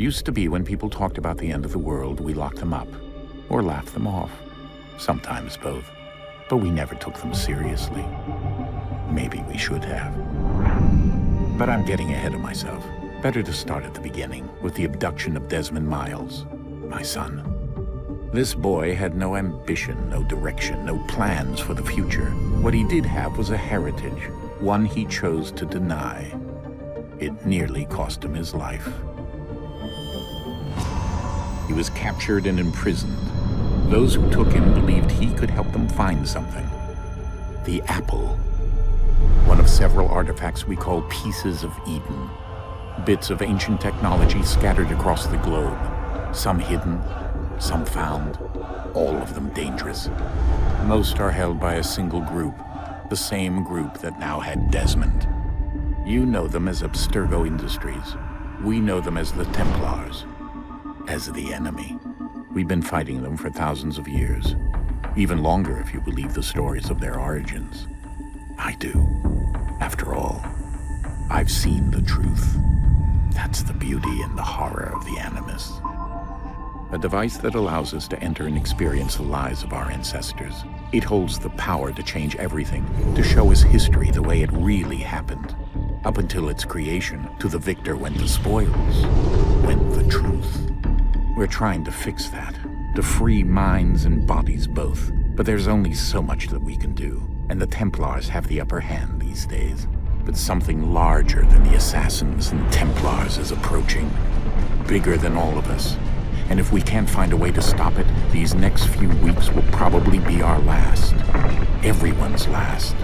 Used to be when people talked about the end of the world, we locked them up. Or laughed them off. Sometimes both. But we never took them seriously. Maybe we should have. But I'm getting ahead of myself. Better to start at the beginning, with the abduction of Desmond Miles, my son. This boy had no ambition, no direction, no plans for the future. What he did have was a heritage, one he chose to deny. It nearly cost him his life. He was captured and imprisoned. Those who took him believed he could help them find something. The apple. One of several artifacts we call pieces of Eden. Bits of ancient technology scattered across the globe. Some hidden, some found, all of them dangerous. Most are held by a single group, the same group that now had Desmond. You know them as Abstergo Industries. We know them as the Templars, as the enemy. We've been fighting them for thousands of years, even longer if you believe the stories of their origins. I do. After all, I've seen the truth. That's the beauty and the horror of the Animus. A device that allows us to enter and experience the lives of our ancestors. It holds the power to change everything, to show us history the way it really happened. Up until its creation, to the victor went the spoils, went the truth. We're trying to fix that, to free minds and bodies both. But there's only so much that we can do, and the Templars have the upper hand these days. But something larger than the Assassins and Templars is approaching, bigger than all of us. And if we can't find a way to stop it, these next few weeks will probably be our last. Everyone's last.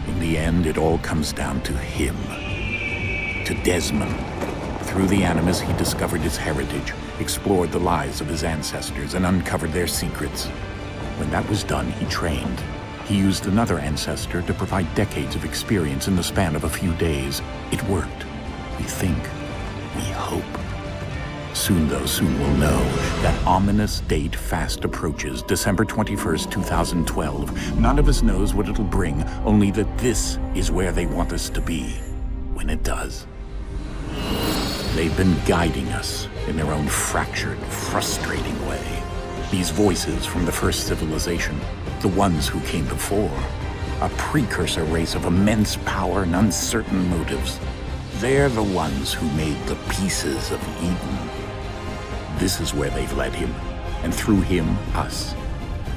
In the end, it all comes down to him. To Desmond. Through the Animus, he discovered his heritage, explored the lives of his ancestors, and uncovered their secrets. When that was done, he trained. He used another ancestor to provide decades of experience in the span of a few days. It worked. We think. We hope. Soon, though, soon we'll know. That ominous date fast approaches, December 21st, 2012. None of us knows what it'll bring, only that this is where they want us to be, when it does. They've been guiding us in their own fractured, frustrating way. These voices from the first civilization, the ones who came before, a precursor race of immense power and uncertain motives. They're the ones who made the pieces of Eden. This is where they've led him, and through him, us.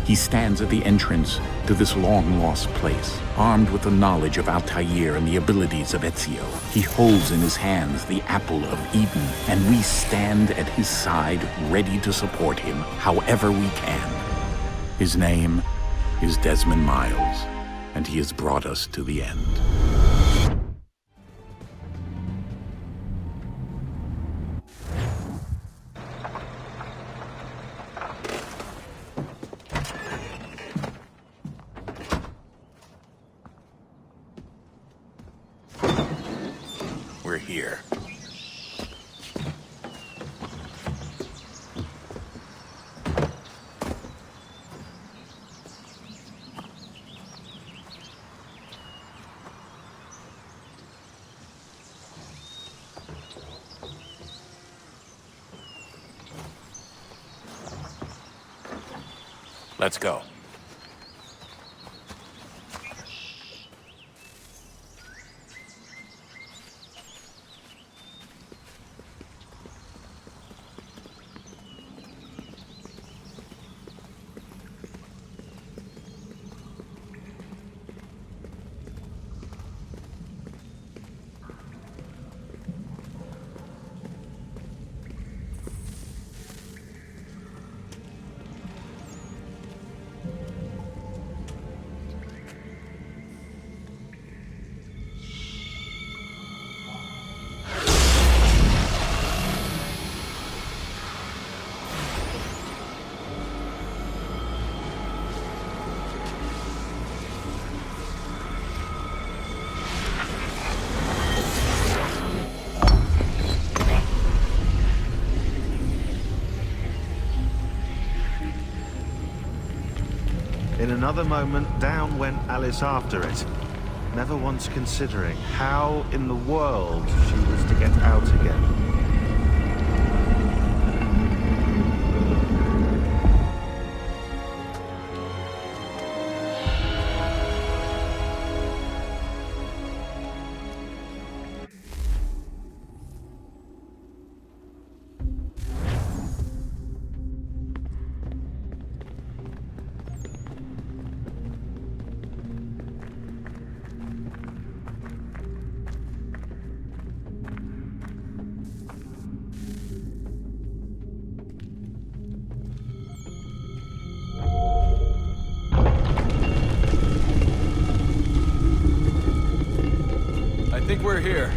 He stands at the entrance to this long-lost place, armed with the knowledge of Altair and the abilities of Ezio. He holds in his hands the apple of Eden, and we stand at his side, ready to support him however we can. His name is Desmond Miles, and he has brought us to the end. We're here. Let's go. In another moment, down went Alice after it, never once considering how in the world she was to get out again. we're here.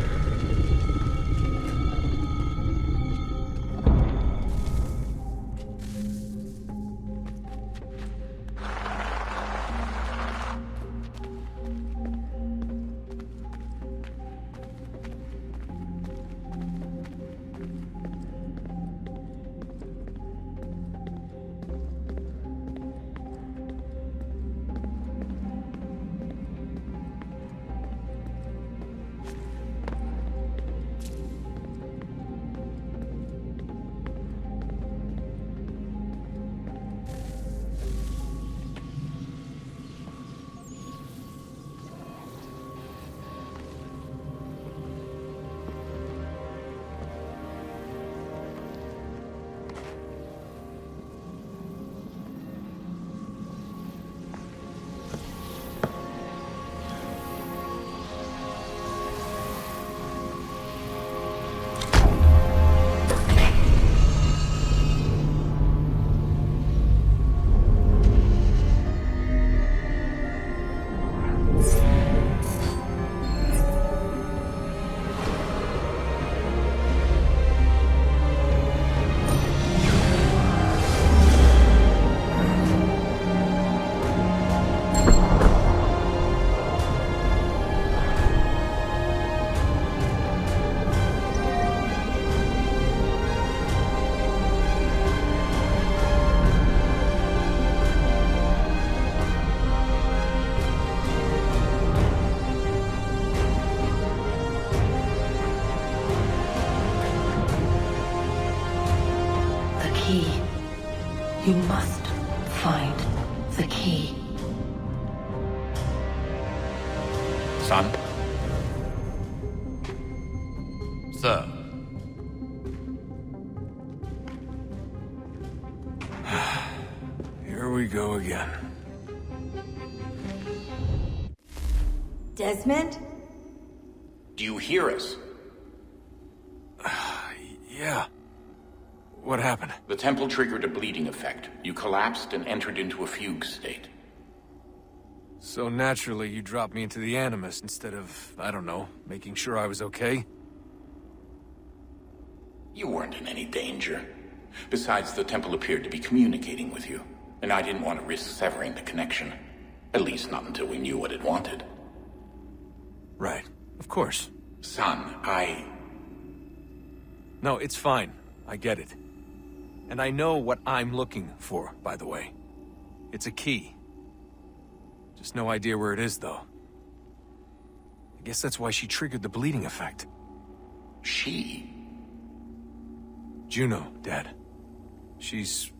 You must find the key. Son? Sir. Here we go again. Desmond? Do you hear us? Yeah. What happened? The temple triggered a bleeding effect. You collapsed and entered into a fugue state. So naturally, you dropped me into the Animus instead of, I don't know, making sure I was okay? You weren't in any danger. Besides, the temple appeared to be communicating with you, and I didn't want to risk severing the connection. At least not until we knew what it wanted. Right. Of course. Son, No, it's fine. I get it. And I know what I'm looking for, by the way. It's a key. Just no idea where it is, though. I guess that's why she triggered the bleeding effect. She? Juno, Dad. She's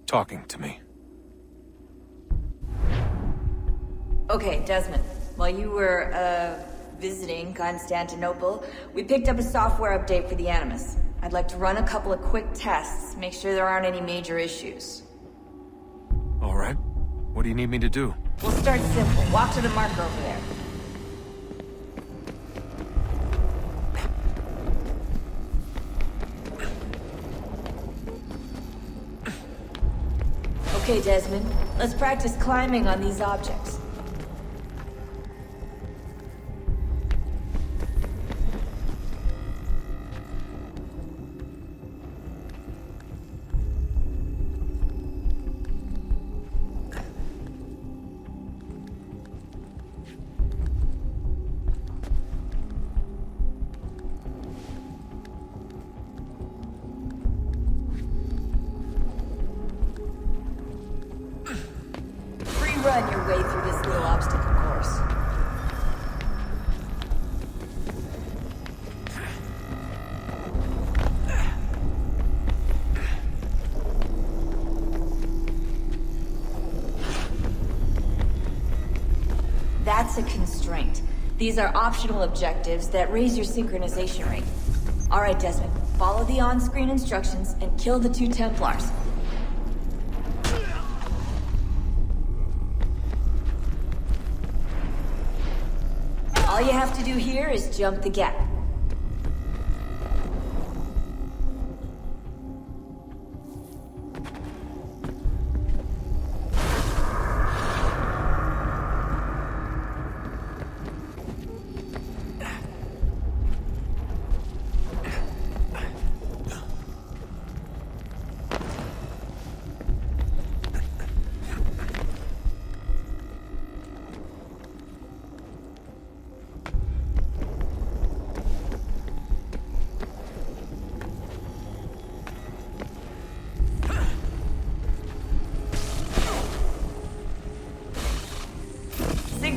talking to me. Okay, Desmond. While you were, visiting Constantinople, we picked up a software update for the Animus. I'd like to run a couple of quick tests, make sure there aren't any major issues. All right. What do you need me to do? We'll start simple. Walk to the marker over there. Okay, Desmond. Let's practice climbing on these objects. Run your way through this little obstacle course. That's a constraint. These are optional objectives that raise your synchronization rate. All right, Desmond. Follow the on-screen instructions and kill the 2 Templars. All you have to do here is jump the gap.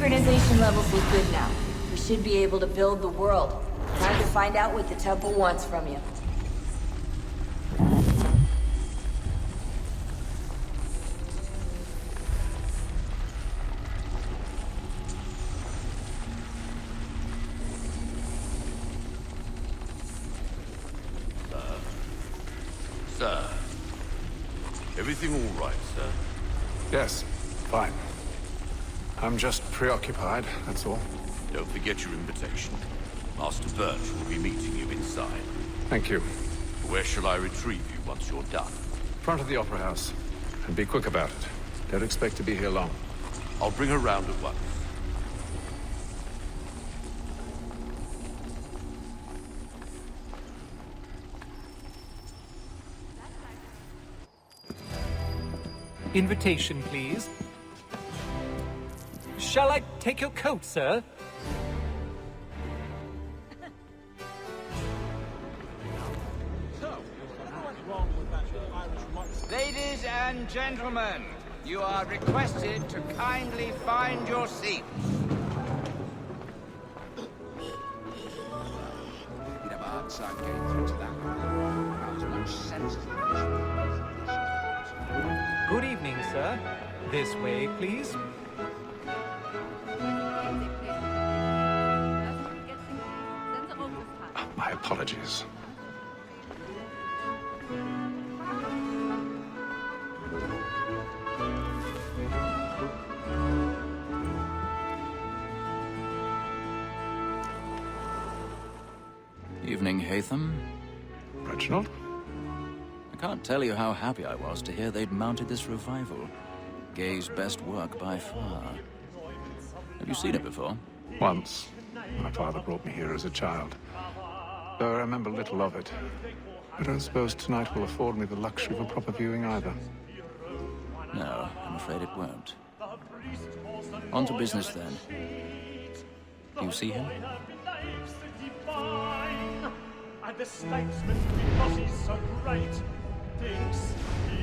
synchronization levels look good now. We should be able to build the world. Time to find out what the temple wants from you. Sir. Everything all right, sir? Yes, fine. I'm just preoccupied, that's all. Don't forget your invitation. Master Birch will be meeting you inside. Thank you. Where shall I retrieve you once you're done? Front of the Opera House. And be quick about it. Don't expect to be here long. I'll bring her round at once. Invitation, please. Shall I take your coat, sir? Ladies and gentlemen, you are requested to kindly find your seats. Good evening, sir. This way, please. My apologies. Evening, Hatham. Reginald? I can't tell you how happy I was to hear they'd mounted this revival. Gay's best work by far. Have you seen it before? Once. My father brought me here as a child. Though I remember little of it. I don't suppose tonight will afford me the luxury of a proper viewing either. No, I'm afraid it won't. On to business, then. Do you see him? And the statesman, because he's so great, thinks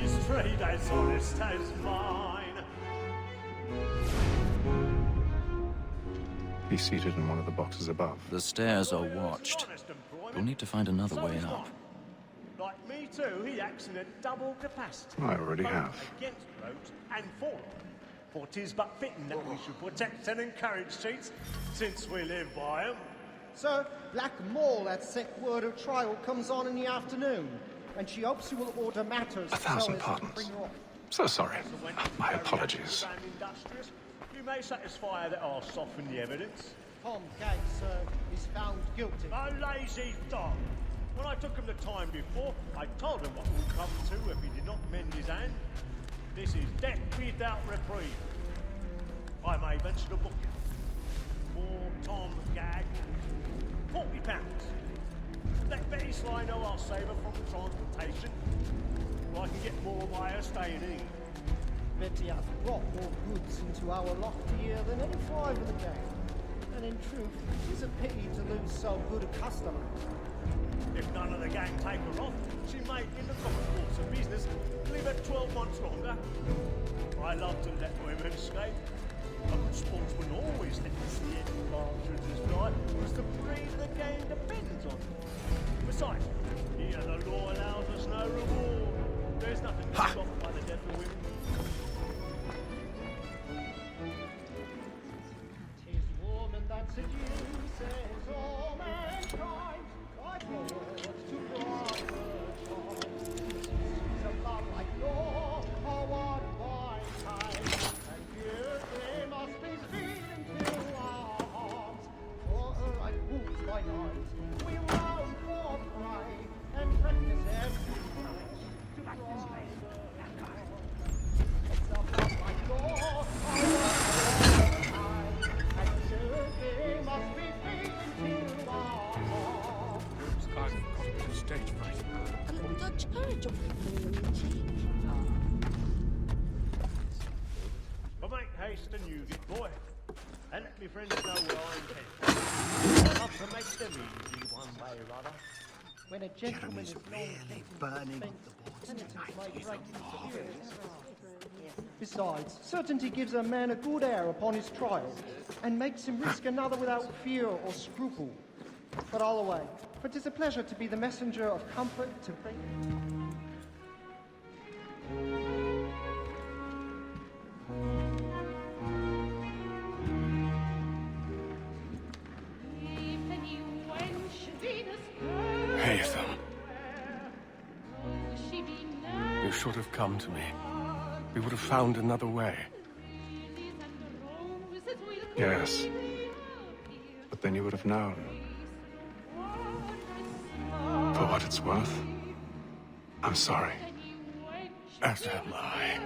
his trade as honest as mine. He's seated in one of the boxes above. The stairs are watched. We'll need to find another way up. Like me too, he acts in a double capacity. I already have. Against rogues and for them. For 'tis but fitting that we should protect and encourage cheats, since we live by 'em. Sir, Black Maul at sick word of trial comes on in the afternoon, and she hopes you will order matters 1,000 pardons. So sorry. My apologies. You may satisfy that I'll soften the evidence. Tom Gay, sir, is found guilty. A lazy dog. When I took him the time before, I told him what would come to if he did not mend his hand. This is death without reprieve. I may venture to book him. For Tom Gag, £40. Let Betty Sly know I'll save her from transportation, or I can get more by her staying in. Betty has brought more goods into our loft here than any five in the game. And in truth, it is a pity to lose so good a customer. If none of the gang take her off, she may, in the common course of business, leave her 12 months longer. I love to let women escape. A good sportsman always lets the end partridges fly, because the breed of the game depends on it. Besides, here the law allows us no reward. There's nothing to stop by the death of women. Tis woman that seduces all mankind, like words to brighter times. She's a love like law, a one by time, and here they must be speeding to our arms. For her like wolves by night, we roam for prey, and practice every night to brighter times. It's a love like law, a one by time, and here they must be speeding to our arms. Stage fright. But make haste and use it, boy. And let me friends know where I intend. I'll have to make them easy one way or other. When a gentleman is really burning the boards tonight. Besides, certainty gives a man a good air upon his trial, and makes him risk another without fear or scruple. But all away, for 'tis a pleasure to be the messenger of comfort to faith. Hatham. You should have come to me. We would have found another way. Yes. But then you would have known. For what it's worth, I'm sorry. As am I.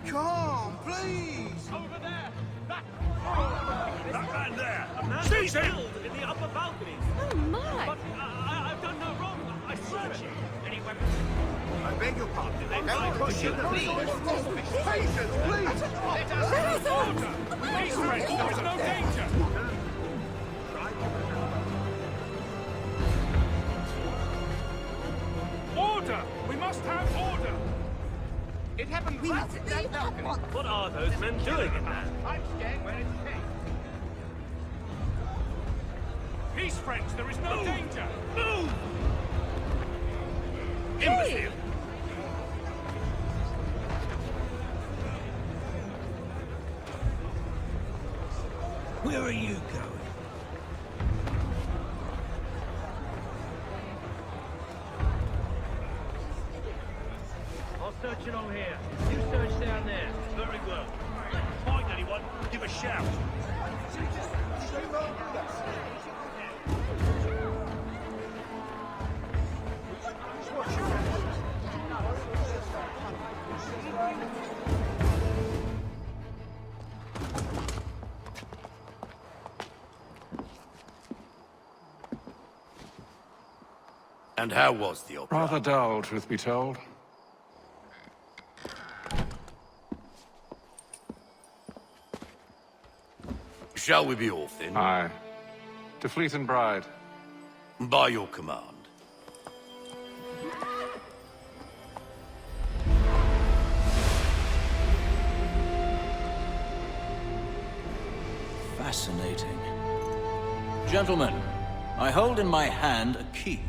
Come, please! Over there! That man there! A man Seize him! killed in the upper balcony. Oh, my! But I've done no wrong. I swear it. Any weapons? I beg your pardon. Then Now, I push him, please! Patience, please! Let us order! Peace, friends. There is no danger. Order! We must have order! It happened right at that balcony. What are those men doing in there? I'm staying where it's safe. Peace, friends! There is no danger! Move! Imbecile! Where are you going? I'll search along here. You search down there. Very well. Find anyone, give a shout. And how was the opera? Rather dull, truth be told. Shall we be off then? Aye. To Fleet and Bride. By your command. Fascinating. Gentlemen, I hold in my hand a key.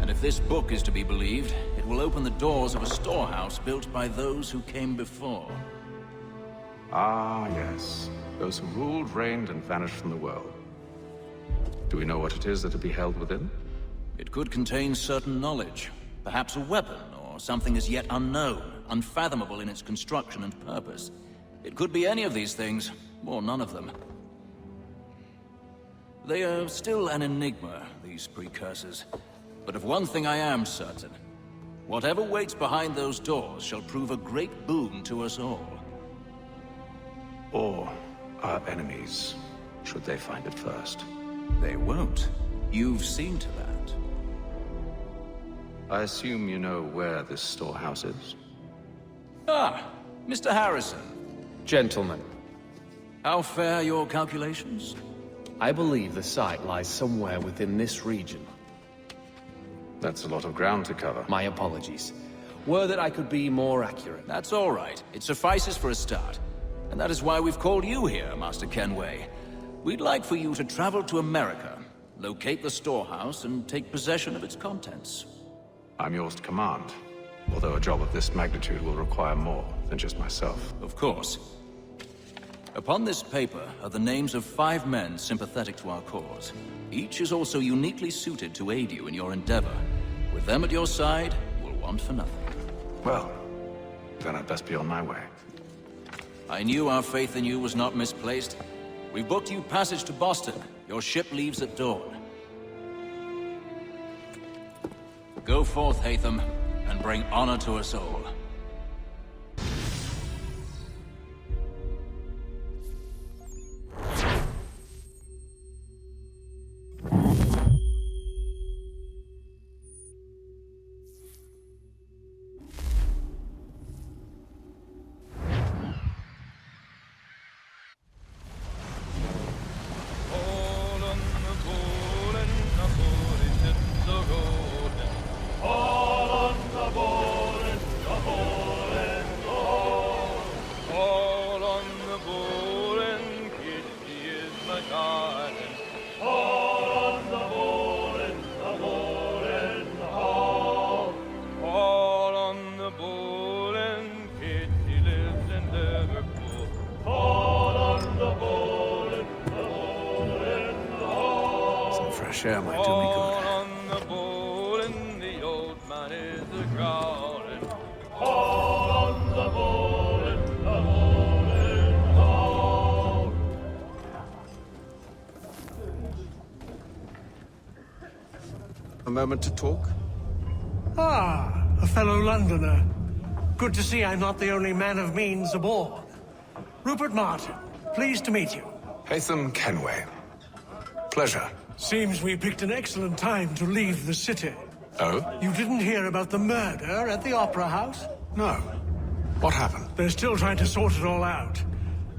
And if this book is to be believed, it will open the doors of a storehouse built by those who came before. Ah, yes. Those who ruled, reigned, and vanished from the world. Do we know what it is that will be held within? It could contain certain knowledge. Perhaps a weapon, or something as yet unknown, unfathomable in its construction and purpose. It could be any of these things, or none of them. They are still an enigma, these precursors. But of one thing I am certain. Whatever waits behind those doors shall prove a great boon to us all. Or our enemies, should they find it first. They won't. You've seen to that. I assume you know where this storehouse is? Ah, Mr. Harrison. Gentlemen, How fare your calculations? I believe the site lies somewhere within this region. That's a lot of ground to cover. My apologies. Were that I could be more accurate. That's all right. It suffices for a start. And that is why we've called you here, Master Kenway. We'd like for you to travel to America, locate the storehouse, and take possession of its contents. I'm yours to command, although a job of this magnitude will require more than just myself. Of course. Upon this paper are the names of 5 men sympathetic to our cause. Each is also uniquely suited to aid you in your endeavor. With them at your side, you will want for nothing. Well, then I'd best be on my way. I knew our faith in you was not misplaced. We've booked you passage to Boston. Your ship leaves at dawn. Go forth, Hatham, and bring honor to us all. Share might do me good. A moment to talk? Ah, a fellow Londoner. Good to see I'm not the only man of means aboard. Rupert Martin, pleased to meet you. Hatham Kenway. Pleasure. Seems we picked an excellent time to leave the city. Oh? You didn't hear about the murder at the Opera House? No. What happened? They're still trying to sort it all out.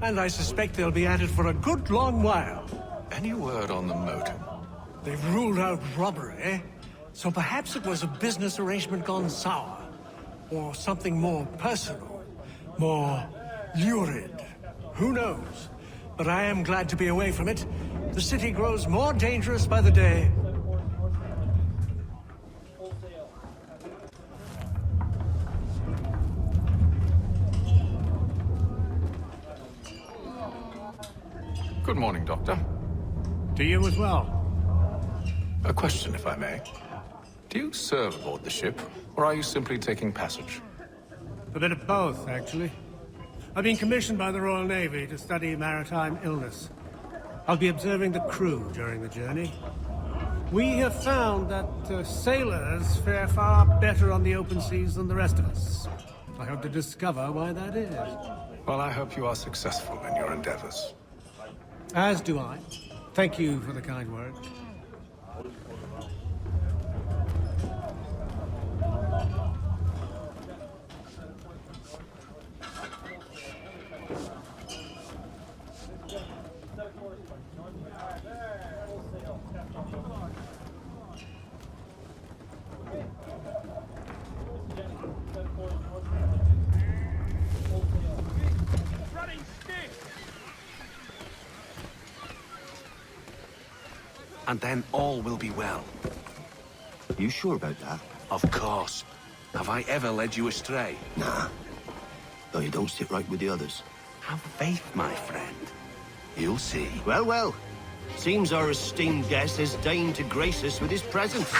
And I suspect they'll be at it for a good long while. Any word on the motive? They've ruled out robbery, so perhaps it was a business arrangement gone sour. Or something more personal, more lurid. Who knows? But I am glad to be away from it. The city grows more dangerous by the day. Good morning, Doctor. To you as well. A question, if I may. Do you serve aboard the ship, or are you simply taking passage? A bit of both, actually. I've been commissioned by the Royal Navy to study maritime illness. I'll be observing the crew during the journey. We have found that sailors fare far better on the open seas than the rest of us. I hope to discover why that is. Well, I hope you are successful in your endeavors. As do I. Thank you for the kind words. And then all will be well. You sure about that? Of course. Have I ever led you astray? Nah. Though you don't sit right with the others. Have faith, my friend. You'll see. Well, well. Seems our esteemed guest has deigned to grace us with his presence.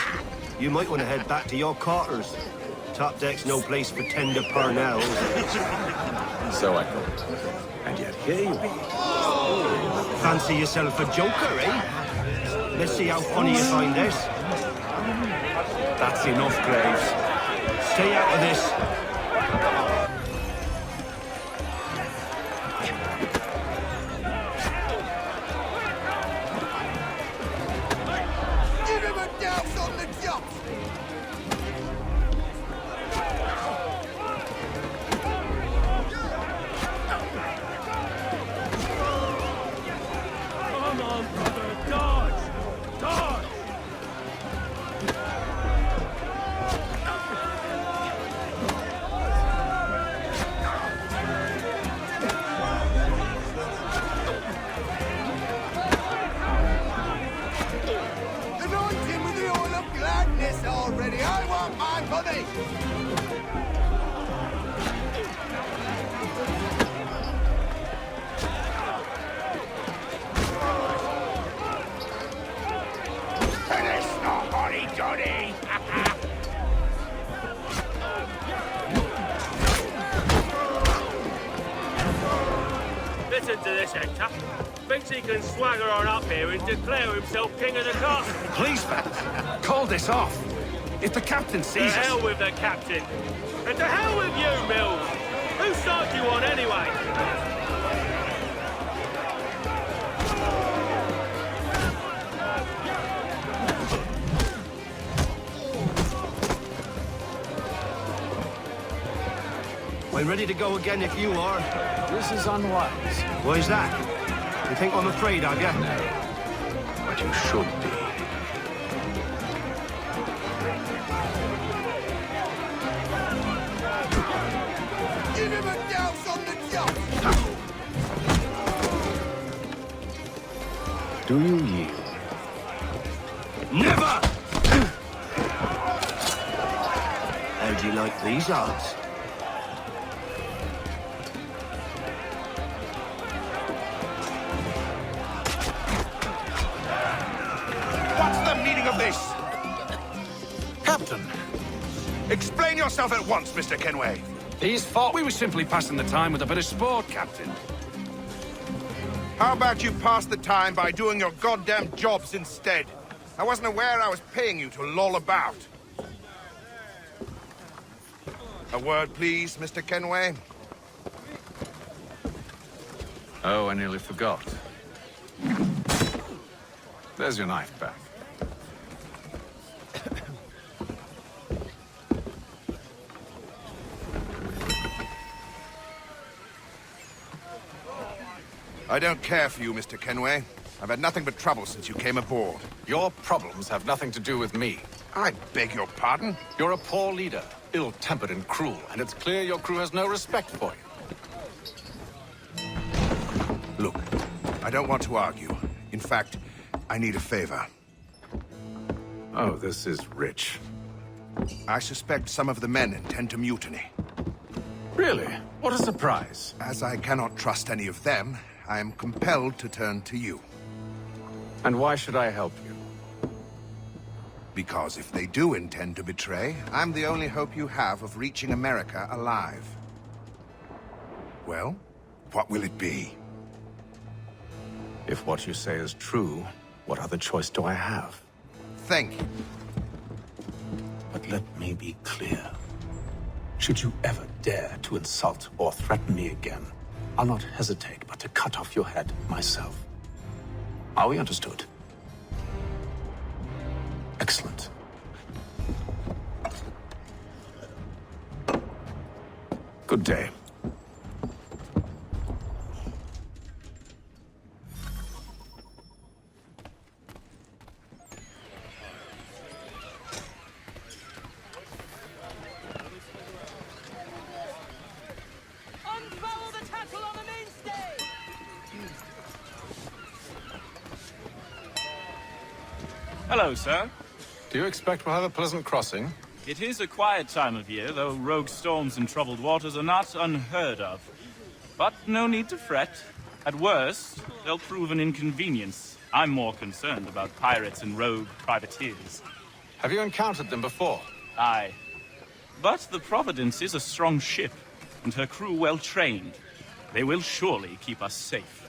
You might want to head back to your quarters. Top deck's no place for tender Parnells. So I thought. And yet here you be. Fancy yourself a joker, eh? Let's see how funny you find this. That's enough, Graves. Stay out of this. Give him a douse on the jump! Come on, brother, dodge! Dodge! Listen to this, Hector. Thinks he can swagger on up here and declare himself king of the castle. Please, man, call this off. If the captain sees us... To hell with the captain. And to hell with you, Mills. Whose side do you on, anyway? I'm ready to go again if you are. This is unwise. Why's that? You think I'm afraid of you? No. But you should be. Give him a douse on the jump! Do you yield? Never! How do you like these odds? What's the meaning of this? Captain! Explain yourself at once, Mr. Kenway. These fought. We were simply passing the time with a bit of sport, Captain. How about you pass the time by doing your goddamn jobs instead? I wasn't aware I was paying you to loll about. A word, please, Mr. Kenway. Oh, I nearly forgot. There's your knife back. I don't care for you, Mr. Kenway. I've had nothing but trouble since you came aboard. Your problems have nothing to do with me. I beg your pardon? You're a poor leader, ill-tempered and cruel, and it's clear your crew has no respect for you. Look, I don't want to argue. In fact, I need a favor. Oh, this is rich. I suspect some of the men intend to mutiny. Really? What a surprise. As I cannot trust any of them, I am compelled to turn to you. And why should I help you? Because if they do intend to betray, I'm the only hope you have of reaching America alive. Well, what will it be? If what you say is true, what other choice do I have? Thank you. But let me be clear. Should you ever dare to insult or threaten me again, I'll not hesitate but to cut off your head myself. Are we understood? Excellent. Good day. Hello, sir. Do you expect we'll have a pleasant crossing? It is a quiet time of year, though rogue storms and troubled waters are not unheard of. But no need to fret. At worst, they'll prove an inconvenience. I'm more concerned about pirates and rogue privateers. Have you encountered them before? Aye. But the Providence is a strong ship, and her crew well trained. They will surely keep us safe.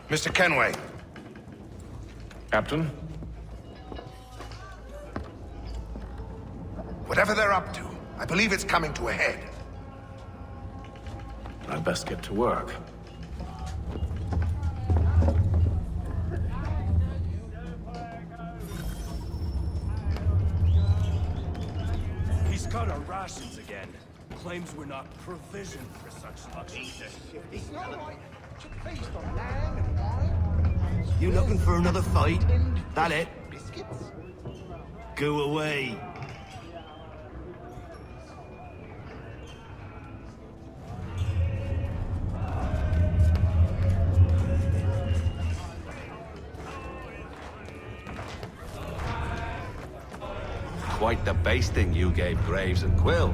Mr. Kenway. Captain? Whatever they're up to, I believe it's coming to a head. I'd best get to work. He's cut our rations again. Claims we're not provisioned for such luxury. It's not right to feast on lamb and wine. You looking for another fight? That it? Biscuits? Go away. Quite the basting you gave Graves and Quill.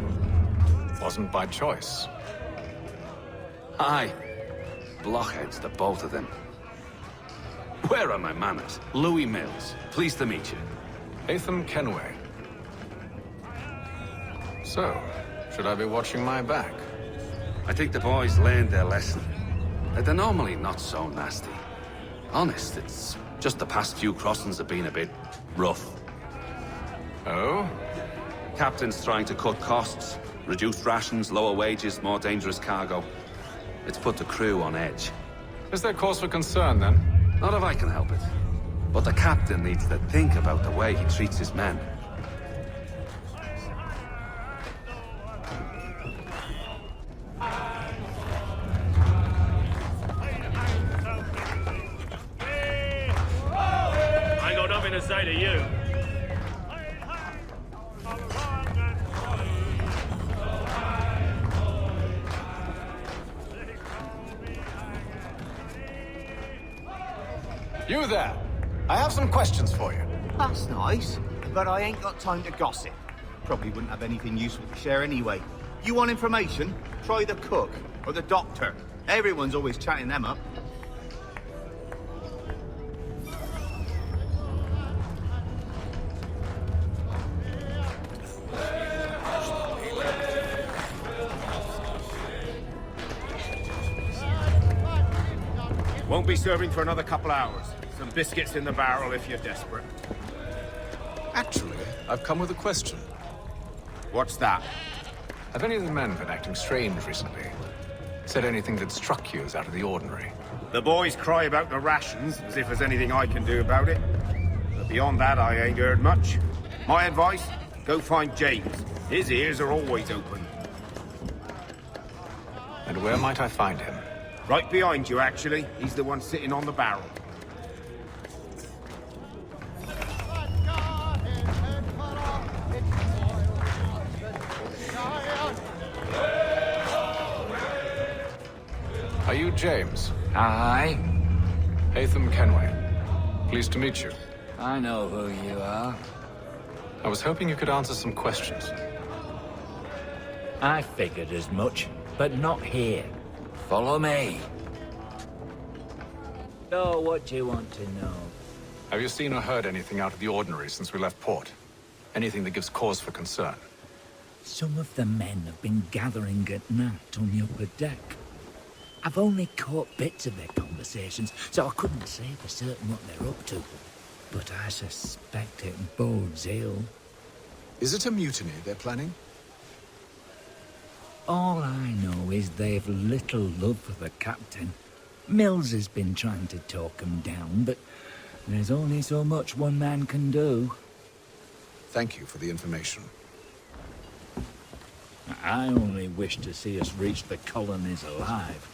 Wasn't by choice. Aye. Blockheads, the both of them. Where are my manners? Louis Mills. Pleased to meet you. Desmond Kenway. So, should I be watching my back? I think the boys learned their lesson. They're normally not so nasty. Honest, it's just the past few crossings have been a bit rough. Oh? Captain's trying to cut costs. Reduced rations, lower wages, more dangerous cargo. It's put the crew on edge. Is there cause for concern, then? Not if I can help it. But the captain needs to think about the way he treats his men. I ain't got nothing to say to you. You there! I have some questions for you. That's nice, but I ain't got time to gossip. Probably wouldn't have anything useful to share anyway. You want information? Try the cook or the doctor. Everyone's always chatting them up. Won't be serving for another couple hours. Some biscuits in the barrel if you're desperate. Actually, I've come with a question. What's that? Have any of the men been acting strange recently? Said anything that struck you as out of the ordinary? The boys cry about the rations, as if there's anything I can do about it. But beyond that, I ain't heard much. My advice? Go find James. His ears are always open. And where might I find him? Right behind you, actually. He's the one sitting on the barrel. Are you James? Aye. Desmond Kenway. Pleased to meet you. I know who you are. I was hoping you could answer some questions. I figured as much, but not here. Follow me. So, what do you want to know? Have you seen or heard anything out of the ordinary since we left port? Anything that gives cause for concern? Some of the men have been gathering at night on the upper deck. I've only caught bits of their conversations, so I couldn't say for certain what they're up to. But I suspect it bodes ill. Is it a mutiny they're planning? All I know is they've little love for the captain. Mills has been trying to talk him down, but there's only so much one man can do. Thank you for the information. I only wish to see us reach the colonies alive.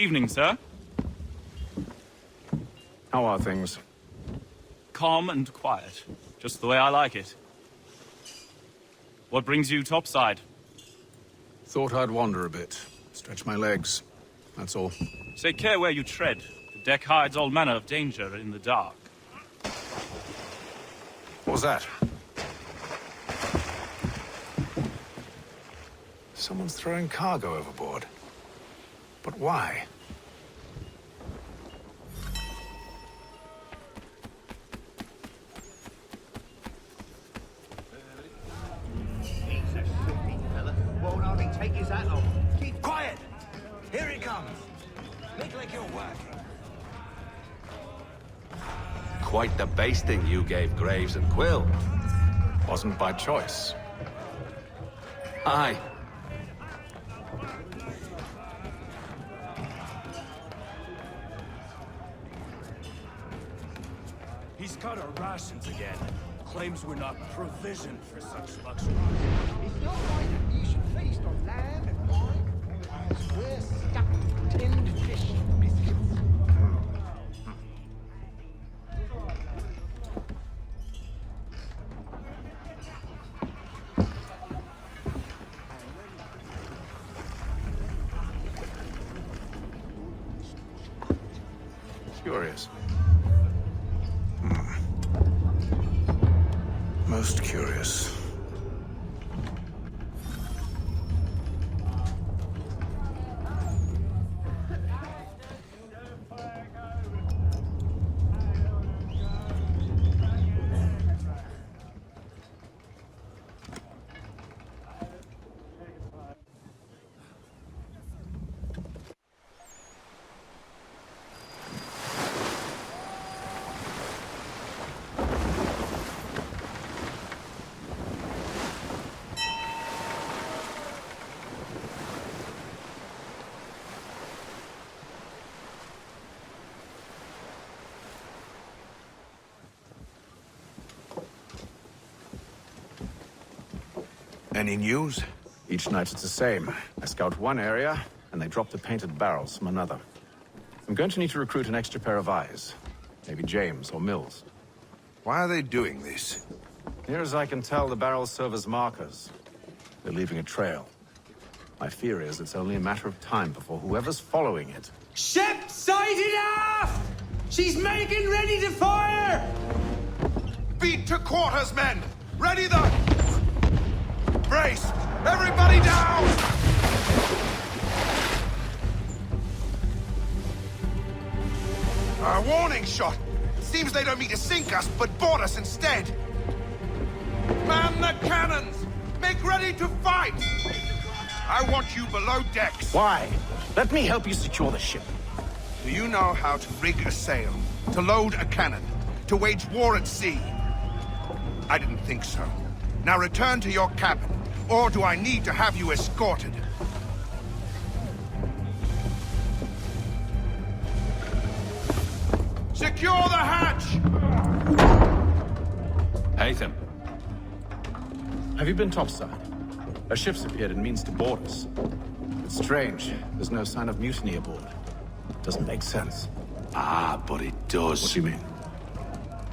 Evening, sir. How are things? Calm and quiet. Just the way I like it. What brings you topside? Thought I'd wander a bit. Stretch my legs. That's all. Take care where you tread. The deck hides all manner of danger in the dark. What was that? Someone's throwing cargo overboard. But why? He's a shifty fella. Won't hardly take his hat off. Keep quiet! Here he comes. Make like you're working. Quite the basting you gave Graves and Quill. Wasn't by choice. Aye. He's cut our rations again. Claims we're not provisioned for such luxury. It's not right that you should feast on lamb and wine, as we're stuck with tinned fish and biscuits. Curious. Most curious. Any news? Each night it's the same. I scout one area, and they drop the painted barrels from another. I'm going to need to recruit an extra pair of eyes. Maybe James or Mills. Why are they doing this? Near as I can tell, the barrels serve as markers. They're leaving a trail. My fear is it's only a matter of time before whoever's following it... Ship sighted aft! She's making ready to fire! Beat to quarters, men! Ready the... Brace! Everybody down! A warning shot! Seems they don't mean to sink us, but board us instead! Man the cannons! Make ready to fight! I want you below decks. Why? Let me help you secure the ship. Do you know how to rig a sail? To load a cannon? To wage war at sea? I didn't think so. Now return to your cabin. Or do I need to have you escorted? Secure the hatch! Haytham. Have you been topside? A ship's appeared and means to board us. It's strange. There's no sign of mutiny aboard. Doesn't make sense. Ah, but it does. What do you mean?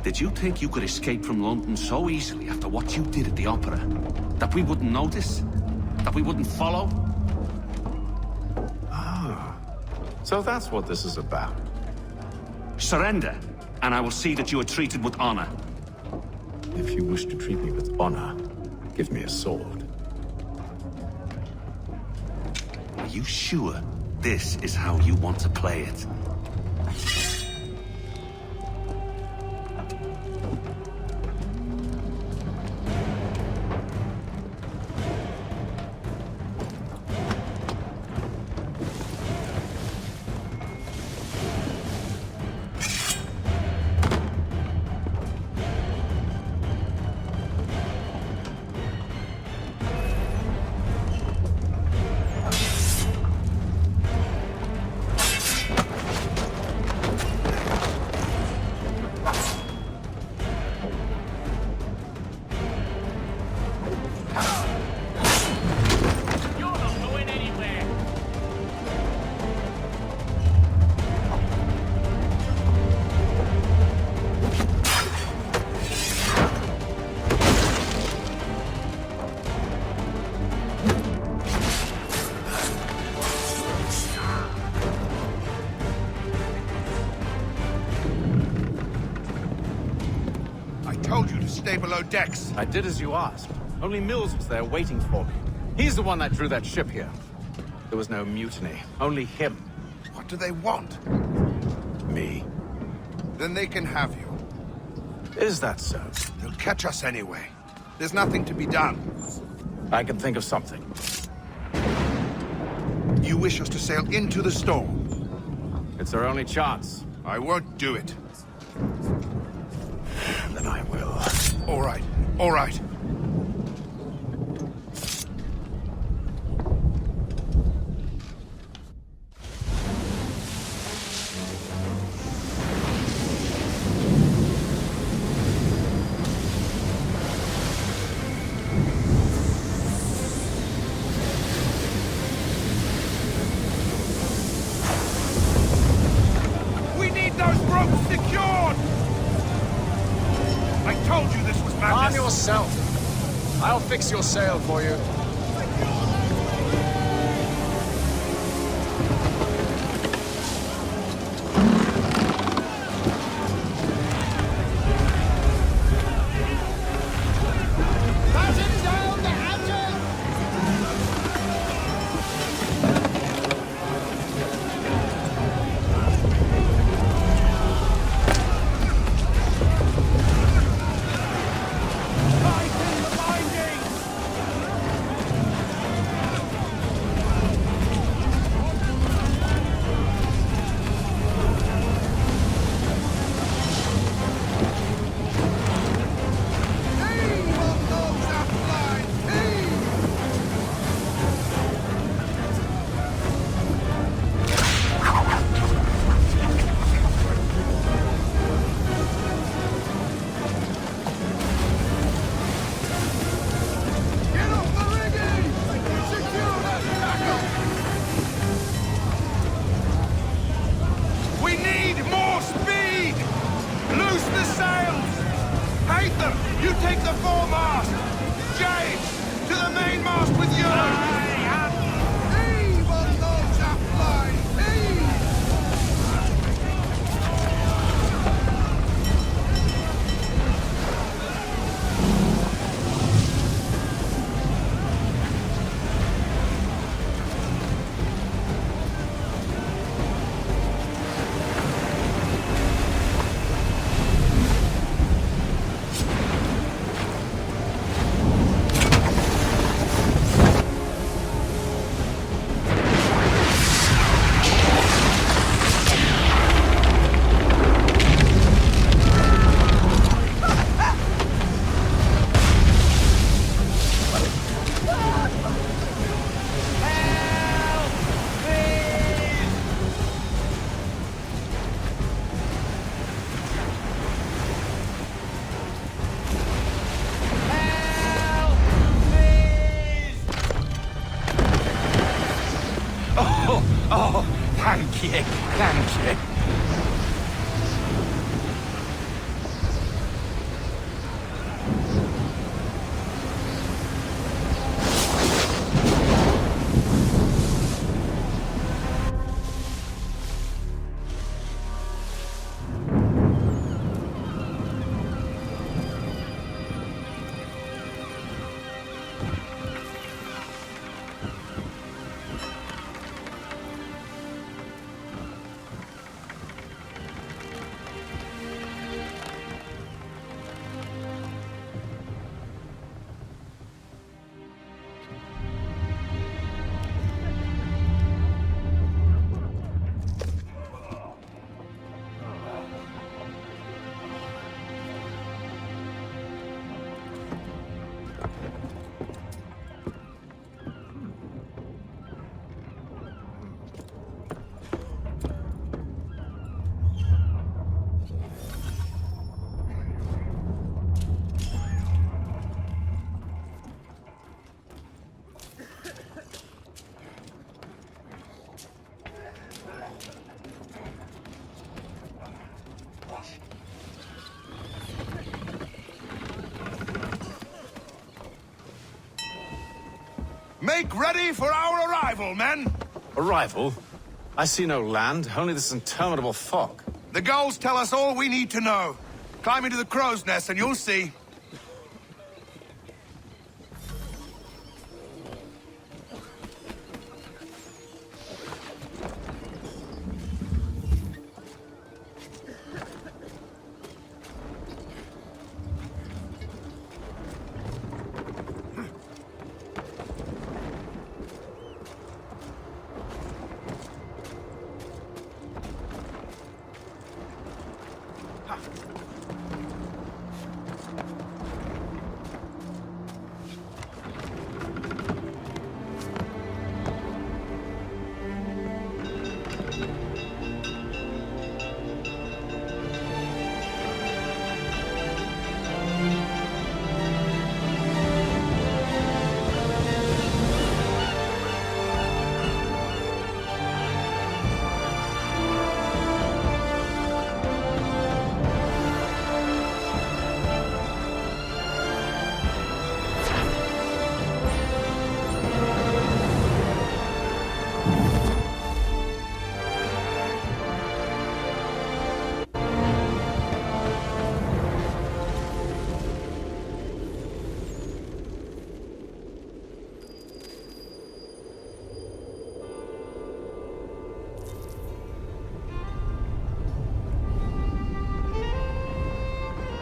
Did you think you could escape from London so easily after what you did at the opera? That we wouldn't notice? That we wouldn't follow? Ah. So that's what this is about. Surrender, and I will see that you are treated with honor. If you wish to treat me with honor, give me a sword. Are you sure this is how you want to play it? Stay below decks. I did as you asked. Only Mills was there waiting for me. He's the one that drew that ship here. There was no mutiny. Only him. What do they want? Me. Then they can have you. Is that so? They'll catch us anyway. There's nothing to be done. I can think of something. You wish us to sail into the storm? It's our only chance. I won't do it. Then I will. All right. All right. Arm yourself. I'll fix your sail for you. Thank you, thank you. Make ready for our arrival, men! Arrival? I see no land, only this interminable fog. The gulls tell us all we need to know. Climb into the crow's nest and you'll see.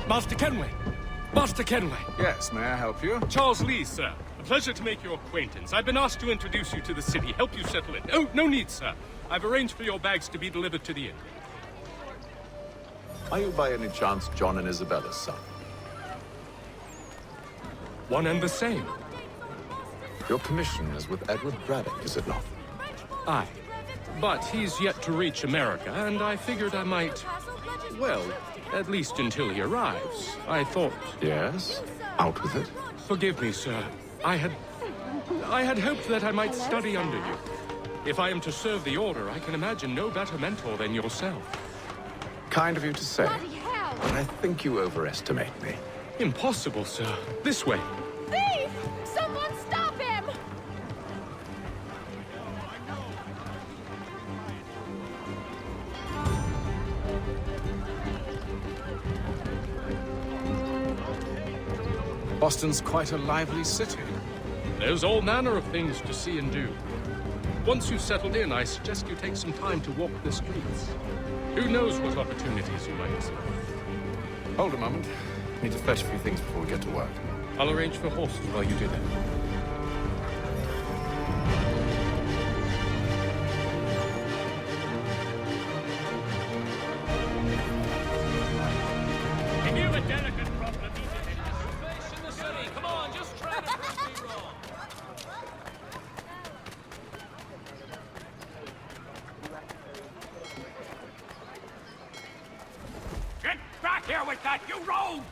Master Kenway! Master Kenway! Yes, may I help you? Charles Lee, sir. A pleasure to make your acquaintance. I've been asked to introduce you to the city, help you settle in. Oh, no need, sir. I've arranged for your bags to be delivered to the inn. Are you by any chance John and Isabella's son? One and the same. Your commission is with Edward Braddock, is it not? Aye. But he's yet to reach America, and I figured I might... Well, at least until he arrives. I thought... Yes? Out with it. Forgive me, sir. I had hoped that I might study under you. If I am to serve the Order, I can imagine no better mentor than yourself. Kind of you to say. But I think you overestimate me. Impossible, sir. This way. Thief! Someone stop him! Boston's quite a lively city. There's all manner of things to see and do. Once you've settled in, I suggest you take some time to walk the streets. Who knows what opportunities you might discover. Hold a moment. Need to fetch a few things before we get to work. I'll arrange for horses while you do that. If you have a delicate problem, in the city. Come on, just try to prove me wrong. Get back here with that, you rogue!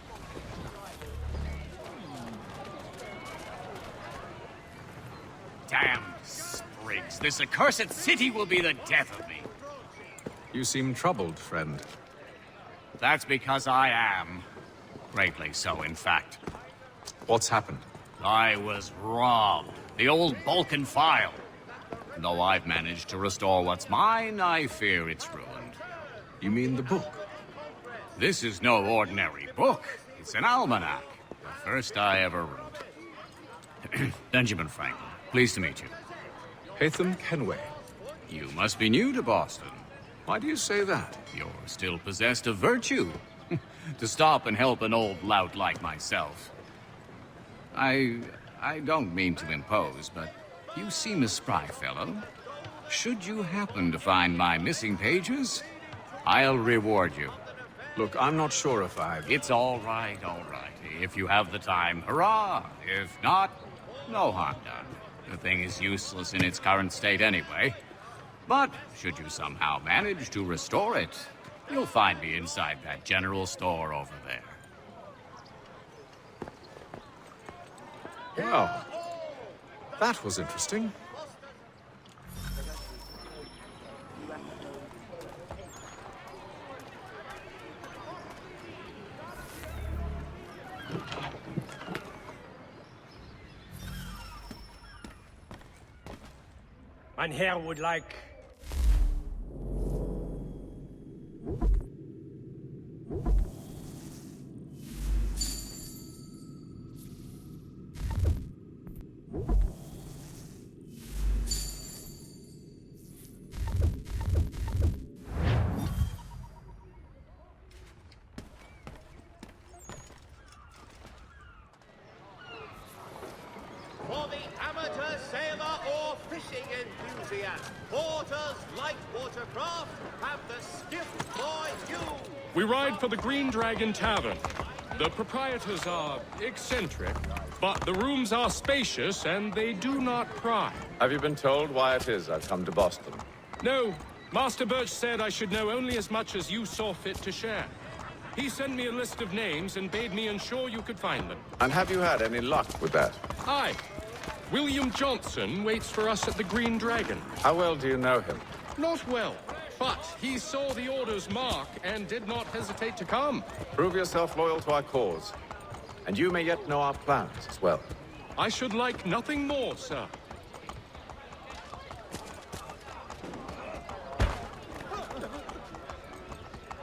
Damn sprigs. This accursed city will be the death of me. You seem troubled, friend. That's because I am. Greatly so, in fact. What's happened? I was robbed. The old Balkan file. Though I've managed to restore what's mine, I fear it's ruined. You mean the book? This is no ordinary book. It's an almanac. The first I ever wrote. Benjamin Franklin, pleased to meet you. Hatham Kenway. You must be new to Boston. Why do you say that? You're still possessed of virtue. To stop and help an old lout like myself. I don't mean to impose, but you seem a spry fellow. Should you happen to find my missing pages, I'll reward you. Look, I'm not sure if I've... It's all right. If you have the time, hurrah! If not, no harm done. The thing is useless in its current state anyway. But should you somehow manage to restore it, you'll find me inside that general store over there. Well, that was interesting. Mein Herr would like... For the amateur sailor or fishing enthusiast, Porter's light watercraft have the skiff for you. We ride for the Green Dragon Tavern. The proprietors are eccentric, but the rooms are spacious and they do not pry. Have you been told why it is I've come to Boston? No, Master Birch said I should know only as much as you saw fit to share. He sent me a list of names and bade me ensure you could find them. And have you had any luck with that? Aye. William Johnson waits for us at the Green Dragon. How well do you know him? Not well, but he saw the Order's mark and did not hesitate to come. Prove yourself loyal to our cause. And you may yet know our plans as well. I should like nothing more, sir.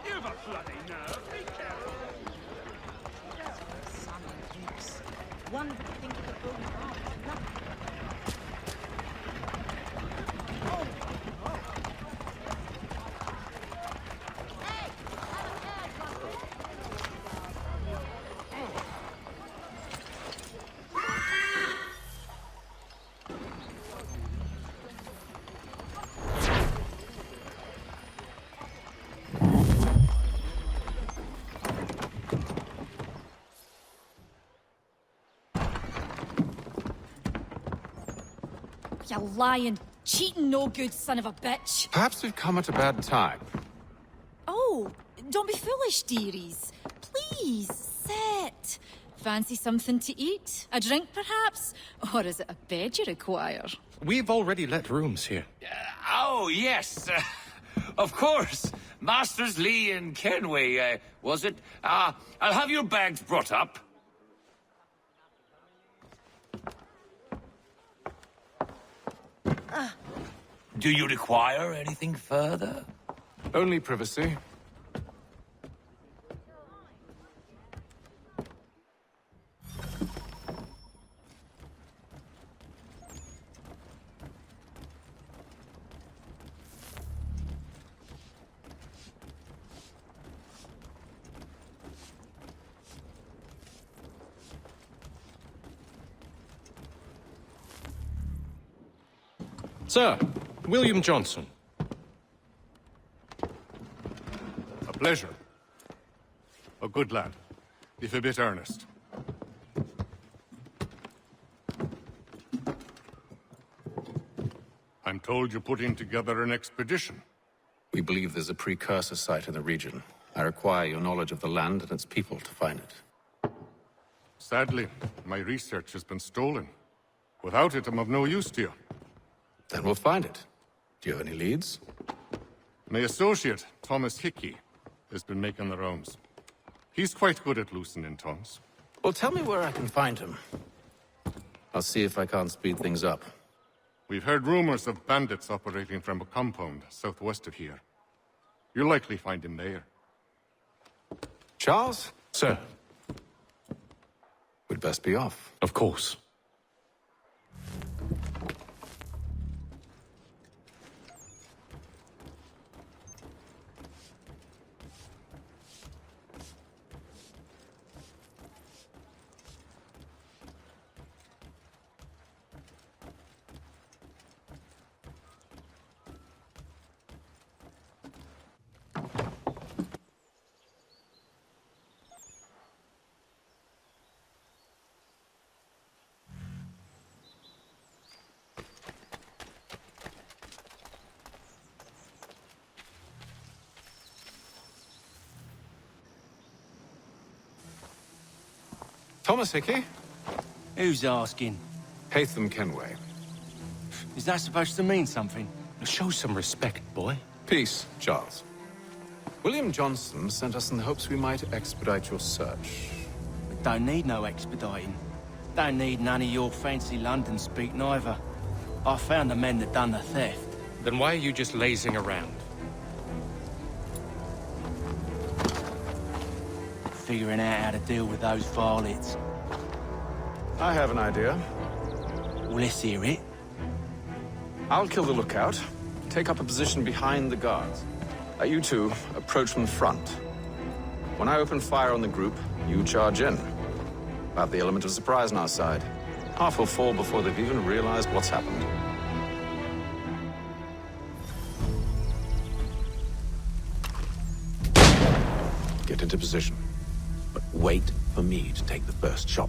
You've a bloody nerve. Be careful. One would think of the broken arm as nothing. You lying, cheating, no good son of a bitch. Perhaps we've come at a bad time. Oh, don't be foolish, dearies. Please, sit. Fancy something to eat? A drink, perhaps? Or is it a bed you require? We've already let rooms here. Oh, yes. Of course. Masters Lee and Kenway, was it? I'll have your bags brought up. Do you require anything further? Only privacy. Sir, William Johnson. A pleasure. A good lad, if a bit earnest. I'm told you're putting together an expedition. We believe there's a precursor site in the region. I require your knowledge of the land and its people to find it. Sadly, my research has been stolen. Without it, I'm of no use to you. Then we'll find it. Do you have any leads? My associate, Thomas Hickey, has been making the rounds. He's quite good at loosening tongues. Well, tell me where I can find him. I'll see if I can't speed things up. We've heard rumors of bandits operating from a compound southwest of here. You'll likely find him there. Charles? Sir. We'd best be off. Of course. Thomas Hickey? Who's asking? Haytham Kenway. Is that supposed to mean something? Show some respect, boy. Peace, Charles. William Johnson sent us in the hopes we might expedite your search. Don't need no expediting. Don't need none of your fancy London speak neither. I found the men that done the theft. Then why are you just lazing around? Figuring out how to deal with those varlets. I have an idea. Well, let's hear it. I'll kill the lookout. Take up a position behind the guards. You two approach from the front. When I open fire on the group, you charge in. About the element of surprise on our side. Half will fall before they've even realized what's happened. Get into position. But wait for me to take the first shot.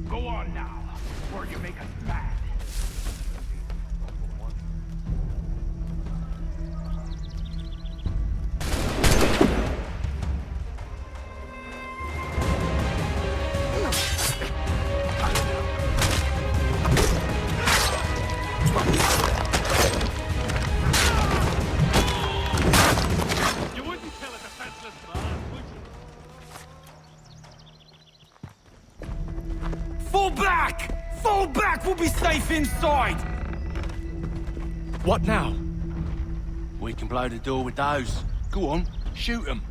Go on now, or you make us mad. You wouldn't kill a defenseless man, would you? Fall back! Fall back! We'll be safe inside! What now? We can blow the door with those. Go on, shoot them.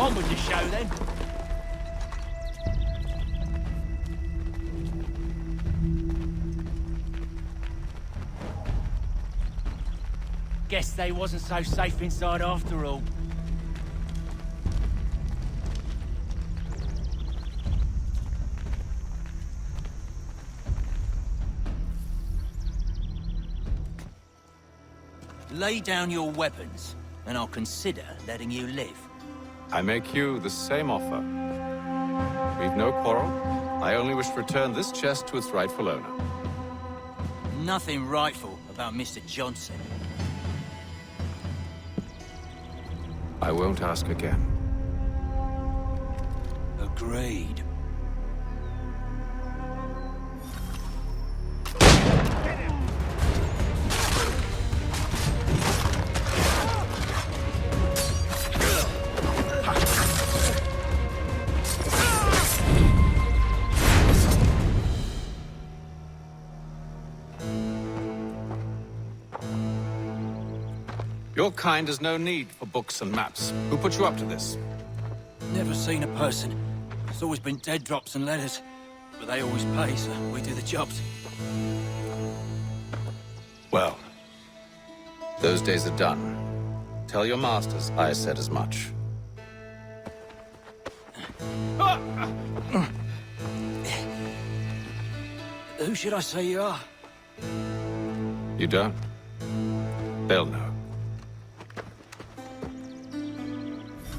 On with the show, then. Guess they wasn't so safe inside after all. Lay down your weapons, and I'll consider letting you live. I make you the same offer. We've no quarrel. I only wish to return this chest to its rightful owner. Nothing rightful about Mr. Johnson. I won't ask again. Agreed. Your kind has no need for books and maps. Who put you up to this? Never seen a person. It's always been dead drops and letters. But they always pay, so we do the jobs. Well, those days are done. Tell your masters I said as much. Who should I say you are? You don't? They'll know.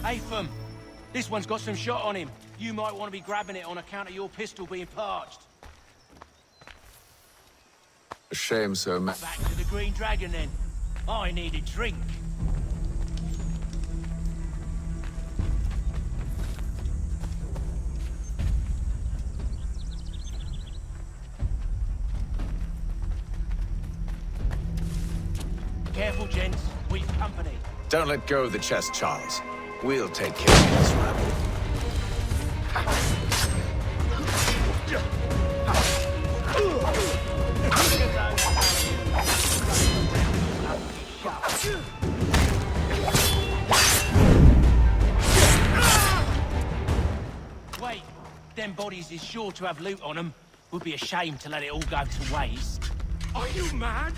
Atham, this one's got some shot on him. You might want to be grabbing it on account of your pistol being parched. A shame so much. Back to the Green Dragon, then. I need a drink. Careful, gents. We've company. Don't let go of the chest, Charles. We'll take care of this rabble. Wait, them bodies is sure to have loot on them. Would be a shame to let it all go to waste. Are you mad?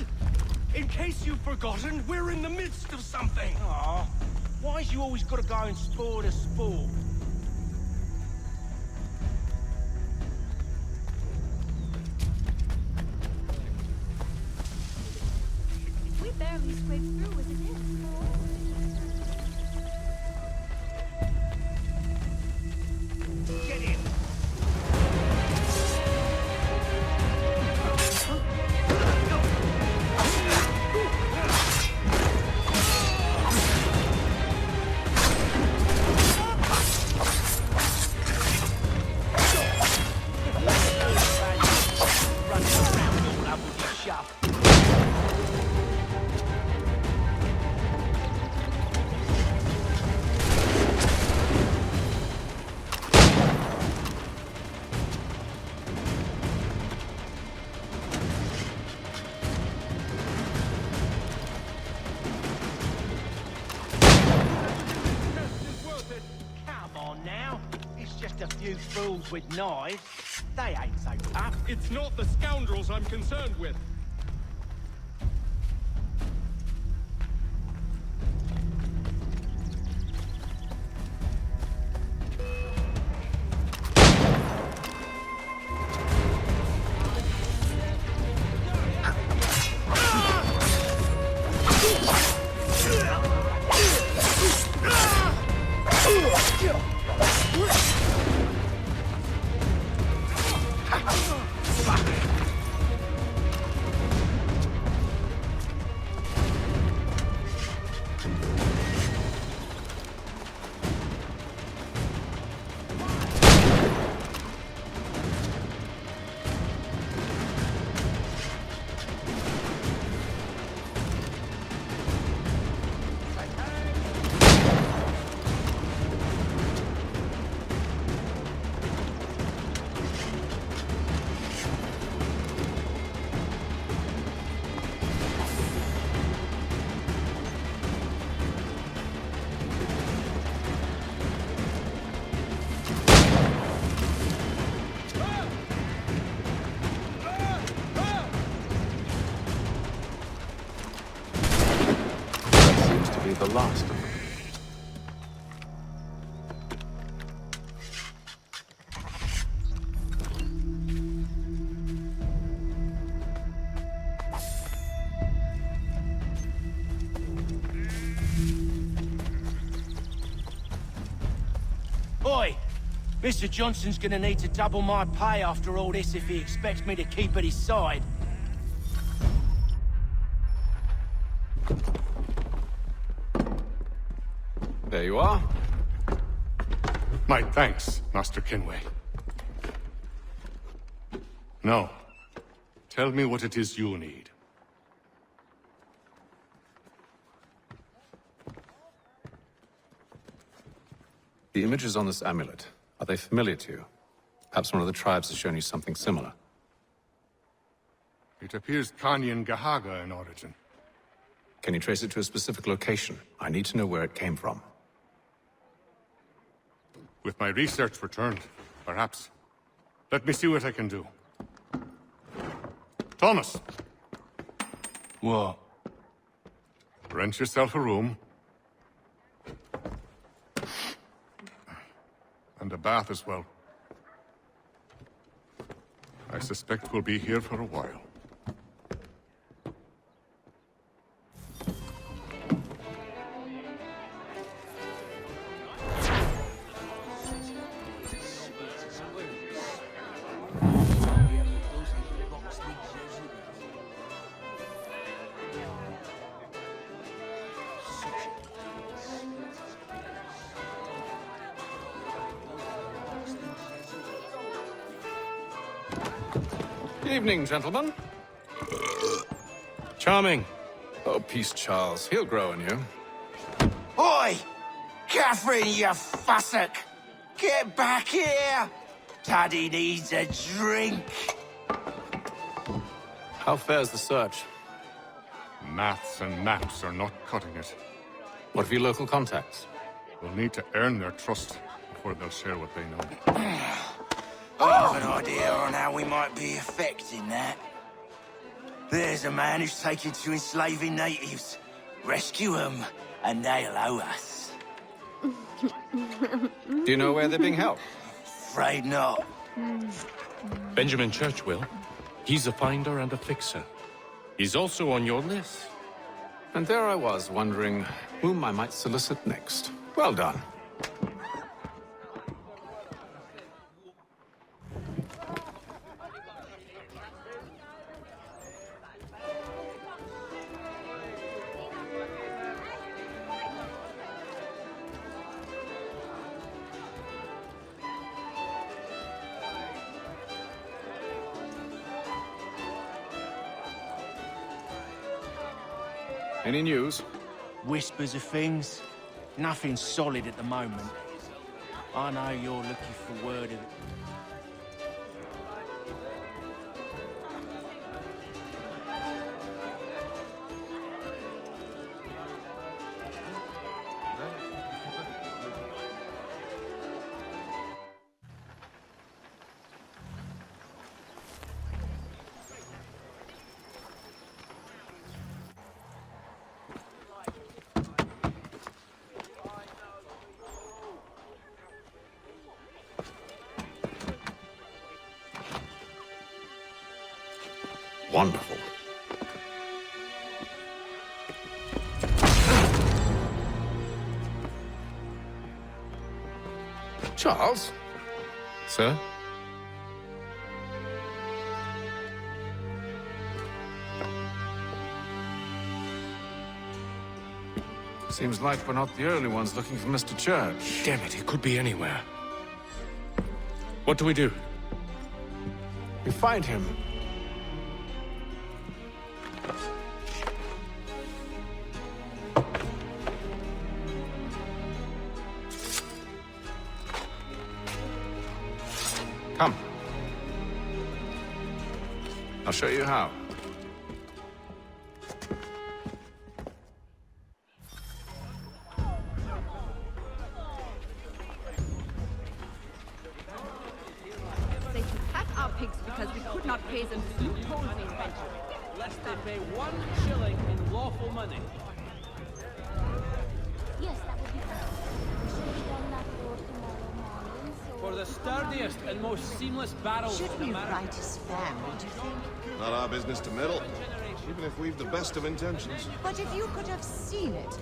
In case you've forgotten, we're in the midst of something. Aw, why's you always gotta go and spoil the sport? We barely scraped through as it is. Get in. Fools with knives, they ain't so tough. It's not the scoundrels I'm concerned with. the last of them. Oi! Mr. Johnson's gonna need to double my pay after all this if he expects me to keep at his side. There you are. My thanks, Master Kenway. Now, tell me what it is you need. The images on this amulet, are they familiar to you? Perhaps one of the tribes has shown you something similar. It appears Kanyan Gahaga in origin. Can you trace it to a specific location? I need to know where it came from. With my research returned, perhaps. Let me see what I can do. Thomas! What? Rent yourself a room. And a bath as well. I suspect we'll be here for a while. Evening, gentlemen. Charming. Oh, peace, Charles. He'll grow on you. Oi! Catherine, you fussock! Get back here! Daddy needs a drink. How fares the search? Maths and maps are not cutting it. What of your local contacts? We'll need to earn their trust before they'll share what they know. I have an idea on how we might be affecting that. There's a man who's taken to enslaving natives. Rescue them, and they'll owe us. Do you know where they're being held? Afraid not. Benjamin Churchwill. He's a finder and a fixer. He's also on your list. And there I was, wondering whom I might solicit next. Well done. Any news? Whispers of things. Nothing solid at the moment. I know you're looking for word of it. Wonderful. Charles? Sir? Seems like we're not the only ones looking for Mr. Church. Damn it, he could be anywhere. What do we do? We find him. Come. I'll show you how. They should pack our pigs because we could not pay them loopholes we invented. Lest they pay 1 shilling in lawful money. for the sturdiest and most seamless barrels Should in we America. write his family, do you think? Not our business to meddle, even if we've the best of intentions. But if you could have seen it,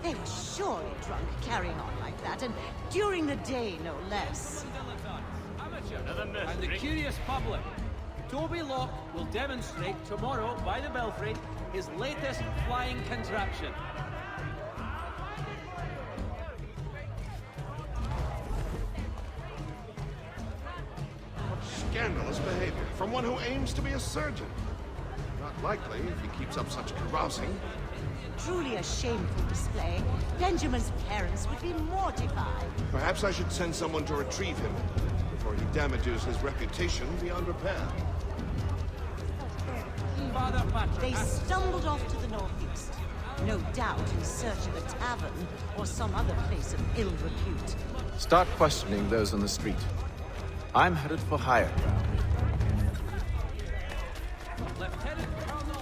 they were surely drunk carrying on like that, and during the day, no less. And the curious public. Toby Locke will demonstrate tomorrow by the Belfry his latest flying contraption. Scandalous behavior from one who aims to be a surgeon. Not likely if he keeps up such carousing. Truly a shameful display. Benjamin's parents would be mortified. Perhaps I should send someone to retrieve him before he damages his reputation beyond repair. Father Patrick. They stumbled off to the northeast. No doubt in search of a tavern or some other place of ill repute. Start questioning those on the street. I'm headed for higher ground. Lieutenant Colonel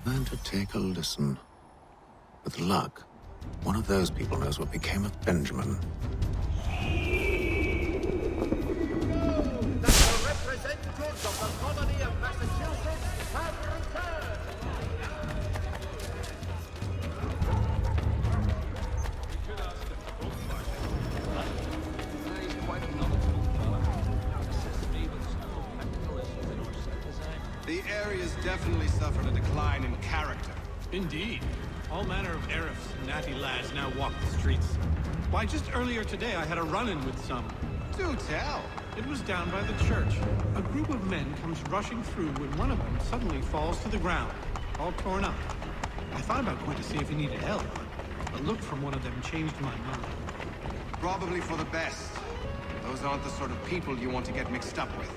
Learn to take a listen. With luck, one of those people knows what became of Benjamin. That the representatives of the colony of Massachusetts have returned. The area's definitely suffered a decline in character. Indeed. All manner of Arifs and natty lads now walk the streets. Why, just earlier today I had a run-in with some. Do tell. It was down by the church. A group of men comes rushing through when one of them suddenly falls to the ground, all torn up. I thought about going to see if he needed help, but a look from one of them changed my mind. Probably for the best. Those aren't the sort of people you want to get mixed up with.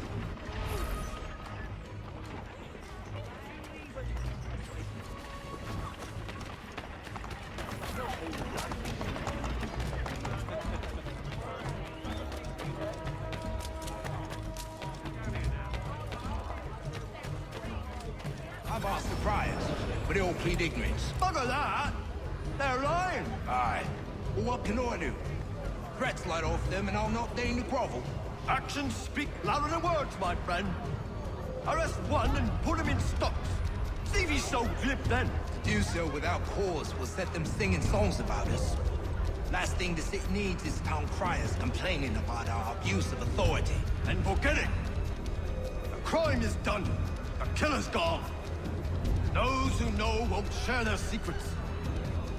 I've asked the friars, but they all plead ignorance. Bugger that! They're lying! Aye. Well, what can I do? Threats light off them and I'll not deign to grovel. Actions speak louder than words, my friend. Arrest one and put him in stocks. See if he's so glib then. To do so without cause will set them singing songs about us. Last thing the city needs is town criers complaining about our abuse of authority. And forget it. The crime is done. The killer's gone. Those who know won't share their secrets.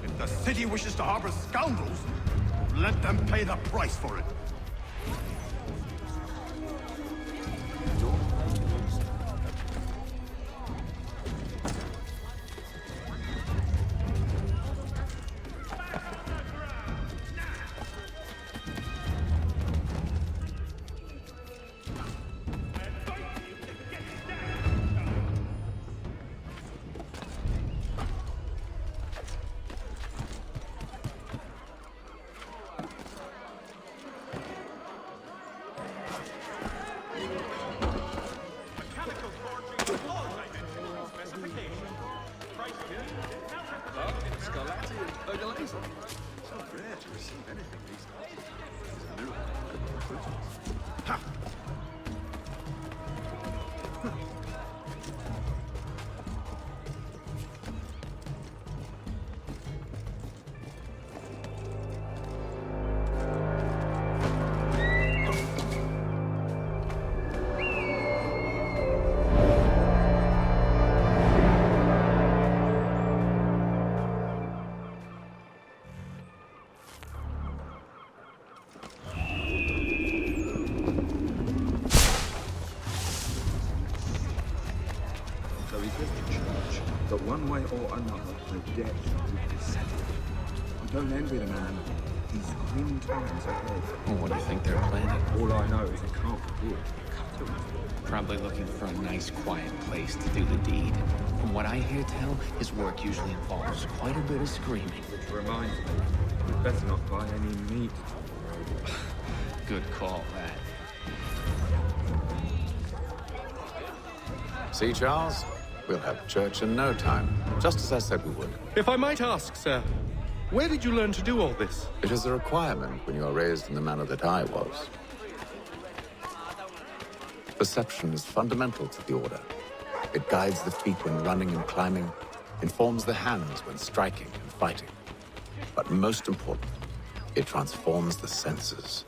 If the city wishes to harbor scoundrels, let them pay the price for it. one way or another, the debt will be settled. I don't envy the man. He's grim times ahead. Well, what do you think they're planning? All I know is it can't be good. Probably looking for a nice, quiet place to do the deed. From what I hear tell, his work usually involves quite a bit of screaming. Which reminds me, we better not buy any meat. Good call, that. See, Charles? We'll have church in no time, just as I said we would. If I might ask, sir, where did you learn to do all this? It is a requirement when you are raised in the manner that I was. Perception is fundamental to the Order. It guides the feet when running and climbing, informs the hands when striking and fighting. But most important, it transforms the senses,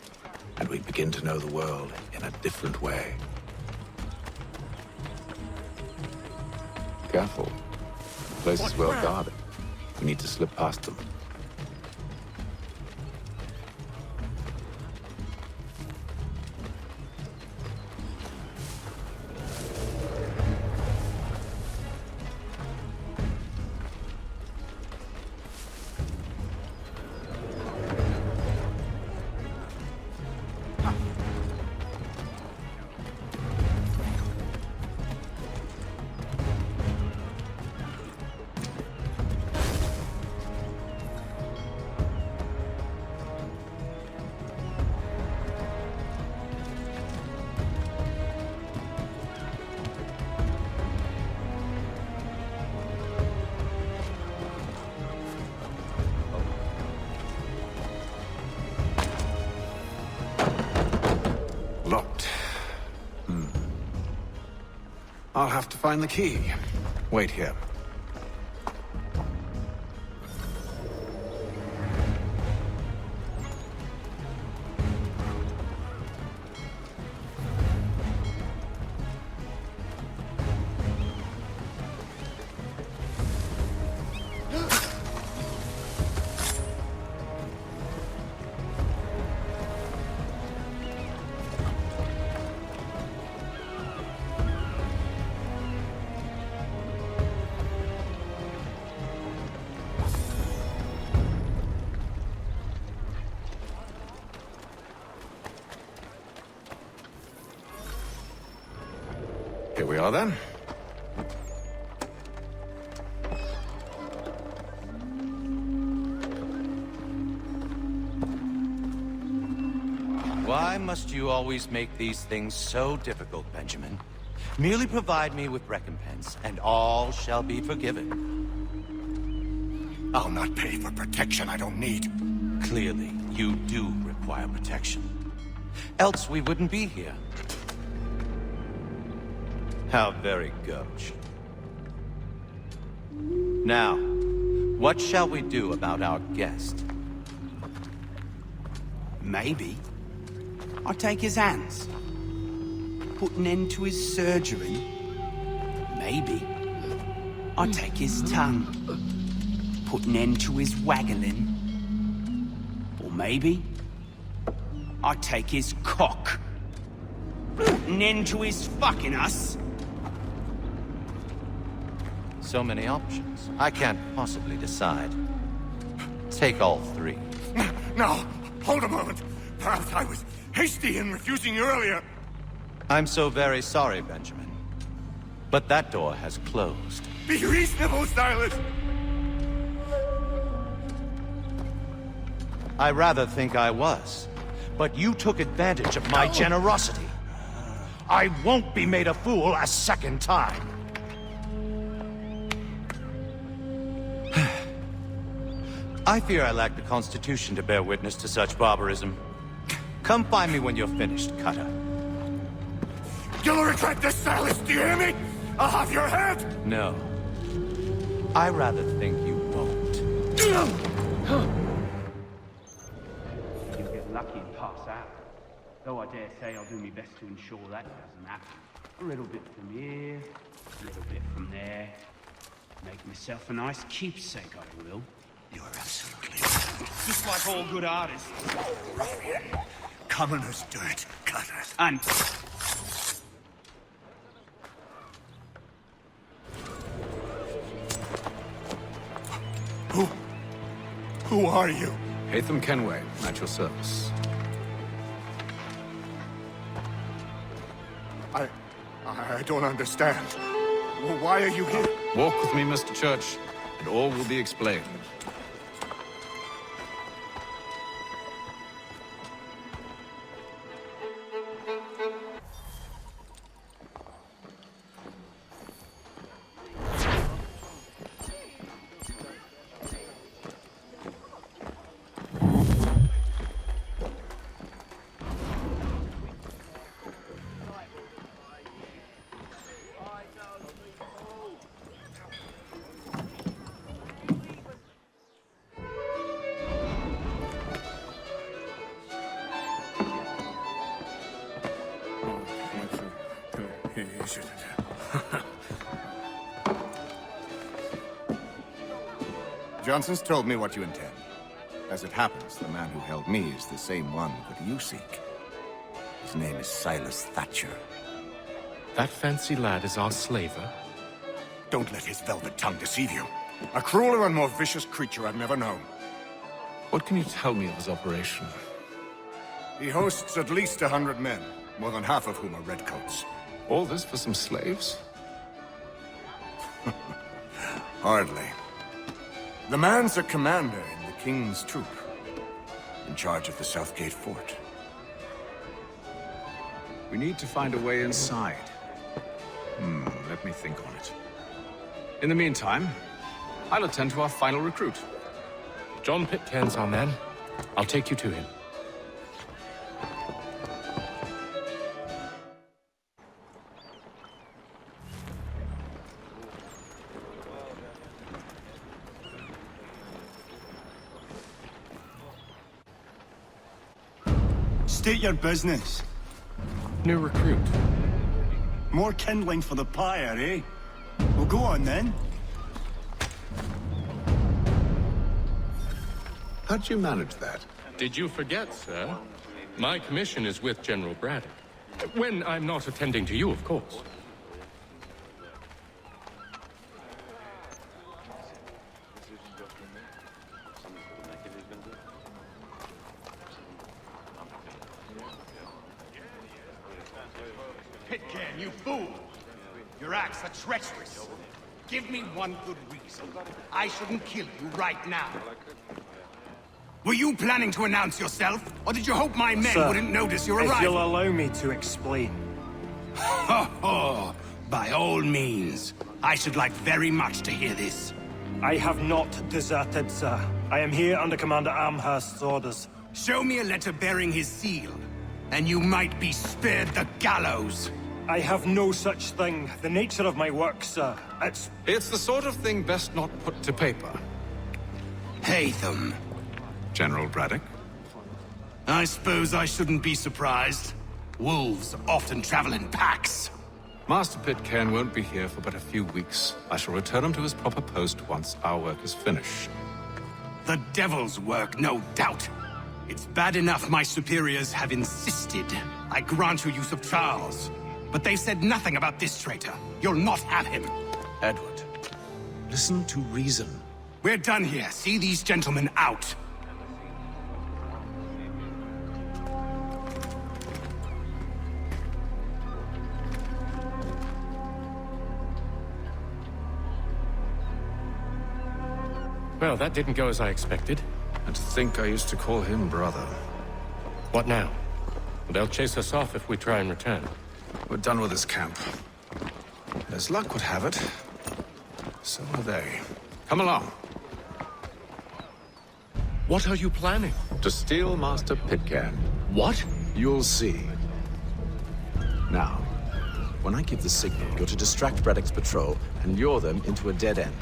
and we begin to know the world in a different way. Careful. The place is well guarded. We need to slip past them. Locked. I'll have to find the key. Wait here. Here we are, then. Why must you always make these things so difficult, Benjamin? Merely provide me with recompense, and all shall be forgiven. I'll not pay for protection I don't need. Clearly, you do require protection. Else we wouldn't be here. How very gauche. Now, what shall we do about our guest? Maybe I'll take his hands. Put an end to his surgery. Maybe I'll take his tongue. Put an end to his waggling. Or maybe I'll take his cock. Put an end to his fucking us. So many options. I can't possibly decide. Take all three. No, hold a moment. Perhaps I was hasty in refusing you earlier. I'm so very sorry, Benjamin. But that door has closed. Be reasonable, Silas. I rather think I was. But you took advantage of my generosity. I won't be made a fool a second time. I fear I lack the constitution to bear witness to such barbarism. Come find me when you're finished, Cutter. You'll regret this, Silas, do you hear me? I'll have your head! No. I rather think you won't. You'll get lucky and pass out. Though I dare say I'll do my best to ensure that doesn't happen. A little bit from here, a little bit from there. Make myself a nice keepsake, I will. You're absolutely right. Just like all good artists. Ruffian. Commoners' dirt, Cutter. And... Who are you? Connor Kenway, at your service. I don't understand. Why are you here? Walk with me, Mr. Church, and all will be explained. Johnson's told me what you intend. As it happens, the man who held me is the same one that you seek. His name is Silas Thatcher. That fancy lad is our slaver? Don't let his velvet tongue deceive you. A crueler and more vicious creature I've never known. What can you tell me of his operation? He hosts at least 100 men, more than half of whom are redcoats. All this for some slaves? Hardly. The man's a commander in the King's troop, in charge of the Southgate Fort. We need to find a way inside. Let me think on it. In the meantime, I'll attend to our final recruit. John Pitcairn's our man. I'll take you to him. State your business. New recruit. More kindling for the pyre, eh? Well, go on then. How'd you manage that? Did you forget, sir? My commission is with General Braddock. When I'm not attending to you, of course. Pitcairn, you fool! Your acts are treacherous. Give me one good reason I shouldn't kill you right now. Were you planning to announce yourself, or did you hope my men wouldn't notice your arrival? If you'll allow me to explain. Ho ho! By all means. I should like very much to hear this. I have not deserted, sir. I am here under Commander Amherst's orders. Show me a letter bearing his seal, and you might be spared the gallows. I have no such thing. The nature of my work, sir, It's the sort of thing best not put to paper. Haytham. General Braddock? I suppose I shouldn't be surprised. Wolves often travel in packs. Master Pitcairn won't be here for but a few weeks. I shall return him to his proper post once our work is finished. The devil's work, no doubt. It's bad enough my superiors have insisted I grant you use of Charles. But they've said nothing about this traitor. You'll not have him. Edward, listen to reason. We're done here. See these gentlemen out. Well, that didn't go as I expected. And to think I used to call him brother. What now? They'll chase us off if we try and return. We're done with this camp. As luck would have it, so are they. Come along. What are you planning? To steal Master Pitcairn. What? You'll see. Now, when I give the signal, you're to distract Braddock's patrol and lure them into a dead end.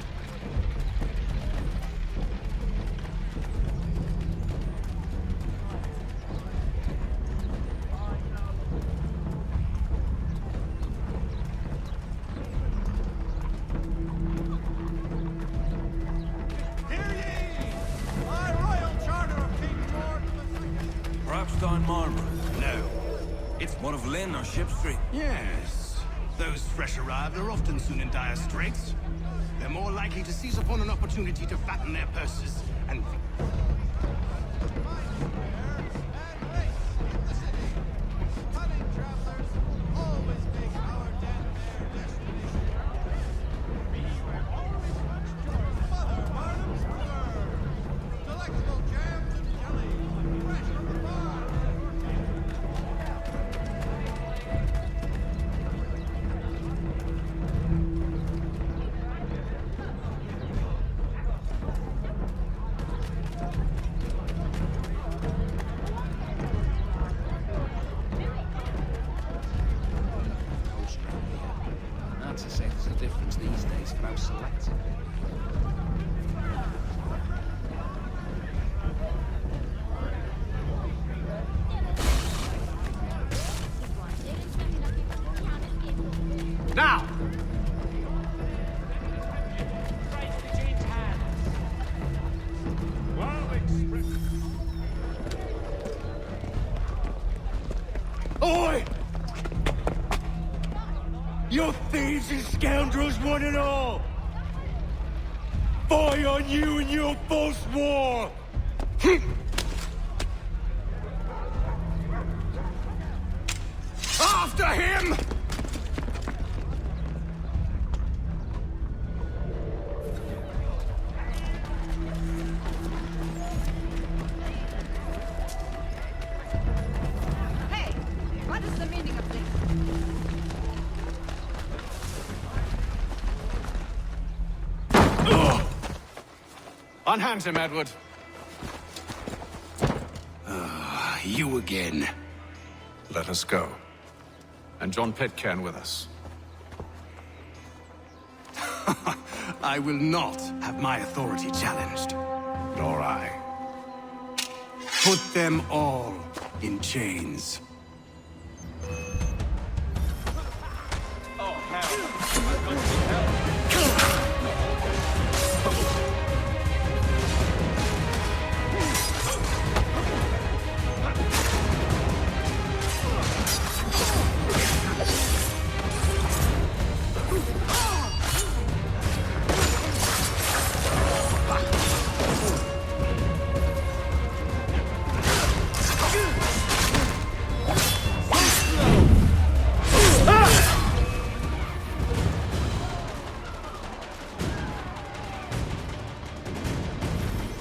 Yes. Those fresh arrived are often soon in dire straits. They're more likely to seize upon an opportunity to fatten their purses and Oi! You're thieves and scoundrels, one and all! Fie on you and your false war! After him! Hey, what is the meaning of this? Unhand him, Edward. You again. Let us go. And John Pitcairn with us. I will not have my authority challenged. Nor I. Put them all in chains. Oh, hell.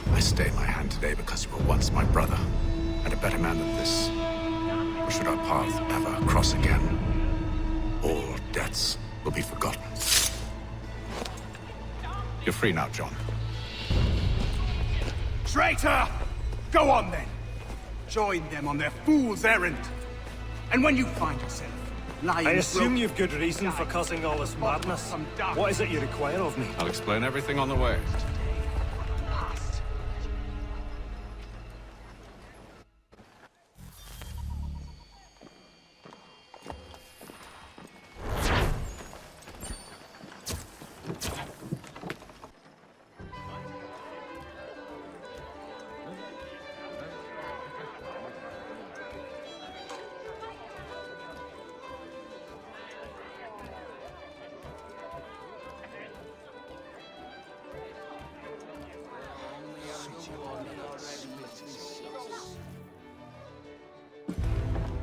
I stayed my hand today because you were once my brother, and a better man than this. Or should our paths ever cross again, all debts will be forgotten. You're free now, John. Traitor! Go on then. Join them on their fool's errand. And when you find yourself lying... I assume you've good reason for causing all this madness. What is it you require of me? I'll explain everything on the way.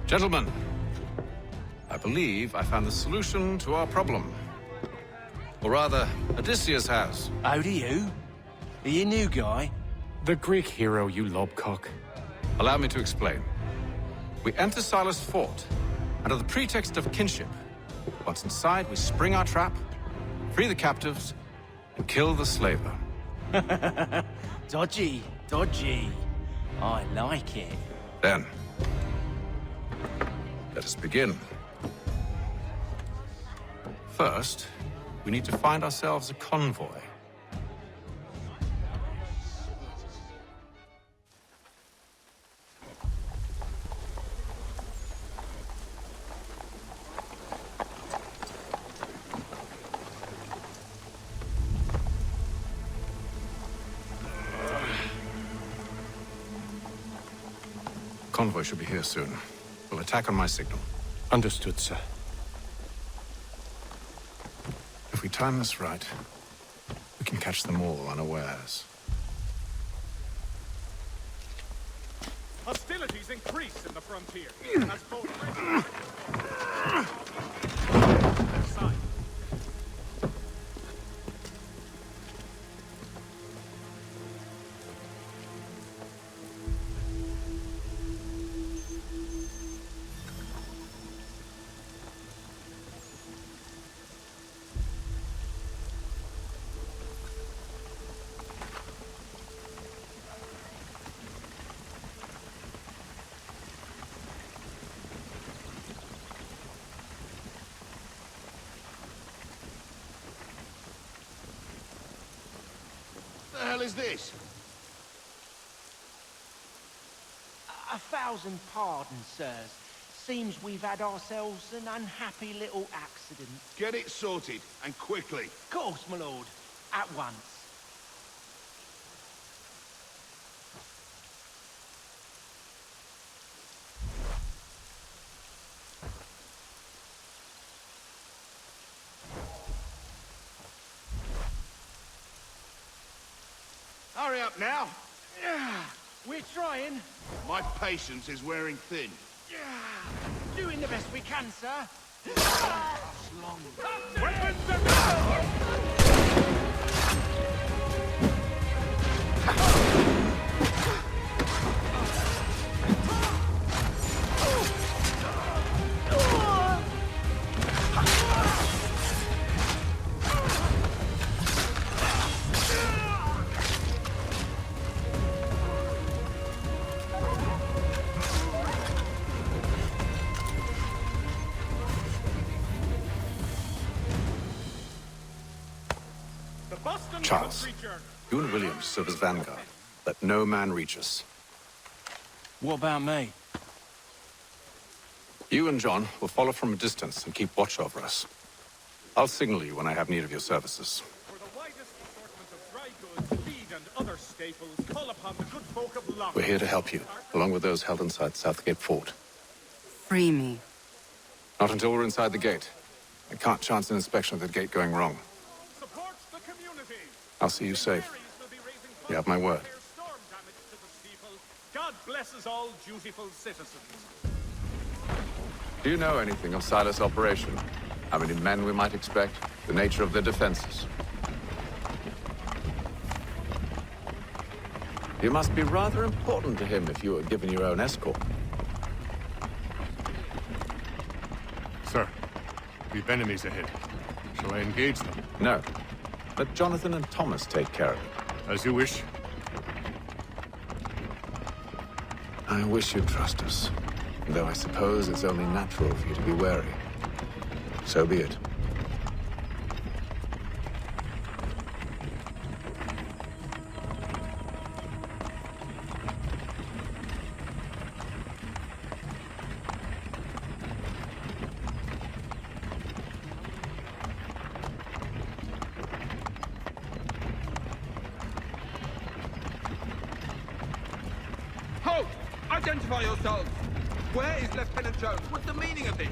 Gentlemen, I believe I found the solution to our problem. Or rather, Odysseus has. How do you? Are you a new guy? The Greek hero, you lobcock. Allow me to explain. We enter Silas' fort, under the pretext of kinship. Once inside, we spring our trap, free the captives, and kill the slaver. Dodgy, dodgy. I like it. Then, let us begin. First, we need to find ourselves a convoy. Convoy should be here soon. We'll attack on my signal. Understood, sir. If we time this right, we can catch them all unawares. Hostilities increase in the frontier. As both side. What the hell is this? 1,000 pardons, sirs. Seems we've had ourselves an unhappy little accident. Get it sorted, and quickly. Of course, my lord. At once. hurry up now. We're trying. My patience is wearing thin. Doing the best we can, sir. Charles, you and William serve as vanguard. Let no man reach us. What about me? You and John will follow from a distance and keep watch over us. I'll signal you when I have need of your services. For the widest assortment of dry goods, feed, and other staples, call upon the good folk of London. We're here to help you, along with those held inside Southgate Fort. Free me. Not until we're inside the gate. I can't chance an inspection of the gate going wrong. Support the community. I'll see you safe. You have my word. Storm damage to the steeple. God blesses all dutiful citizens. Do you know anything of Silas' operation? How many men we might expect? The nature of their defenses? You must be rather important to him if you were given your own escort. Sir, we've enemies ahead. Shall I engage them? No. Let Jonathan and Thomas take care of it. As you wish. I wish you'd trust us. Though I suppose it's only natural for you to be wary. So be it. Halt! Identify yourselves! Where is Lieutenant Jones? What's the meaning of this?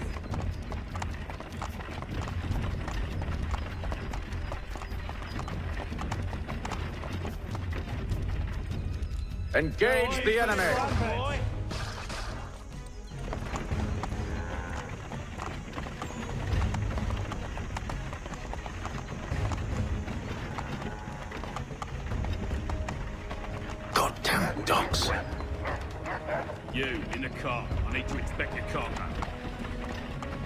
Engage the enemy! Goddamn dogs. You, in the car. I need to inspect your cargo.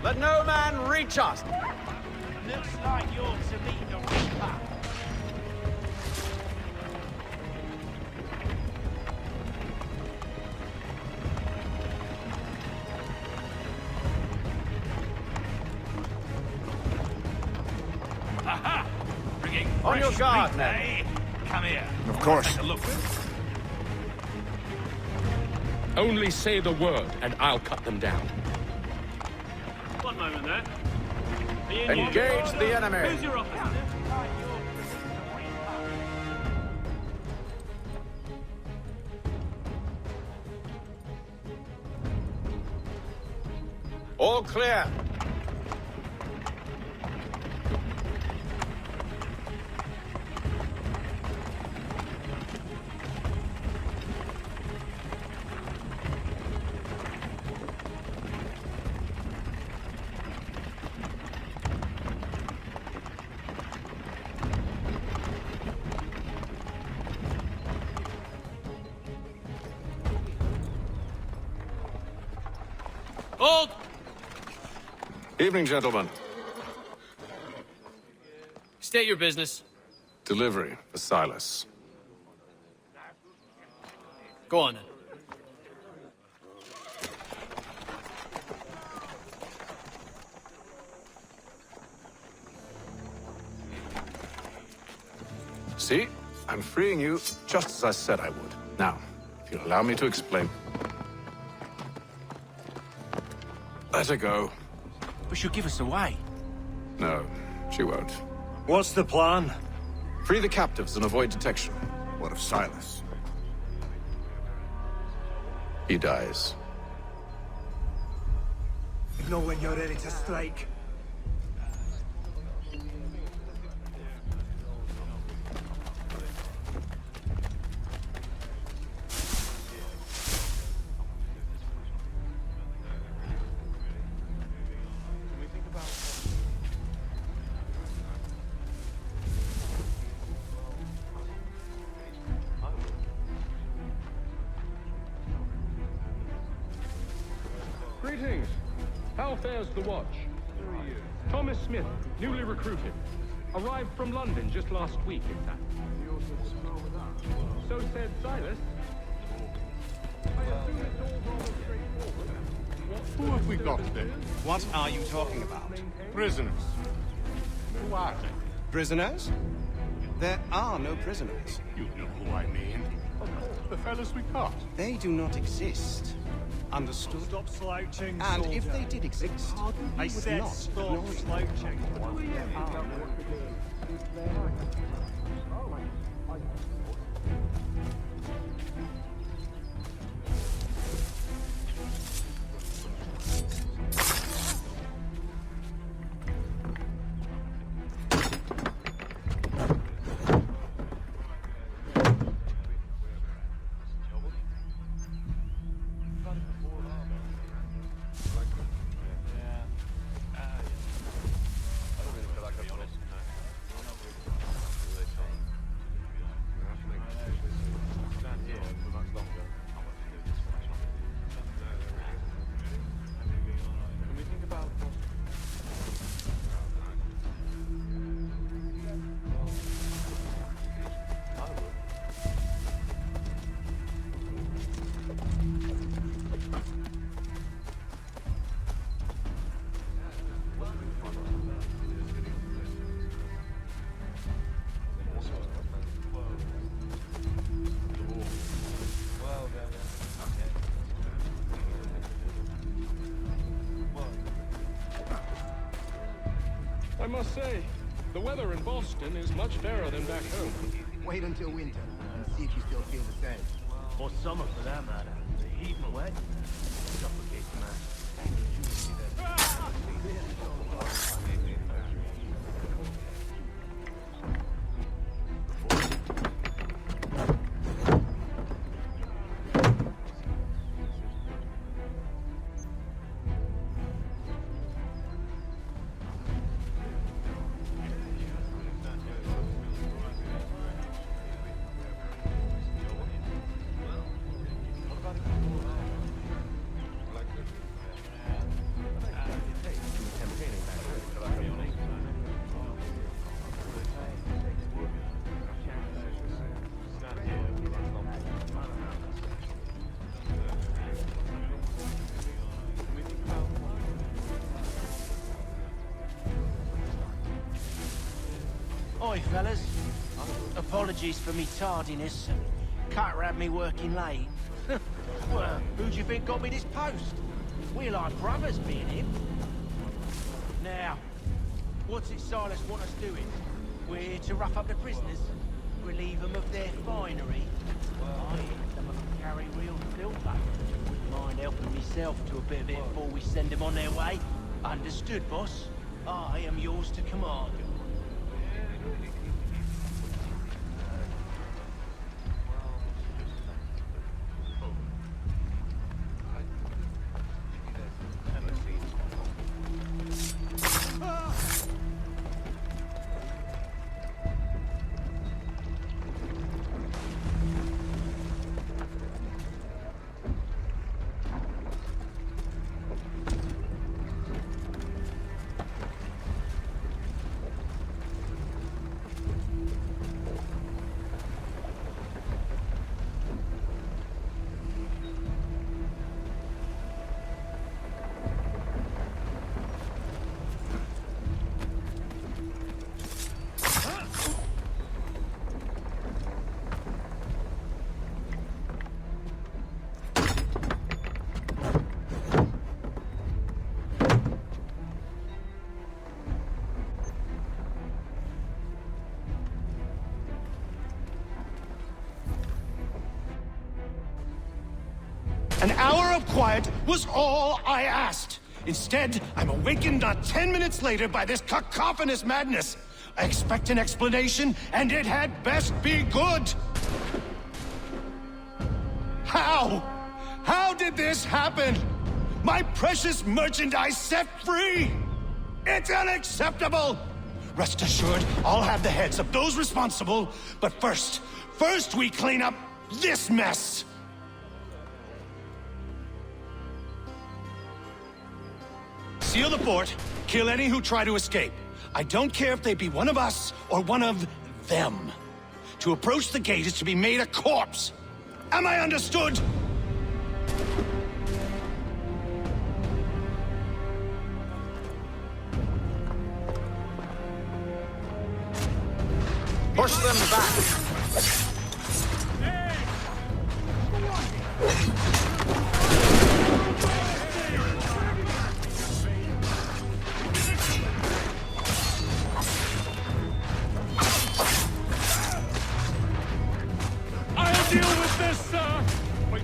Let no man reach us! Looks like you're to meet the Reaper. Aha! Bringing On your fresh guard, meat, men. eh? Come here. Of course. Take a look. Only say the word, and I'll cut them down. One moment there. Engage the enemy! Who's your officer? All clear. Hold! Evening, gentlemen. State your business. Delivery for Silas. Go on, then. See? I'm freeing you just as I said I would. Now, if you'll allow me to explain. Let her go. But she'll give us away. No, she won't. What's the plan? Free the captives and avoid detection. What of Silas? He dies. Know when you're ready to strike. Greetings. How fares the watch? Thomas Smith, newly recruited. Arrived from London just last week, in fact. So said Silas. I assume it's all rather straightforward. Who have we got there? What are you talking about? Prisoners. Who are they? Prisoners? There are no prisoners. You know who I mean. The fellas we caught. They do not exist. Understood? Stop slouching, And soldier. if they did exist, I would said not stop acknowledge them. slouching. I must say, the weather in Boston is much fairer than back home. Wait until winter and see if you still feel the same. Or summer, for that matter. The heat and wet suffocates the man. Oi, fellas. Apologies for me tardiness. Carter had me working late. Well, who do you think got me this post? We're like brothers, me and him. Now, what's it Silas want us doing? We're here to rough up the prisoners, relieve them of their finery. I hear some of them carry real silver. Wouldn't mind helping myself to a bit of it before we send them on their way. Understood, boss? I am yours to command. An hour of quiet was all I asked. Instead, I'm awakened not 10 minutes later by this cacophonous madness. I expect an explanation, and it had best be good. How? How did this happen? My precious merchandise set free! It's unacceptable! Rest assured, I'll have the heads of those responsible, but first we clean up this mess! Seal the fort, kill any who try to escape. I don't care if they be one of us or one of them. To approach the gate is to be made a corpse. Am I understood? Push them back! I'll deal with this, sir! Wait,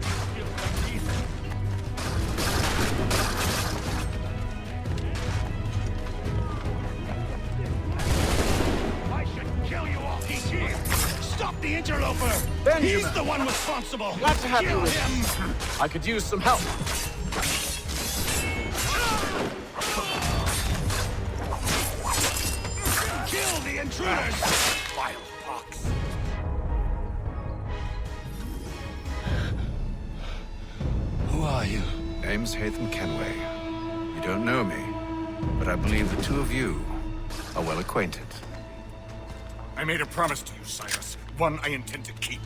I should kill you all. He's here. Stop the interloper. Benjamin. He's the one responsible. Glad to have Kill you with him. I could use some help. Kill the intruders. Vile fox. Who are you? Name's Kenway. You don't know me, but I believe the two of you are well acquainted. I made a promise to you, Cyrus. One I intend to keep.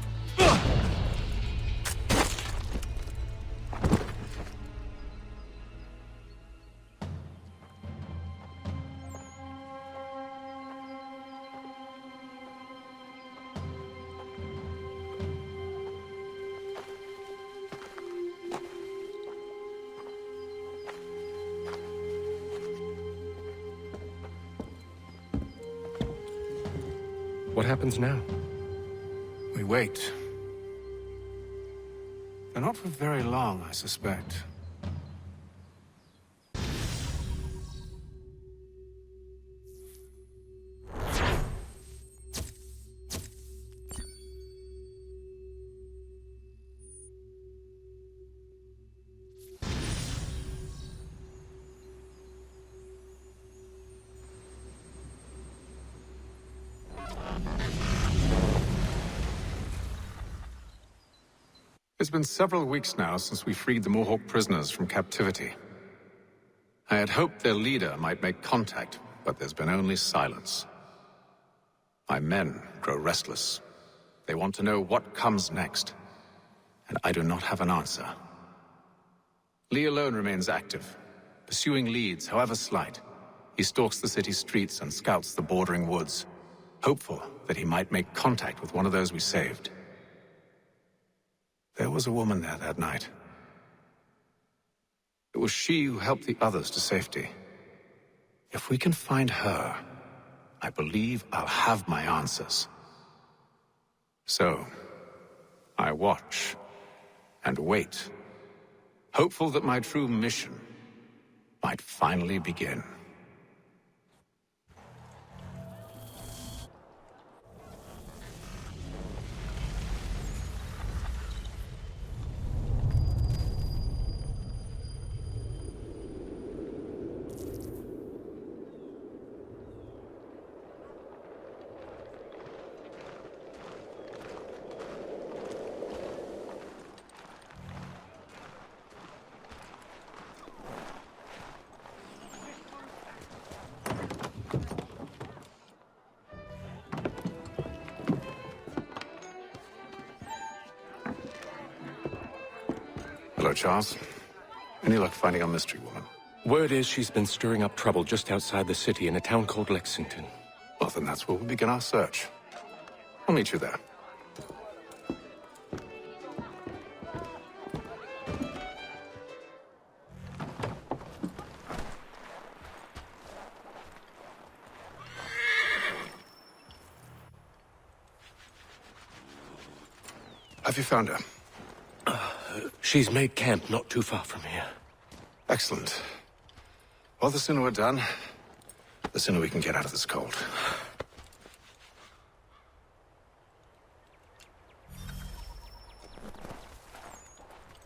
What happens now? We wait. But not for very long, I suspect. It's been several weeks now since we freed the Mohawk prisoners from captivity. I had hoped their leader might make contact, but there's been only silence. My men grow restless. They want to know what comes next, and I do not have an answer. Lee alone remains active, pursuing leads, however slight. He stalks the city streets and scouts the bordering woods, hopeful that he might make contact with one of those we saved. There was a woman there that night. It was she who helped the others to safety. If we can find her, I believe I'll have my answers. So, I watch and wait, hopeful that my true mission might finally begin. Hello, Charles. Any luck finding our mystery woman? Word is she's been stirring up trouble just outside the city in a town called Lexington. Well, then that's where we'll begin our search. I'll meet you there. Have you found her? She's made camp not too far from here. Excellent. Well, the sooner we're done, the sooner we can get out of this cold.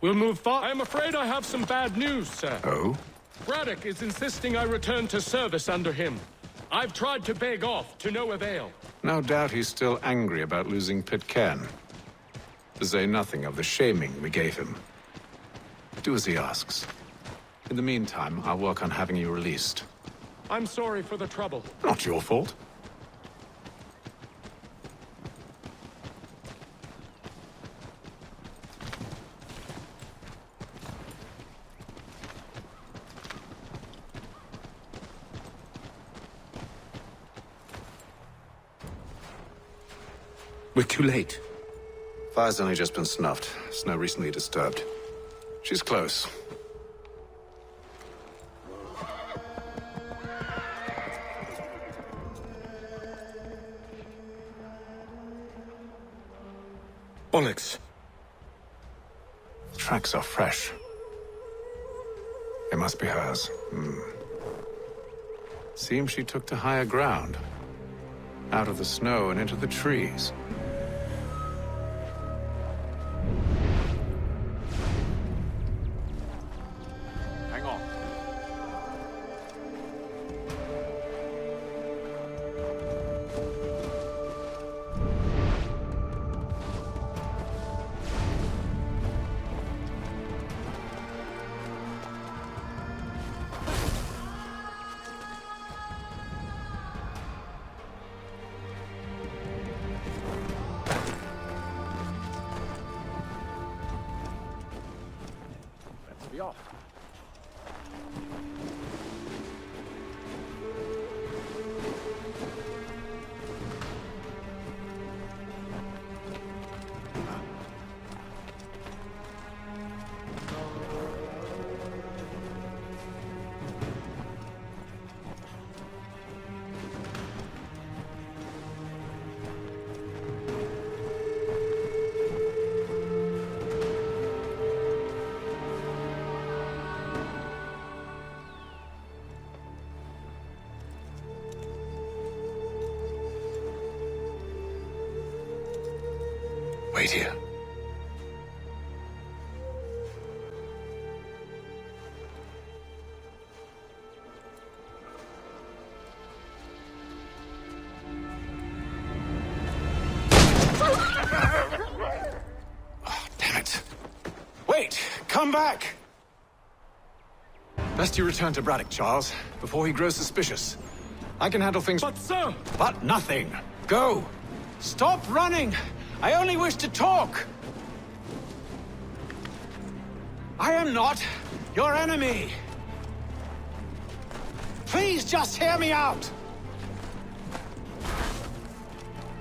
We'll move far. I am afraid I have some bad news, sir. Oh? Braddock is insisting I return to service under him. I've tried to beg off, to no avail. No doubt he's still angry about losing Pitcairn. To say nothing of the shaming we gave him. Do as he asks. In the meantime, I'll work on having you released. I'm sorry for the trouble. Not your fault. We're too late. Fire's only just been snuffed. Snow recently disturbed. She's close. Onyx. Tracks are fresh. It must be hers. Seems she took to higher ground. Out of the snow and into the trees. Hang on. Be off. Wait here. Oh, damn it. Wait! Come back! Best you return to Braddock, Charles, before he grows suspicious. I can handle things— But sir! But nothing! Go! Stop running! I only wish to talk! I am not your enemy! Please just hear me out!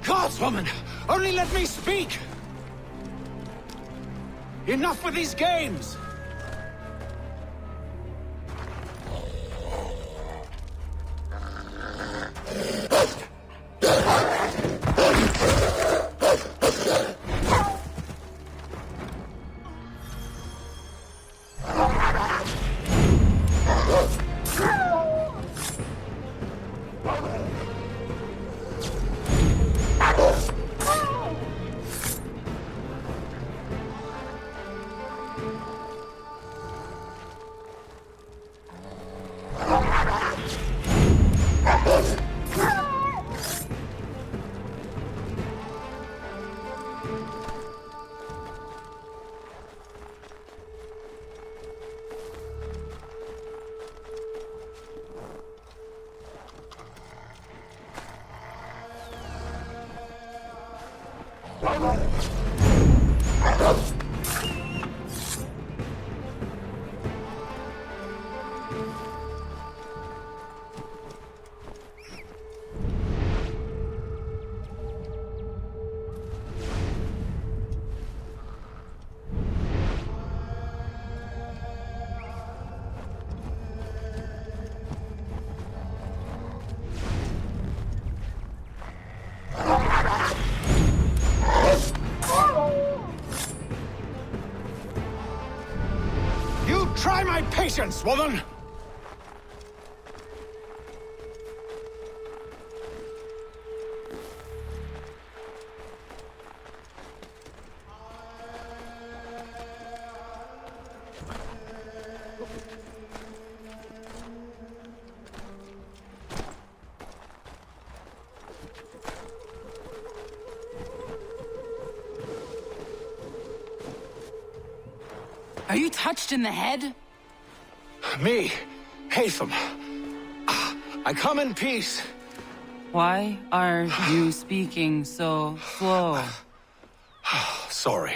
Gods, woman! Only let me speak! Enough with these games! Try my patience, woman! Are you touched in the head? Me, Hatham. I come in peace. Why are you speaking so slow? Sorry.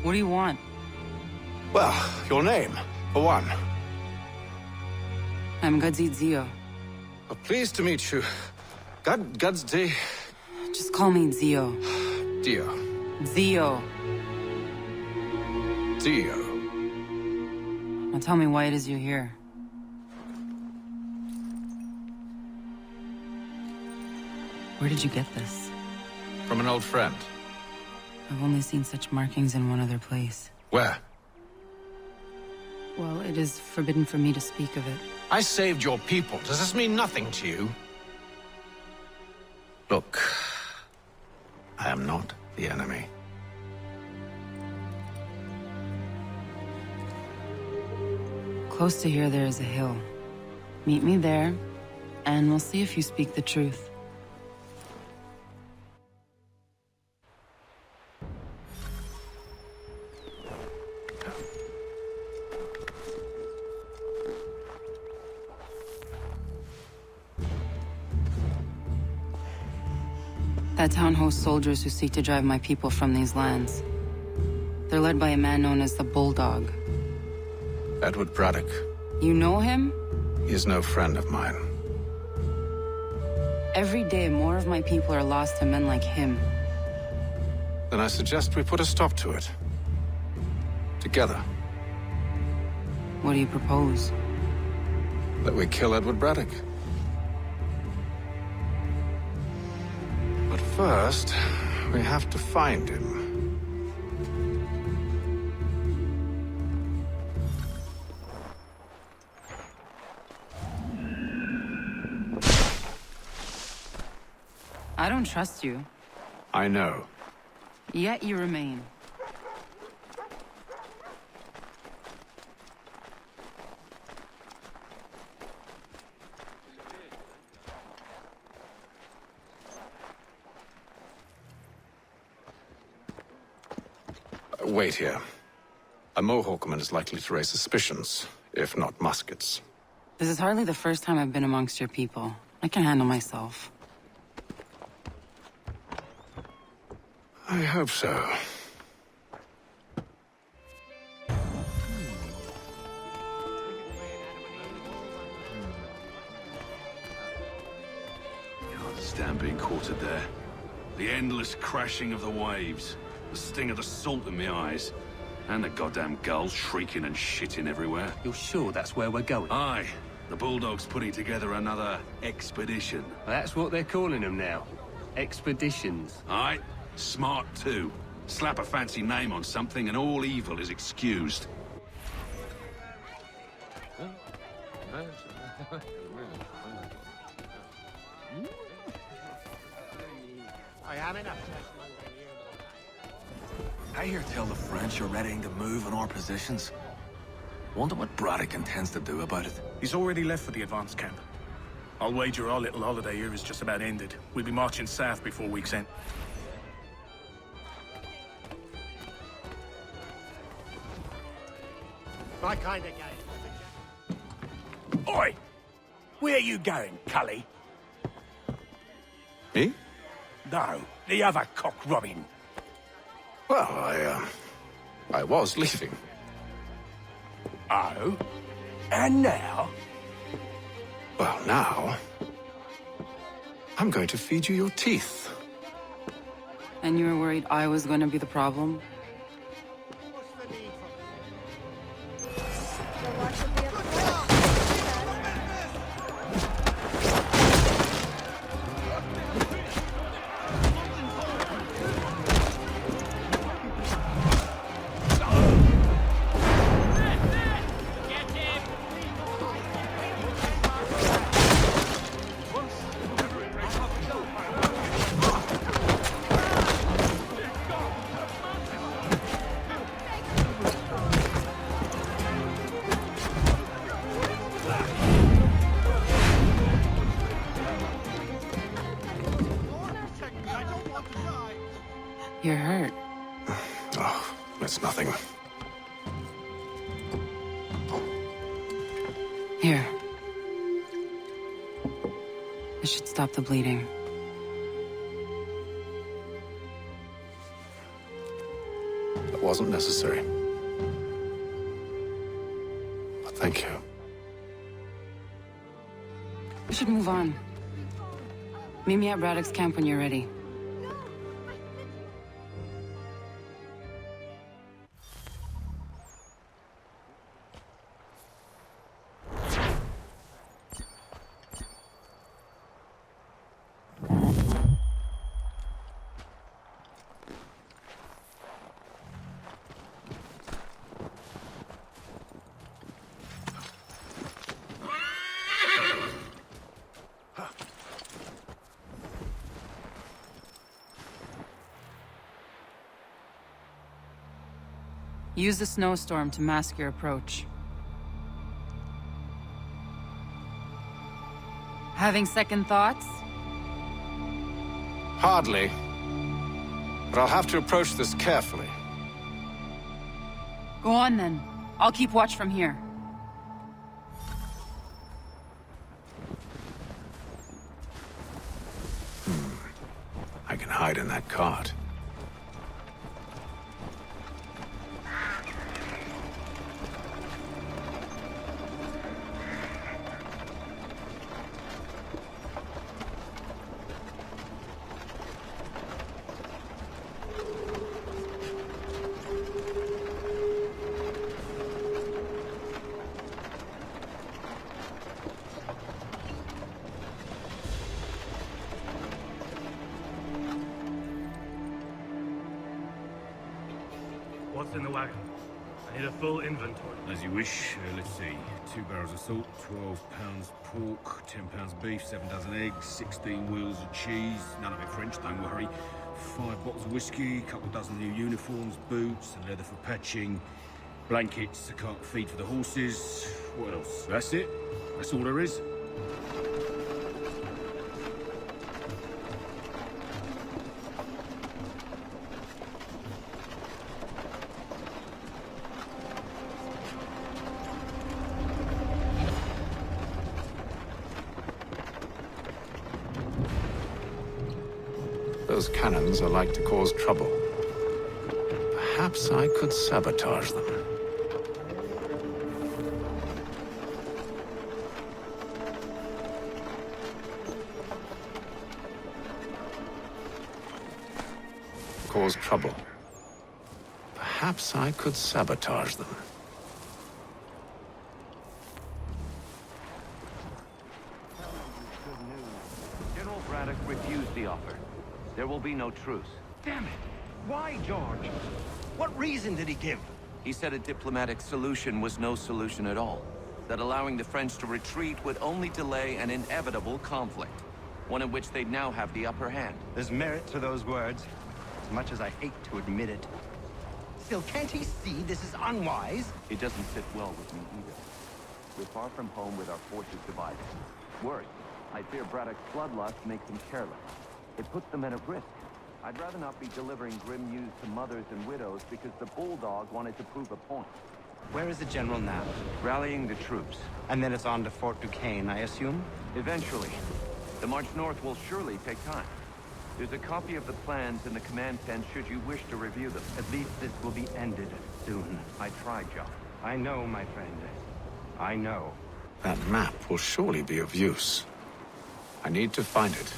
What do you want? Well, your name, for one. I'm Zio. Pleased to meet you. Gadzdi. Just call me Zio. Dio. Zio. Dio. Now tell me why it is you're here. Where did you get this? From an old friend. I've only seen such markings in one other place. Where? Well, it is forbidden for me to speak of it. I saved your people. Does this mean nothing to you? Look, I am not the enemy. Close to here, there is a hill. Meet me there, and we'll see if you speak the truth. That town hosts soldiers who seek to drive my people from these lands. They're led by a man known as the Bulldog. Edward Braddock. You know him? He is no friend of mine. Every day, more of my people are lost to men like him. Then I suggest we put a stop to it. Together. What do you propose? That we kill Edward Braddock. But first, we have to find him. I don't trust you. I know. Yet you remain. Wait here. A Mohawkman is likely to raise suspicions, if not muskets. This is hardly the first time I've been amongst your people. I can handle myself. I hope so. Can't stand being quartered there. The endless crashing of the waves, the sting of the salt in my eyes, and the goddamn gulls shrieking and shitting everywhere. You're sure that's where we're going? Aye. The Bulldog's putting together another expedition. That's what they're calling them now. Expeditions. Aye. Smart too. Slap a fancy name on something and all evil is excused. I hear tell the French are readying to move on our positions. Wonder what Braddock intends to do about it. He's already left for the advance camp. I'll wager our little holiday here is just about ended. We'll be marching south before week's end. My kind of game. Oi! Where you going, Cully? Me? No, the other cock Robin. Well, I was leaving. Oh? And now? Well, now... I'm going to feed you your teeth. And you were worried I was going to be the problem? It should stop the bleeding. That wasn't necessary. But thank you. We should move on. Meet me at Braddock's camp when you're ready. Use the snowstorm to mask your approach. Having second thoughts? Hardly. But I'll have to approach this carefully. Go on then. I'll keep watch from here. I can hide in that cart. What's in the wagon? I need a full inventory. As you wish. Let's see. 2 barrels of salt, 12 pounds pork, 10 pounds beef, 7 dozen eggs, 16 wheels of cheese. None of it French, don't worry. 5 bottles of whiskey, couple dozen new uniforms, boots, and leather for patching, blankets, a cart feed for the horses. What else? That's it. That's all there is. Those cannons are like to cause trouble. Perhaps I could sabotage them. Cause trouble. Perhaps I could sabotage them. General Braddock refused the offer. There will be no truce. Damn it! Why, George? What reason did he give? He said a diplomatic solution was no solution at all. That allowing the French to retreat would only delay an inevitable conflict. One in which they'd now have the upper hand. There's merit to those words, as much as I hate to admit it. Still, can't he see this is unwise? It doesn't sit well with me either. We're far from home with our forces divided. Worse, I fear Braddock's bloodlust makes him careless. It puts the men at risk. I'd rather not be delivering grim news to mothers and widows because the Bulldog wanted to prove a point. Where is the General now? Rallying the troops. And then it's on to Fort Duquesne, I assume? Eventually. The march north will surely take time. There's a copy of the plans in the command tent should you wish to review them. At least this will be ended soon. I tried, John. I know, my friend. I know. That map will surely be of use. I need to find it.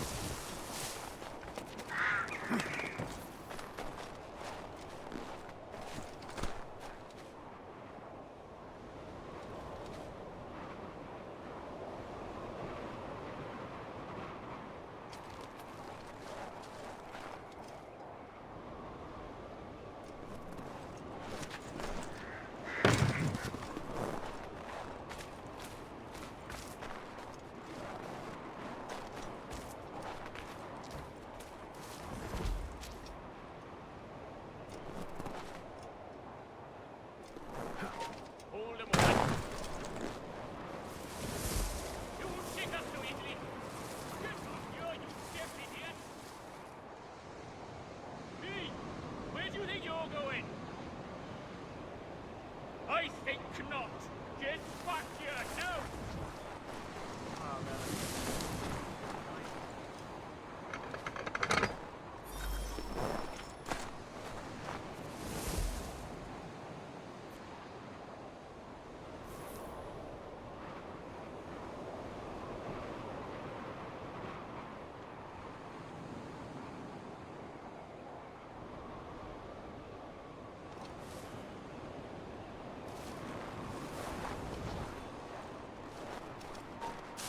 I think not. Get back here now!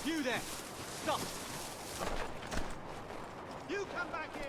You there! Stop! You come back here!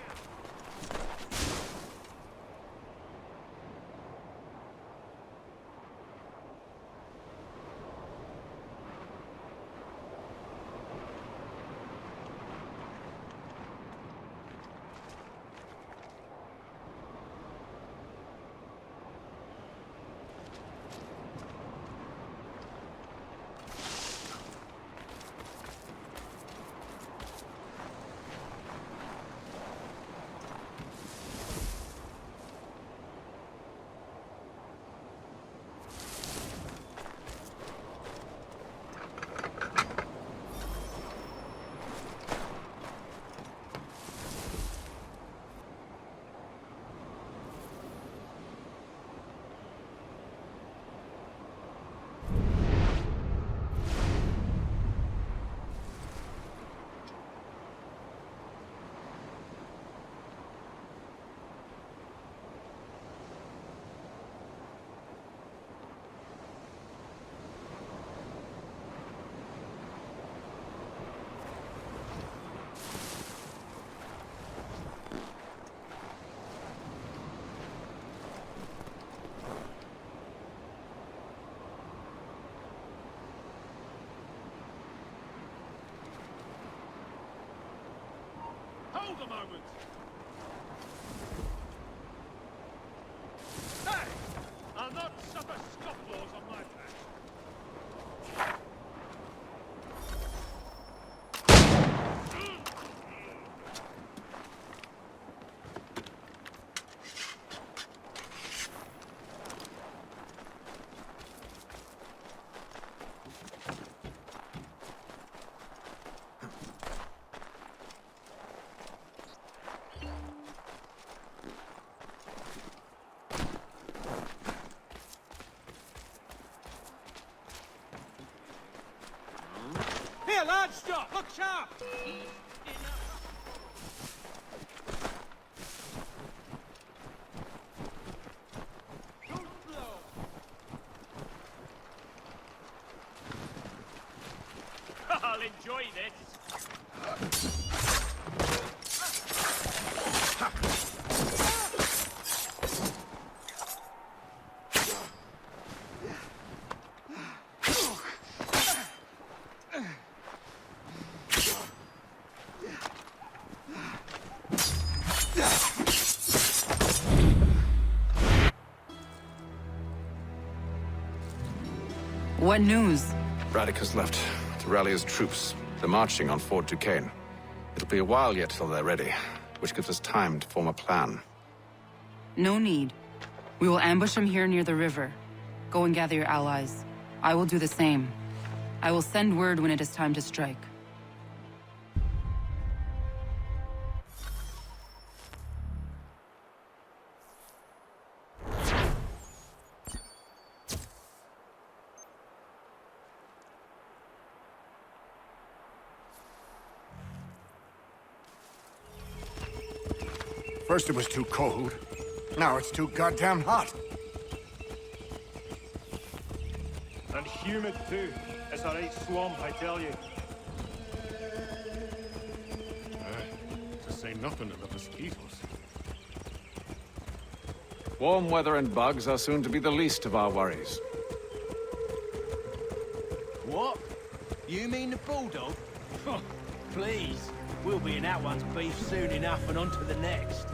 Hold a moment! Hey! I'll not suffer scofflaws on my back. Here, large stop! Look sharp! I'll enjoy this. What news? Braddock has left to rally his troops. They're marching on Fort Duquesne. It'll be a while yet till they're ready, which gives us time to form a plan. No need. We will ambush him here near the river. Go and gather your allies. I will do the same. I will send word when it is time to strike. First it was too cold. Now it's too goddamn hot. And humid too. It's a right swamp, I tell you. To say nothing of the mosquitoes. Warm weather and bugs are soon to be the least of our worries. What? You mean the bulldog? Please. We'll be in that one's beef soon enough and on to the next.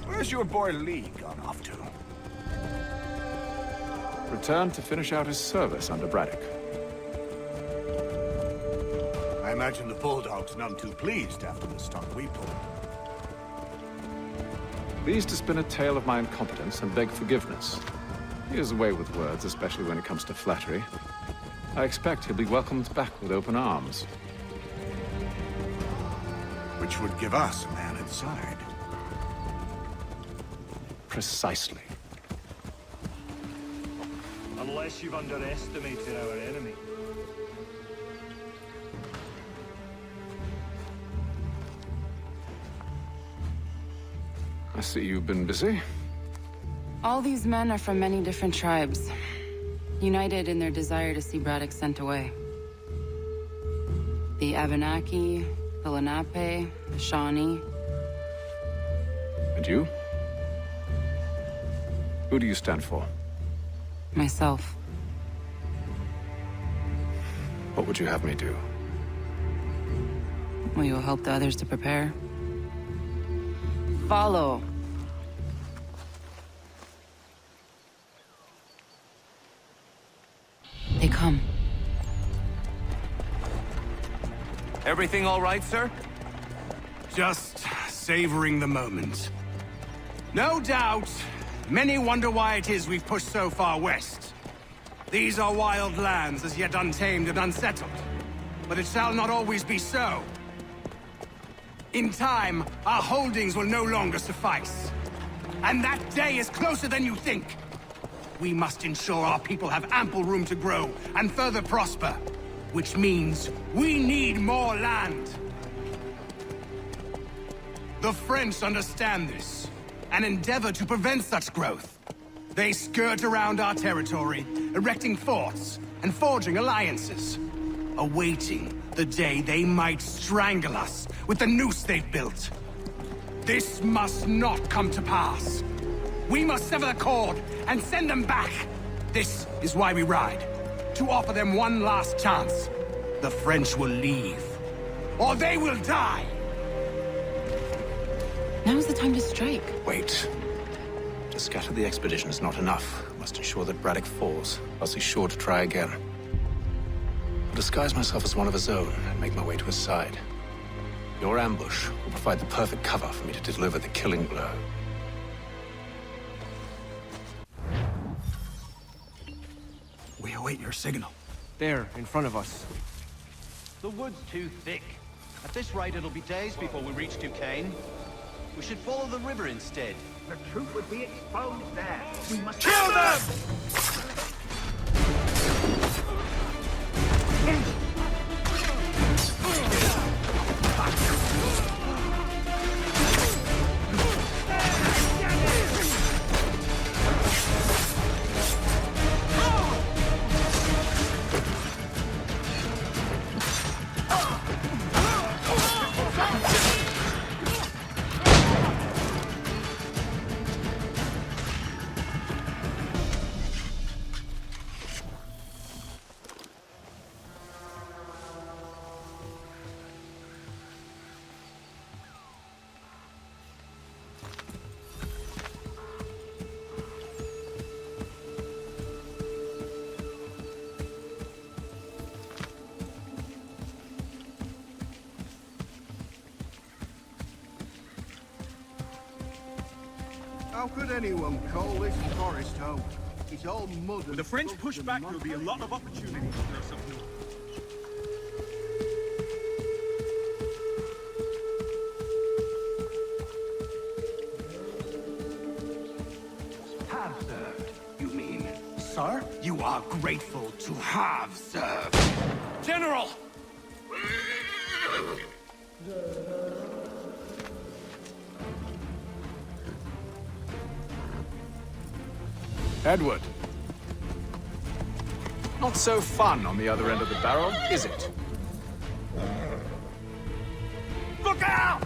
Where's your boy Lee gone off to? Returned to finish out his service under Braddock. I imagine the Bulldog's none too pleased after the stunt we pulled. Pleased to spin a tale of my incompetence and beg forgiveness. He has a way with words, especially when it comes to flattery. I expect he'll be welcomed back with open arms. Which would give us a man inside. Precisely. Unless you've underestimated our enemy. I see you've been busy. All these men are from many different tribes, united in their desire to see Braddock sent away. The Abenaki, the Lenape, the Shawnee. And you? Who do you stand for? Myself. What would you have me do? Will you help the others to prepare? Follow. They come. Everything all right, sir? Just savoring the moment. No doubt, many wonder why it is we've pushed so far west. These are wild lands, as yet untamed and unsettled. But it shall not always be so. In time, our holdings will no longer suffice. And that day is closer than you think. We must ensure our people have ample room to grow and further prosper. Which means we need more land. The French understand this, and endeavor to prevent such growth. They skirt around our territory, erecting forts and forging alliances, awaiting the day they might strangle us with the noose they've built. This must not come to pass. We must sever the cord and send them back. This is why we ride. To offer them one last chance. The French will leave, or they will die! Now's the time to strike. Wait. To scatter the expedition is not enough. We must ensure that Braddock falls, else he's sure to try again. I'll disguise myself as one of his own and make my way to his side. Your ambush will provide the perfect cover for me to deliver the killing blow. We await your signal. There, in front of us. The wood's too thick. At this rate, it'll be days before we reach Duquesne. We should follow the river instead. The truth would be exposed there. We must kill them! How could anyone call this forest home? It's all mud. With the French push back, there'll be a lot of opportunities for us up north. Have served, you mean? Sir, you are grateful to have served. General! Edward. Not so fun on the other end of the barrel, is it? Look out!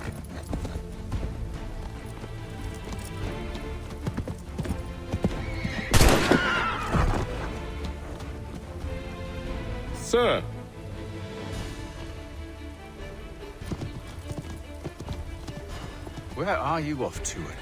Sir. Where are you off to, Edward?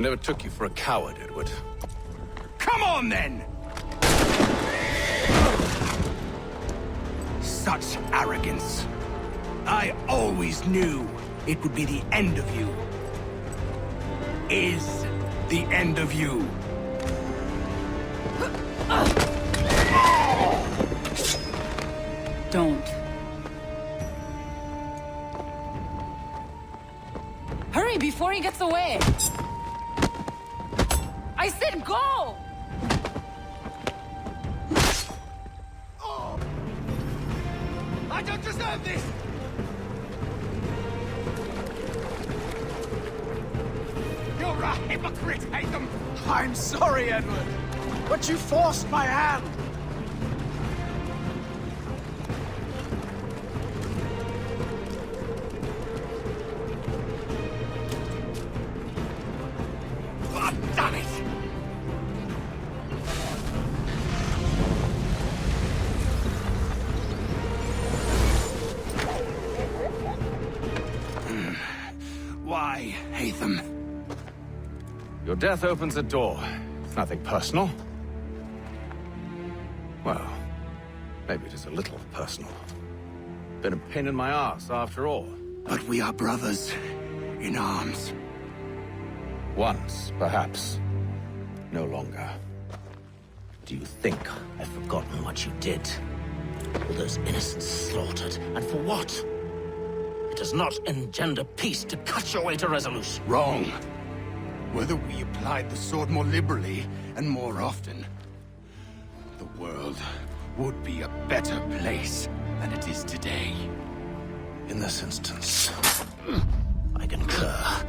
I never took you for a coward, Edward. Come on, then! Such arrogance. I always knew it would be the end of you. Is the end of you. Don't. Hurry before he gets away! I said go! I don't deserve this! You're a hypocrite, Haytham! I'm sorry, Edward, but you forced my hand. God damn it! Why, Haytham? Your death opens a door. It's nothing personal. Well, maybe it is a little personal. Been a pain in my ass, after all. But we are brothers in arms. Once, perhaps. No longer. Do you think I've forgotten what you did? All those innocents slaughtered, and for what? It does not engender peace to cut your way to resolution. Wrong. Whether we applied the sword more liberally and more often, the world would be a better place than it is today. In this instance, I concur.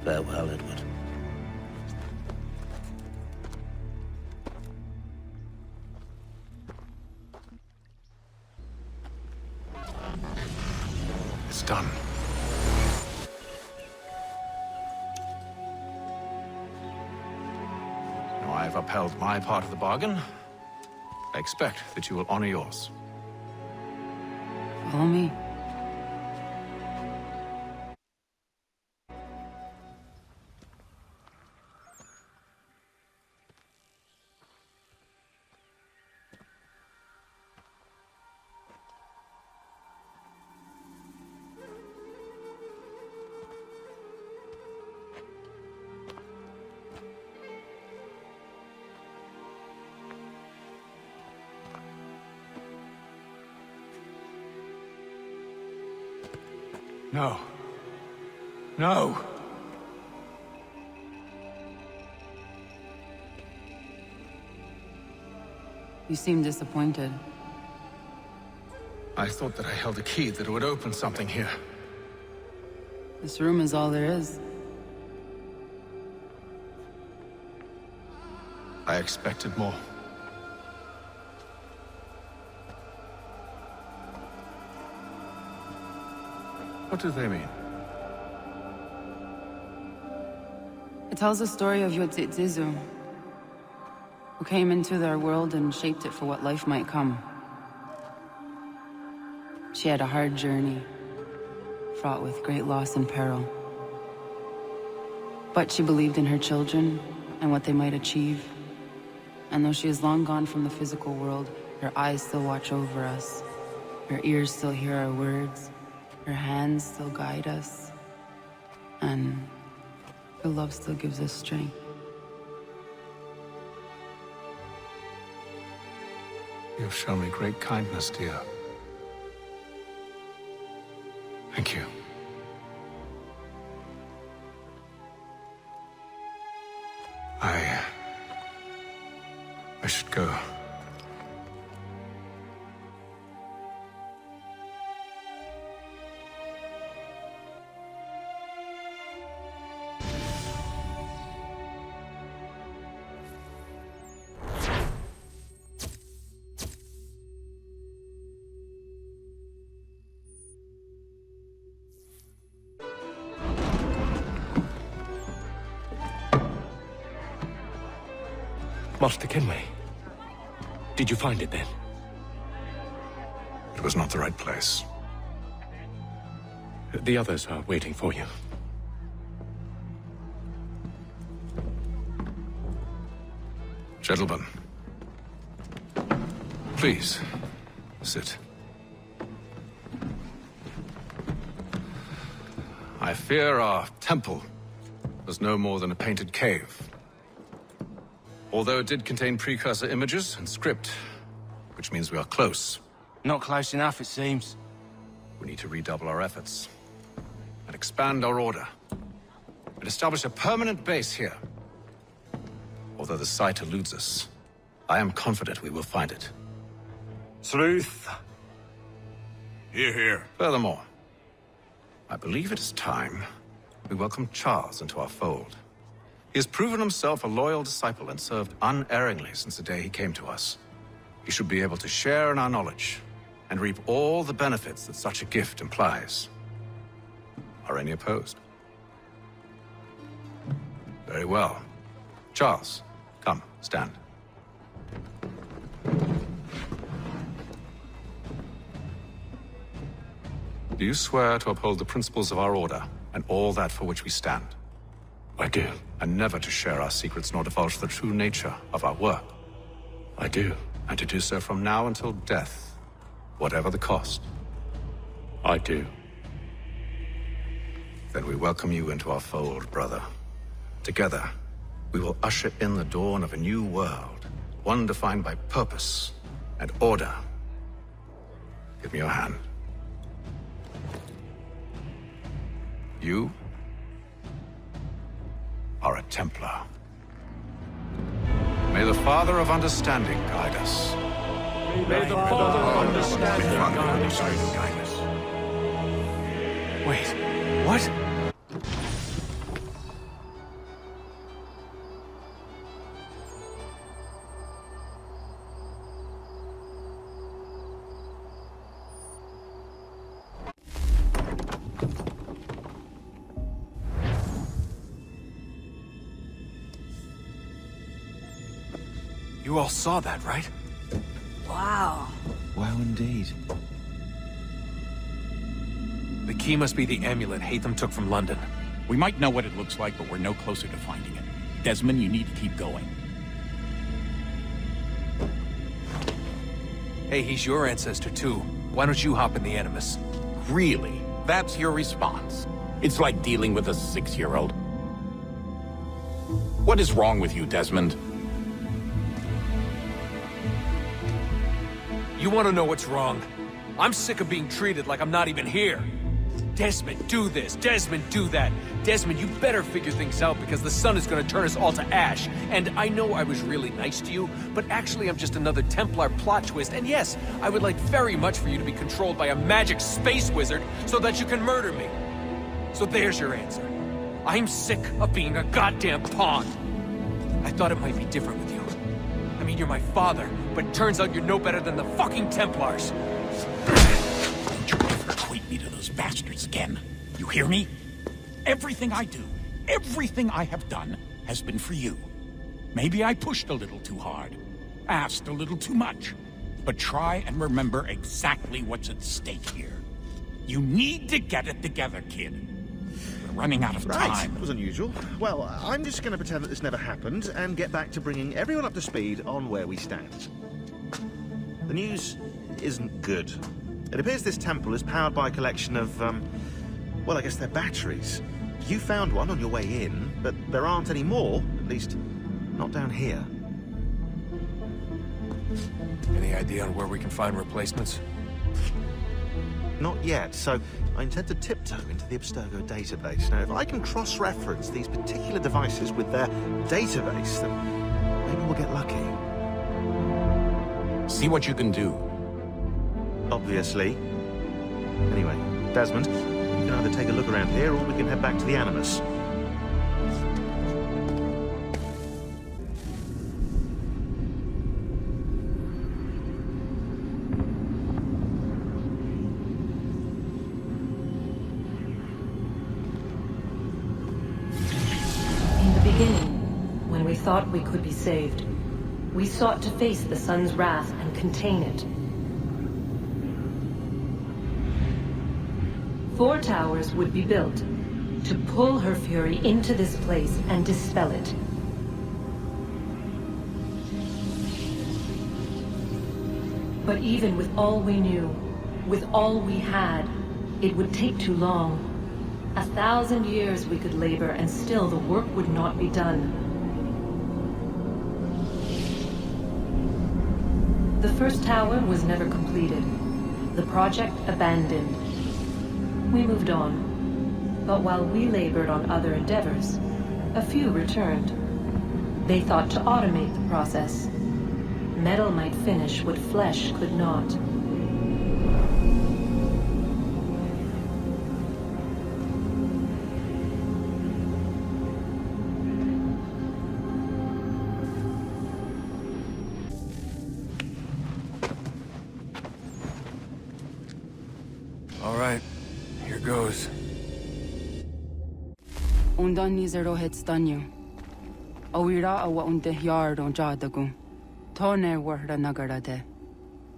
Farewell, Edward. It's done. Now I have upheld my part of the bargain. I expect that you will honor yours. Follow me. No. No! You seem disappointed. I thought that I held a key that would open something here. This room is all there is. I expected more. What do they mean? It tells the story of Yotzitzizu, who came into their world and shaped it for what life might come. She had a hard journey, fraught with great loss and peril. But she believed in her children and what they might achieve. And though she is long gone from the physical world, her eyes still watch over us. Her ears still hear our words. Her hands still guide us. And her love still gives us strength. You've shown me great kindness, dear. Thank you. I should go. Master Kenway, did you find it then? It was not the right place. The others are waiting for you. Gentlemen, please, sit. I fear our temple was no more than a painted cave. Although it did contain precursor images and script, which means we are close. Not close enough, it seems. We need to redouble our efforts and expand our order and establish a permanent base here. Although the site eludes us, I am confident we will find it. Truth. Hear, hear. Furthermore, I believe it is time we welcome Charles into our fold. He has proven himself a loyal disciple and served unerringly since the day he came to us. He should be able to share in our knowledge and reap all the benefits that such a gift implies. Are any opposed? Very well. Charles, come, stand. Do you swear to uphold the principles of our order and all that for which we stand? I do. And never to share our secrets nor divulge the true nature of our work? I do. And to do so from now until death, whatever the cost? I do. Then we welcome you into our fold, brother. Together, we will usher in the dawn of a new world, one defined by purpose and order. Give me your hand. You are a Templar. May the Father of Understanding guide us. May the Father of Understanding guide us. Wait, what? You all saw that, right? Wow. Wow, indeed. The key must be the amulet Hatham took from London. We might know what it looks like, but we're no closer to finding it. Desmond, you need to keep going. Hey, he's your ancestor too. Why don't you hop in the Animus? Really? That's your response? It's like dealing with a 6-year-old. What is wrong with you, Desmond? You want to know what's wrong? I'm sick of being treated like I'm not even here. Desmond, do this. Desmond, do that. Desmond, you better figure things out because the sun is going to turn us all to ash. And I know I was really nice to you, but actually I'm just another Templar plot twist. And yes, I would like very much for you to be controlled by a magic space wizard so that you can murder me. So there's your answer. I'm sick of being a goddamn pawn. I thought it might be different with you. I mean, you're my father, but it turns out you're no better than the fucking Templars. Don't you ever equate me to those bastards again. You hear me? Everything I do, everything I have done, has been for you. Maybe I pushed a little too hard, asked a little too much, but try and remember exactly what's at stake here. You need to get it together, kid. We're running out of time. Right, was unusual. Well, I'm just going to pretend that this never happened and get back to bringing everyone up to speed on where we stand. The news isn't good. It appears this temple is powered by a collection of, well, I guess they're batteries. You found one on your way in, but there aren't any more, at least not down here. Any idea on where we can find replacements? Not yet, so I intend to tiptoe into the Abstergo database. Now, if I can cross-reference these particular devices with their database, then maybe we'll get lucky. See what you can do. Obviously. Anyway, Desmond, you can either take a look around here or we can head back to the Animus. When we thought we could be saved, we sought to face the sun's wrath and contain it. 4 towers would be built to pull her fury into this place and dispel it. But even with all we knew, with all we had, it would take too long. 1,000 years we could labor and still the work would not be done. The first tower was never completed. The project abandoned. We moved on. But while we labored on other endeavors, a few returned. They thought to automate the process. Metal might finish what flesh could not. All right, here goes. Undan nizero het stanyu. Awira awa unde yard on jadagu. Toner warda nagarade.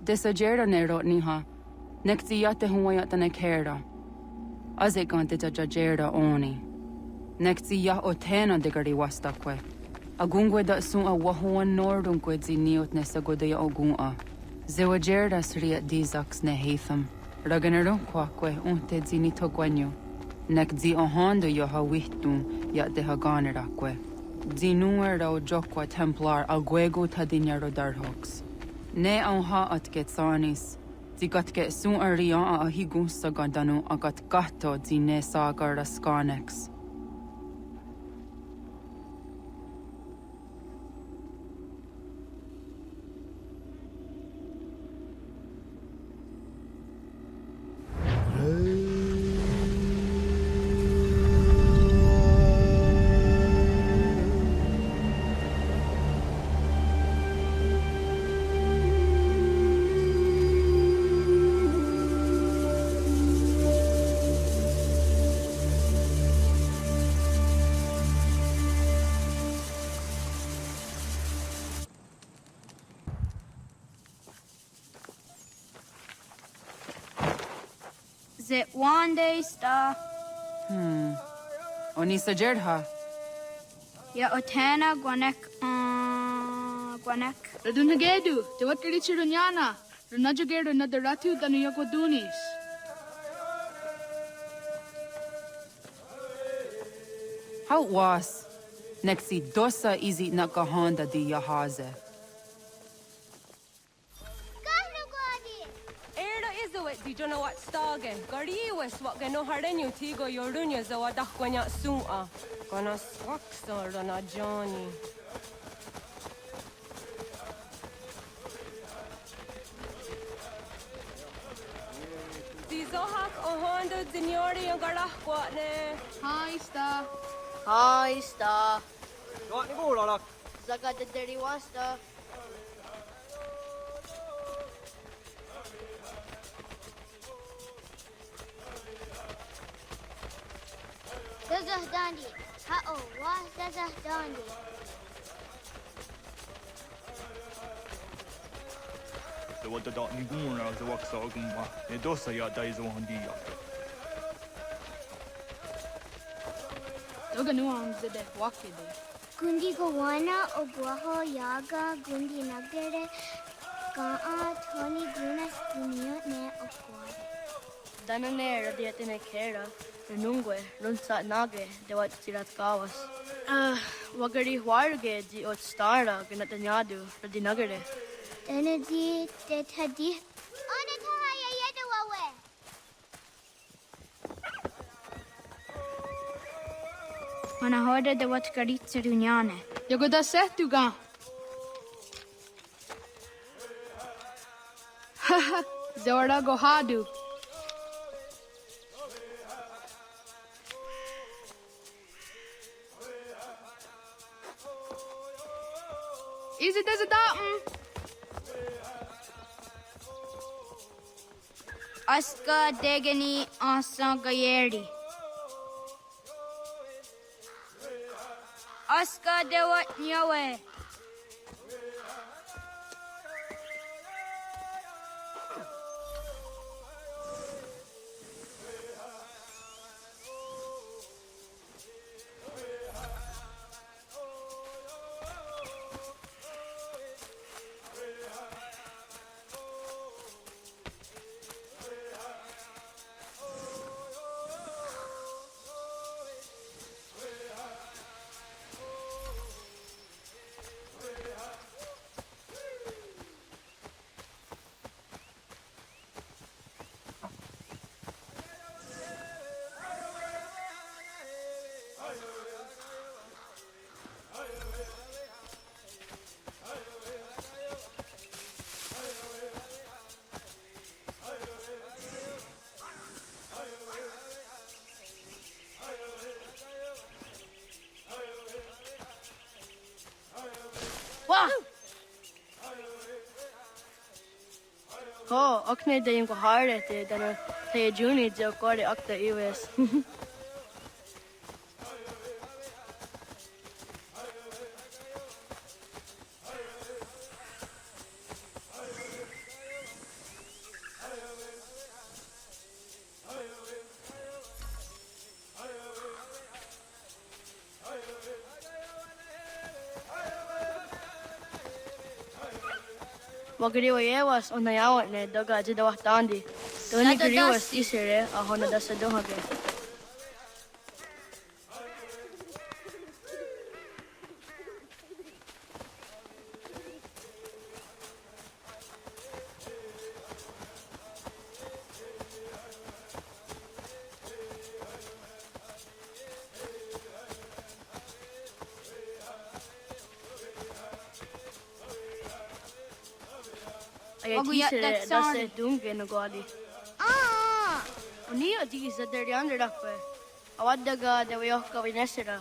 Desajera nero niha. Nekti yate huwayata nekera. Azekante jajera oni. Nekti ya otena degari wastakwe. Agungwe da sun a wahuan nordungwe zi niot nesagode ya ogun'a. Zewajera sriat dizax ne heatham. Raganero kwakwe unte zi nitogwanyo. Nek zi ohando yo ha wihtun ya de ha ganerakwe. Zi nuera o jokwa Templar agwego tadinyaro darhox. Ne on ha at get sanis. Zi gat get sun arian a higun sagandanu agat gatto zi ne sagar skanex. Zit one day star. Oni sajerha. Ya otana gwanek gwanek. Ratonhnhaké, te wat kalichi runyana. Runajageru nadaratu danu yakwadunis. How was? Nexi dosa izi nakahanda di yahaze. Di jono wat stage. Gariwes wat gano harenyo tigo yorunya zawa dakwanya suma. Gana swaksa rana Johnny. Di zohak ohando dinyori yung garahwa ne. Hi, Sta. Hi, Sta. What ni gula? Zaga de deri wasta. Zazahdandi. Ha-oh, wa Zazahdandi. The what the dot ni gula the wax ogumba. Ne dosa ya daizo handia. Toga nuam zede wakide. Gundi gowana oguaho yaga gundi nagere. Gaa Tony gunas dunio ne okwade. Danane radiatine kera. Renungwe, runsa nage, de wat tirat kawas. Wagari huarge di ot stara, ganatanyadu, radinagare. Energy de tadi. Onatahaya yedawawe. Manahoda de wat karitsa dunyane. Yagoda setuga. Haha, Zora gohadu. Is it as a datum? Aska degani asa gayeri. Aska dewat nyawe. ko, okne de yung kahare te dana te juni jo kore akta iwes. Wagriwa yewas onayawat ne daga jidawah tandi. Toni griwas isere ahona dasa dohage. Dasa dunge no gadi. Oni adi isa der yonder dakwe. Awad daga dawayoh ka winesera.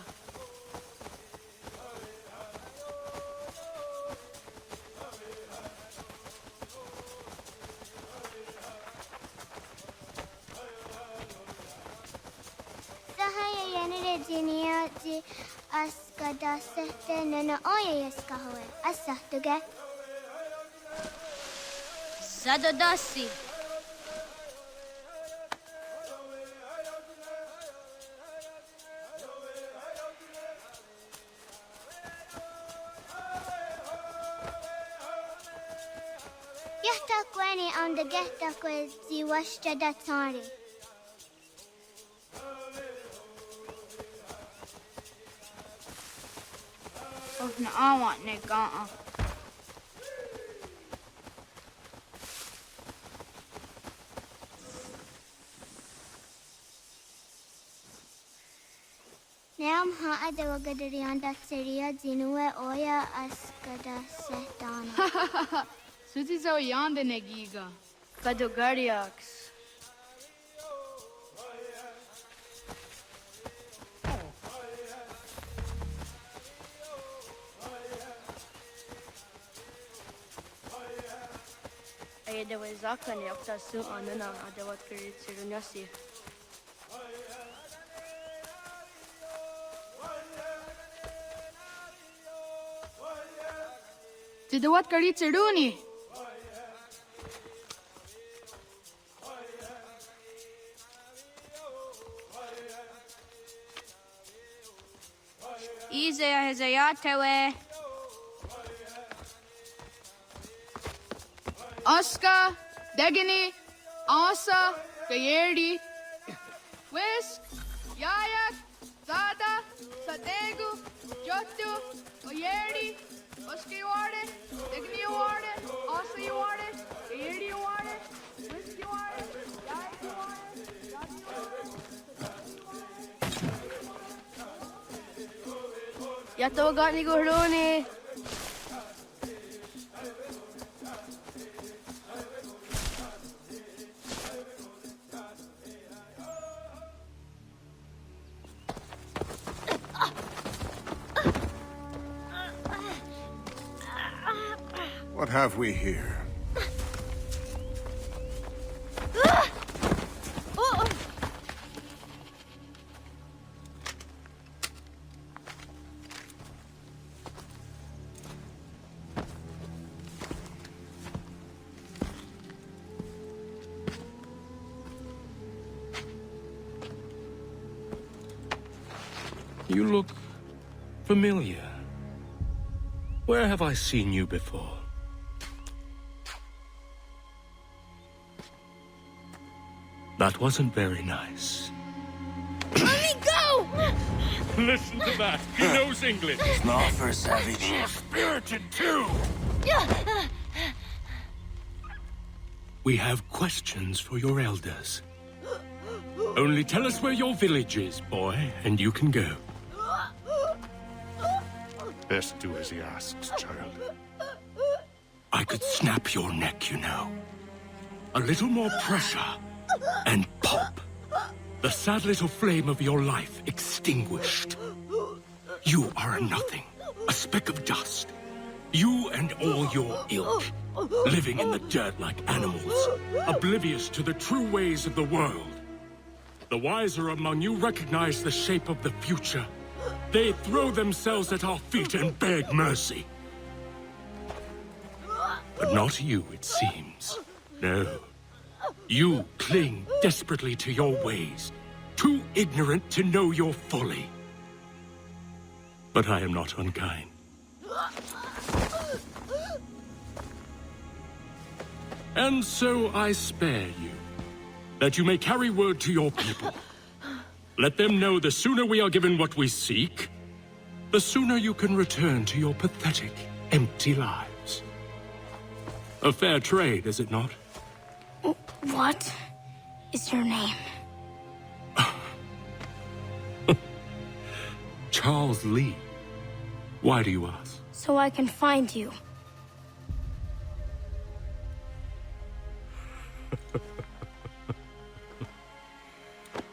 Sahaya yanere jinia ji askada sehte nana oye yeskahoe. Asahtuge. Zadodasi. Yahta kweni on the gehta kwe zi washta datsari. Of na awat ne ga'a. Neam ha'a dawagadarian datseria zinue oya askada sehtana. Suti zo yande negiga. Kadogariaks. Ay dawa zakani akta su anana adawat kirit sirunyasi. Jidawat karit siruni. Izaya hezayatewe. Aska, Degini, Asa, Gayerdi, Whisk, Yayak, Zada, Sadegu, Jotu, Oyerdi, Oski Warde, Degini Warde, Asa Warde, Gayerdi Warde, Whisk Warde, Yayak Warde, Zadi Warde. Yato gani guruni. What have we here? You look familiar. Where have I seen you before? That wasn't very nice. Let me go! Listen to that. He knows English. Small for a savage. You're spirited too. We have questions for your elders. Only tell us where your village is, boy, and you can go. Best do as he asks, child. I could snap your neck, you know. A little more pressure, and pop. The sad little flame of your life extinguished. You are a nothing, a speck of dust. You and all your ilk, living in the dirt like animals, oblivious to the true ways of the world. The wiser among you recognize the shape of the future. They throw themselves at our feet and beg mercy. But not you, it seems. No. You cling desperately to your ways, too ignorant to know your folly. But I am not unkind. And so I spare you, that you may carry word to your people. Let them know the sooner we are given what we seek, the sooner you can return to your pathetic, empty lives. A fair trade, is it not? What is your name? Charles Lee. Why do you ask? So I can find you.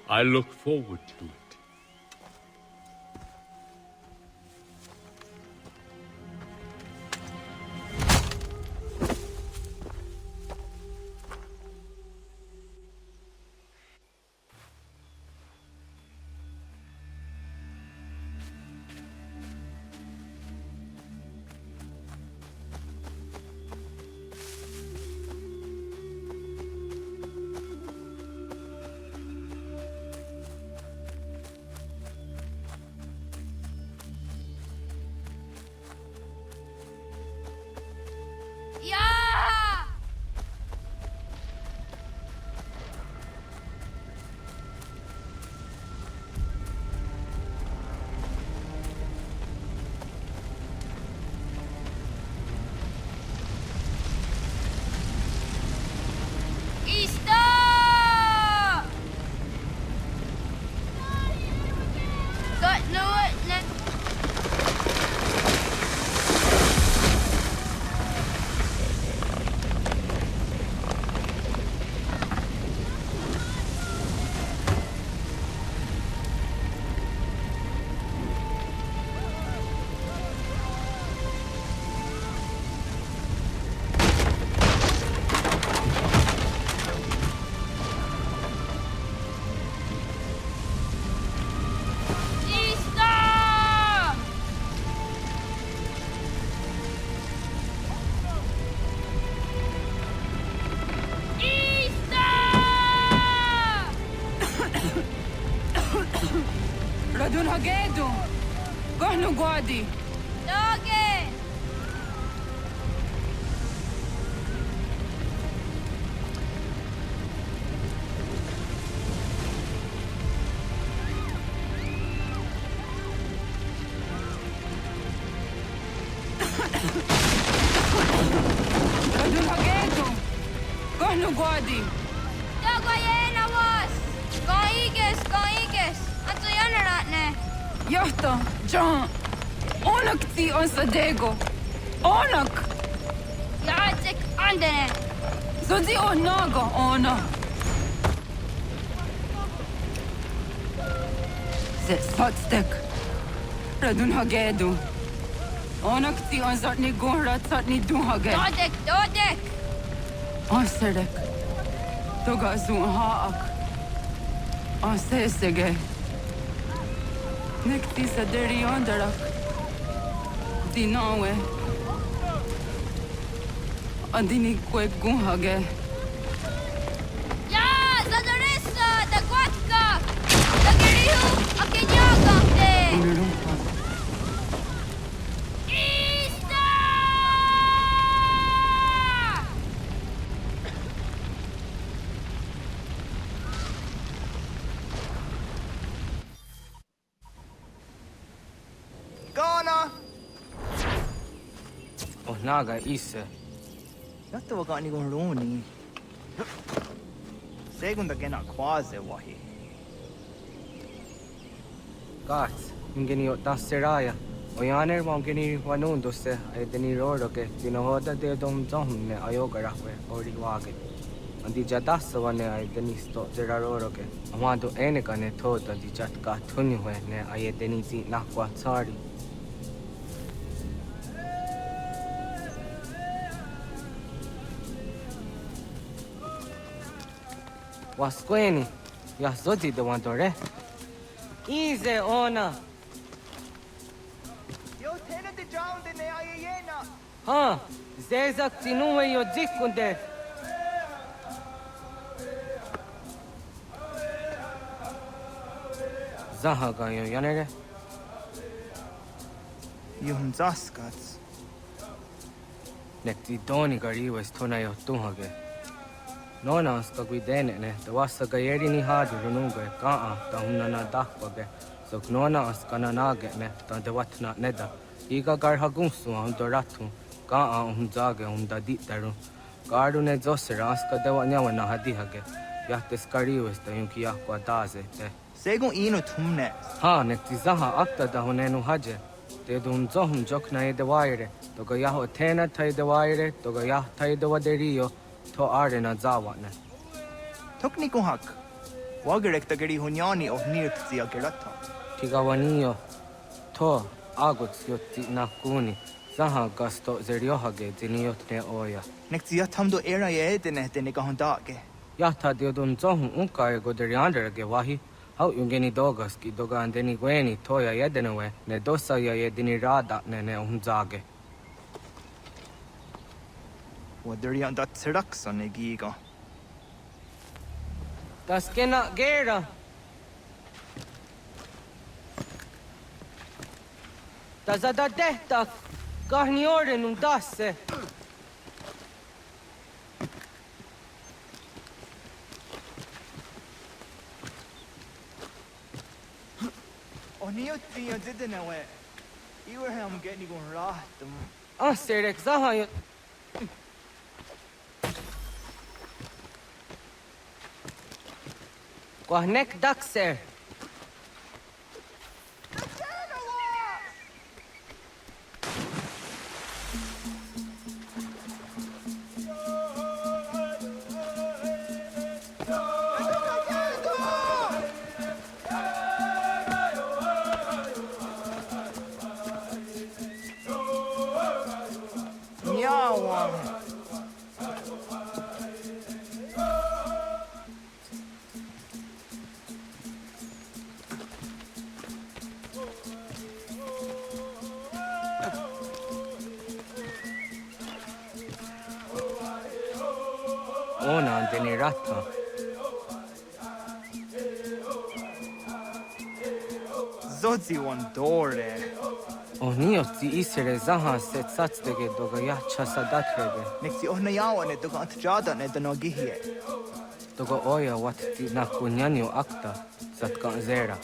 I look forward to it. Ratonhnhaké, Connor Kenway. Doge! Ratonhnhaké, Connor Kenway. Dogoyena was! Koiges! Anto yanaratne! Johto, John. Onak ti on sadego. Onak! Jaatsik andene! Zodi onago ona. Ze sotstek. Ratonhnhaké. Onak ti on zatni gonra zatni duhage. Dodek! Onsedek. Toga zun haak. Onsesege. Nekti sa deri ondarak. Dinawe. Andini kwe gunhage. Ja, zadorissa! Dagwatka! Dagirihu! Akinyagante! Ista! Ghana! Oh, naga isa. Yato wa gani gon roni. Segunda gena quase wahi. Gats, ingeni o tasseraya. Oyaner mongeni wanundo se edeni roro ke dinohoda de dom domne ayogarahwe ori wage. Andi jadasa wane edeni sto deraroro ke. Amado eneka ne thota di jatka thunihwe ne ayedeni ti nakwa tsari. Wasqueni, Yazodi the Wandore. Easy, Ona. Yo, tenant the drowned in the Ayena. Huh, Zezak Tinue Yodzikunde. Zahaga yo yanere. Yum Zaskats. Nekti Doni Gari was Tonayo Tuhage. Nona Skagwidene, the Wasagayeri ni Hadi Runuga, Kaa, the Hunana Dakbage, so Gnona Askananage, the Watna Neda, Iga Garhagunsu on Doratu, Kaa Zage on the Ditaru, Gardune Zosera, Aska de Wanyawana Hadihage, Yatis Kari was the Yunkia Quadaze. Segun ino tumne. Ha, Nektizaha Akta da Honenu Haje. Te dun zohum jokna de wire, toga yaho tena tai de wire, toga yah tai de waderio, to arena zawane. Tokni kuhak. Wagerek the geri hunyani of near to the Agerata. Tigawanio, to aguts yotti nakuni, zaha gasto zeriohage, ziniot ne oya. Nexia tamdo era yedene de negahondake. Yata diodun zohum unka ego de riandere wahi. How Yungeni Dogas, Doga and Deni Gweni, Toya Yedenawe, ne dosa ya Yedini Rada, ne Umzage. What there yon that Serax on a giga? Das Gena Gera. Das a da dehta, Garnioren dasse. Onio Tia didn't away. You were him getting on rat. Serek Zaha. Quahnek Daxer. Ona deni ratta. Zodzi one door there. Onio ti isere zaha set satstege doga yacha sadatrege. Nexi ohnayawa ne doga antjada ne danogihie. Doga oya wat ti nakunyanyo akta satkan zera.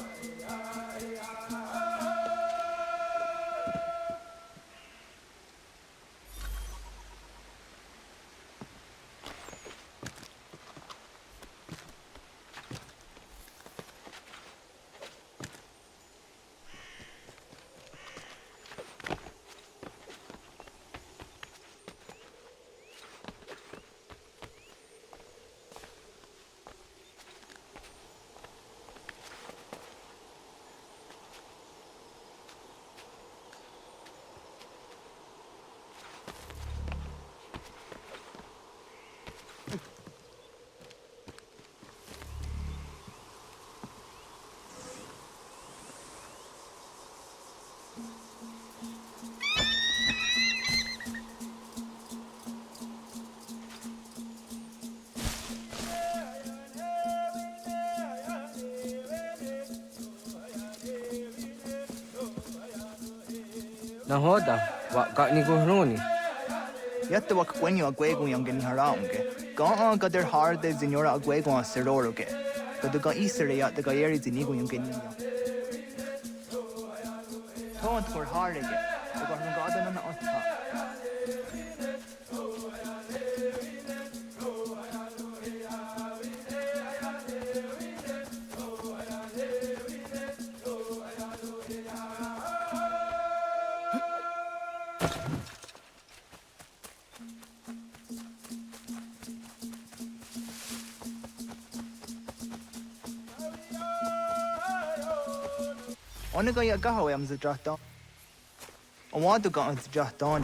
Nahoda, wa gani guhruni. Yatta wak kwenyo agwego yang gani haraunge. Ga gader harde zinora agwego a seroroge. Gaduga isere yat the gayeri zinigo yang gani. Taunt for harege. The garnugada na otta. Only got gaho am the jahta. I want to go on the jahta.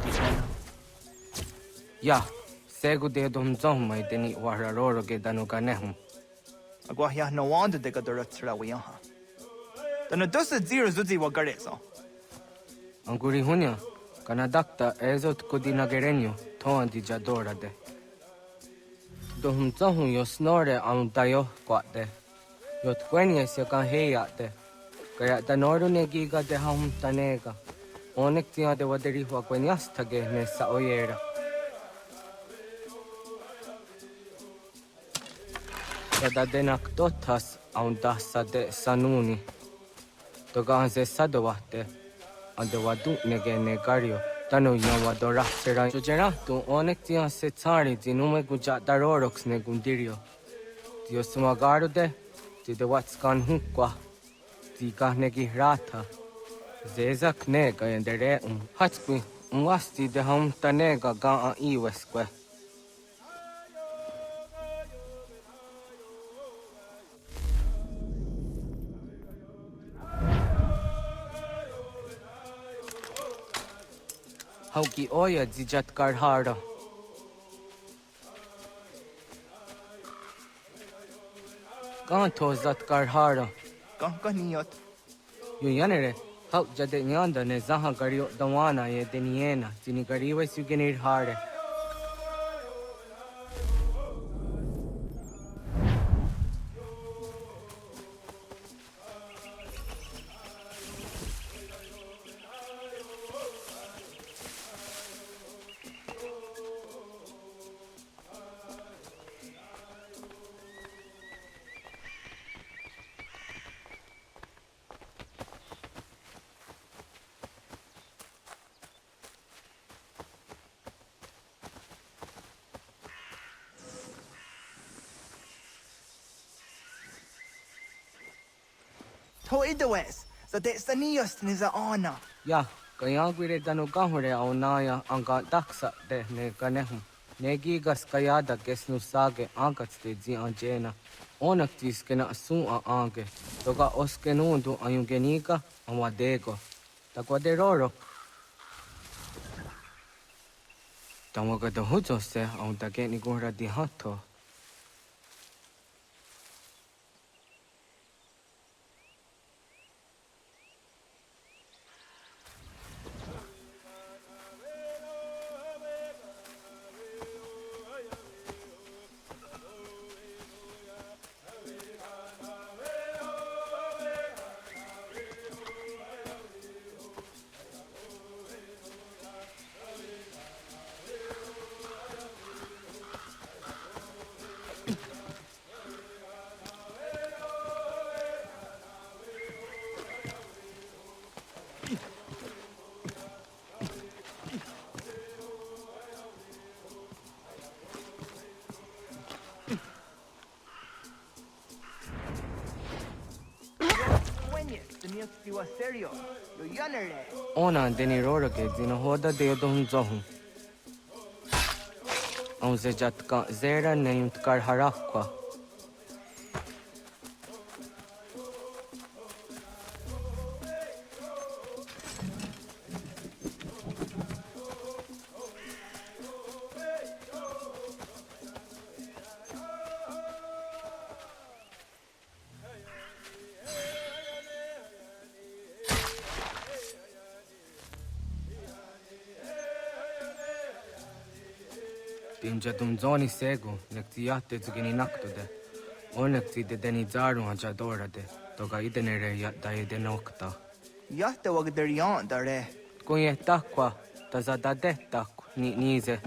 Ya, segu de dom zom mai deni wararoro ge danuga nehum. Agua no wonder de gaduratsra we aha. The Nadusa zero zuzi wagarezo. Anguri hunya, kanadakta ezot kudinagerenyo, toan di jadora de. Dohum tohum yo snore am dayo quate. Yot quenya se kan heyate. Kaya tanoru ne giga de hum tanega. Onek tia de waderi hua quenyas tage ne sa oyera. Sada denak totas aun dasa de sanuni. Toga se sadovate. Ande wadu nege negario. Tano yawadora sera. Jojerato onek tia se tsari dinume guja darorox ne gundirio. Dio sumagaro de. Di de watskan hukwa. Di kahnegi rata. Zezak nega yendere hatskwi. Wasti de hum tanega ga a iweskwe. Hauki oya dijat karhara. Kanto zat karhara. Kankaniot. Yuyanere, hau jade nyanda ne zaha gario dawana ye deniena, jini gariwe sugenir hare. To idawes, so de sanios niza ana. Ya, kaya gwire dano gahure au naya anga daksa de ne ganehum. Ne gigas kayada gesnu sage angats de zi anjena. Onak tis kena asun a ange. Toga oskenundu ayungenika amadego. Takwaderoro. Tamaga da hujo se au dageni gura di hato. Ona denirora ke dina hoda de dom zohum. On se jatka zera ne utkar harakwa. Timja dumzoni sego, nektiate zugini naktude. Onekti de denizaru ajadora de, toga idenere yatta idenokta. Yatta wagderian dare. Kunye takwa, tazadade tak, nize.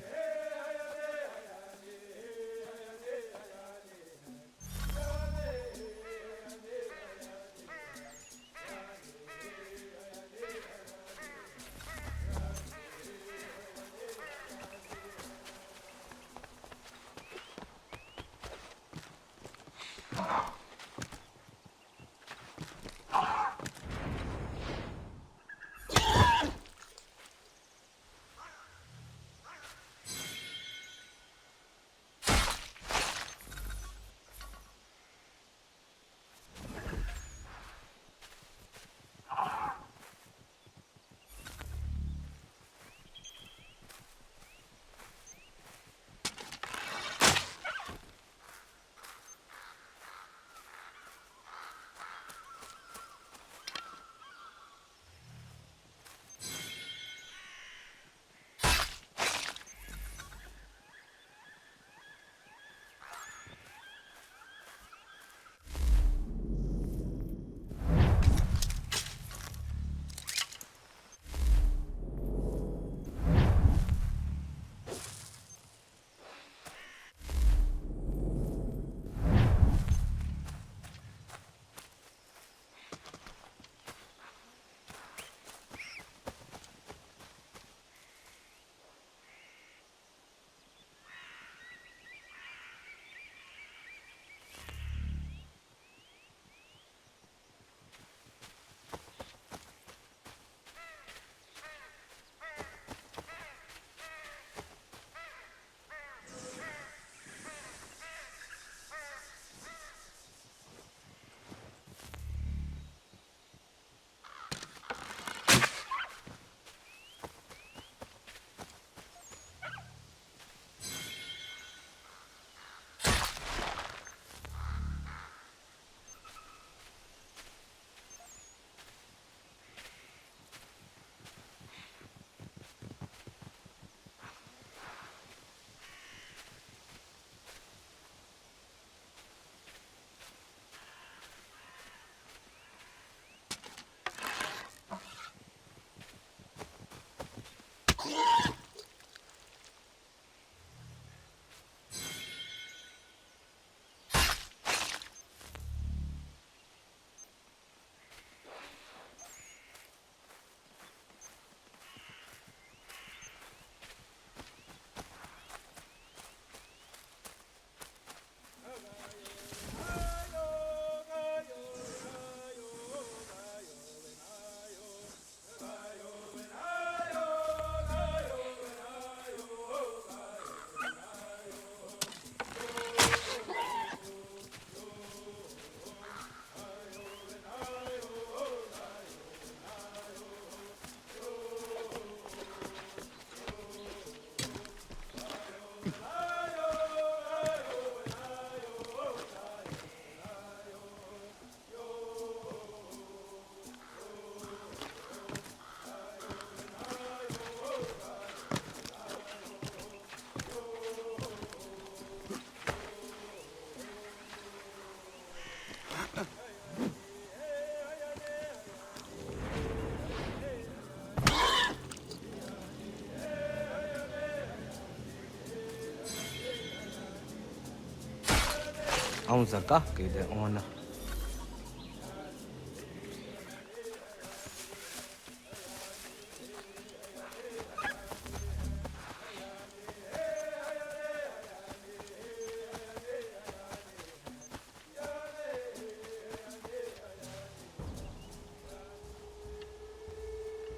Aunzaka ke de ona.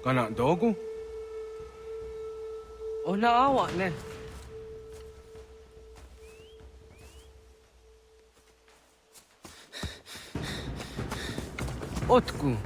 Kana dogu? Ona awa ne. Otku.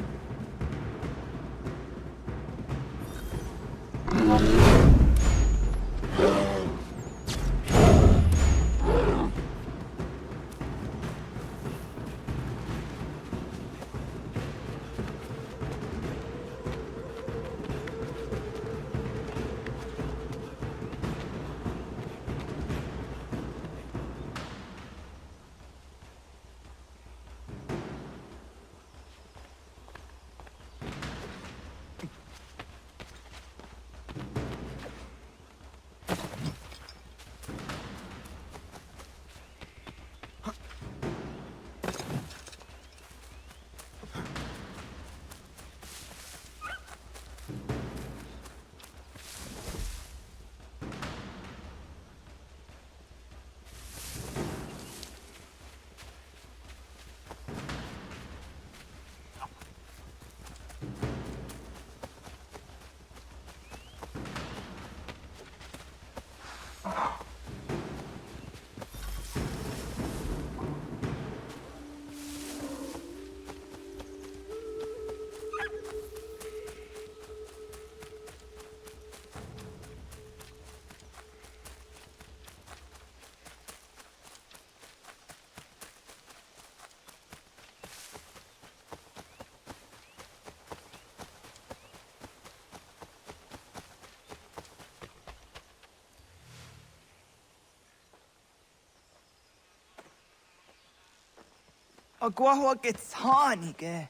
Agua gets honey, ke.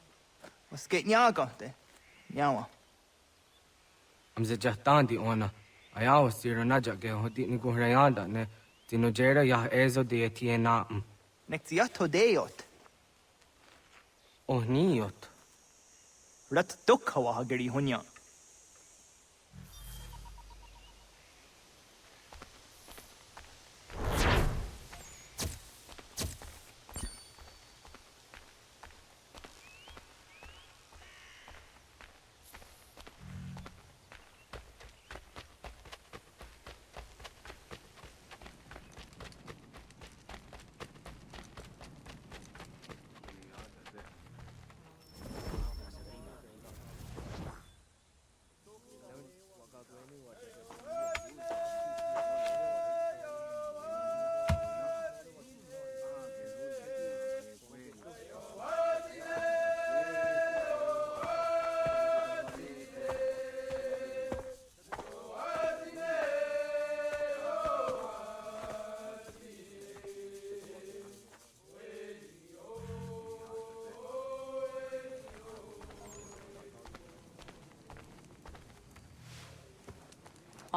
Was geht nyaga de? Nyawa. Amze jahtandi ona. Ayawa siro naja ke hoti ni kuhrayanda ne. Tino jera ya ezo de tiena. Nexiato deot. Oh niot. Rat dukhawa hageri hunya.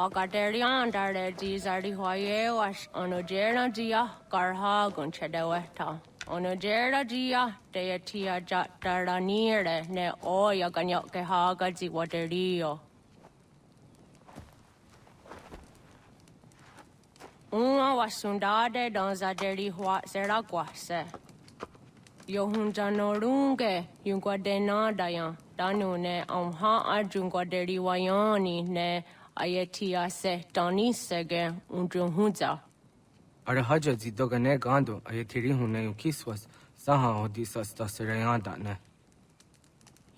Agaderian dare dizardi hoye was onojera dia garha gunchedeweta. Onojera dia deatia jataranire ne oya ganyoke haga ziwaderio. Uma wasundade donzaderi hua zeraguase. Yohunjanorunge yunguadenadayan danune amha ajunguaderi wayani ne Ayatia se Doni Sege Undruhunza. Arahaja zidogane gando ayatiri hune ukiswas saha odisas tasirayanda ne.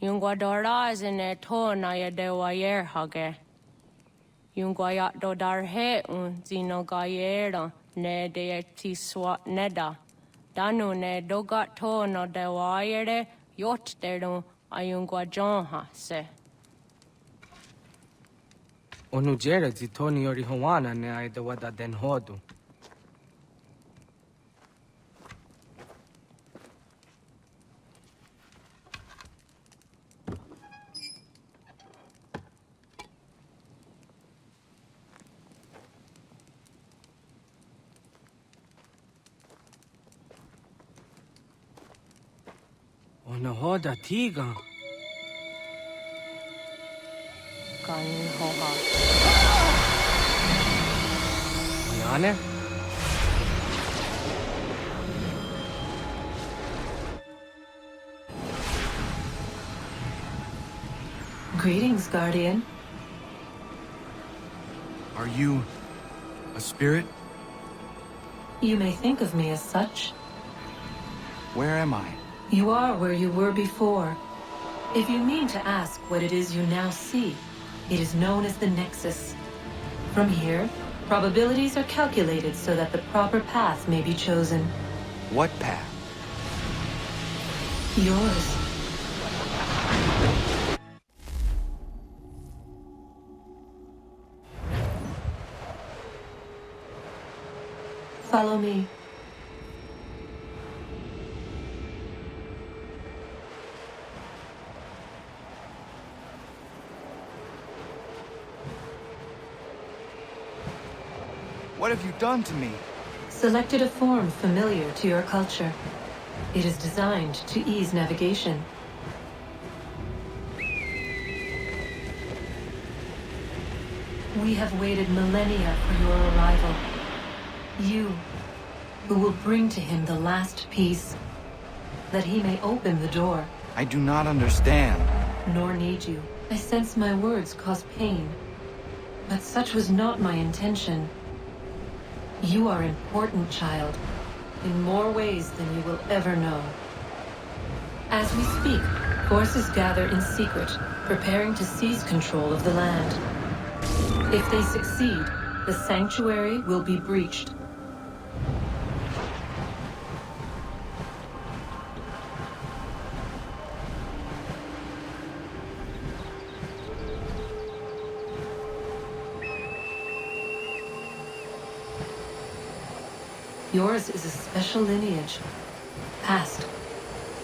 Yungwadora zine to na yadewayer hage. Yungwayat dodar he zinogayera ne deetiswa neda. Danu ne dogat to no dewayere yot deru ayungwajonha se. Onujera zitoni yori hawana ne aidawada den hodu. na hoda tiga. Kan mohawk. Oyane? Greetings, Guardian. Are you a spirit? You may think of me as such. Where am I? You are where you were before. If you mean to ask what it is you now see, it is known as the Nexus. From here, probabilities are calculated so that the proper path may be chosen. What path? Yours. Follow me. What have you done to me? Selected a form familiar to your culture. It is designed to ease navigation. We have waited millennia for your arrival. You, who will bring to him the last piece, that he may open the door. I do not understand. Nor need you. I sense my words cause pain. But such was not my intention. You are important, child, in more ways than you will ever know. As we speak, forces gather in secret, preparing to seize control of the land. If they succeed, the sanctuary will be breached. Yours is a special lineage. Past,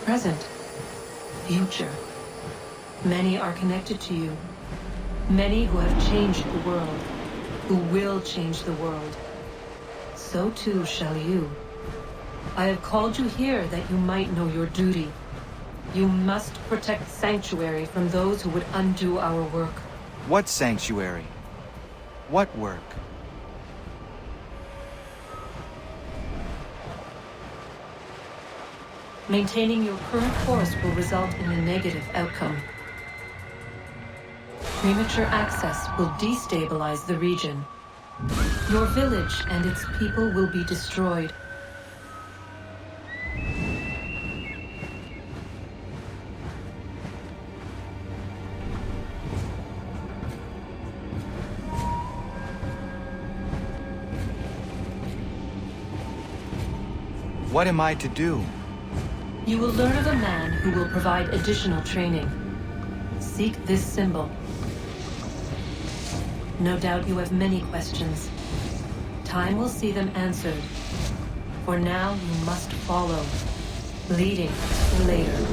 present, future. Many are connected to you. Many who have changed the world, who will change the world. So too shall you. I have called you here that you might know your duty. You must protect Sanctuary from those who would undo our work. What sanctuary? What work? Maintaining your current course will result in a negative outcome. Premature access will destabilize the region. Your village and its people will be destroyed. What am I to do? You will learn of a man who will provide additional training. Seek this symbol. No doubt you have many questions. Time will see them answered. For now, you must follow, leading later.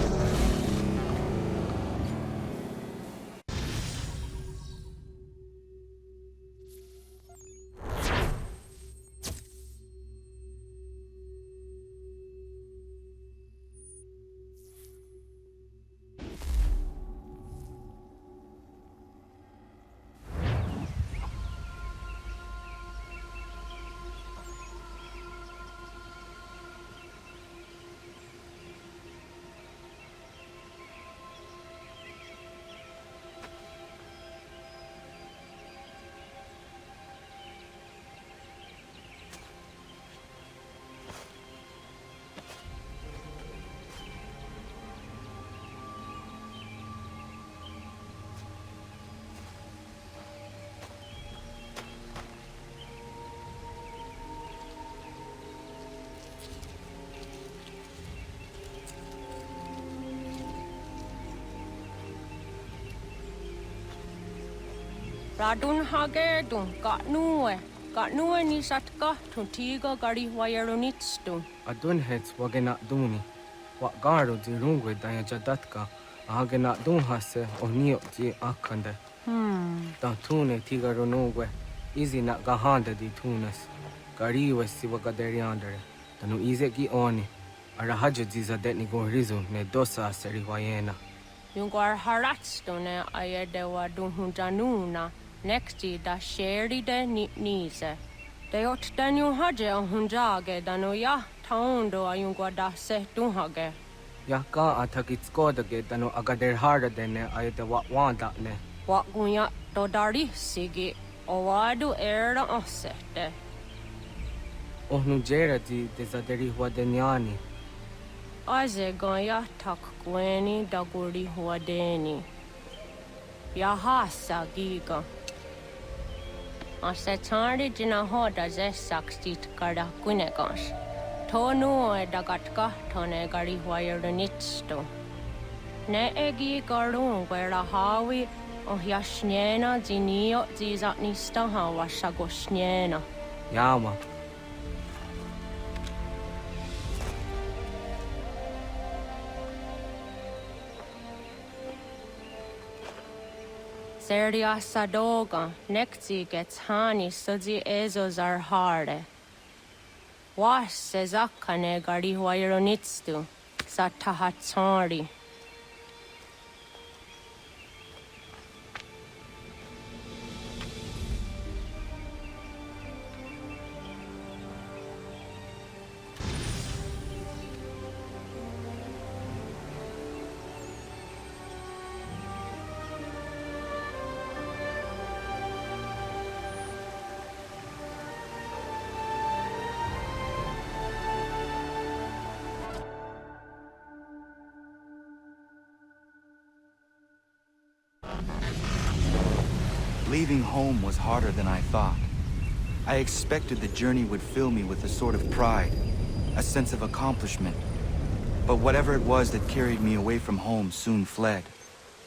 Ratonhnhaké tun Katnue ni satka tun tiga gari wayaronitstun. Adun hets wagena duni. What garo di rungwe daya jadatka. Ahagena dun hase onio di akande. Ta tune tiga ronugwe. Izi na gahanda di tunas. Gari wesi wagaderiandere. Tanu ize gi oni. Arahaja diza detni go rizu ne dosa seri wayena. Yung gar haratstone ayedewa dunhunjanuna nexti da sheri de nise. De ot den yung haje on hunjage dano ya taundo ayung da se dunhage. Ya ka atakitskoda ge dano agader harda dene ayede wanda ne. Wat gunya do dari sigi owadu era osete. Ohnu jera di dezaderi huadenyani. Aze gaya tak gweni daguri huadeni. Yahasa giga. Asetari jina hoda ze sakstit kada kunegas. Tonu e dagatka tone gari huayernitsto. Ne egi garun gwera hawi o yashnena zinio zizatnista hawa shagoshnena. Yama. Seria sadoga, nekti gets hani sudzi ezos are harde. Was sezakane gari huayronitstu, satahatsari. Leaving home was harder than I thought. I expected the journey would fill me with a sort of pride, a sense of accomplishment. But whatever it was that carried me away from home soon fled,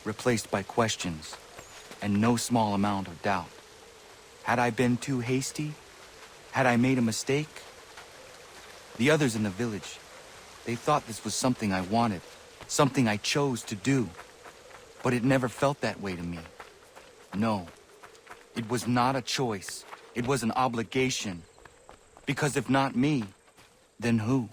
replaced by questions, and no small amount of doubt. Had I been too hasty? Had I made a mistake? The others in the village, they thought this was something I wanted, something I chose to do. But it never felt that way to me. No. It was not a choice. It was an obligation. Because if not me, then who?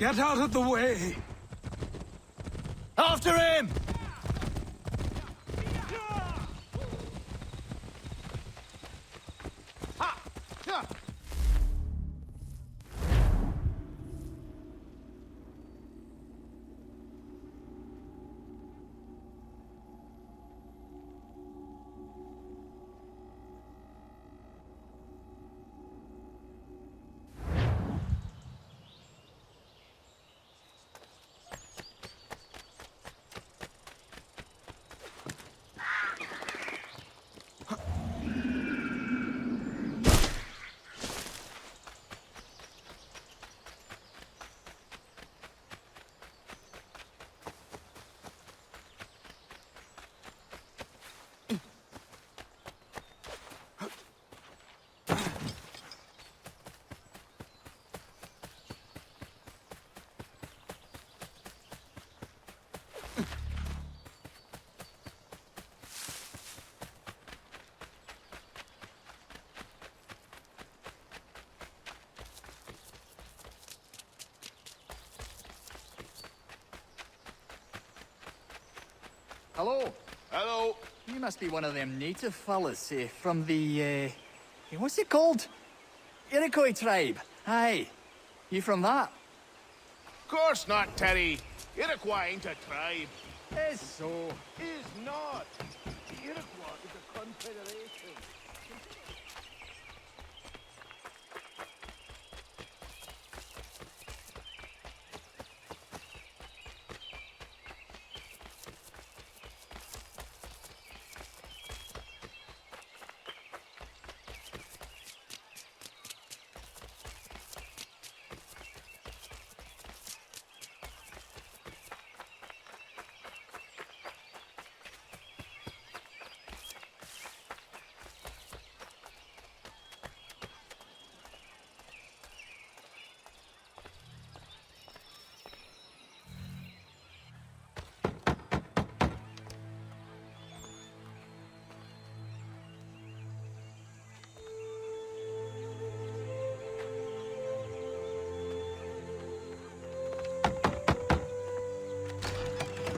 Get out of the way! After him! Hello. Hello. You must be one of them native fellas, from the, what's it called? Iroquois tribe. Aye. You from that? Of course not, Terry. Iroquois ain't a tribe. Is so. Is not. The Iroquois is a confederation.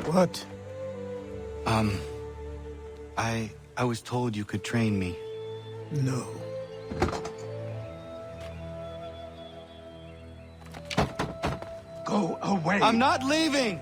What? I was told you could train me. No. Go away! I'm not leaving!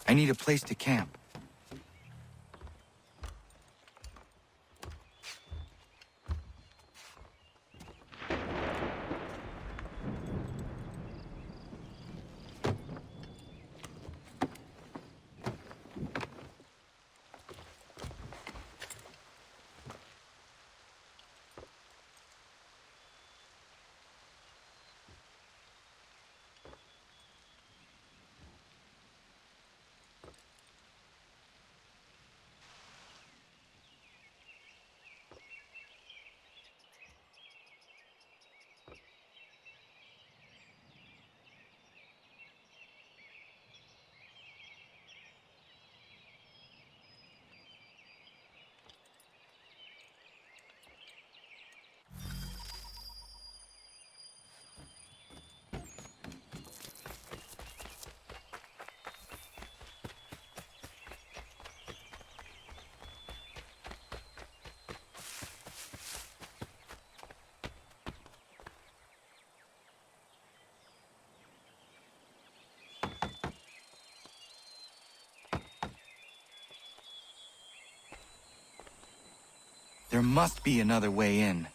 I need a place to camp. There must be another way in.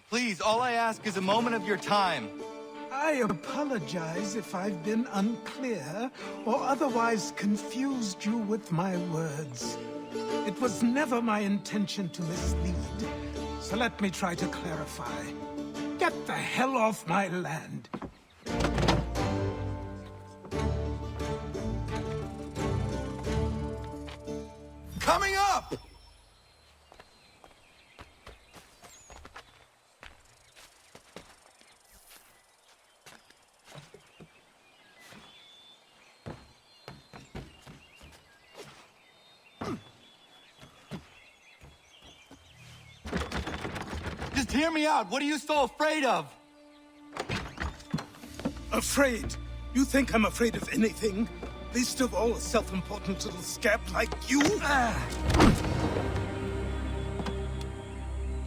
Please, all I ask is a moment of your time. I apologize if I've been unclear or otherwise confused you with my words. It was never my intention to mislead, so let me try to clarify. Get the hell off my land. Coming up! Just hear me out. What are you so afraid of? Afraid? You think I'm afraid of anything? Least of all a self-important little scab like you?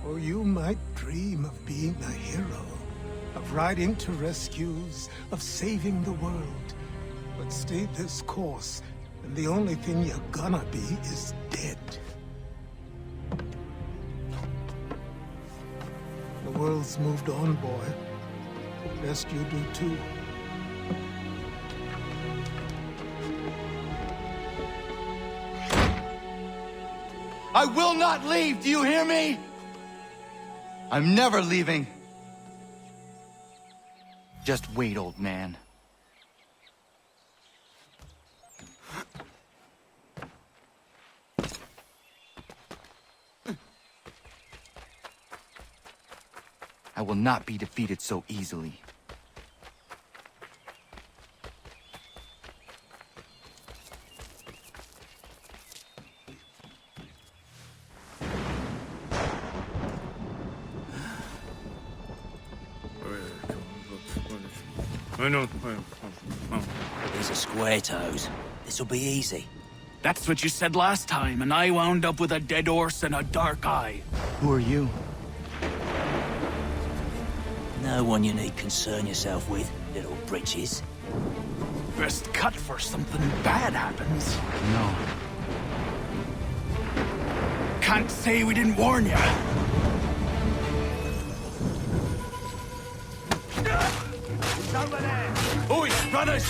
Or you might dream of being a hero, of riding to rescues, of saving the world. But stay this course, and the only thing you're gonna be is dead. The world's moved on, boy. Best you do too. I will not leave, do you hear me? I'm never leaving. Just wait, old man. I will not be defeated so easily. These are square toes. This'll be easy. That's what you said last time, and I wound up with a dead horse and a dark eye. Who are you? No one you need concern yourself with, little britches. Best cut for something bad happens. No. Can't say we didn't warn you. It's over there! Oi, brothers!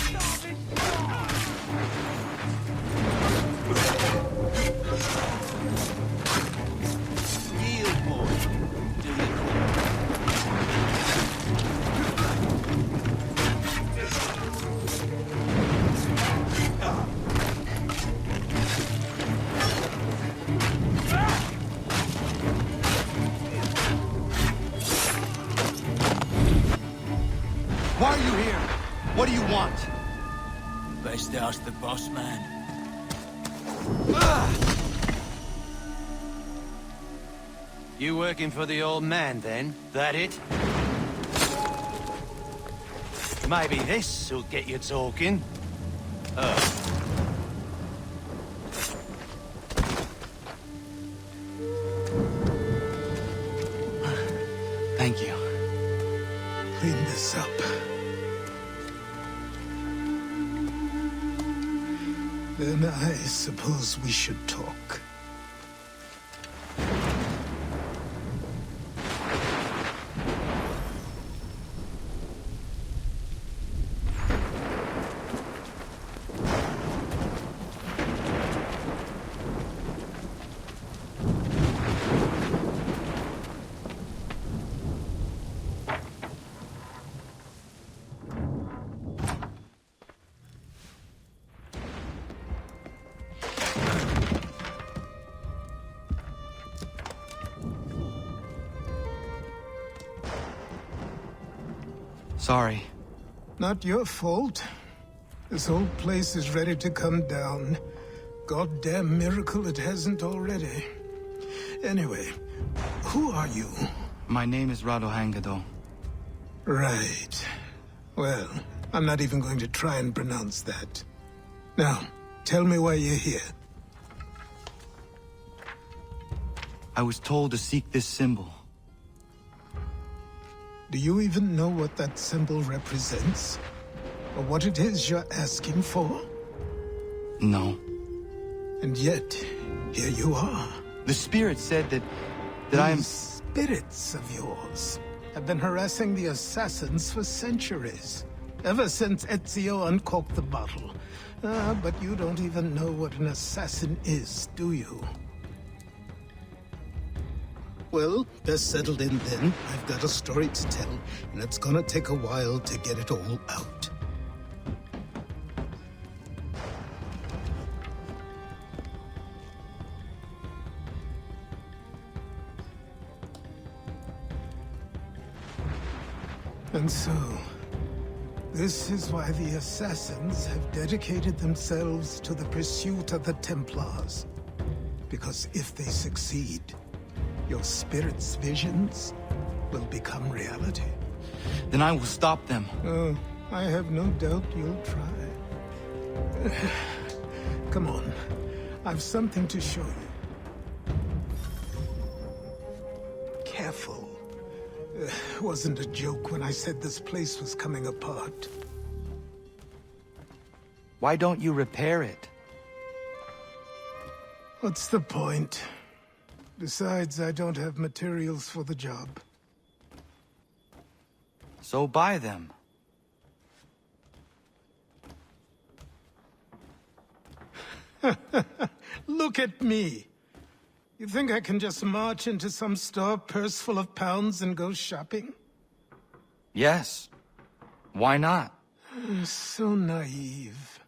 Yield, boy. Do you Why are you here? What do you want? best ask the boss man? You working for the old man, then? That it? Maybe this'll get you talking. Thank you. Clean this up. Then I suppose we should talk. Sorry. Not your fault. This whole place is ready to come down. Goddamn miracle it hasn't already. Anyway, who are you? My name is Ratonhnhaké. Right. Well, I'm not even going to try and pronounce that. Now, tell me why you're here. I was told to seek this symbol. Do you even know what that symbol represents? Or what it is you're asking for? No. And yet, here you are. The spirit said that I am... spirits of yours have been harassing the assassins for centuries. Ever since Ezio uncorked the bottle. But you don't even know what an assassin is, do you? Well, best settled in then. I've got a story to tell, and it's gonna take a while to get it all out. And so, this is why the Assassins have dedicated themselves to the pursuit of the Templars. Because if they succeed, your spirit's visions will become reality. Then I will stop them. Oh, I have no doubt you'll try. Come on, I've something to show you. Careful. Wasn't a joke when I said this place was coming apart. Why don't you repair it? What's the point? Besides, I don't have materials for the job. So buy them. Look at me. You think I can just march into some store, purse full of pounds, and go shopping? Yes. Why not? So naive.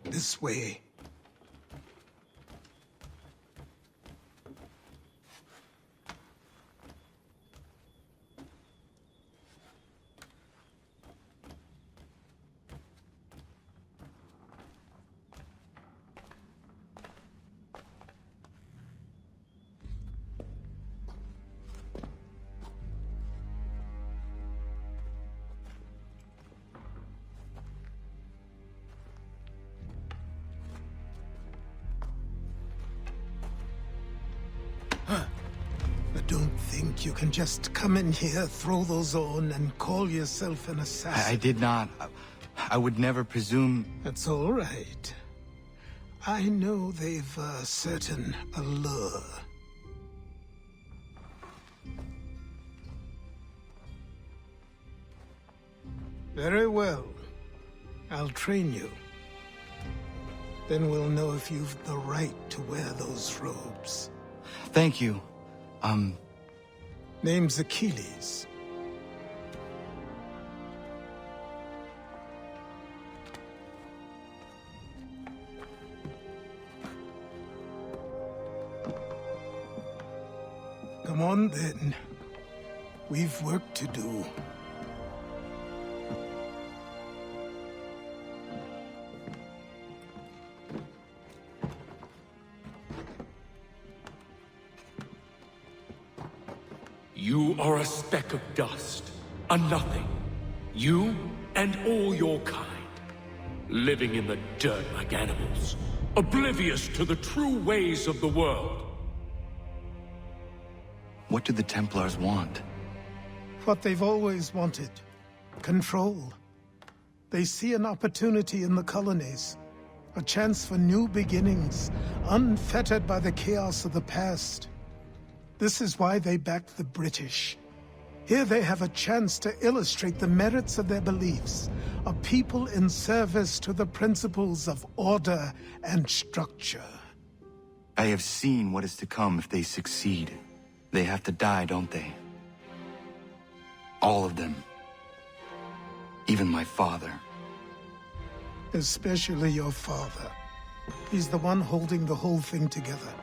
This way. Don't think you can just come in here, throw those on, and call yourself an assassin. I did not. I would never presume... That's all right. I know they've a certain allure. Very well. I'll train you. Then we'll know if you've the right to wear those robes. Thank you. Name's Achilles. Come on, then. We've work to do. You are a speck of dust, a nothing. You and all your kind, living in the dirt like animals, oblivious to the true ways of the world. What do the Templars want? What they've always wanted. Control. They see an opportunity in the colonies. A chance for new beginnings, unfettered by the chaos of the past. This is why they backed the British. Here they have a chance to illustrate the merits of their beliefs, a people in service to the principles of order and structure. I have seen what is to come if they succeed. They have to die, don't they? All of them. Even my father. Especially your father. He's the one holding the whole thing together.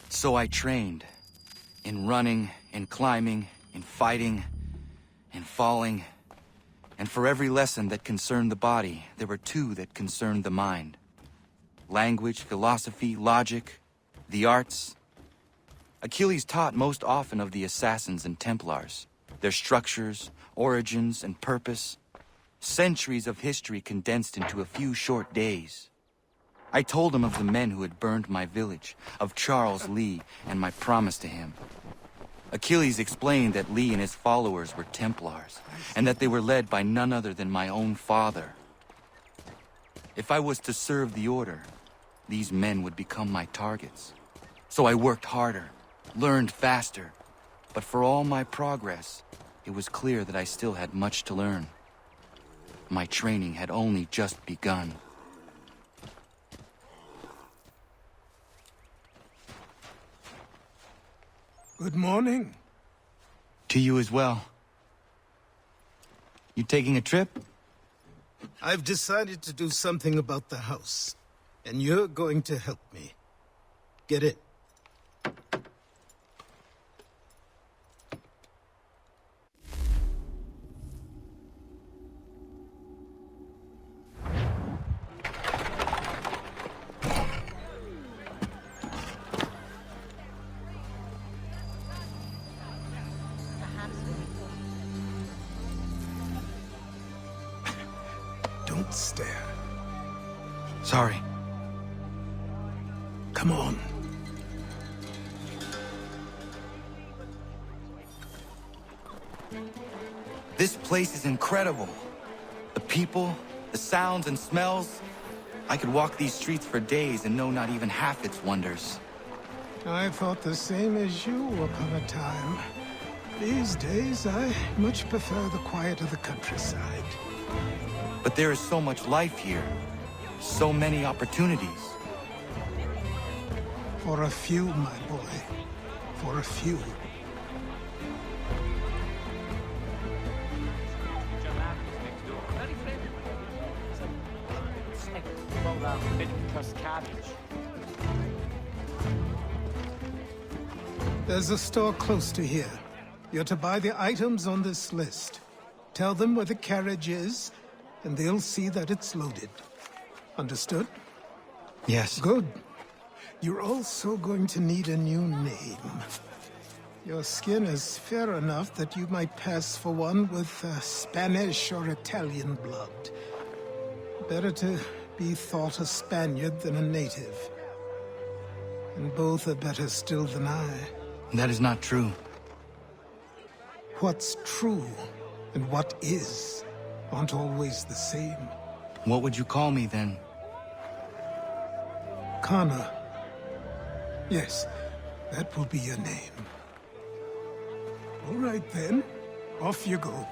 So I trained. In running, in climbing, in fighting, in falling. And for every lesson that concerned the body, there were two that concerned the mind. Language, philosophy, logic, the arts. Achilles taught most often of the Assassins and Templars, their structures, origins, and purpose. Centuries of history condensed into a few short days. I told him of the men who had burned my village, of Charles Lee, and my promise to him. Achilles explained that Lee and his followers were Templars, and that they were led by none other than my own father. If I was to serve the order, these men would become my targets. So I worked harder, learned faster, but for all my progress, it was clear that I still had much to learn. My training had only just begun. Good morning. To you as well. You taking a trip? I've decided to do something about the house, and you're going to help me. Get it? Don't stare. Sorry. Come on. This place is incredible. The people, the sounds and smells. I could walk these streets for days and know not even half its wonders. I thought the same as you upon a time. These days, I much prefer the quiet of the countryside. But there is so much life here. So many opportunities. For a few, my boy. For a few. There's a store close to here. You're to buy the items on this list. Tell them where the carriage is, and they'll see that it's loaded. Understood? Yes. Good. You're also going to need a new name. Your skin is fair enough that you might pass for one with Spanish or Italian blood. Better to be thought a Spaniard than a native. And both are better still than I. That is not true. What's true and what is aren't always the same. What would you call me then? Connor. Yes, that will be your name. All right then, off you go.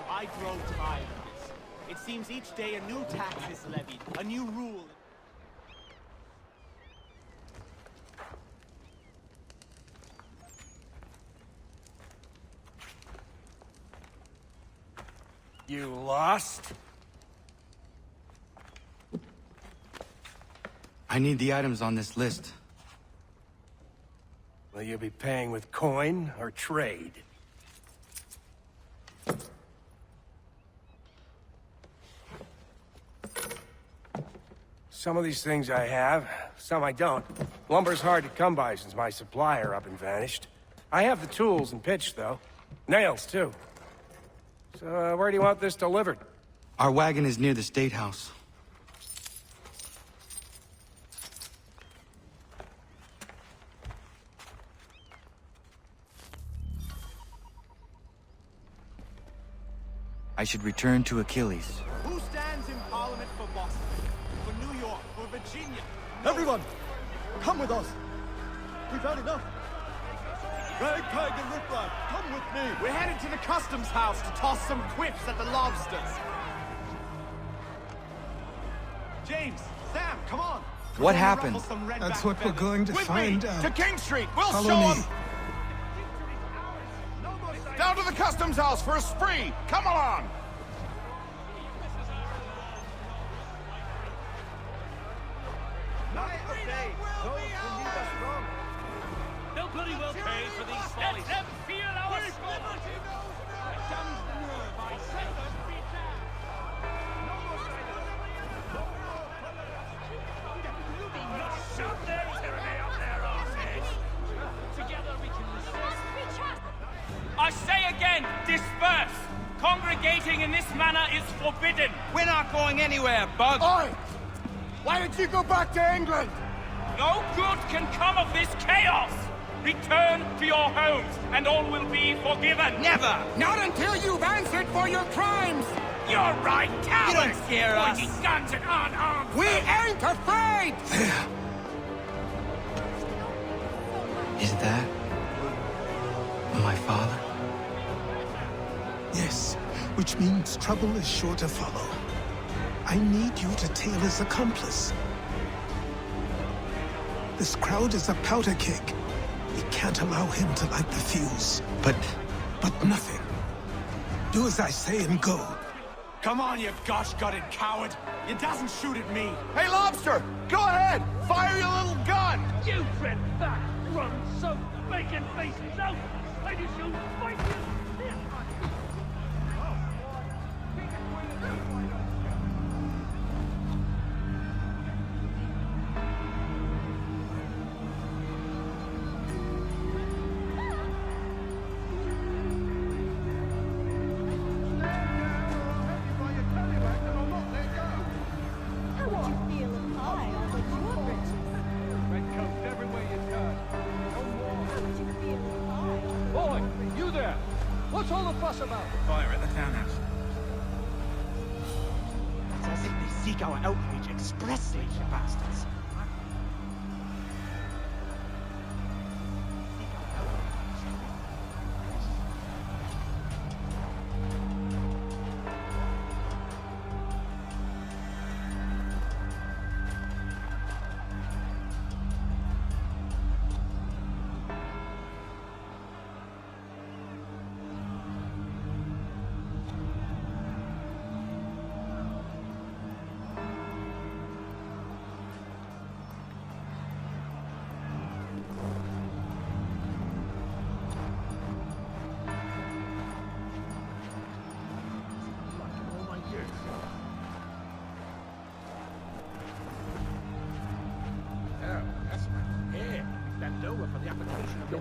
I grow tired of this. It seems each day a new tax is levied, a new rule. You lost? I need the items on this list. Will you be paying with coin or trade? Some of these things I have, some I don't. Lumber's hard to come by since my supplier up and vanished. I have the tools and pitch, though. Nails, too. So, where do you want this delivered? Our wagon is near the State House. I should return to Achilles. Who stands in Parliament for Boston? For New York? For Virginia? Everyone, come with us. We've had enough. Ragtag and riffraff, come with me. We're headed to the customs house to toss some quips at the lobsters. James, Sam, come on. What happened? That's what we're going to find out. To King Street. We'll Follow show me. them. Down to the customs house for a spree. Come along. They'll bloody well pay for these follies. Let them feel our scorn. It dumbs the nerve, I say. Shut their tyranny up their arses. Together we can resist. I say again, disperse. Congregating in this manner is forbidden. We're not going anywhere, Bug. Oi! Why don't you go back to England? No good can come of this chaos. Return to your homes, and all will be forgiven. Never! Not until you've answered for your crimes! You're right, cowards! You don't scare us! Pointing guns at unarmed! We ain't afraid! There. Is that my father? Yes, which means trouble is sure to follow. I need you to tail his accomplice. This crowd is a powder keg. We can't allow him to light the fuse. But nothing. Do as I say and go. Come on, you gosh-gutted coward! You doesn't shoot at me! Hey, Lobster! Go ahead! Fire your little gun! You tread back, run, so making faces out! I just shall fight you! What's all the fuss about? Fire at the townhouse. It's as if they seek our outrage expressly, you bastards. For the application of your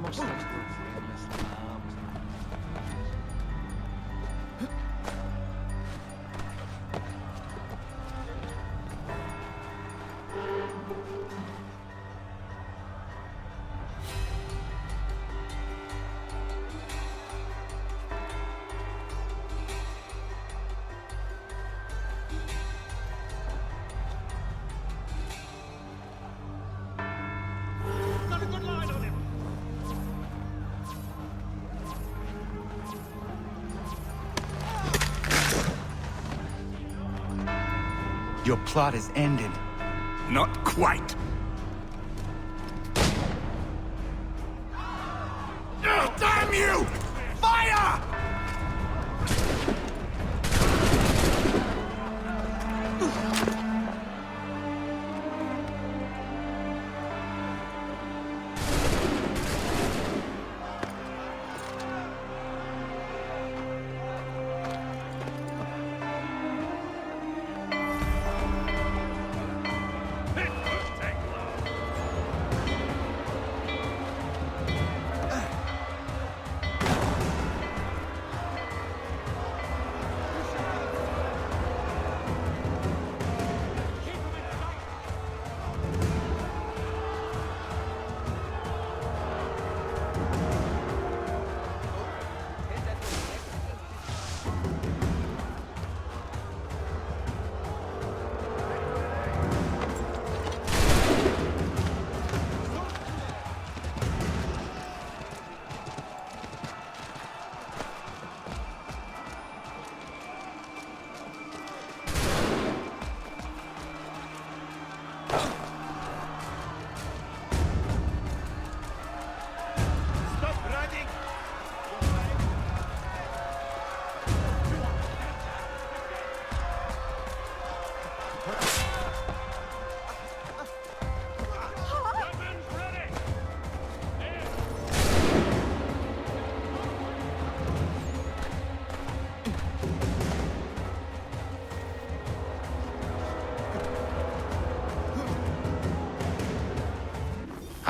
Got a good line on him. Your plot is ended. Not quite. Oh, damn you! Fire!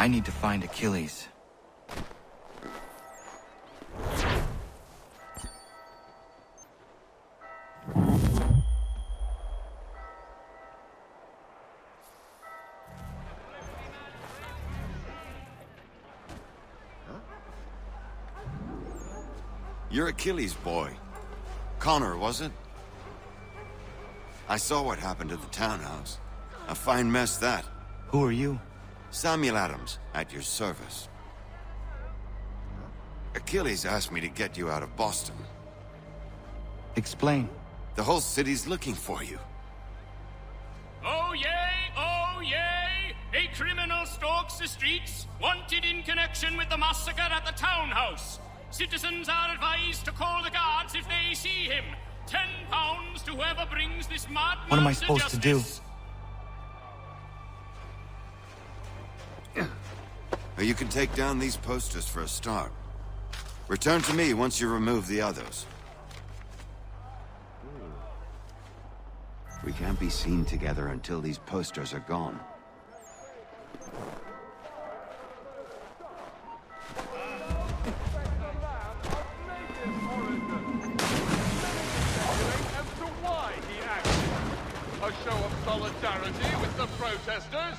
I need to find Achilles. You're Achilles' boy. Connor, was it? I saw what happened at the townhouse. A fine mess, that. Who are you? Samuel Adams, at your service. Achilles asked me to get you out of Boston. Explain. The whole city's looking for you. Oh yay, oh yay! A criminal stalks the streets, wanted in connection with the massacre at the townhouse. Citizens are advised to call the guards if they see him. £10 to whoever brings this madman. What am I supposed to do? You can take down these posters for a start. Return to me once you remove the others. We can't be seen together until these posters are gone. A show of solidarity with the protesters?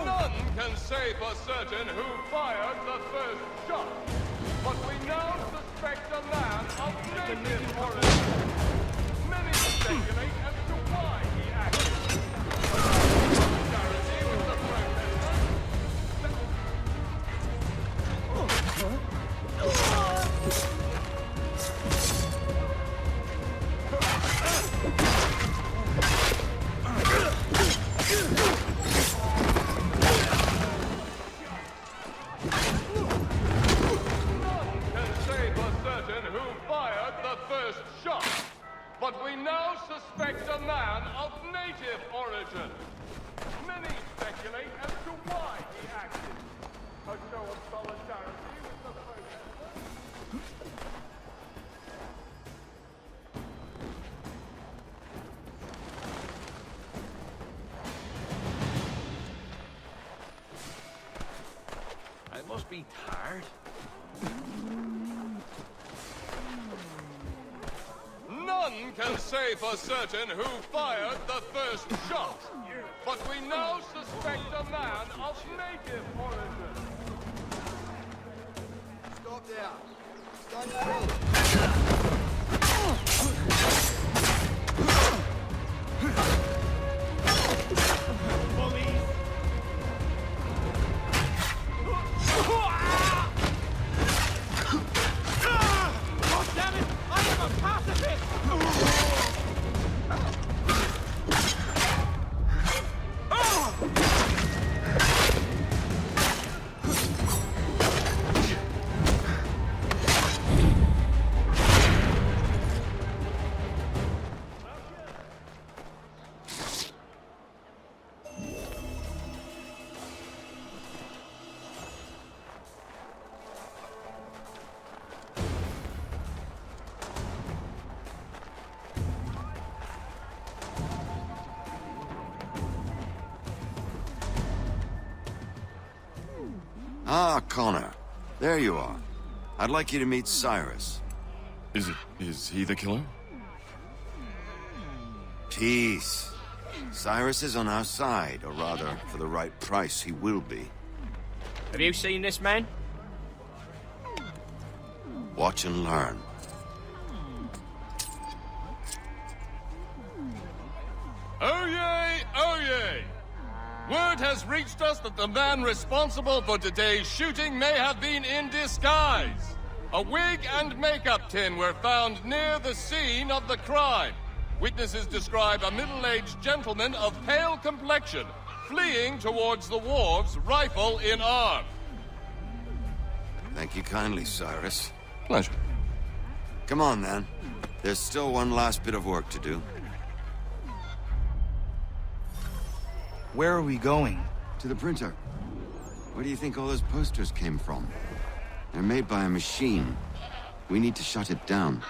None can say for certain who fired the first shot, but we now suspect a man of native origin. Many speculate as to why he acted. Solidarity with the but we now suspect a man of native origin. Many speculate as to why he acted. A show of solidarity with the protesters. I must be tired. None can say for certain who fired the first shot, but we now suspect a man of native origin. Stop there. Stand Ah, Connor. There you are. I'd like you to meet Cyrus. Is he the killer? Peace. Cyrus is on our side, or rather, for the right price, he will be. Have you seen this man? Watch and learn. Oh yay, oh yay! Word has reached us that the man responsible for today's shooting may have been in disguise. A wig and makeup tin were found near the scene of the crime. Witnesses describe a middle-aged gentleman of pale complexion fleeing towards the wharves, rifle in arm. Thank you kindly, Cyrus. Pleasure. Come on, then. There's still one last bit of work to do. Where are we going? To the printer. Where do you think all those posters came from? They're made by a machine. We need to shut it down.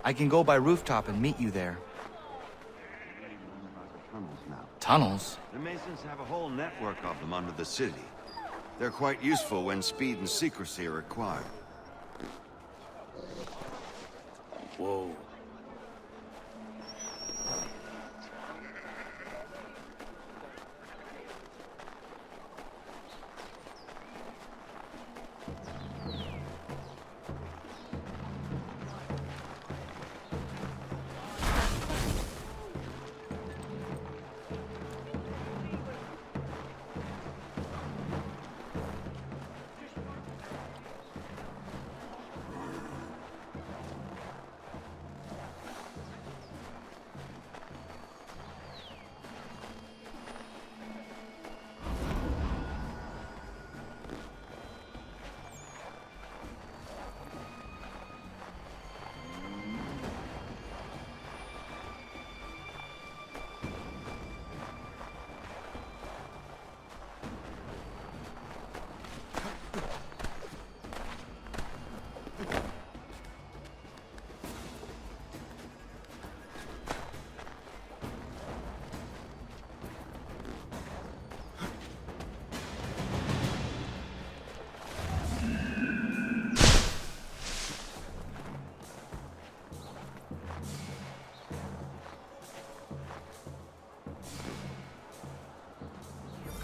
I can go by rooftop and meet you there. Tunnels? The Masons have a whole network of them under the city. They're quite useful when speed and secrecy are required. Whoa.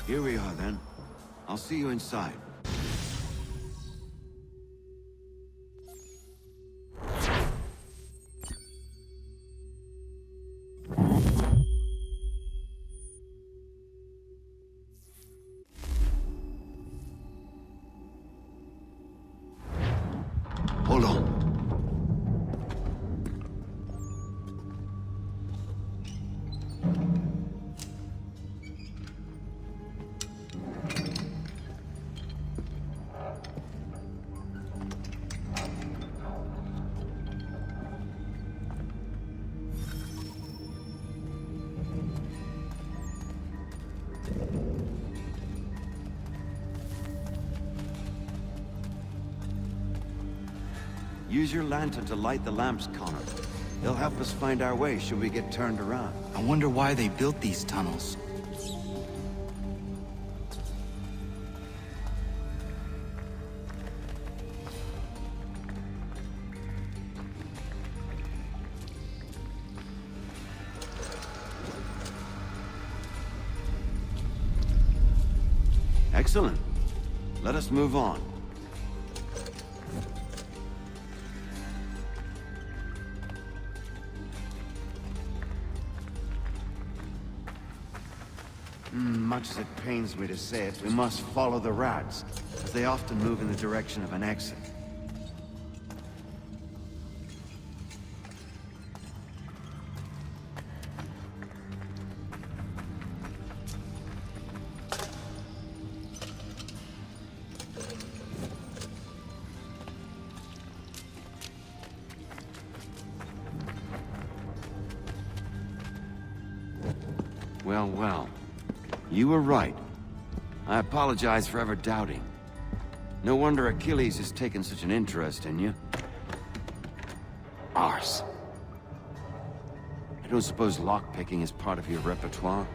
Here we are, then. I'll see you inside. Hold on. Use your lantern to light the lamps, Connor. They'll help us find our way should we get turned around. I wonder why they built these tunnels. Excellent. Let us move on. Much as it pains me to say it, we must follow the rats, as they often move in the direction of an exit. Well, well. You were right. I apologize for ever doubting. No wonder Achilles has taken such an interest in you. Arse. I don't suppose lockpicking is part of your repertoire?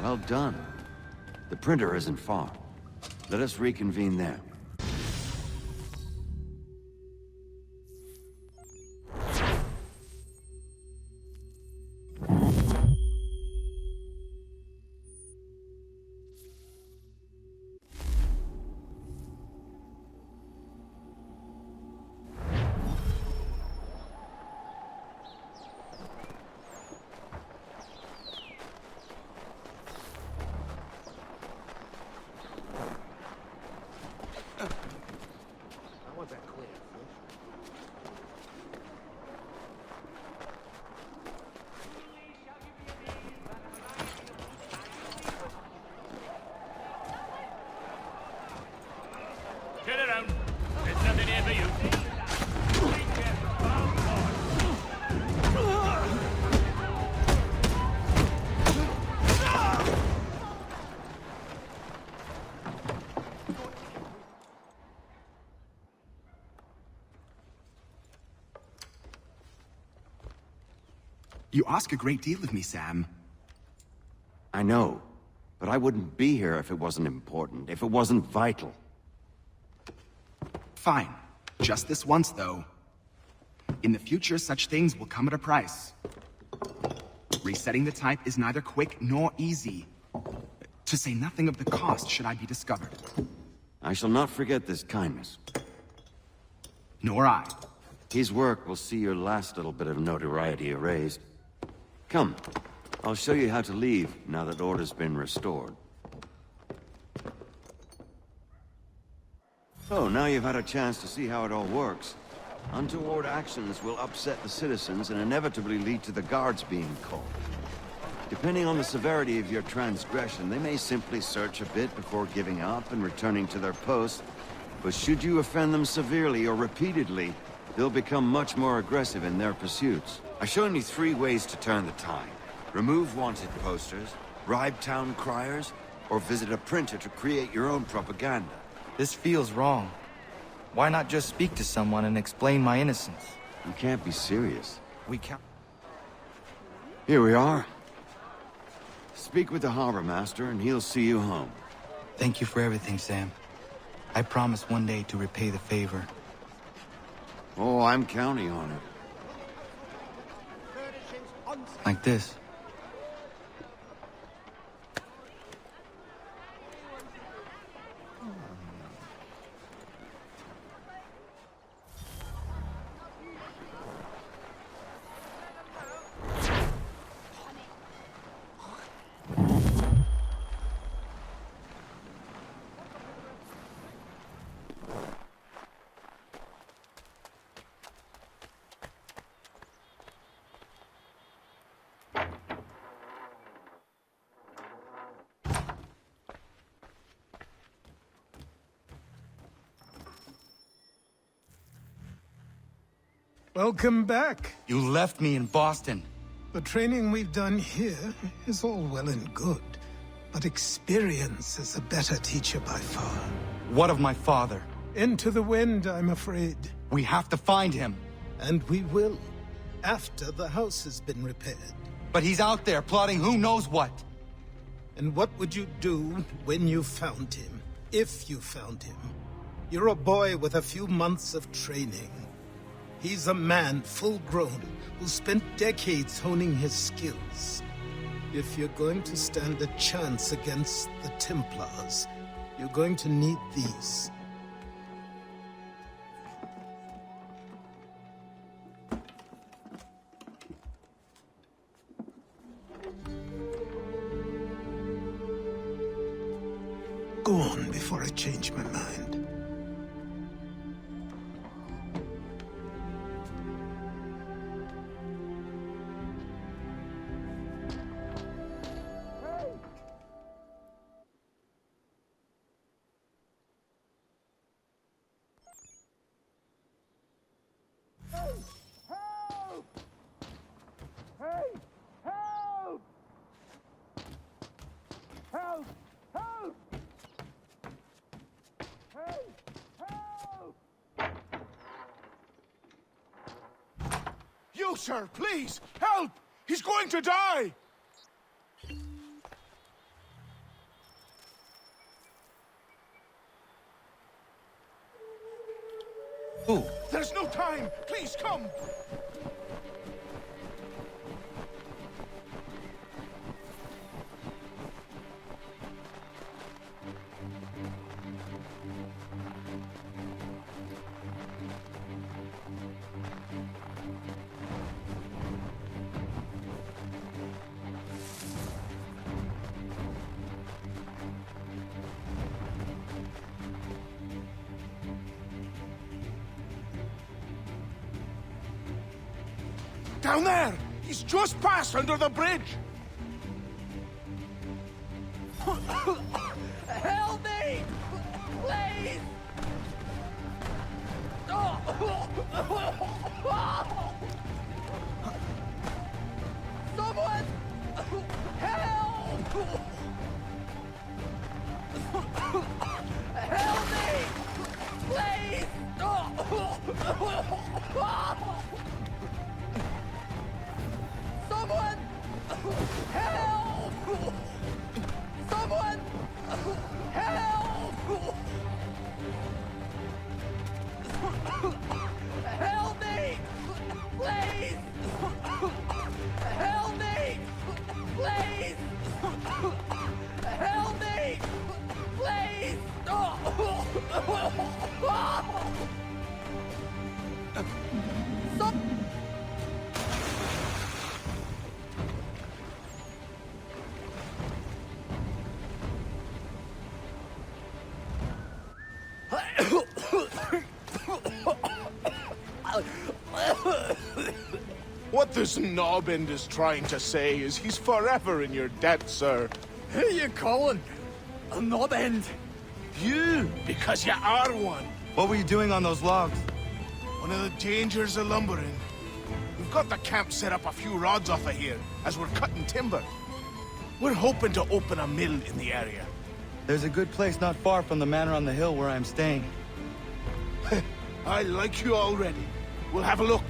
Well done. The printer isn't far. Let us reconvene there. You ask a great deal of me, Sam. I know, but I wouldn't be here if it wasn't important, if it wasn't vital. Fine. Just this once, though. In the future, such things will come at a price. Resetting the type is neither quick nor easy. To say nothing of the cost should I be discovered. I shall not forget this kindness. Nor I. His work will see your last little bit of notoriety erased. Come, I'll show you how to leave now that order's been restored. So, now you've had a chance to see how it all works. Untoward actions will upset the citizens and inevitably lead to the guards being called. Depending on the severity of your transgression, they may simply search a bit before giving up and returning to their posts. But should you offend them severely or repeatedly, they'll become much more aggressive in their pursuits. I've shown you 3 ways to turn the tide. Remove wanted posters, bribe town criers, or visit a printer to create your own propaganda. This feels wrong. Why not just speak to someone and explain my innocence? You can't be serious. We can't. Here we are. Speak with the harbor master and he'll see you home. Thank you for everything, Sam. I promise one day to repay the favor. Oh, I'm counting on it. Like this. Welcome back. You left me in Boston. The training we've done here is all well and good, but experience is a better teacher by far. What of my father? Into the wind, I'm afraid. We have to find him. And we will, after the house has been repaired. But he's out there plotting who knows what. And what would you do when you found him? If you found him? You're a boy with a few months of training. He's a man, full-grown, who spent decades honing his skills. If you're going to stand a chance against the Templars, you're going to need these. Go on before I change my mind. You, sir, please, help! He's going to die! Who? There's no time! Please, come! Down there! He's just passed under the bridge! Help me! Please! Someone! Help! Help me! Please! Someone! What this knobend is trying to say is he's forever in your debt, sir. Who you calling? A knobend? You, because you are one. What were you doing on those logs? One of the dangers of lumbering. We've got the camp set up a few rods off of here, as we're cutting timber. We're hoping to open a mill in the area. There's a good place not far from the manor on the hill where I'm staying. I like you already. We'll have a look.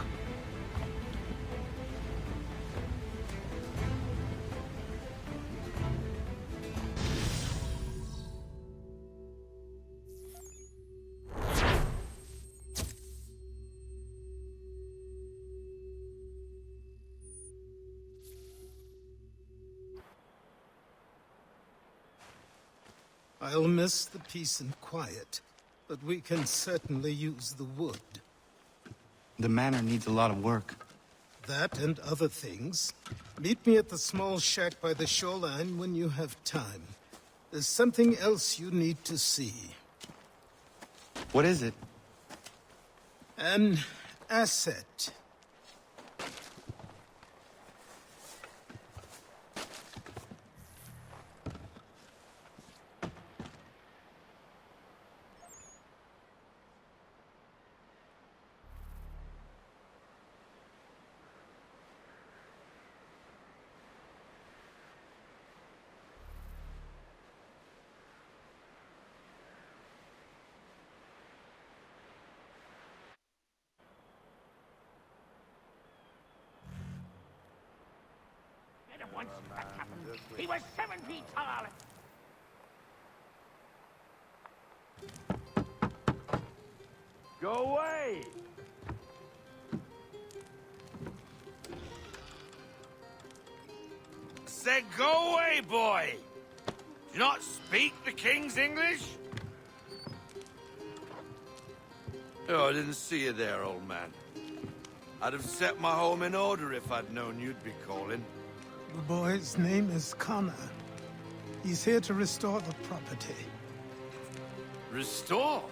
I'll miss the peace and quiet, but we can certainly use the wood. The manor needs a lot of work. That and other things. Meet me at the small shack by the shoreline when you have time. There's something else you need to see. What is it? An asset. Once that happened, he was 7 feet tall. Go away! Said go away, boy! Do you not speak the King's English? Oh, I didn't see you there, old man. I'd have set my home in order if I'd known you'd be calling. The boy's name is Connor. He's here to restore the property. Restore?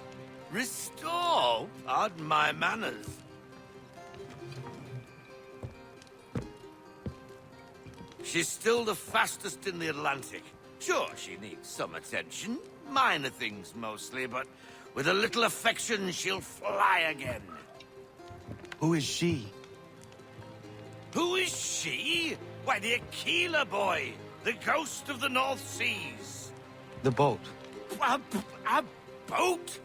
Restore? Pardon my manners. She's still the fastest in the Atlantic. Sure, she needs some attention. Minor things mostly, but with a little affection, she'll fly again. Who is she? Who is she? Why, the Aquila boy, the ghost of the North Seas. The boat. A boat?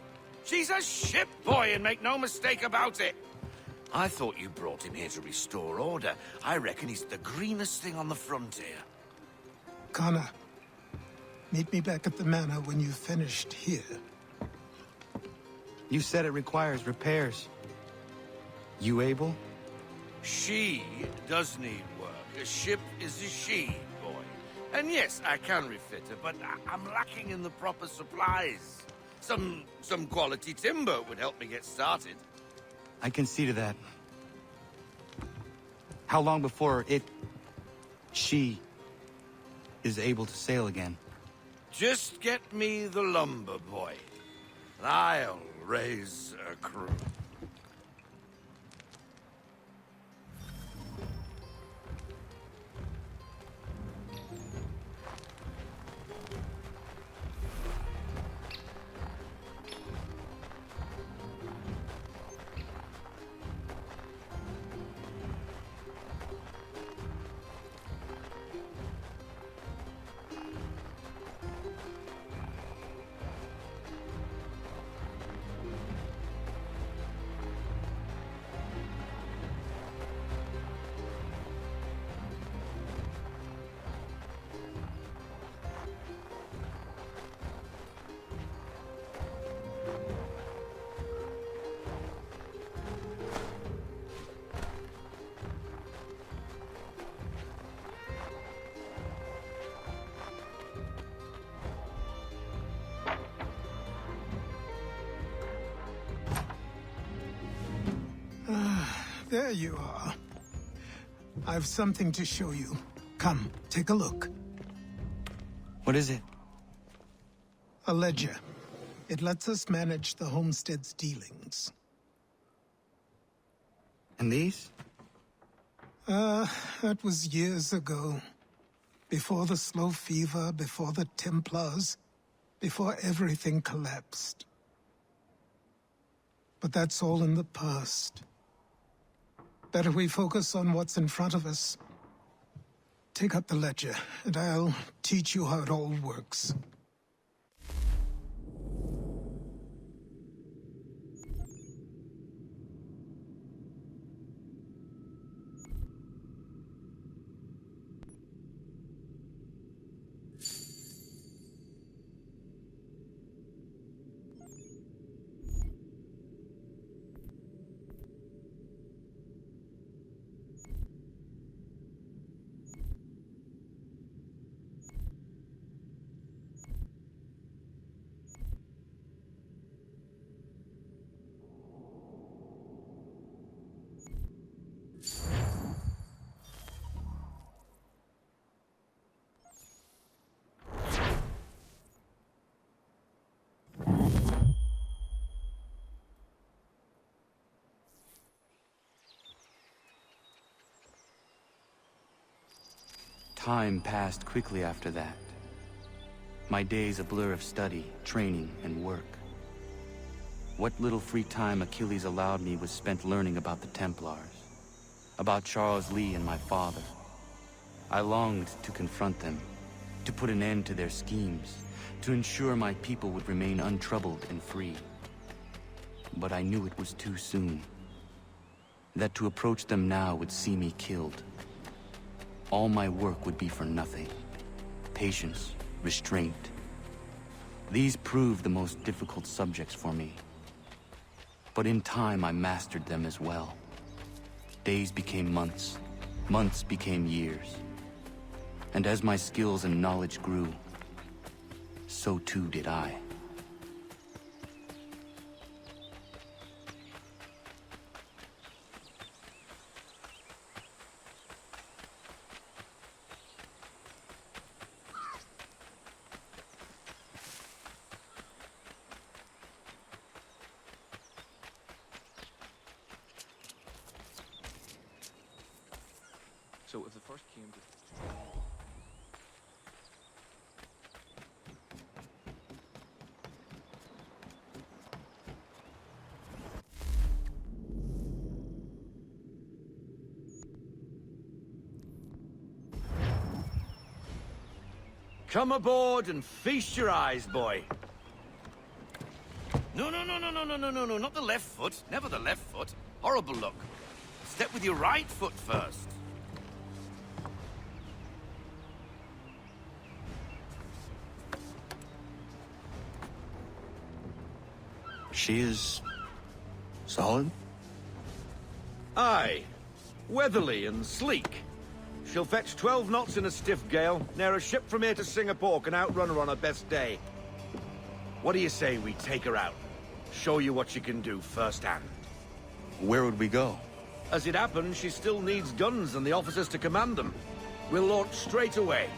She's a ship boy, and make no mistake about it. I thought you brought him here to restore order. I reckon he's the greenest thing on the frontier. Connor, meet me back at the manor when you've finished here. You said it requires repairs. You able? She does need work. A ship is a she, boy. And yes, I can refit her, but I'm lacking in the proper supplies. Some quality timber would help me get started. I can see to that. How long before she is able to sail again? Just get me the lumber, boy. And I'll raise a crew. There you are. I've something to show you. Come, take a look. What is it? A ledger. It lets us manage the homestead's dealings. And these? That was years ago. Before the slow fever, before the Templars, before everything collapsed. But that's all in the past. Better we focus on what's in front of us. Take up the ledger, and I'll teach you how it all works. Time passed quickly after that. My days a blur of study, training, and work. What little free time Achilles allowed me was spent learning about the Templars, about Charles Lee and my father. I longed to confront them, to put an end to their schemes, to ensure my people would remain untroubled and free. But I knew it was too soon, that to approach them now would see me killed. All my work would be for nothing. Patience, restraint. These proved the most difficult subjects for me. But in time, I mastered them as well. Days became months. Months became years. And as my skills and knowledge grew, so too did I. So if the first came to... Come aboard and feast your eyes, boy. No, not the left foot. Never the left foot. Horrible look. Step with your right foot first. She is... solid? Aye. Weatherly and sleek. She'll fetch 12 knots in a stiff gale, near a ship from here to Singapore can outrun her on her best day. What do you say we take her out? Show you what she can do firsthand. Where would we go? As it happens, she still needs guns and the officers to command them. We'll launch straight away.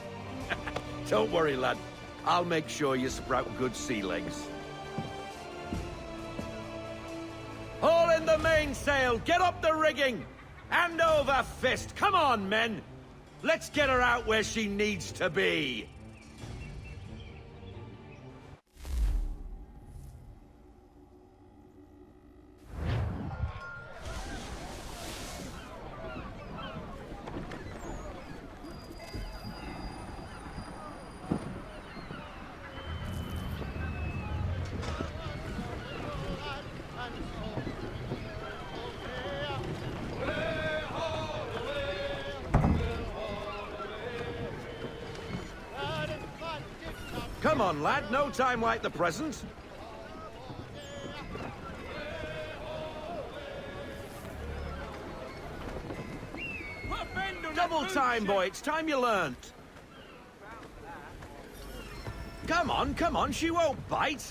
Don't worry, lad. I'll make sure you sprout good sea legs. Haul in the mainsail! Get up the rigging! Hand over fist! Come on, men! Let's get her out where she needs to be! Come on, lad. No time like the present. Double time, boy. It's time you learned. Come on. She won't bite.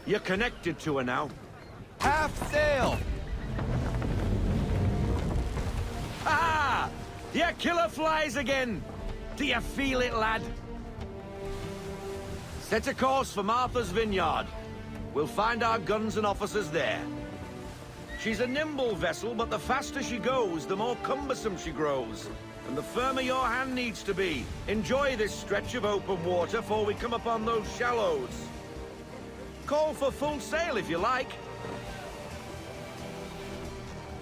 You're connected to her now. Half sail! Ah! Your killer flies again! Do you feel it, lad? Set a course for Martha's Vineyard. We'll find our guns and officers there. She's a nimble vessel, but the faster she goes, the more cumbersome she grows. And the firmer your hand needs to be. Enjoy this stretch of open water before we come upon those shallows. Call for full sail if you like.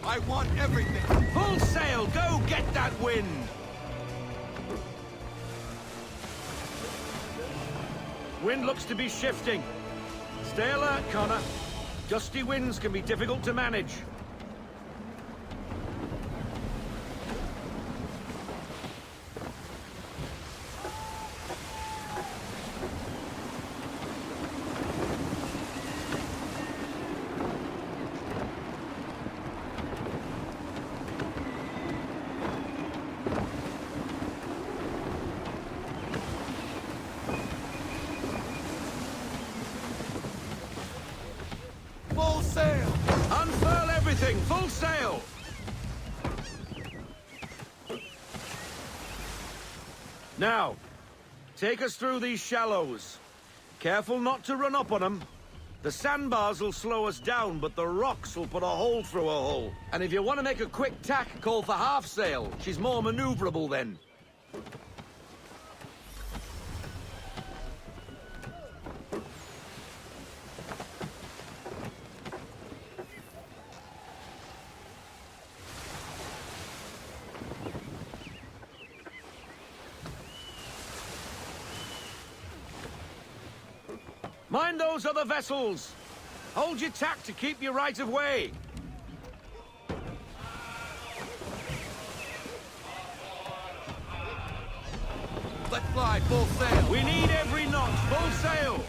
I want everything. Full sail! Go get that wind! Wind looks to be shifting. Stay alert, Connor. Gusty winds can be difficult to manage. Full sail! Unfurl everything! Full sail! Now, take us through these shallows. Careful not to run up on them. The sandbars will slow us down, but the rocks will put a hole through a hull. And if you want to make a quick tack, call for half sail. She's more maneuverable then. Mind those other vessels! Hold your tack to keep your right of way! Let fly, full sail! We need every knot, full sail!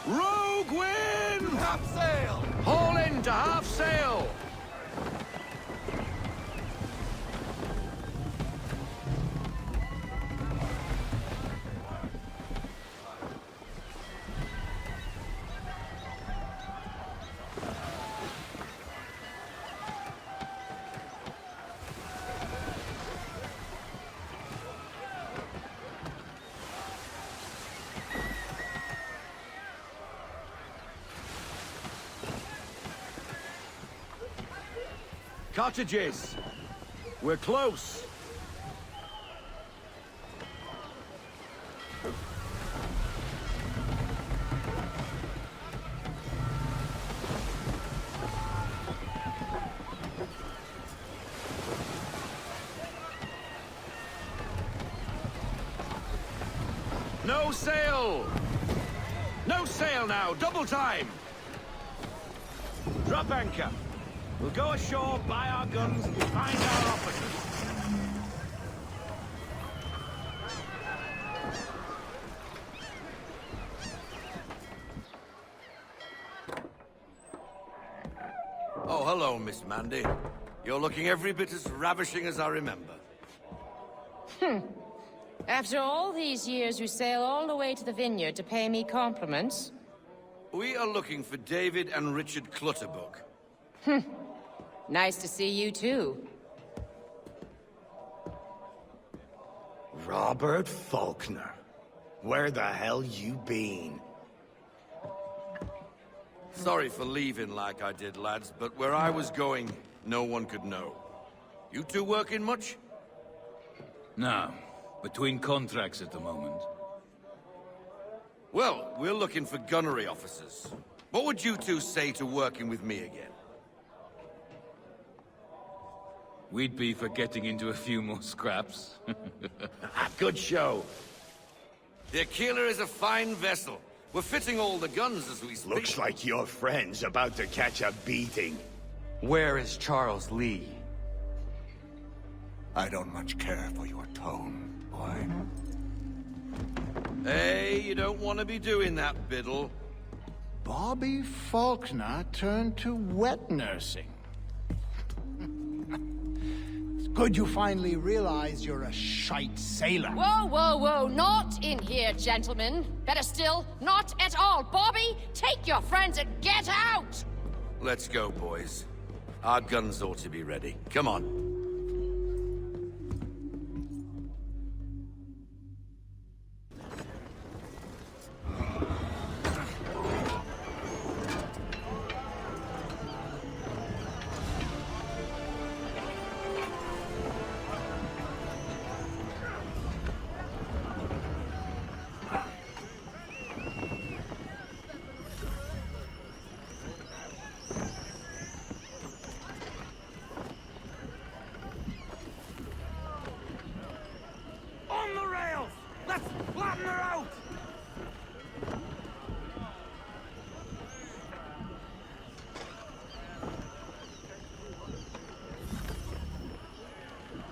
Rogue wind! Half sail! Haul in to half sail! Cottages! We're close! No sail! No sail now! Double time! Drop anchor! We'll go ashore, buy our guns, and find our officers. Oh, hello, Miss Mandy. You're looking every bit as ravishing as I remember. After all these years, you sail all the way to the vineyard to pay me compliments? We are looking for David and Richard Clutterbuck. Nice to see you, too. Robert Faulkner. Where the hell you been? Sorry for leaving like I did, lads, but where I was going, no one could know. You two working much? No. Between contracts at the moment. Well, we're looking for gunnery officers. What would you two say to working with me again? We'd be for getting into a few more scraps. Good show. The Aquila is a fine vessel. We're fitting all the guns as we speak. Looks like your friend's about to catch a beating. Where is Charles Lee? I don't much care for your tone, boy. Hey, you don't want to be doing that, Biddle. Bobby Faulkner turned to wet nursing. Good you finally realize you're a shite sailor. Whoa, whoa, whoa, not in here, gentlemen. Better still, not at all. Bobby, take your friends and get out! Let's go, boys. Our guns ought to be ready. Come on.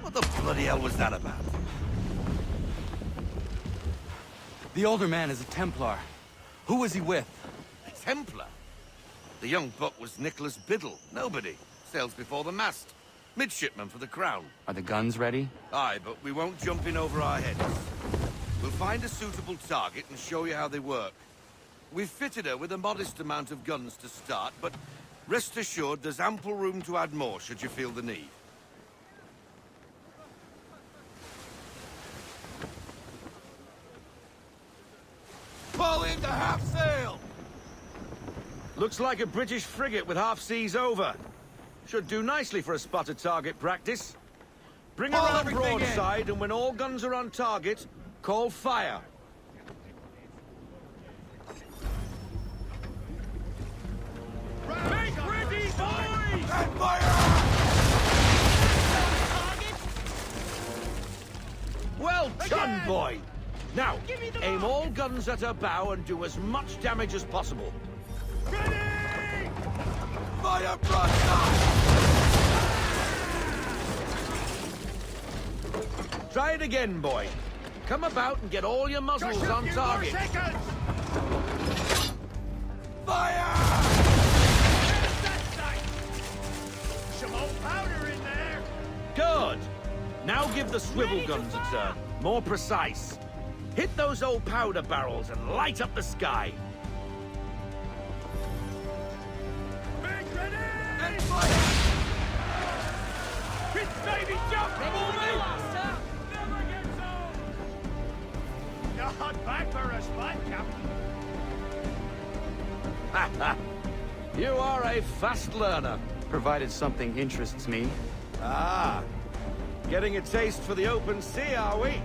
What the bloody hell was that about? The older man is a Templar. Who was he with? A Templar? The young buck was Nicholas Biddle. Nobody. Sails before the mast. Midshipman for the Crown. Are the guns ready? Aye, but we won't jump in over our heads. We'll find a suitable target and show you how they work. We've fitted her with a modest amount of guns to start, but rest assured there's ample room to add more should you feel the need. Fall into half sail! Looks like a British frigate with half seas over. Should do nicely for a spotted target practice. Bring her on broadside, and when all guns are on target, call fire. Make ready, boys! And fire! Well done, boy! Now, aim all guns at her bow and do as much damage as possible. Ready! Fire broadside! Try it again, boy. Come about and get all your muzzles on target. Fire! Some old powder in there. Good. Now give the swivel guns a turn. More precise. Hit those old powder barrels and light up the sky. Big ready! And fire! It's baby jump! Never gets old! Not back for a spot, Captain. You are a fast learner. Provided something interests me. Ah. Getting a taste for the open sea, are we?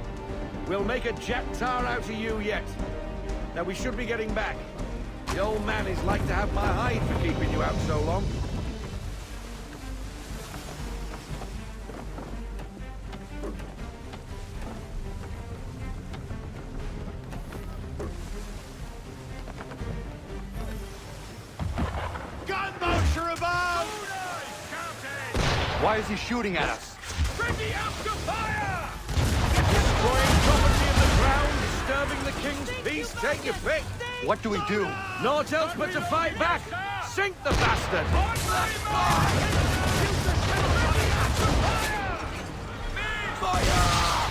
We'll make a jack tar out of you yet. Now we should be getting back. The old man is like to have my hide for keeping you out so long. Gunboats are above! Why is he shooting at us? Ready up to fire! Destroying property of the crown, disturbing the king's peace, take your pick. What do we do? Naught else but to fight back. Sink the bastard! Fire!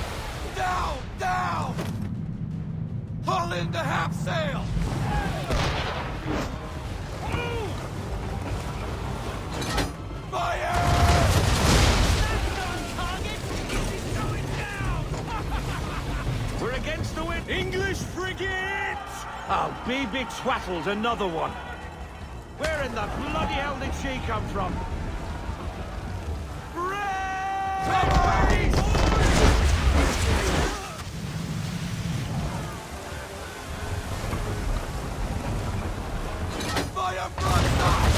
Down! Down! Haul into half sail! Fire! We're against the wind. English frigate! Oh, be twaddled, another one. Where in the bloody hell did she come from? Brace! Fire broadside!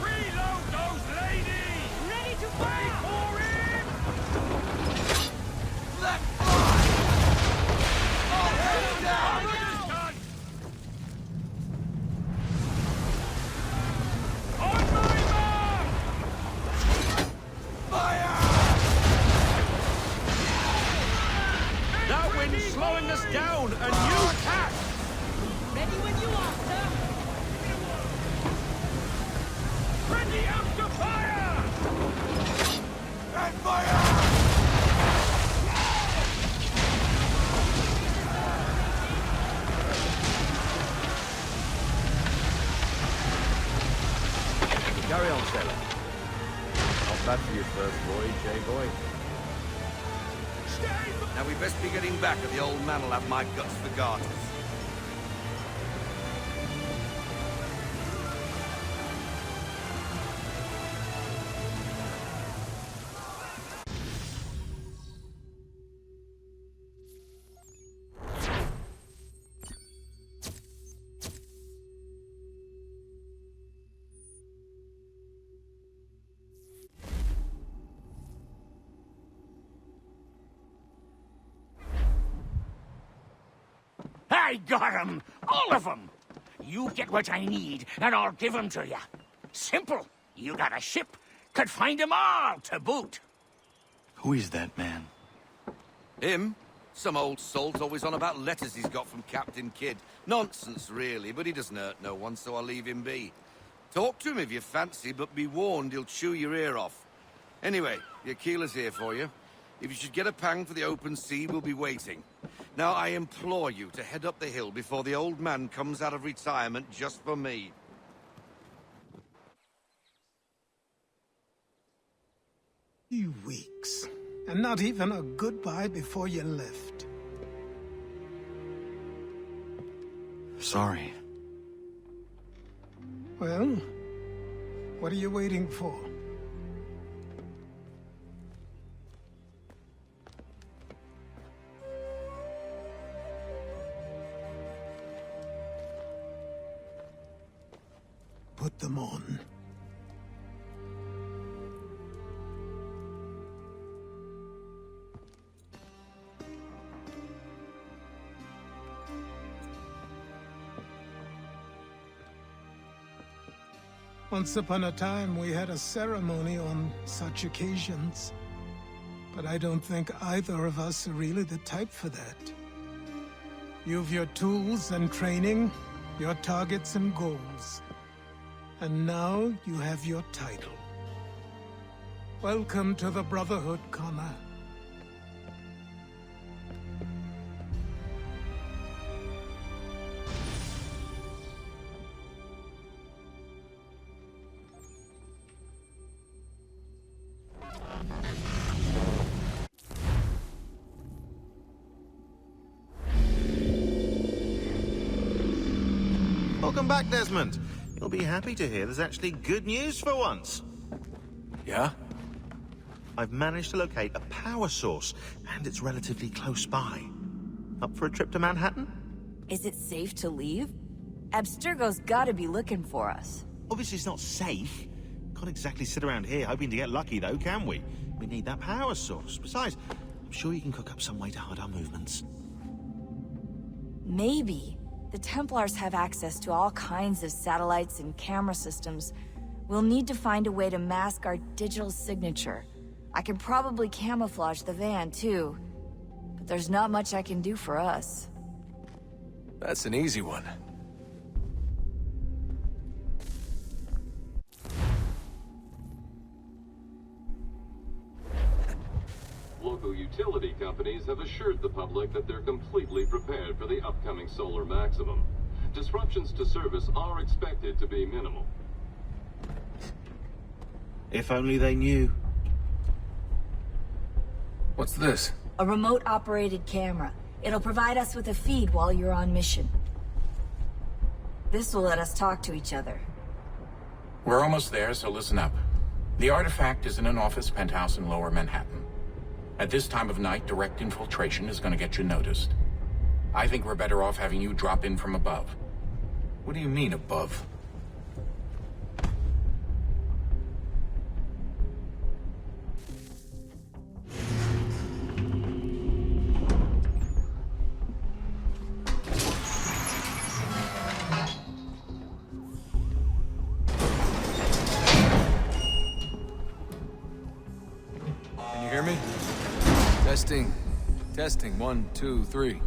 Reload those ladies! Ready to fire! For him! Let fly! All hands down! On my mark! Fire! That wind's slowing us down. A new tack! Ready when you are, sir! Ready first voyage, eh, boy? Now we best be getting back, or the old man'll have my guts for garters. I got 'em! All of 'em! You get what I need, and I'll give 'em to you. Simple. You got a ship, could find 'em all to boot. Who is that man? Him? Some old salt always on about letters he's got from Captain Kidd. Nonsense, really, but he doesn't hurt no one, so I'll leave him be. Talk to him if you fancy, but be warned he'll chew your ear off. Anyway, your keeler's here for you. If you should get a pang for the open sea, we'll be waiting. Now, I implore you to head up the hill before the old man comes out of retirement just for me. You weeks. And not even a goodbye before you left. Sorry. Well, what are you waiting for? Put them on. Once upon a time, we had a ceremony on such occasions. But I don't think either of us are really the type for that. You've your tools and training, your targets and goals. And now you have your title. Welcome to the Brotherhood, Connor. Welcome back, Desmond. You'll be happy to hear there's actually good news for once. Yeah? I've managed to locate a power source, and it's relatively close by. Up for a trip to Manhattan? Is it safe to leave? Abstergo's gotta be looking for us. Obviously it's not safe. Can't exactly sit around here hoping to get lucky, though, can we? We need that power source. Besides, I'm sure you can cook up some way to hide our movements. Maybe. The Templars have access to all kinds of satellites and camera systems. We'll need to find a way to mask our digital signature. I can probably camouflage the van, too. But there's not much I can do for us. That's an easy one. Local utility companies have assured the public that they're completely prepared for the upcoming solar maximum. Disruptions to service are expected to be minimal. If only they knew. What's this? A remote-operated camera. It'll provide us with a feed while you're on mission. This will let us talk to each other. We're almost there, so listen up. The artifact is in an office penthouse in Lower Manhattan. At this time of night, direct infiltration is going to get you noticed. I think we're better off having you drop in from above. What do you mean, above? Can you hear me? Testing. Testing. 1, 2, 3.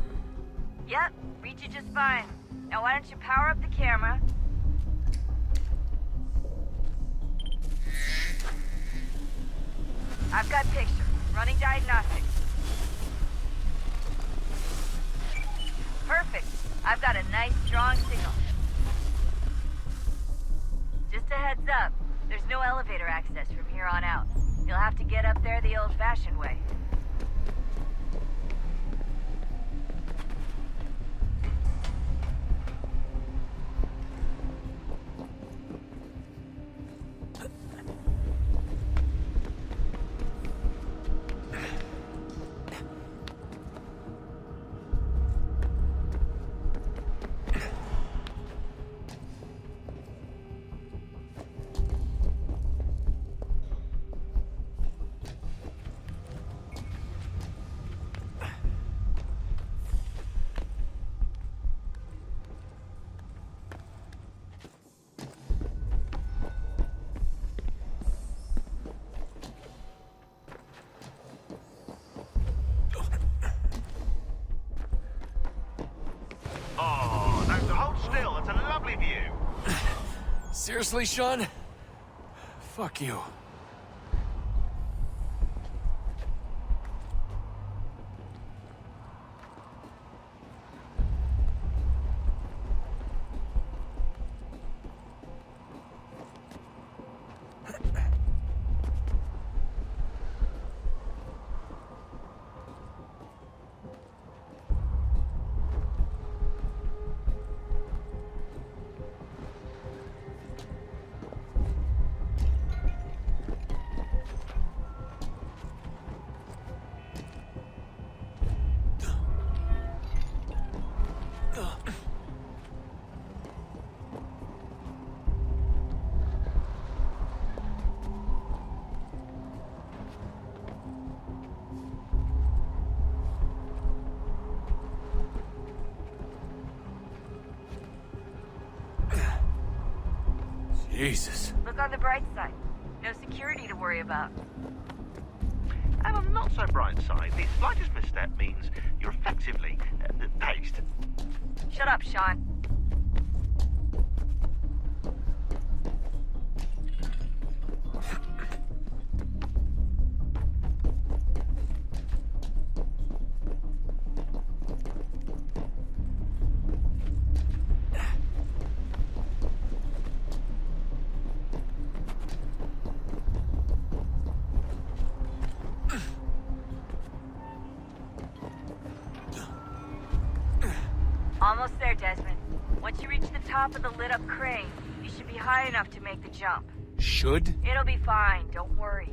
Yep, read you just fine. Now why don't you power up the camera? I've got picture. Running diagnostics. Perfect. I've got a nice, strong signal. Just a heads up, there's no elevator access from here on out. You'll have to get up there the old-fashioned way. Seriously, Sean? Fuck you. Jesus. Look on the bright side. No security to worry about. And on the not so bright side, the slightest misstep means you're effectively paced. Shut up, Sean. Almost there, Desmond. Once you reach the top of the lit-up crane, you should be high enough to make the jump. Should? It'll be fine, don't worry.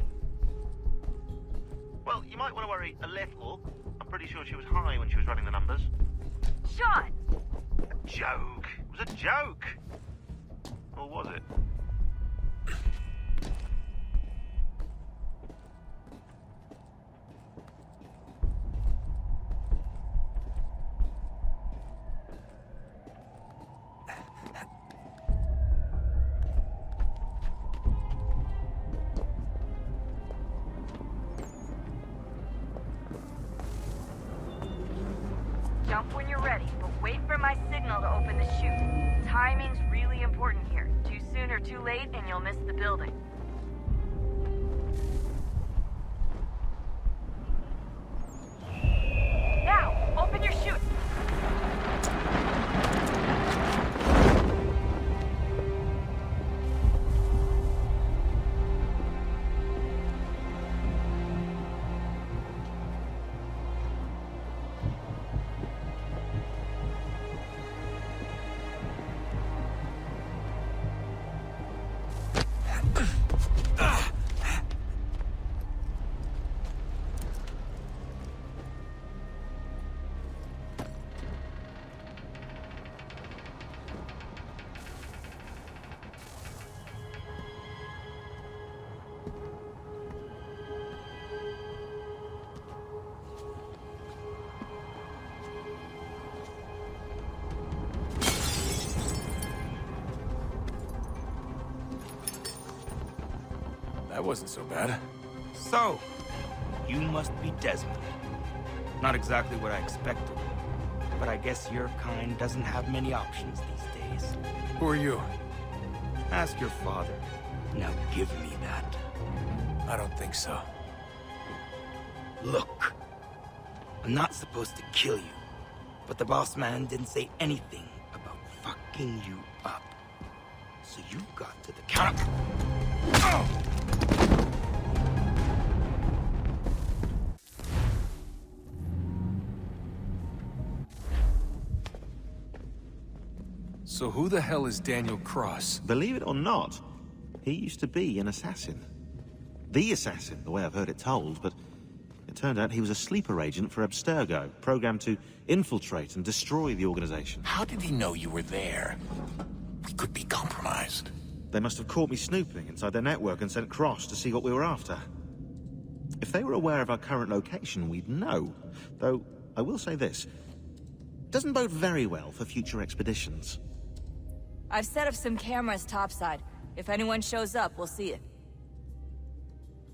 Well, you might want to worry a little. I'm pretty sure she was high when she was running the numbers. Sean! A joke. It was a joke. Or was it? Jump when you're ready, but wait for my signal to open the chute. Timing's really important here. Too soon or too late, and you'll miss the building. Now, open your chute! That wasn't so bad. So, you must be Desmond. Not exactly what I expected, but I guess your kind doesn't have many options these days. Who are you? Ask your father. Now give me that. I don't think so. Look, I'm not supposed to kill you, but the boss man didn't say anything about fucking you up. So you got to the counter. So who the hell is Daniel Cross? Believe it or not, he used to be an assassin. The assassin, the way I've heard it told, but it turned out he was a sleeper agent for Abstergo, programmed to infiltrate and destroy the organization. How did he know you were there? We could be compromised. They must have caught me snooping inside their network and sent Cross to see what we were after. If they were aware of our current location, we'd know. Though, I will say this. Doesn't bode very well for future expeditions. I've set up some cameras topside. If anyone shows up, we'll see it.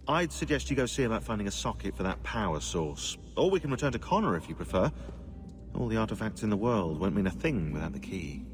I'd suggest you go see about finding a socket for that power source. Or we can return to Connor if you prefer. All the artifacts in the world won't mean a thing without the key.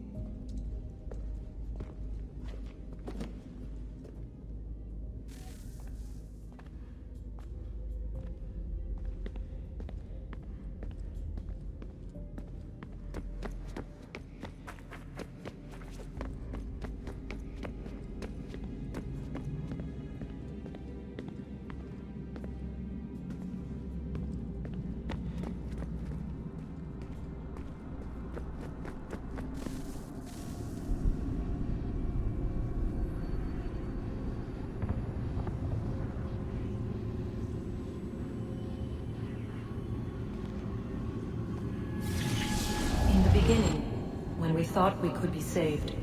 When we thought we could be saved,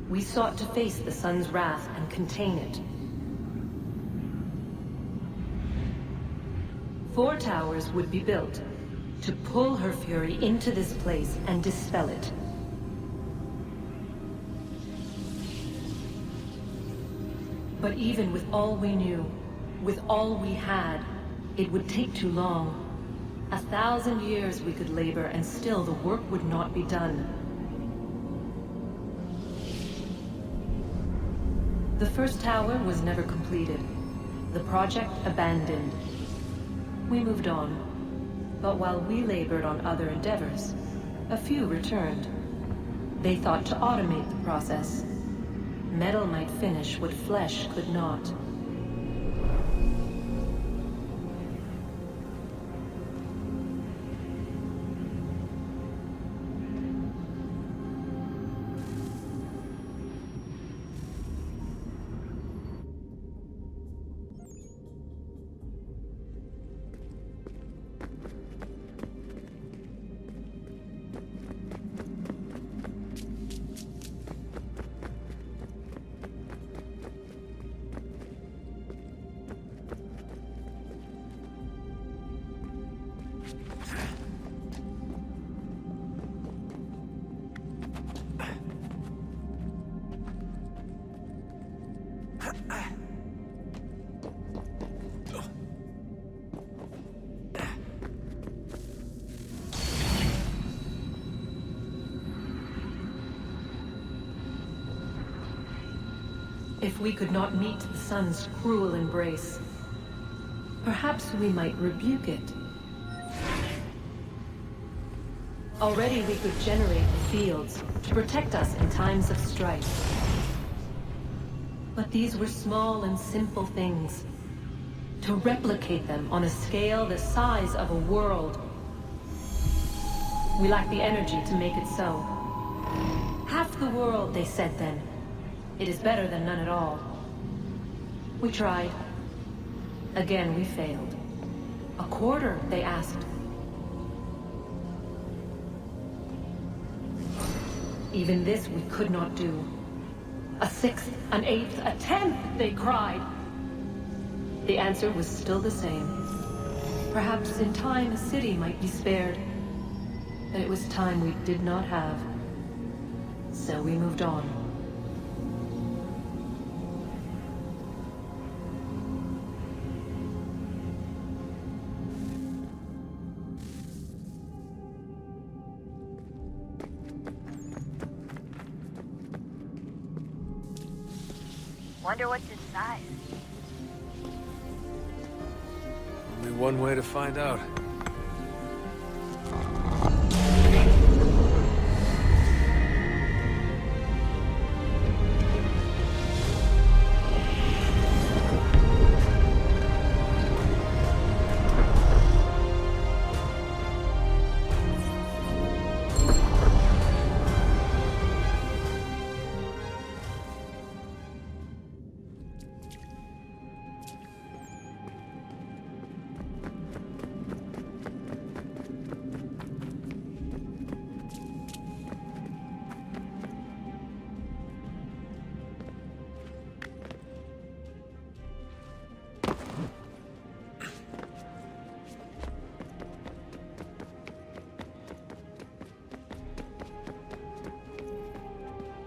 we sought to face the sun's wrath and contain it. 4 towers would be built to pull her fury into this place and dispel it. But even with all we knew, with all we had, it would take too long. 1,000 years we could labor and still the work would not be done. The first tower was never completed. The project abandoned. We moved on. But while we labored on other endeavors, a few returned. They thought to automate the process. Metal might finish what flesh could not. If we could not meet the sun's cruel embrace, perhaps we might rebuke it. Already we could generate the fields to protect us in times of strife. But these were small and simple things. To replicate them on a scale the size of a world, we lack the energy to make it so. Half the world, they said then. It is better than none at all. We tried. Again, we failed. A quarter, they asked. Even this we could not do. A 1/6, an 1/8, a 1/10, they cried. The answer was still the same. Perhaps in time a city might be spared. But it was time we did not have. So we moved on. Wonder what's inside. Only one way to find out.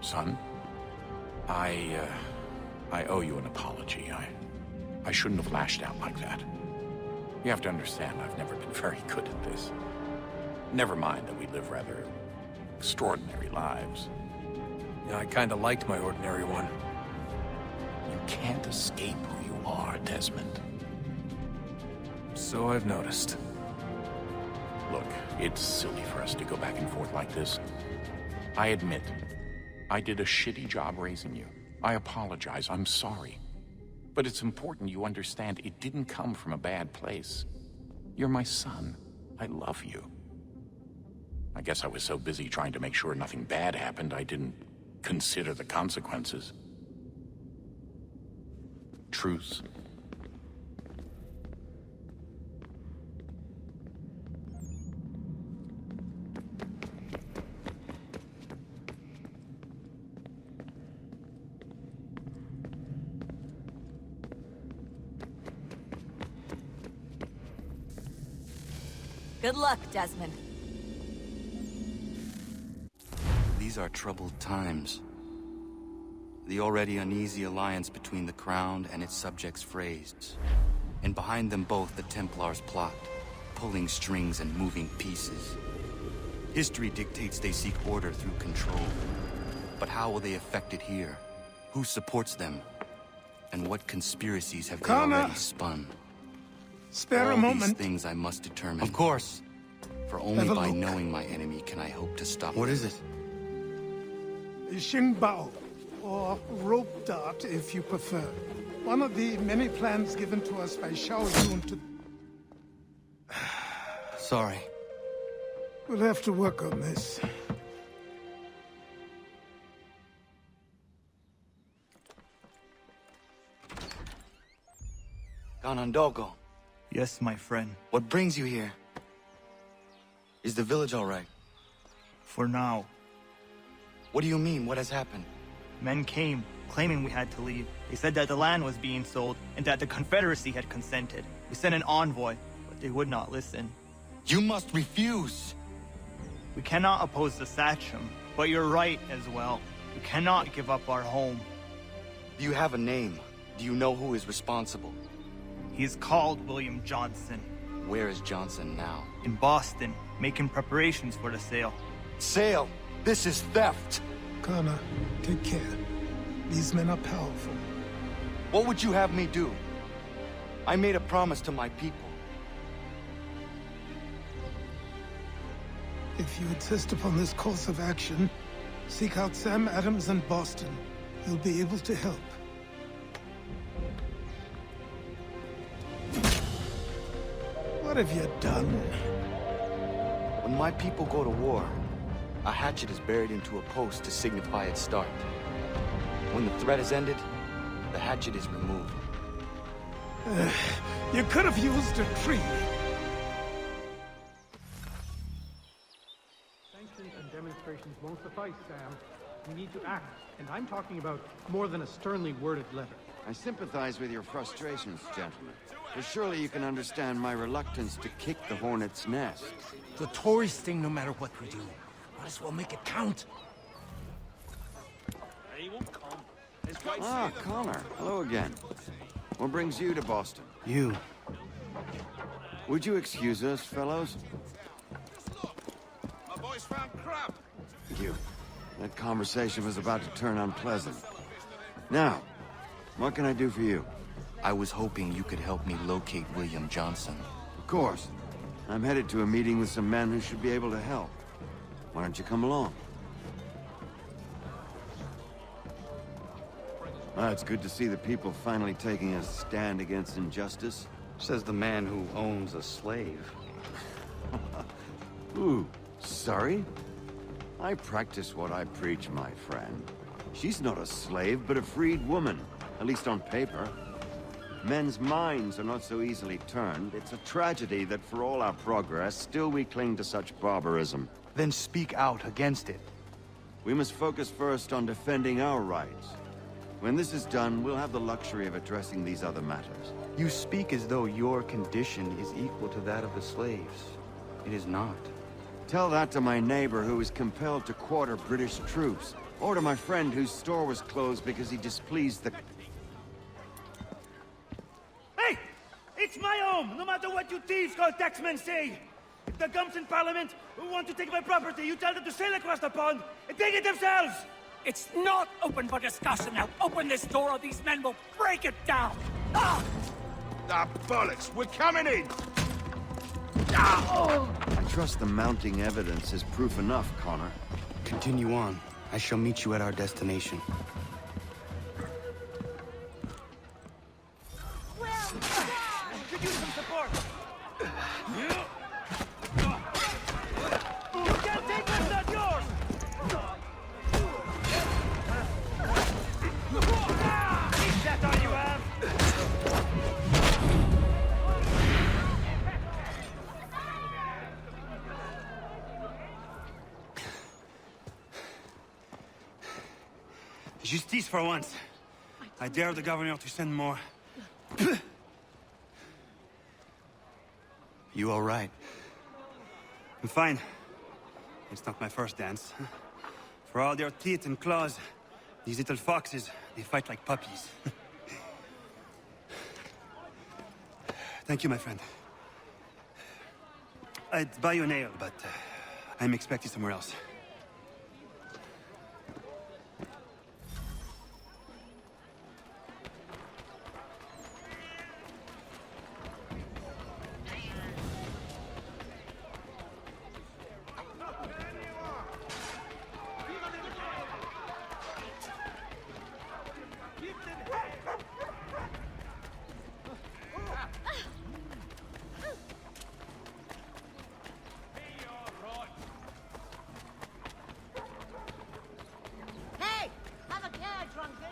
Son, I owe you an apology. I shouldn't have lashed out like that. You have to understand, I've never been very good at this. Never mind that we live rather extraordinary lives. Yeah, I kinda liked my ordinary one. You can't escape who you are, Desmond. So I've noticed. Look, it's silly for us to go back and forth like this. I admit, I did a shitty job raising you. I apologize, I'm sorry. But it's important you understand it didn't come from a bad place. You're my son. I love you. I guess I was so busy trying to make sure nothing bad happened, I didn't consider the consequences. Truce. Good luck, Desmond. These are troubled times. The already uneasy alliance between the Crown and its subjects frays. And behind them both the Templars plot, pulling strings and moving pieces. History dictates they seek order through control. But how will they effect it here? Who supports them? And what conspiracies have they Connor! already spun? Spare a All moment. these things I must determine. Of course. For only Have a by look. knowing my enemy can I hope to stop What them. is it? Xingbao, or rope dart if you prefer. One of the many plans given to us by Xiao Yun to... Sorry. We'll have to work on this. Ganondogo. Yes, my friend. What brings you here? Is the village all right? For now. What do you mean? What has happened? Men came, claiming we had to leave. They said that the land was being sold, and that the Confederacy had consented. We sent an envoy, but they would not listen. You must refuse! We cannot oppose the Sachem, but you're right as well. We cannot give up our home. Do you have a name? Do you know who is responsible? He is called William Johnson. Where is Johnson now? In Boston, making preparations for the sale. Sale! This is theft! Connor, take care. These men are powerful. What would you have me do? I made a promise to my people. If you insist upon this course of action, seek out Sam Adams in Boston. He'll be able to help. What have you done? When my people go to war, a hatchet is buried into a post to signify its start. When the threat is ended, the hatchet is removed. You could have used a tree. Sanctions and demonstrations won't suffice, Sam. We need to act, and I'm talking about more than a sternly worded letter. I sympathize with your frustrations, gentlemen. But surely you can understand my reluctance to kick the hornet's nest. The tourist thing, no matter what we do. Might as well make it count. He won't come. Ah, Connor. Hello again. What brings you to Boston? You. Would you excuse us, fellows? My boys found crab. Thank you. That conversation was about to turn unpleasant. Now, what can I do for you? I was hoping you could help me locate William Johnson. Of course. I'm headed to a meeting with some men who should be able to help. Why don't you come along? Ah, it's good to see the people finally taking a stand against injustice. Says the man who owns a slave. Ooh, sorry? I practice what I preach, my friend. She's not a slave, but a freed woman, at least on paper. Men's minds are not so easily turned. It's a tragedy that for all our progress, still we cling to such barbarism. Then speak out against it. We must focus first on defending our rights. When this is done, we'll have the luxury of addressing these other matters. You speak as though your condition is equal to that of the slaves. It is not. Tell that to my neighbor who is compelled to quarter British troops, Or to my friend whose store was closed because he displeased the... Hey! It's my home, no matter what you thieves called taxmen say! If the gums in Parliament who want to take my property, you tell them to sail across the pond and take it themselves! It's not open for discussion now. Open this door or these men will break it down! Ah! Ah, bollocks! We're coming in! I trust the mounting evidence is proof enough, Connor. Continue on. I shall meet you at our destination. Could use some support! You can't take what's not yours! Is that all you have? Justice for once. I dare the governor to send more. You all right? I'm fine. It's not my first dance. For all their teeth and claws, these little foxes, they fight like puppies. Thank you, my friend. I'd buy you an ale, but I'm expecting somewhere else. Hey! Have a care, drunkard!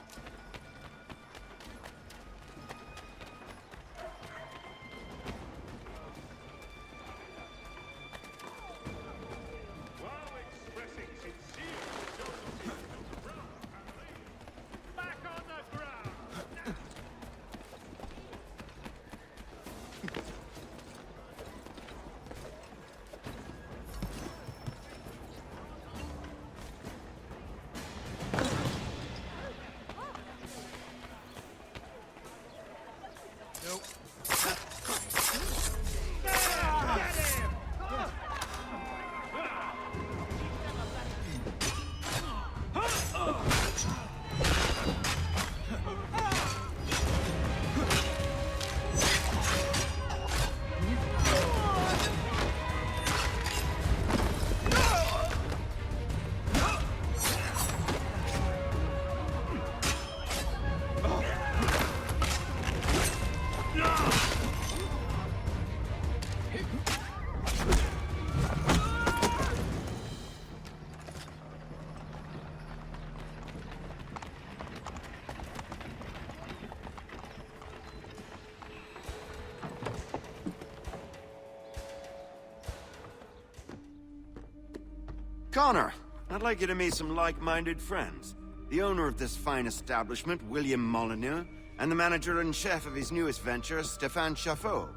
Connor, I'd like you to meet some like-minded friends. The owner of this fine establishment, William Molyneux, and the manager and chef of his newest venture, Stéphane Chaffeau.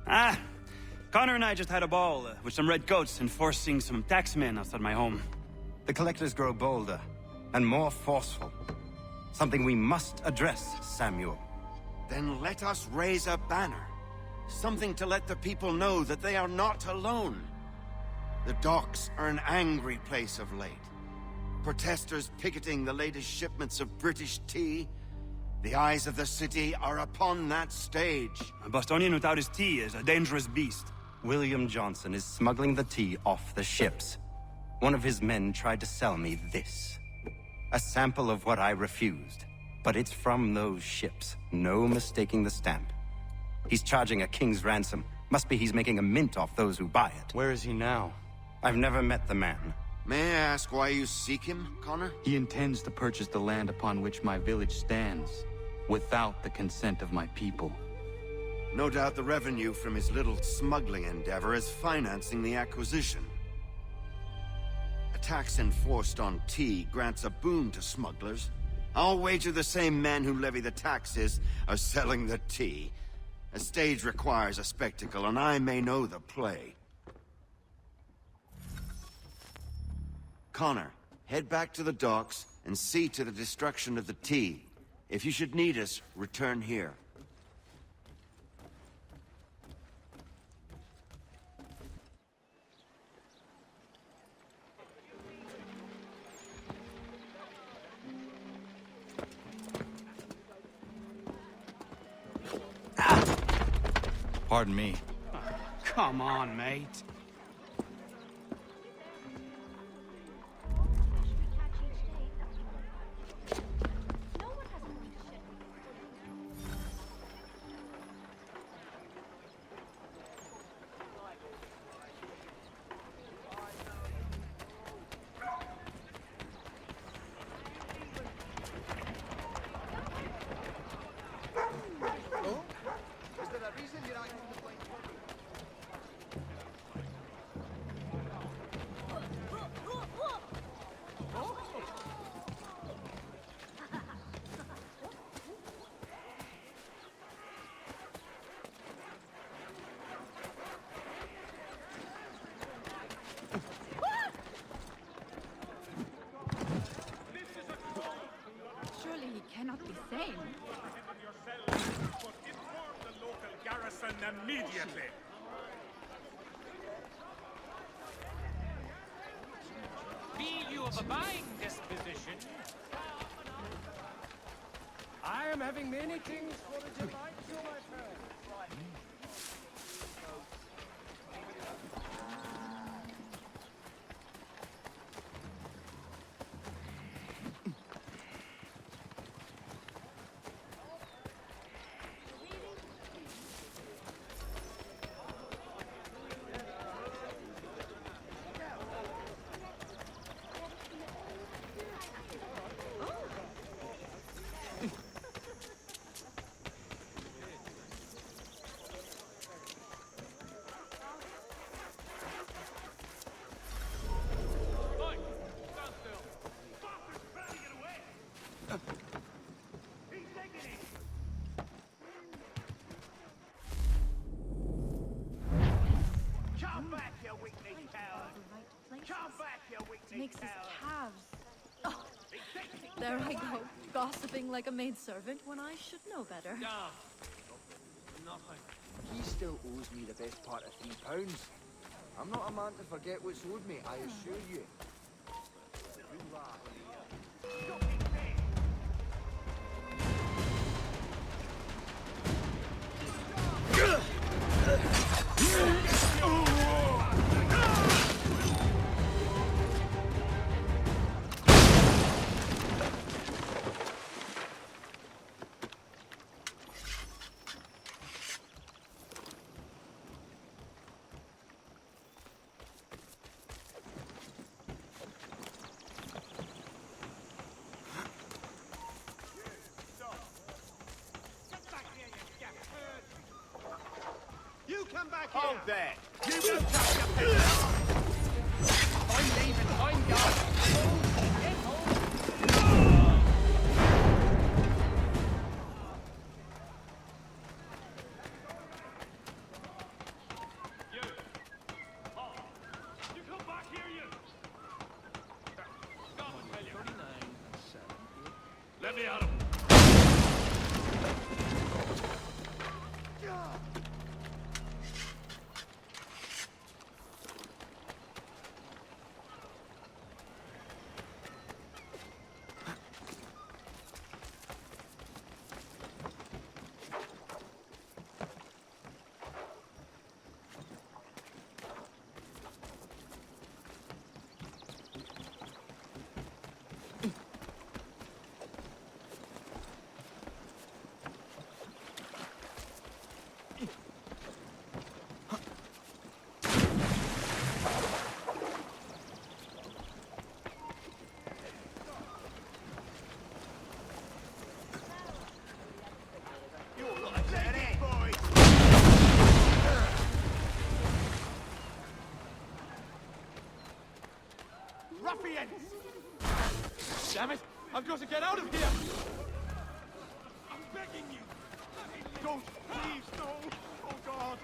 Ah, Connor and I just had a ball with some redcoats enforcing some taxmen outside my home. The collectors grow bolder and more forceful. Something we must address, Samuel. Then let us raise a banner. Something to let the people know that they are not alone. The docks are an angry place of late. Protesters picketing the latest shipments of British tea. The eyes of the city are upon that stage. A Bostonian without his tea is a dangerous beast. William Johnson is smuggling the tea off the ships. One of his men tried to sell me this. A sample of what I refused. But it's from those ships. No mistaking the stamp. He's charging a king's ransom. Must be he's making a mint off those who buy it. Where is he now? I've never met the man. May I ask why you seek him, Connor? He intends to purchase the land upon which my village stands, without the consent of my people. No doubt the revenue from his little smuggling endeavor is financing the acquisition. A tax enforced on tea grants a boon to smugglers. I'll wager the same men who levy the taxes are selling the tea. A stage requires a spectacle, and I may know the play. Connor, Head back to the docks and see to the destruction of the tea. If you should need us, return here. Pardon me. Come on, mate. Surely he cannot be sane. Inform the local garrison immediately. Be you of a buying disposition? I am having many things for the delight to my friends. Come back, you weakling coward! Come back, you weakling Makes his coward! calves. Oh, there I go, gossiping like a maidservant when I should know better. Nothing. He still owes me the best part of £3. I'm not a man to forget what's owed me, I assure you. You come back here! Hold there! You don't touch your pistol! I'm leaving, I'm going! Get home! You come back here, you! Come on, will you? Let me at him! Ruffians! Damn it! I've got to get out of here! I'm begging you! Don't, please, no! Oh, God!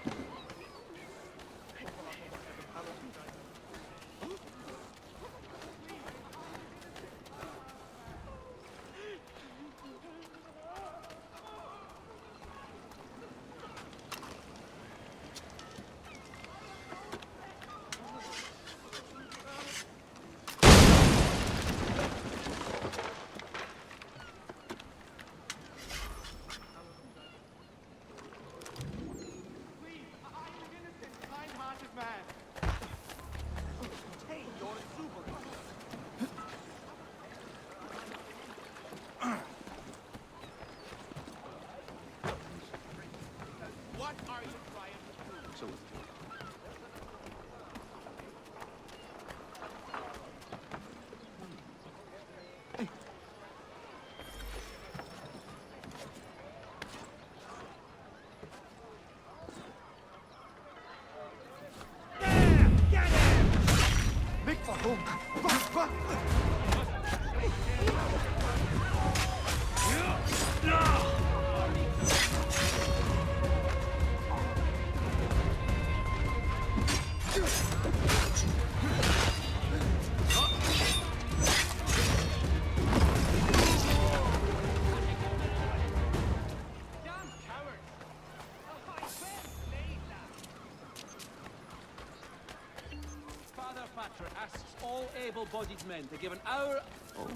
Asks all able-bodied men to give an hour... Oh.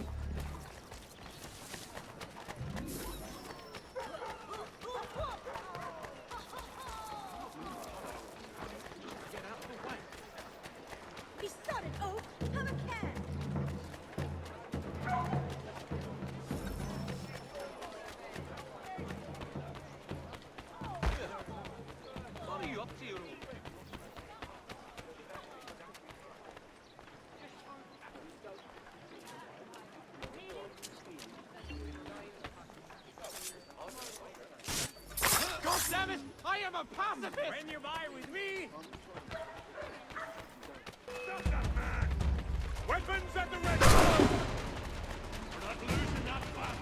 Get out of the way. He started, Oak. Have a care. What are you up to, you? Damn it! I am a pacifist! When you buy with me! Stop that man! Weapons at the ready! We're not losing that battle!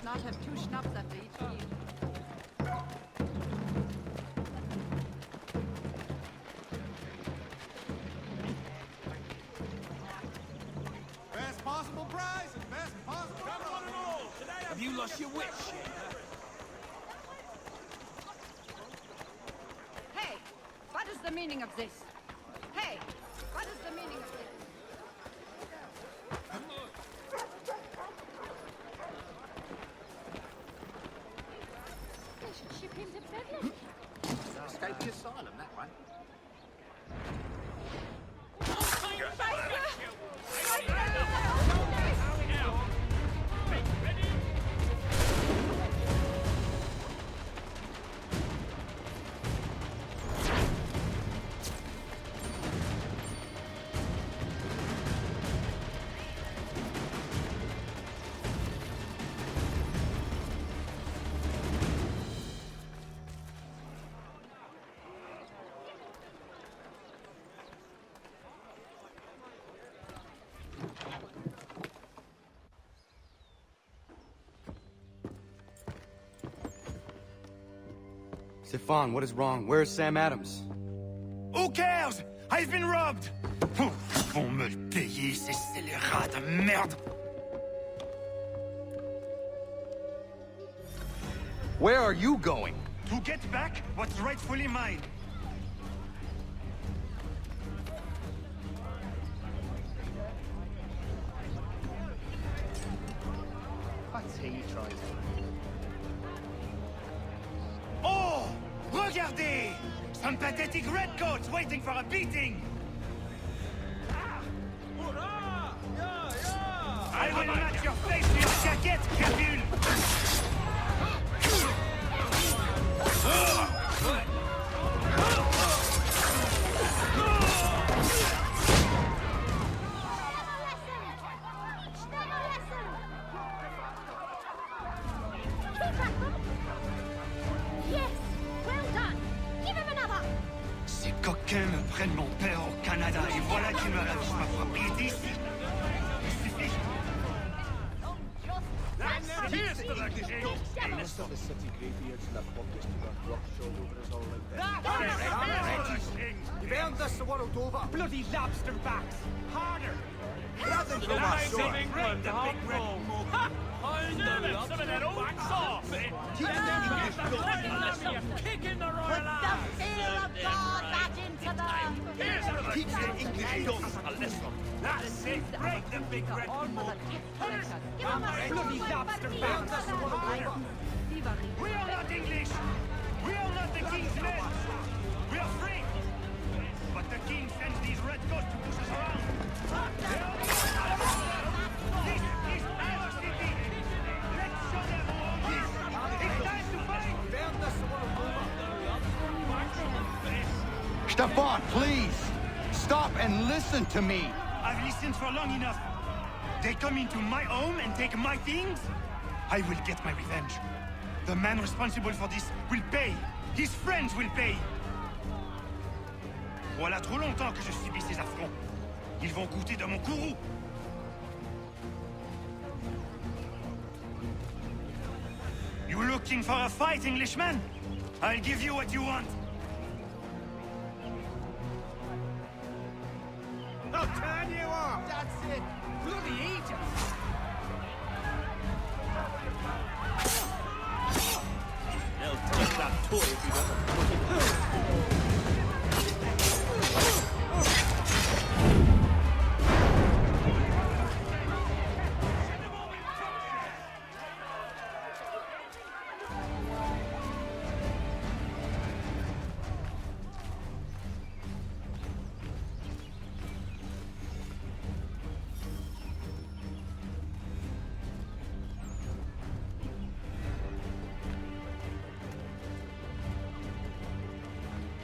Not have two schnapps after each meal. Best possible price and best possible price. Have you lost your wits? Hey, what is the meaning of this? Hey, what is the meaning of this? Ship him to Bedlam. Escape the asylum, that one. Stefan, what is wrong? Where's Sam Adams? Who cares? I've been robbed! Vont me le payer, ces scélérats de merde! Where are you going? To get back what's rightfully mine. What's he trying to... Oh! Regardez! Some pathetic redcoats waiting for a beating! I will match your face to your jacket, Capule! Yes, well done. Give him another. Ces coquins me prennent mon père au Canada et voilà qu'ils me ravissent ma propriété ici. Il suffit. Not the city graveyards and the pockets to run roughshod over us all like that. You've earned this the world over. Bloody lobster backs! Harder! Nothing from our Lies shore. of England, Hong Kong! I knew it! Some of that old sauce! Kick in the royal eyes! The fear of God back into them. Teach the English dogs a lesson. That's it. Break the big red mold. Bloody lobster backs! We are not English. We are not the king's men. We are free. But the king sends these red ghosts to push us around. This is our city. Let's show them who owns it. It's time Stefan, please! Stop and listen to me! I've listened for long enough. They come into my home and take my things? I will get my revenge. The man responsible for this will pay. His friends will pay. Voilà trop longtemps que je subis ces affronts. Ils vont goûter de mon courroux. You looking for a fight, Englishman? I'll give you what you want. I'll turn you off! That's it! Bloody Egypt! They'll take that toy if you don't put it.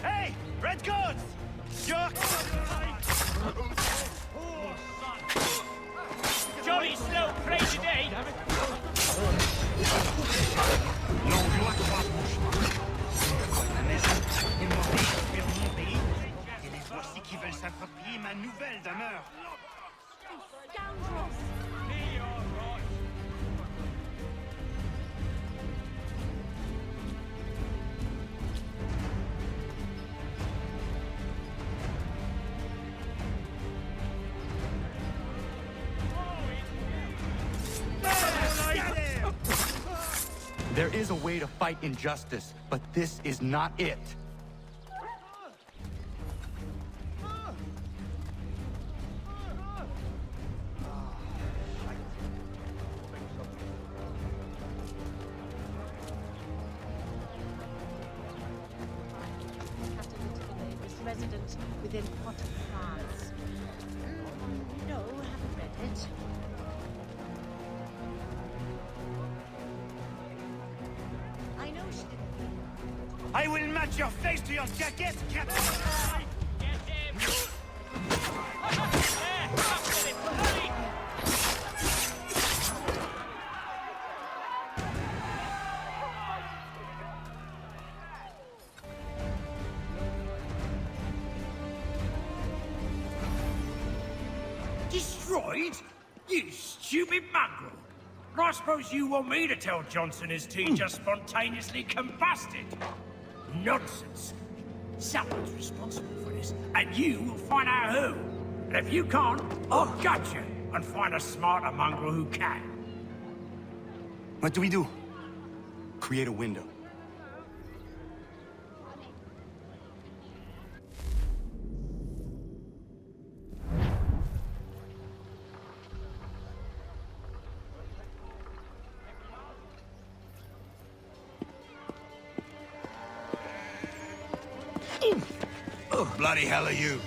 Hey! Redcoats! Jerks! Jolly slow, crazy day. Et les voici qui veulent s'approprier ma nouvelle demeure. There is a way to fight injustice, but this is not it. Resident within Pot of France. No, haven't read it. I know she didn't. I will match your face to your jacket, Captain! Destroyed? You stupid mongrel! I suppose you want me to tell Johnson his tea just spontaneously combusted? Nonsense! Someone's responsible for this, and you will find out who. And if you can't, I'll gut you and find a smarter mongrel who can. What do we do? Create a window. Bloody hell are you?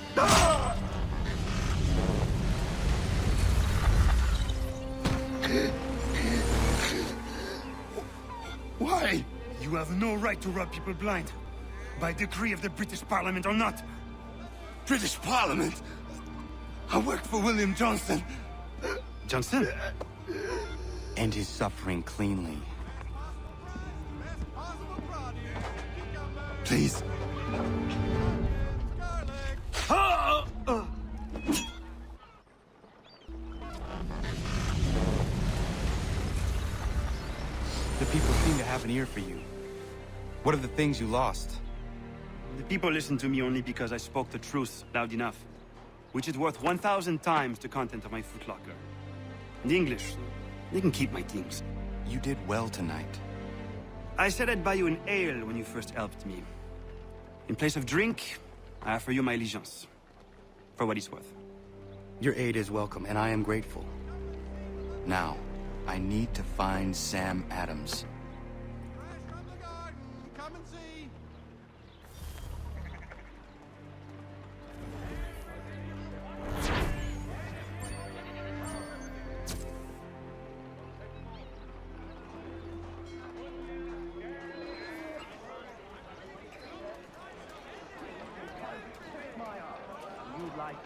Why? You have no right to rob people blind. By decree of the British Parliament or not. British Parliament? I work for William Johnson. Johnson? End his suffering cleanly. Please. The people seem to have an ear for you. What are the things you lost? The people listen to me only because I spoke the truth loud enough. Which is worth 1,000 times the content of my footlocker. The English, they can keep my things. You did well tonight. I said I'd buy you an ale when you first helped me. In place of drink, I offer you my allegiance. For what it's worth. Your aid is welcome, and I am grateful. Now, I need to find Sam Adams. Come and see!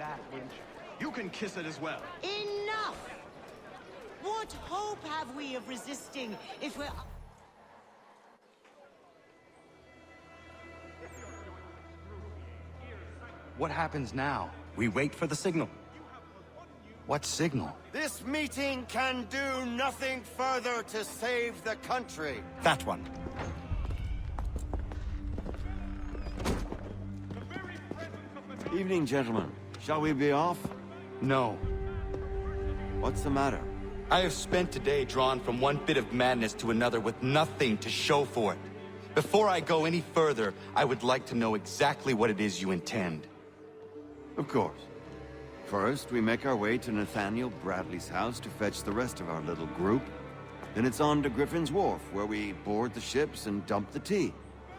that, wouldn't you? You can kiss it as well. Enough! What hope have we of resisting if we're... What happens now? We wait for the signal. What signal? This meeting can do nothing further to save the country. That one. Evening, gentlemen. Shall we be off? No. What's the matter? I have spent today drawn from one bit of madness to another with nothing to show for it. Before I go any further, I would like to know exactly what it is you intend. Of course. First, we make our way to Nathaniel Bradley's house to fetch the rest of our little group. Then it's on to Griffin's Wharf, where we board the ships and dump the tea.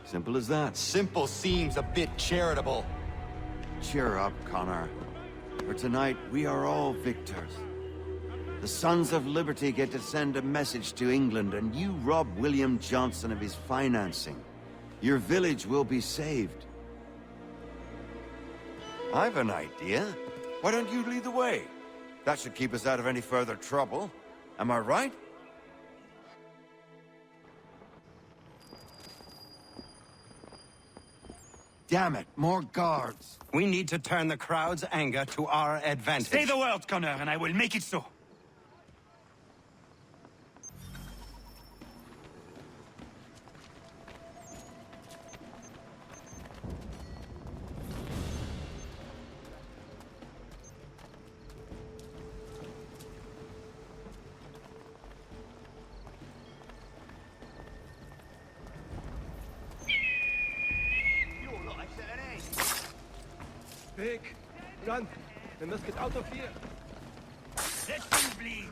Simple as that. Simple seems a bit charitable. Cheer up, Connor. For tonight, we are all victors. The Sons of Liberty get to send a message to England, and you rob William Johnson of his financing. Your village will be saved. I've an idea. Why don't you lead the way? That should keep us out of any further trouble. Am I right? Damn it, more guards. We need to turn the crowd's anger to our advantage. Say the word, Connor, and I will make it so. Quick, run. We must get out of here. Let them bleed.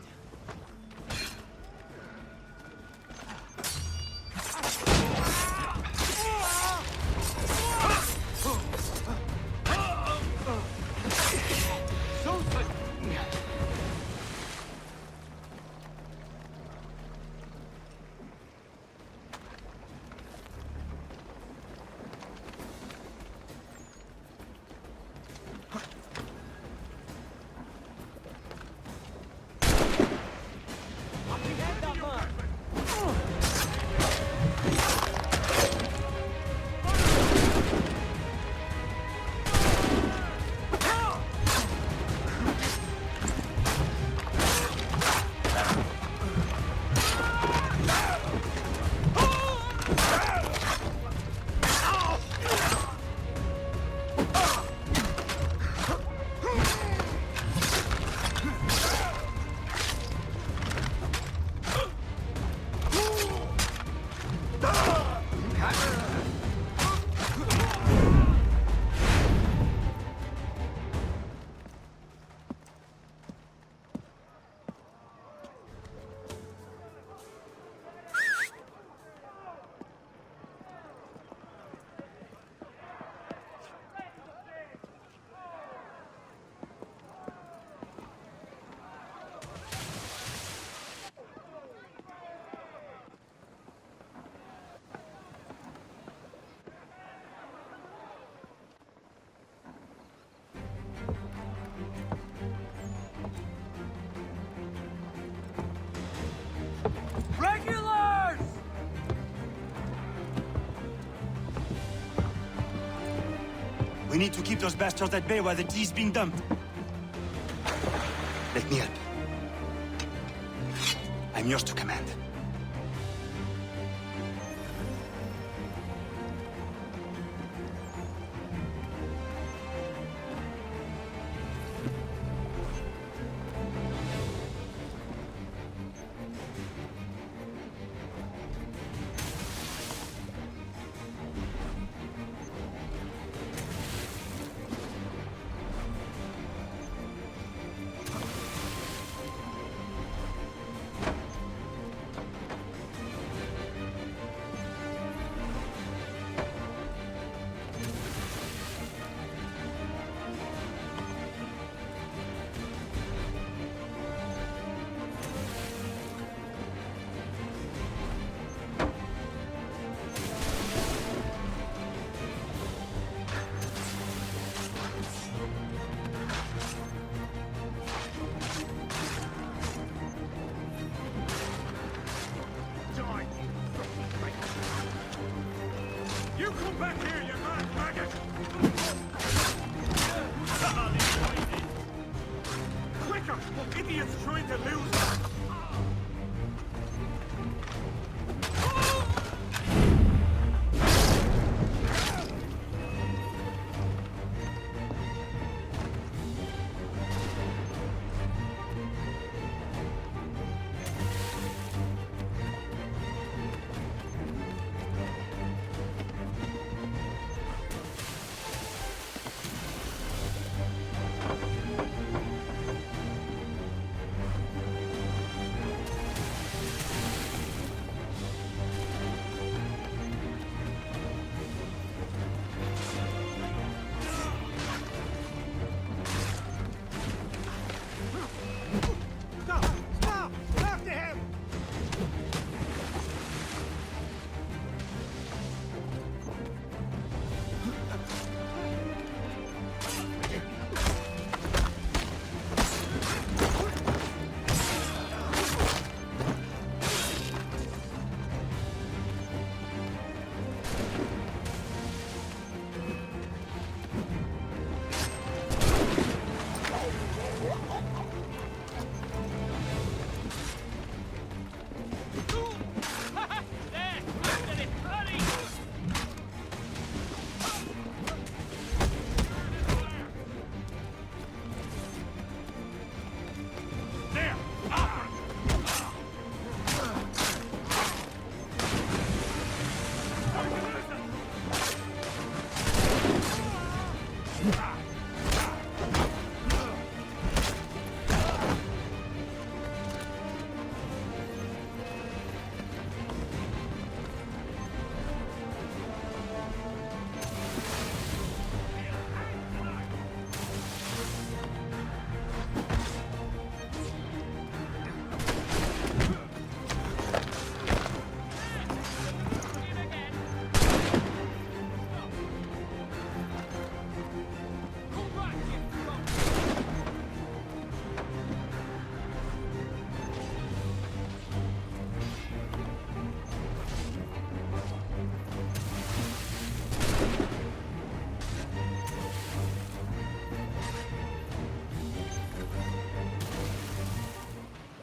Regulars! We need to keep those bastards at bay while the tea's being dumped. Let me help. I'm yours to command. You come back here, you mad maggot! Quicker! Idiot's trying to lose us!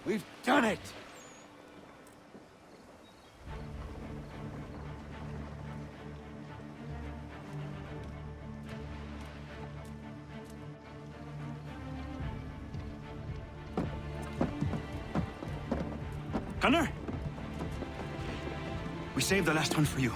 We've done it! Connor? We saved the last one for you.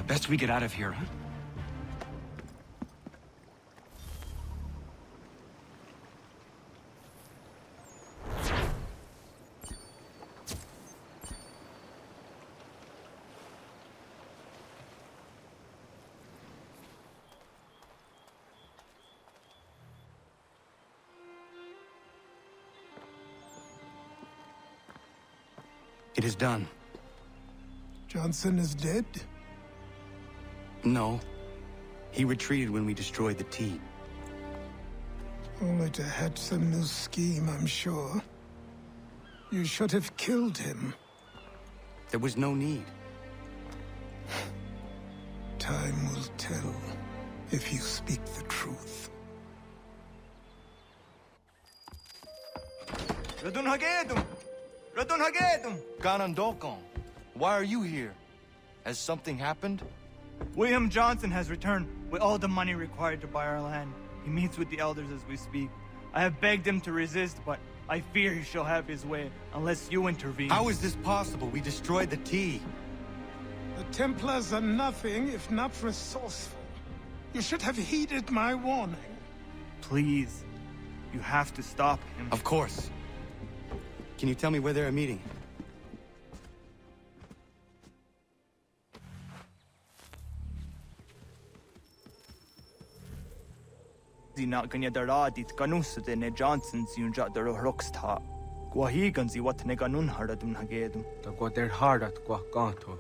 Best we get out of here, huh? It is done. Johnson is dead? No. He retreated when we destroyed the tea. Only to hatch some new scheme, I'm sure. You should have killed him. There was no need. Time will tell if you speak the truth. Ratonhnhaké! Ratonhnhaké! Ganondokon, why are you here? Has something happened? William Johnson has returned with all the money required to buy our land. He meets with the elders as we speak. I have begged him to resist, but I fear he shall have his way unless you intervene. How is this possible? We destroyed the tea. The Templars are nothing if not resourceful. You should have heeded my warning. Please, you have to stop him. Of course. Can you tell me where they're meeting? na ganya daradit ganusade ne Johnsons yunja daro rocksta. Guahigan zi wat ne ganun haradun hagedum. Da go der hardat gwa ganto.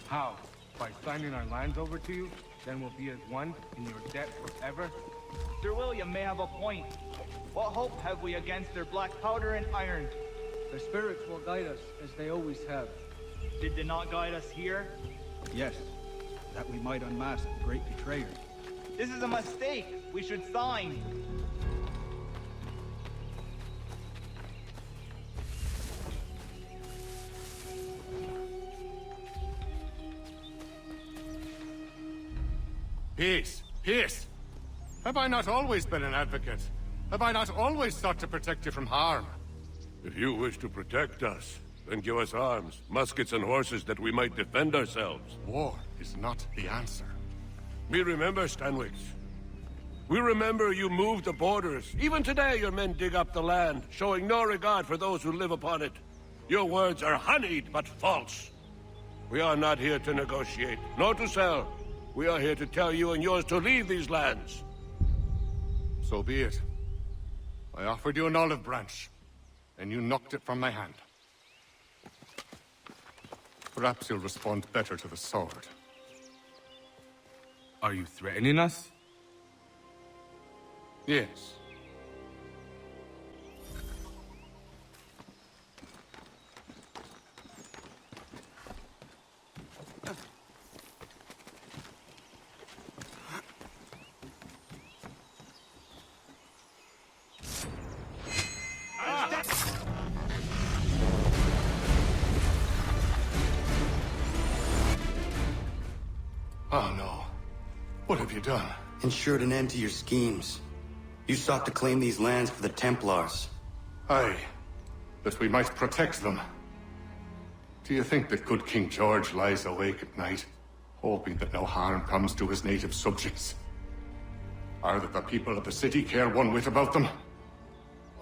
How? By signing our lands over to you? Then we'll be as one in your debt forever? Sir William may have a point. What hope have we against their black powder and iron? Their spirits will guide us, as they always have. Did they not guide us here? Yes, that we might unmask the great betrayer. This is a mistake. We should sign. Peace! Peace! Have I not always been an advocate? Have I not always sought to protect you from harm? If you wish to protect us, then give us arms, muskets and horses that we might defend ourselves. War is not the answer. We remember, Stanwix. We remember you moved the borders. Even today your men dig up the land, showing no regard for those who live upon it. Your words are honeyed, but false. We are not here to negotiate, nor to sell. We are here to tell you and yours to leave these lands. So be it. I offered you an olive branch, and you knocked it from my hand. Perhaps you'll respond better to the sword. Are you threatening us? Yes. Oh no. What have you done? Ensured an end to your schemes. You sought to claim these lands for the Templars. Aye, that we might protect them. Do you think that good King George lies awake at night, hoping that no harm comes to his native subjects? Or that the people of the city care one whit about them?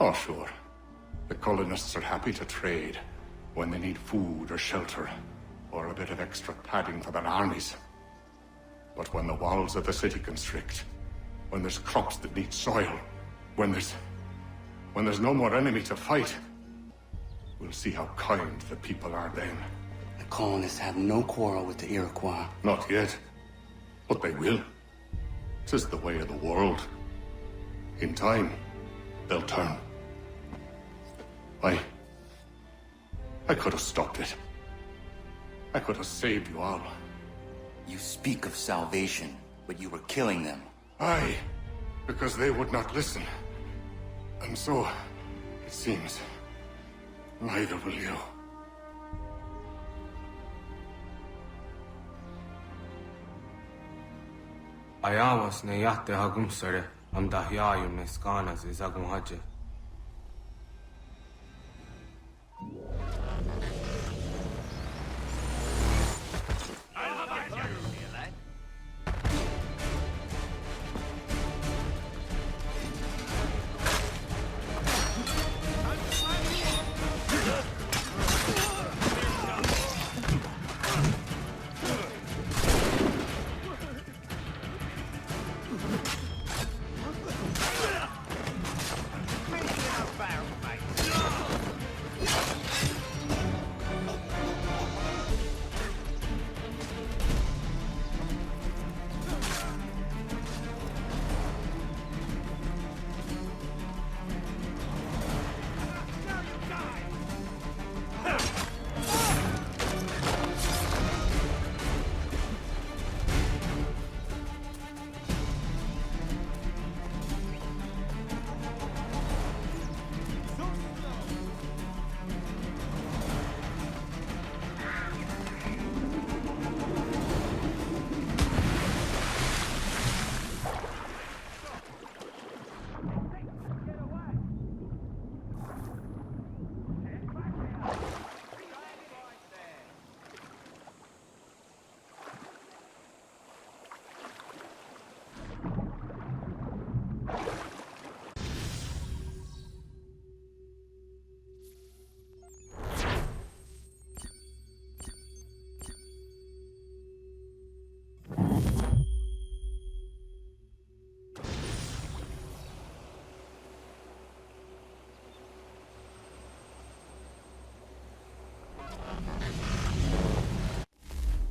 Oh, sure. The colonists are happy to trade when they need food or shelter, or a bit of extra padding for their armies. But when the walls of the city constrict, when there's crops that need soil, when there's no more enemy to fight, we'll see how kind the people are then. The colonists have no quarrel with the Iroquois. Not yet. But they will. 'Tis the way of the world. In time, they'll turn. I could have stopped it. I could have saved you all. You speak of salvation, but you were killing them. Aye, because they would not listen. And so, it seems, neither will you. Ayawas ne yahte hagum sare, am dahyayum ne skanas is agum haje.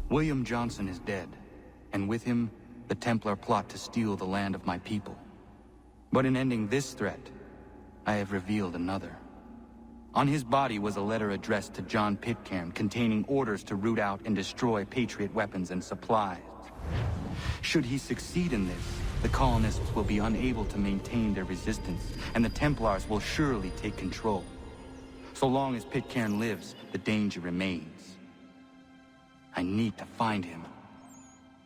William Johnson is dead, and with him, the Templar plot to steal the land of my people. But in ending this threat, I have revealed another. On his body was a letter addressed to John Pitcairn containing orders to root out and destroy Patriot weapons and supplies. Should he succeed in this, the colonists will be unable to maintain their resistance, and the Templars will surely take control. So long as Pitcairn lives, the danger remains. I need to find him.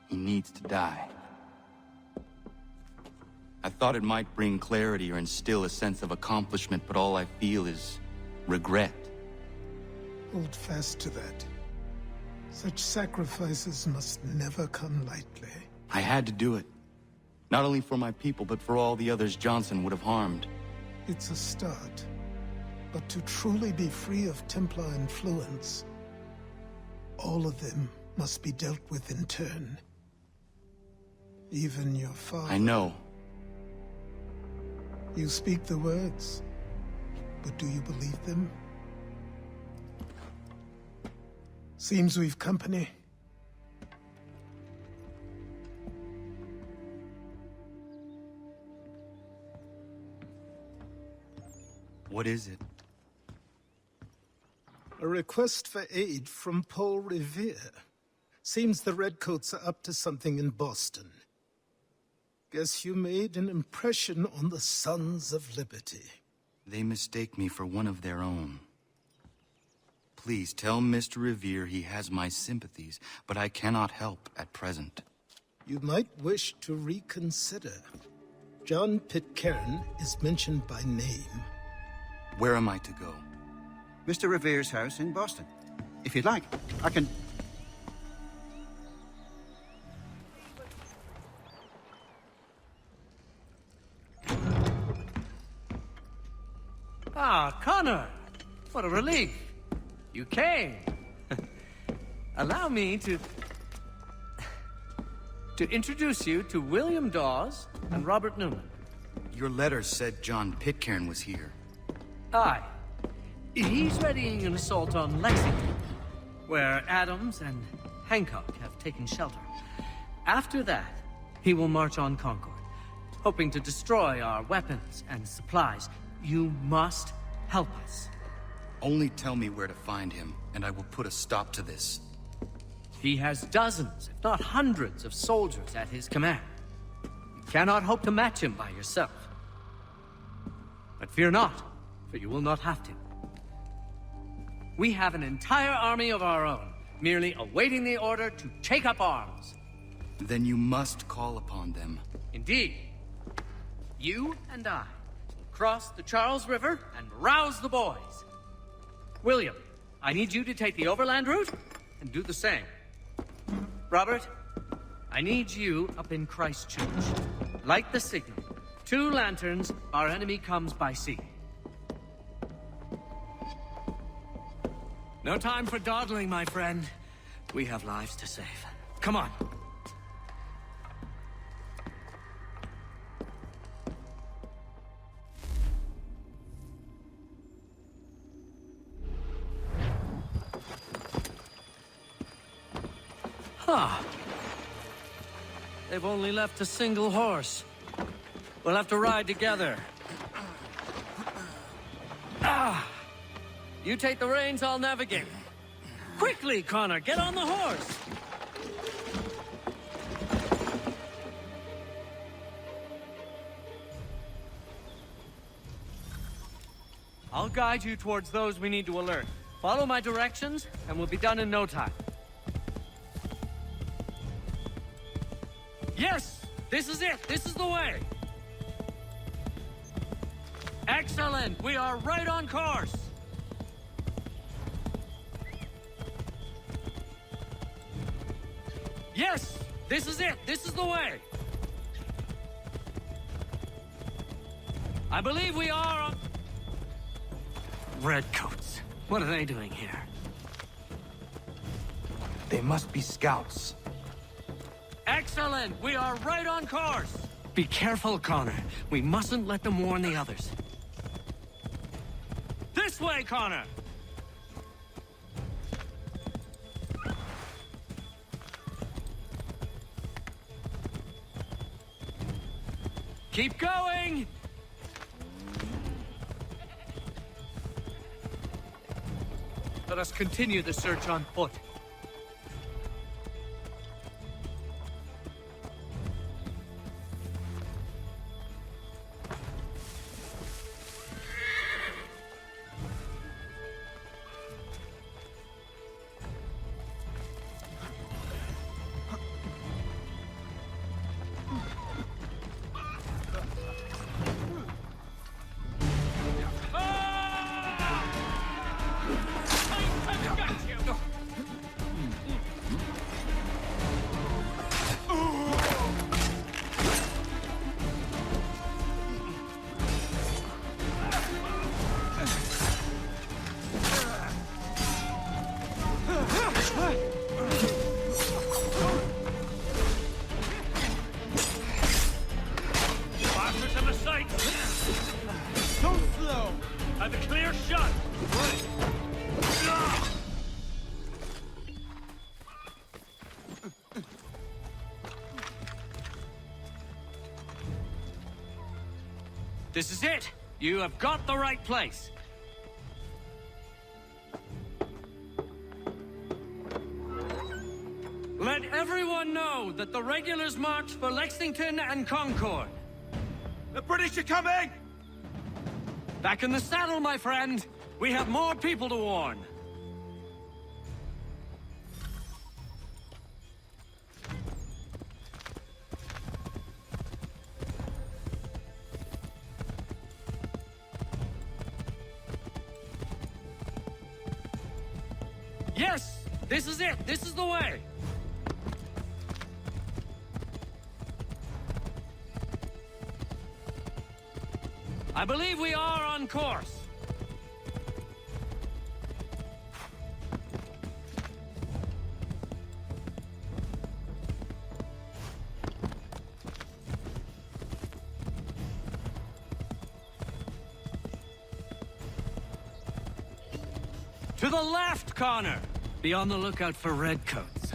He needs to die. I thought it might bring clarity or instill a sense of accomplishment, but all I feel is regret. Hold fast to that. Such sacrifices must never come lightly. I had to do it. Not only for my people, but for all the others Johnson would have harmed. It's a start. But to truly be free of Templar influence, all of them must be dealt with in turn. Even your father. I know. You speak the words, but do you believe them? Seems we've company. What is it? A request for aid from Paul Revere. Seems the Redcoats are up to something in Boston. Guess you made an impression on the Sons of Liberty. They mistake me for one of their own. Please tell Mr. Revere he has my sympathies, but I cannot help at present. You might wish to reconsider. John Pitcairn is mentioned by name. Where am I to go? Mr. Revere's house in Boston. If you'd like, I can... Ah, Connor! What a relief! You came! Allow me to introduce you to William Dawes and Robert Newman. Your letter said John Pitcairn was here. Aye. He's readying an assault on Lexington, where Adams and Hancock have taken shelter. After that, he will march on Concord, hoping to destroy our weapons and supplies. You must help us. Only tell me where to find him, and I will put a stop to this. He has dozens, if not hundreds, of soldiers at his command. cannot hope to match him by yourself. But fear not, for you will not have to. We have an entire army of our own, merely awaiting the order to take up arms. Then you must call upon them. Indeed. You and I will cross the Charles River and rouse the boys. William, I need you to take the overland route and do the same. Robert, I need you up in Christchurch. Light the signal. 2 lanterns, our enemy comes by sea. No time for dawdling, my friend. We have lives to save. Come on. Huh. They've only left a single horse. We'll have to ride together. You take the reins, I'll navigate. Quickly, Connor, get on the horse! I'll guide you towards those we need to alert. Follow my directions, and we'll be done in no time. Yes! This is it! This is the way! Excellent! We are right on course! Yes! This is it! This is the way! I believe we are on... Redcoats. What are they doing here? They must be scouts. Excellent! We are right on course! Be careful, Connor. We mustn't let them warn the others. This way, Connor! Keep going! Let us continue the search on foot. This is it! You have got the right place! Let everyone know that the regulars march for Lexington and Concord. The British are coming! Back in the saddle, my friend! We have more people to warn. Yes! This is it! This is the way! I believe we are on course. To the left, Connor! Be on the lookout for redcoats.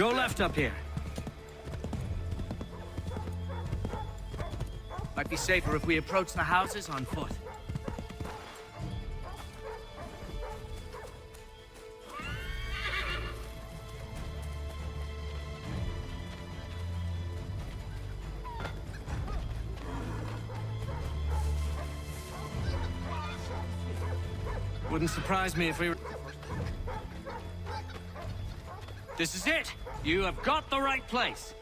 Go left up here. Might be safer if we approach the houses on foot. Wouldn't surprise me if we were... This is it! You have got the right place!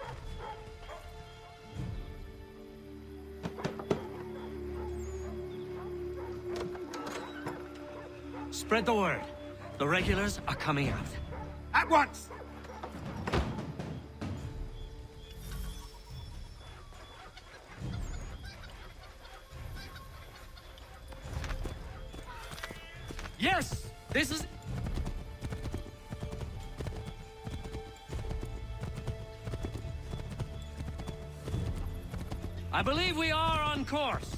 Spread the word. The regulars are coming out. At once! Yes! This is... I believe we are on course.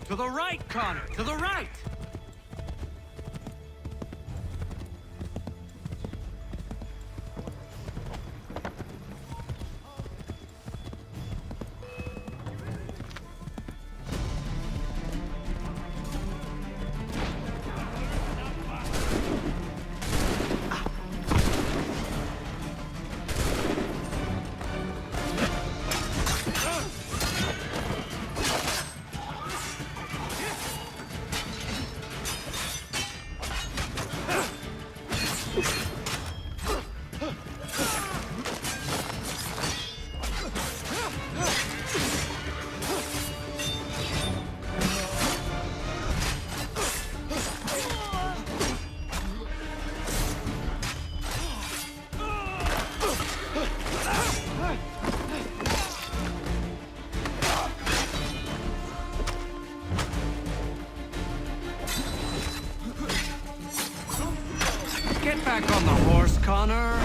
To the right, Connor! To the right! Get back on the horse, Connor!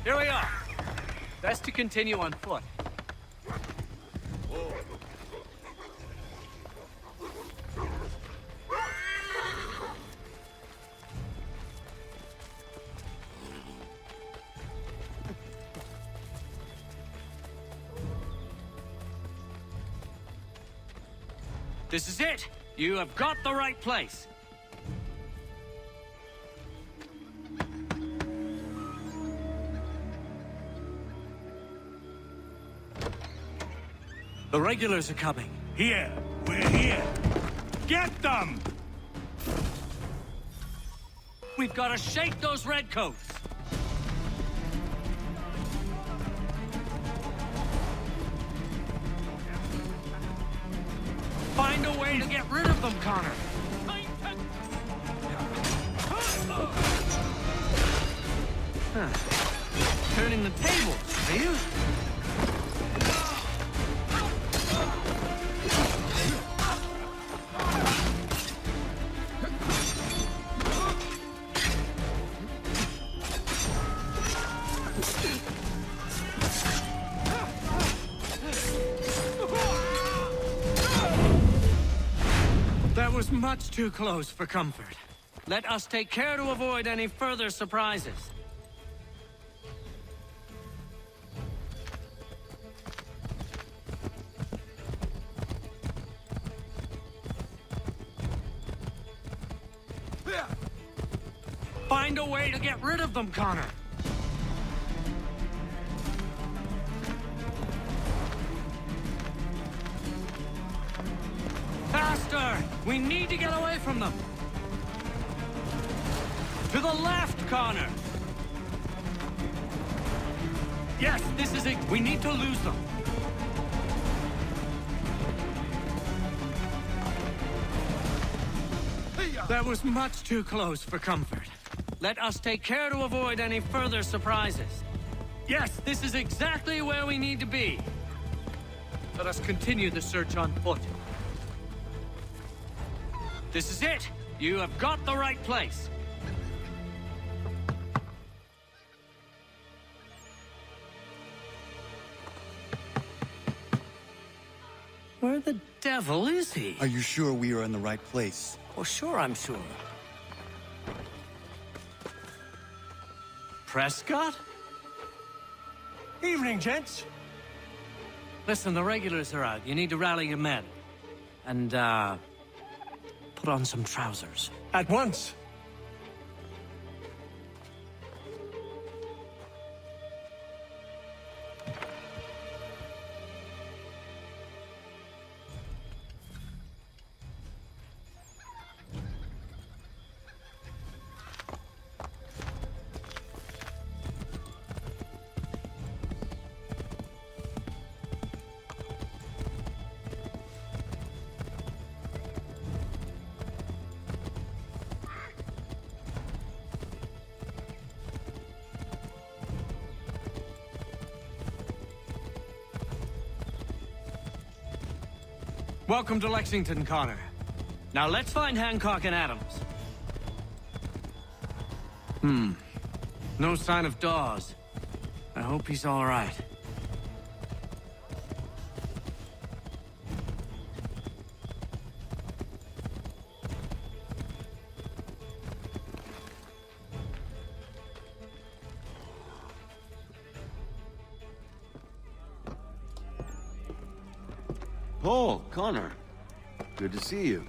Here we are. Best to continue on foot. This is it! You have got the right place! The regulars are coming. Here! We're here! Get them! We've got to shake those redcoats! Find a way to get rid of them, Connor! Huh. Turning the tables, are you? That was much too close for comfort. Let us take care to avoid any further surprises. Find a way to get rid of them, Connor! Faster! We need to get away from them! To the left, Connor! Yes, this is it! We need to lose them! That was much too close for comfort. Let us take care to avoid any further surprises. Yes, this is exactly where we need to be. Let us continue the search on foot. This is it! You have got the right place! Where the devil is he? Are you sure we are in the right place? Oh, sure, I'm sure. Prescott? Evening, gents. Listen, the regulars are out. You need to rally your men. And, put on some trousers. At once. Welcome to Lexington, Connor. Now let's find Hancock and Adams. No sign of Dawes. I hope he's all right. Paul, Connor. Good to see you.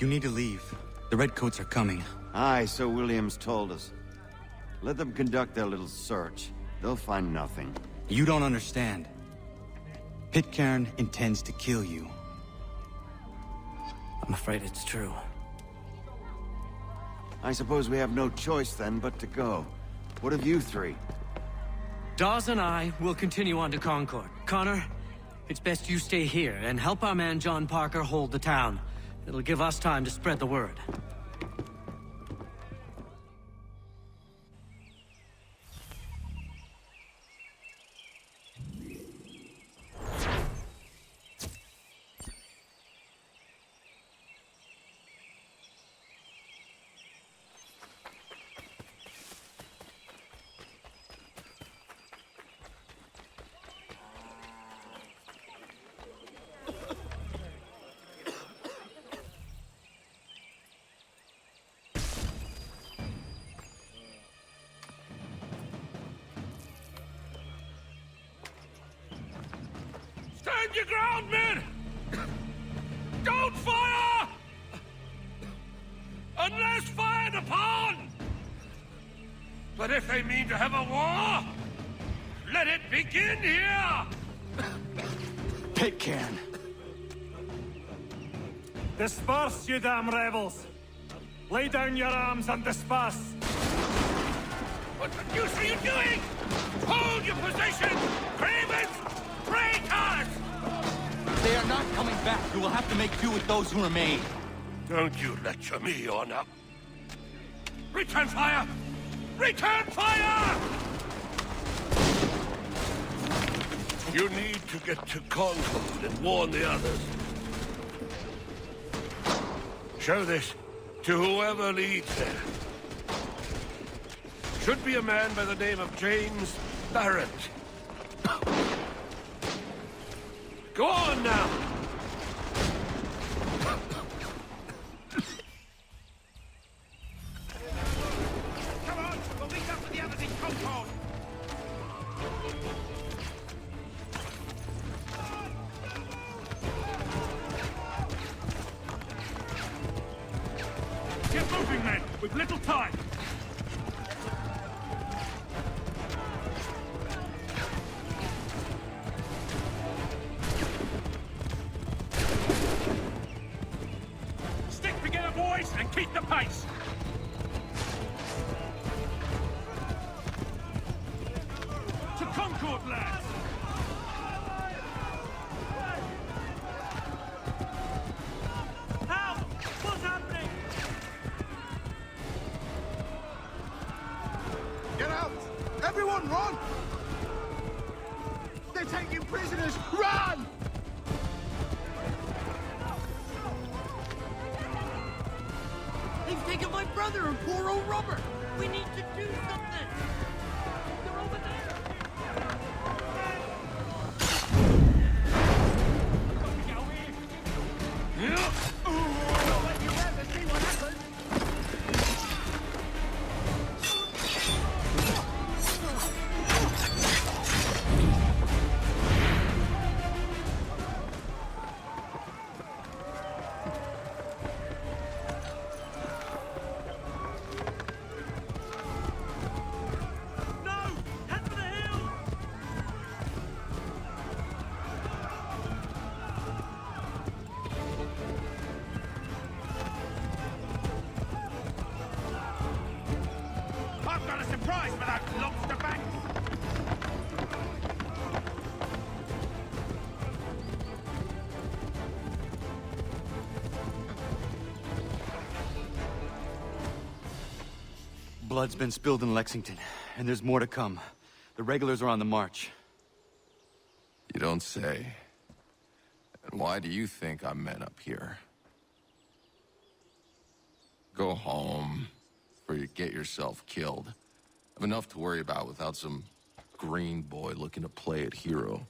You need to leave. The Redcoats are coming. Aye, so Williams told us. Let them conduct their little search. They'll find nothing. You don't understand. Pitcairn intends to kill you. I'm afraid it's true. I suppose we have no choice then but to go. What of you three? Dawes and I will continue on to Concord. Connor, it's best you stay here and help our man John Parker hold the town. It'll give us time to spread the word. Stand your ground, men! Don't fire! Unless fired upon! But if they mean to have a war, let it begin here! Pitcairn! Disperse, you damn rebels! Lay down your arms and disperse! What the deuce are you doing? Hold your position! Cravens! Traitors! They are not coming back. You will have to make do with those who remain. Don't you lecture me on up. Return fire! Return fire! You need to get to Concord and warn the others. Show this to whoever leads there. Should be a man by the name of James Barrett. Go on now! Come on, we'll meet up with the others in Concord! Get moving, men! With little time! Stick together, boys, and keep the pace! To Concord, lads! Help! What's happening? Get out! Everyone run! They're taking prisoners! Run! They've taken my brother and poor old Robert. We need to do something. They're over there. I've got a surprise for that lobster back. Blood's been spilled in Lexington, and there's more to come. The regulars are on the march. You don't say. And why do you think I'm men up here? Go home, or you get yourself killed. I've enough to worry about without some green boy looking to play it hero.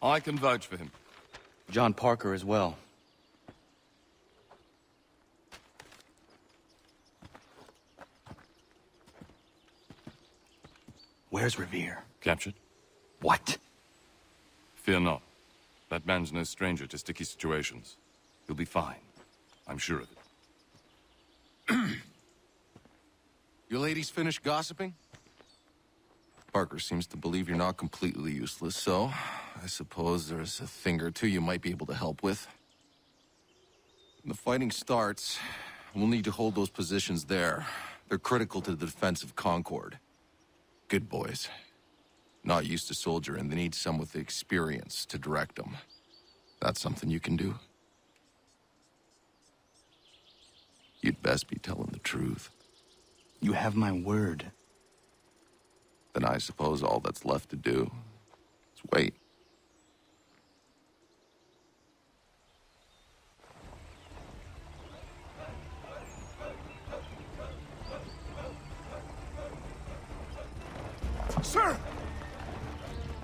I can vouch for him. John Parker as well. Where's Revere? Captured? What? Fear not. That man's no stranger to sticky situations. He'll be fine. I'm sure of it. You ladies finished gossiping? Parker seems to believe you're not completely useless, so I suppose there's a thing or two you might be able to help with. When the fighting starts, we'll need to hold those positions there. They're critical to the defense of Concord. Good boys. Not used to soldiering, they need some with the experience to direct them. That's something you can do? You'd best be telling the truth. You have my word. Then I suppose all that's left to do is wait. Sir!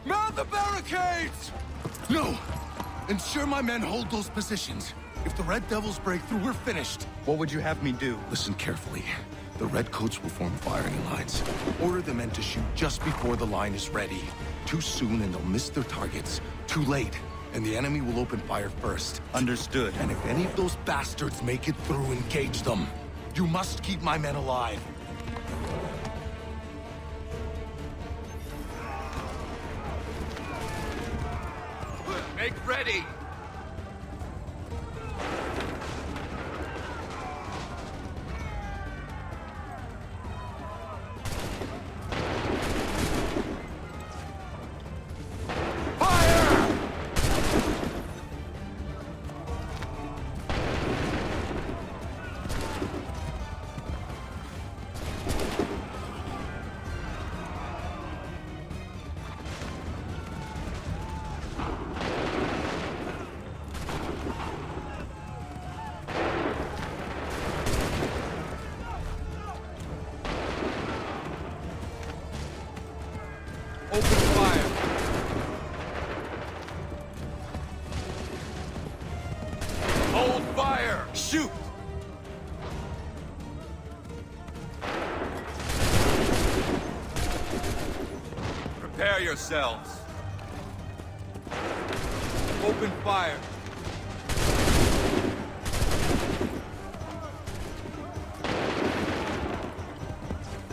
Man the barricades! No! Ensure my men hold those positions. If the Red Devils break through, we're finished. What would you have me do? Listen carefully. The Redcoats will form firing lines. Order the men to shoot just before the line is ready. Too soon and they'll miss their targets. Too late, and the enemy will open fire first. Understood. And if any of those bastards make it through, engage them. You must keep my men alive. Make ready! Prepare yourselves. Open fire.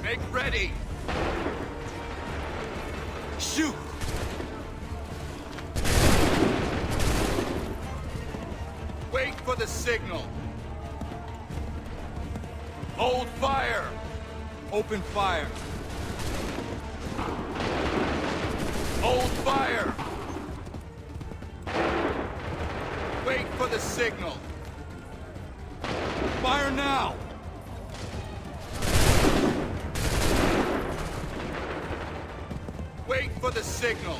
Make ready. Shoot. Wait for the signal. Hold fire. Open fire. Hold fire! Wait for the signal. Fire now! Wait for the signal.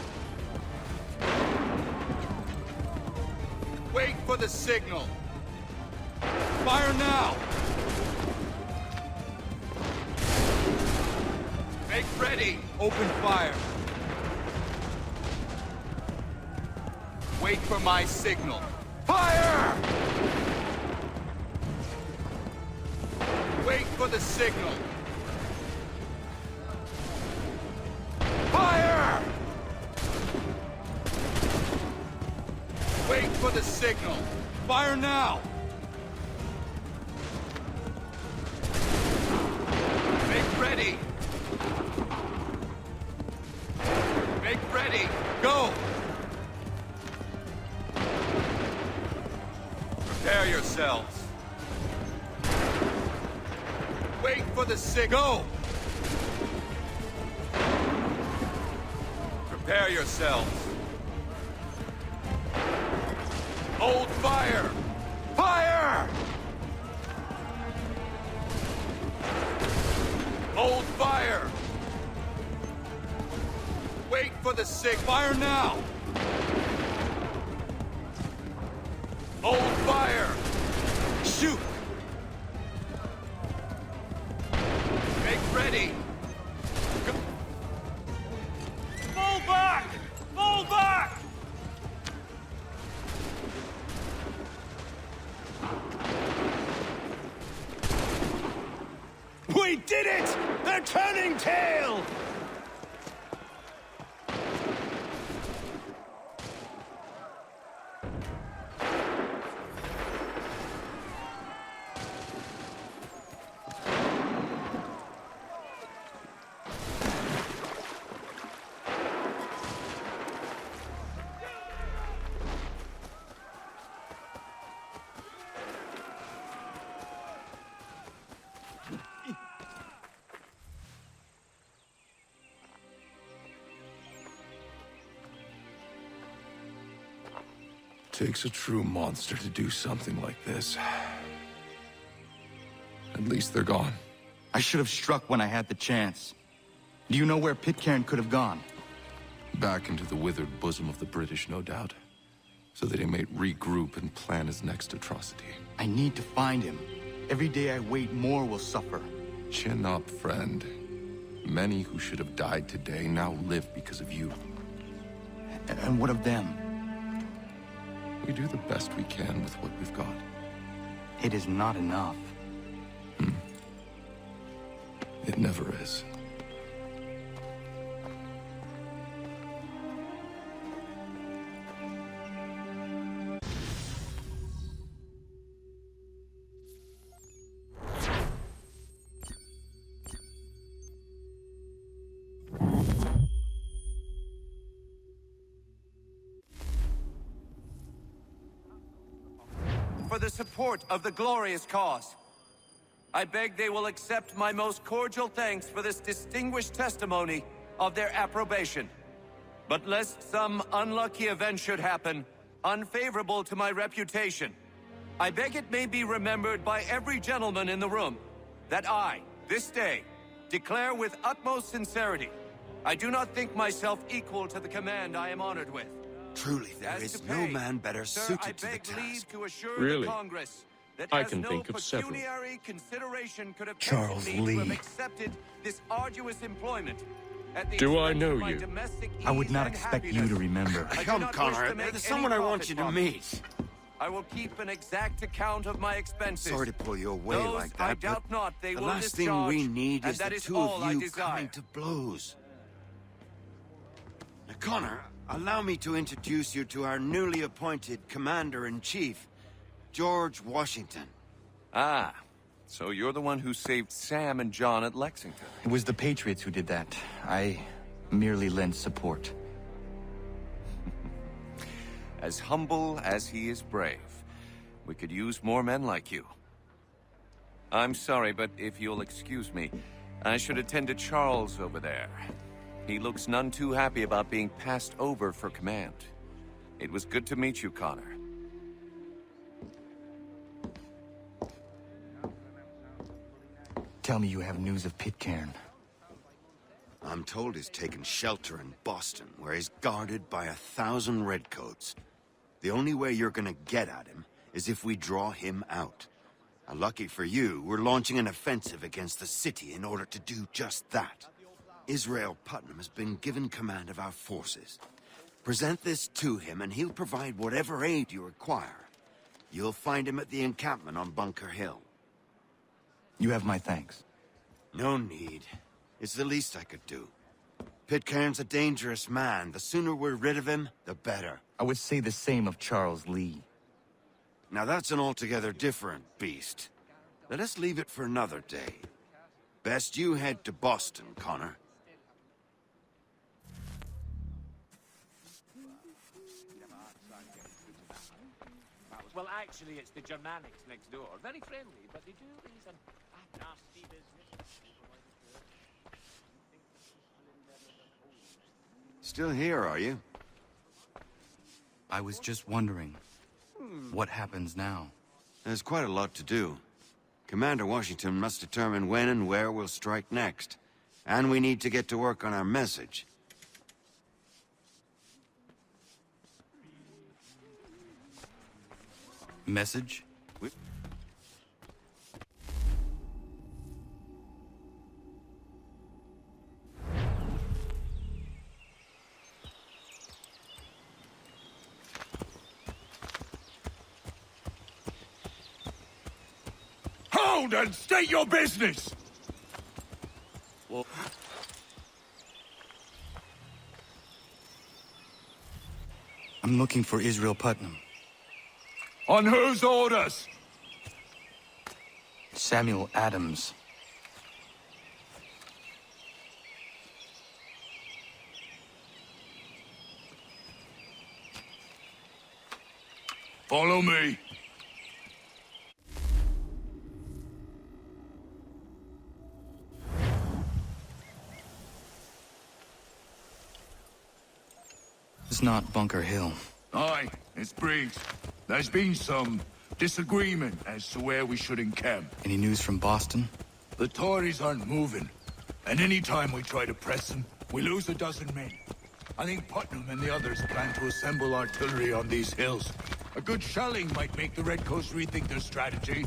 Wait for the signal. Fire now! Make ready! Open fire! Wait for my signal. Fire! Wait for the signal. Fire! Wait for the signal. Fire now! Make ready! Make ready! Go! Prepare yourselves. Wait for the signal. Go! Prepare yourselves. Hold fire! Fire! Hold fire! Wait for the signal. Fire now! Hold fire! Shoot! Make ready! Go. Fall back! Fall back! We did it! They're turning tail! Takes a true monster to do something like this. At least they're gone. I should have struck when I had the chance. Do you know where Pitcairn could have gone? Back into the withered bosom of the British, no doubt. So that he may regroup and plan his next atrocity. I need to find him. Every day I wait, more will suffer. Chin up, friend. Many who should have died today now live because of you. And what of them? We do the best we can with what we've got. It is not enough. It never is. For the support of the glorious cause. I beg they will accept my most cordial thanks for this distinguished testimony of their approbation. But lest some unlucky event should happen, unfavorable to my reputation, I beg it may be remembered by every gentleman in the room that I, this day, declare with utmost sincerity, I do not think myself equal to the command I am honored with. Truly, there is no man better suited to the task. Really? I can think of several. Charles Lee. Accepted this arduous employment. Do I know you? I would not expect you to remember. Come, Connor, there's someone I want you to meet. I will keep an exact account of my expenses. Sorry to pull you away like that, I doubt not they the will last thing we need is the two all of you coming to blows. Now, Connor, allow me to introduce you to our newly appointed Commander-in-Chief, George Washington. Ah, so you're the one who saved Sam and John at Lexington. It was the Patriots who did that. I merely lent support. As humble as he is brave. We could use more men like you. I'm sorry, but if you'll excuse me, I should attend to Charles over there. He looks none too happy about being passed over for command. It was good to meet you, Connor. Tell me you have news of Pitcairn. I'm told he's taken shelter in Boston, where he's guarded by 1,000 redcoats. The only way you're gonna get at him is if we draw him out. Lucky for you, we're launching an offensive against the city in order to do just that. Israel Putnam has been given command of our forces. Present this to him, and he'll provide whatever aid you require. You'll find him at the encampment on Bunker Hill. You have my thanks. No need. It's the least I could do. Pitcairn's a dangerous man. The sooner we're rid of him, the better. I would say the same of Charles Lee. Now that's an altogether different beast. Let us leave it for another day. Best you head to Boston, Connor. Well, actually, it's the Germanics next door. Very friendly, but they do these nasty business. Still here, are you? I was just wondering, what happens now? There's quite a lot to do. Commander Washington must determine when and where we'll strike next. And we need to get to work on our message. Message? Hold and state your business! Well, I'm looking for Israel Putnam. On whose orders? Samuel Adams. Follow me. It's not Bunker Hill. Aye, it's Briggs. There's been some disagreement as to where we should encamp. Any news from Boston? The Tories aren't moving, and any time we try to press them, we lose a dozen men. I think Putnam and the others plan to assemble artillery on these hills. A good shelling might make the Redcoats rethink their strategy.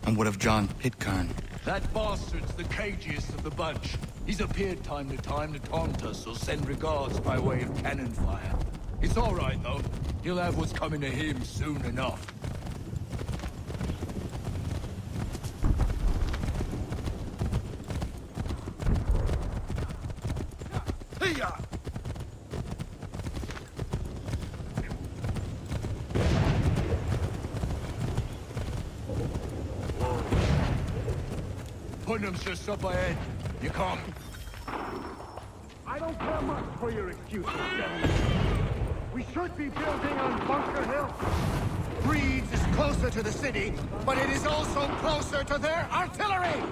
And what of John Pitcairn? That bastard's the cagiest of the bunch. He's appeared time to taunt us or send regards by way of cannon fire. It's all right, though. He'll have what's coming to him soon enough. Hiya! Putnam's just up ahead. You come. I don't care much for your excuses, gentlemen. We should be building on Bunker Hill. Breeds is closer to the city, but it is also closer to their artillery!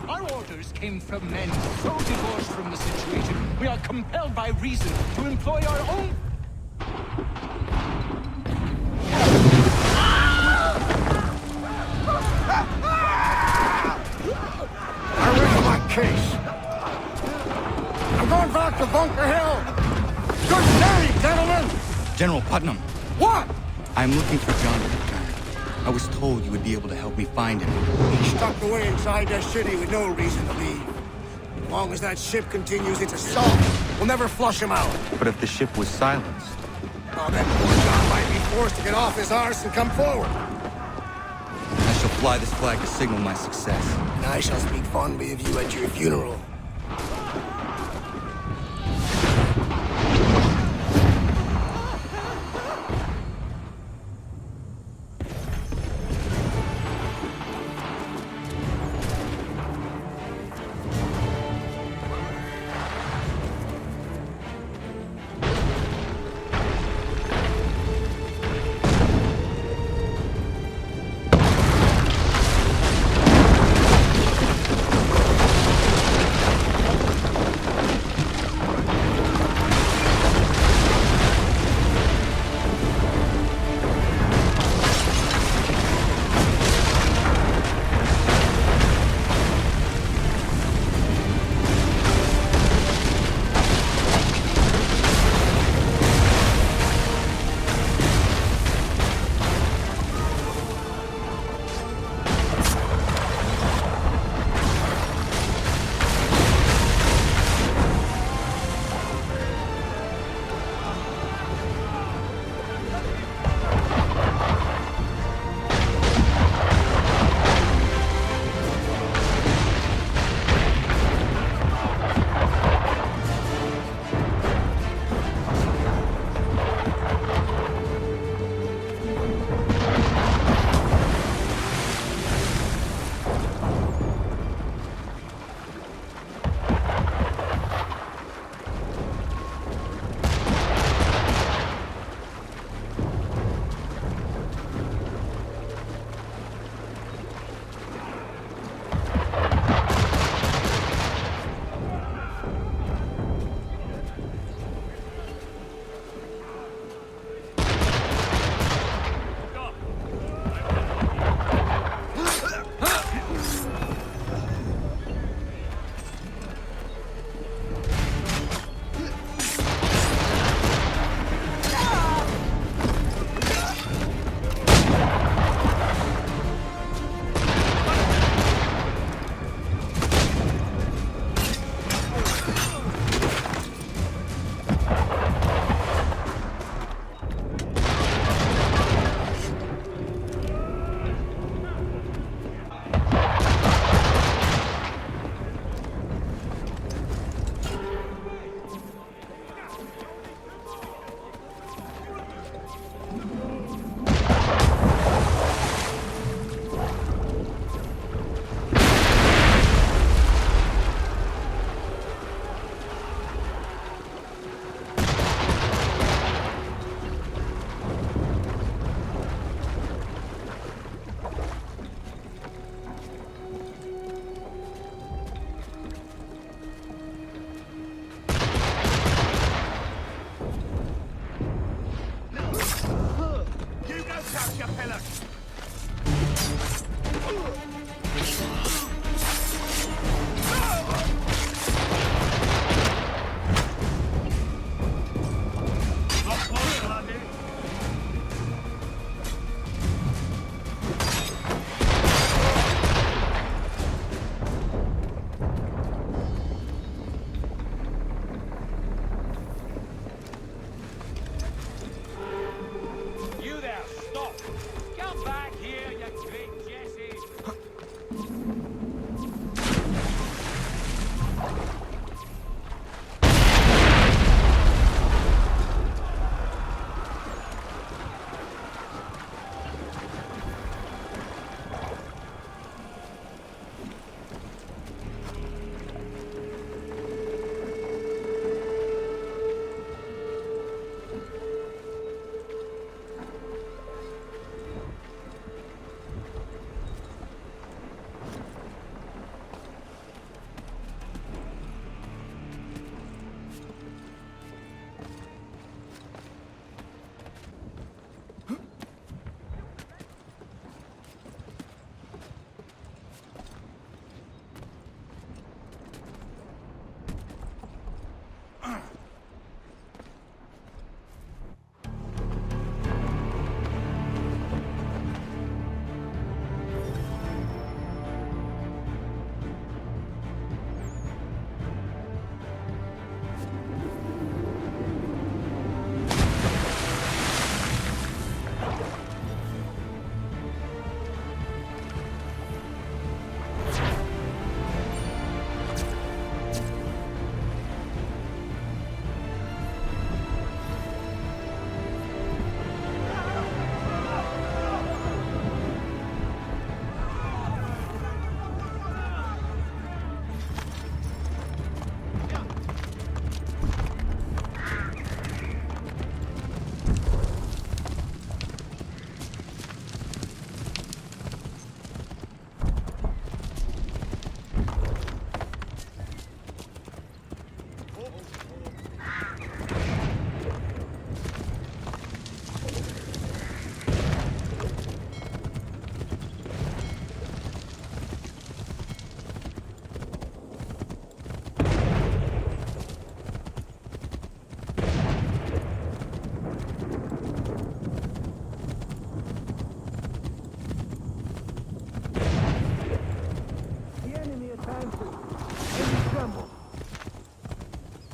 Our orders came from men so divorced from the situation, we are compelled by reason to employ our own... I rest my case. I'm going back to Bunker Hill! Good day, gentlemen! General Putnam. What? I'm looking for John Pitcairn. I was told you would be able to help me find him. He's stuck away inside that city with no reason to leave. As long as that ship continues its assault, we'll never flush him out. But if the ship was silenced... Oh, that poor John might be forced to get off his arse and come forward. I shall fly this flag to signal my success. And I shall speak fondly of you at your funeral.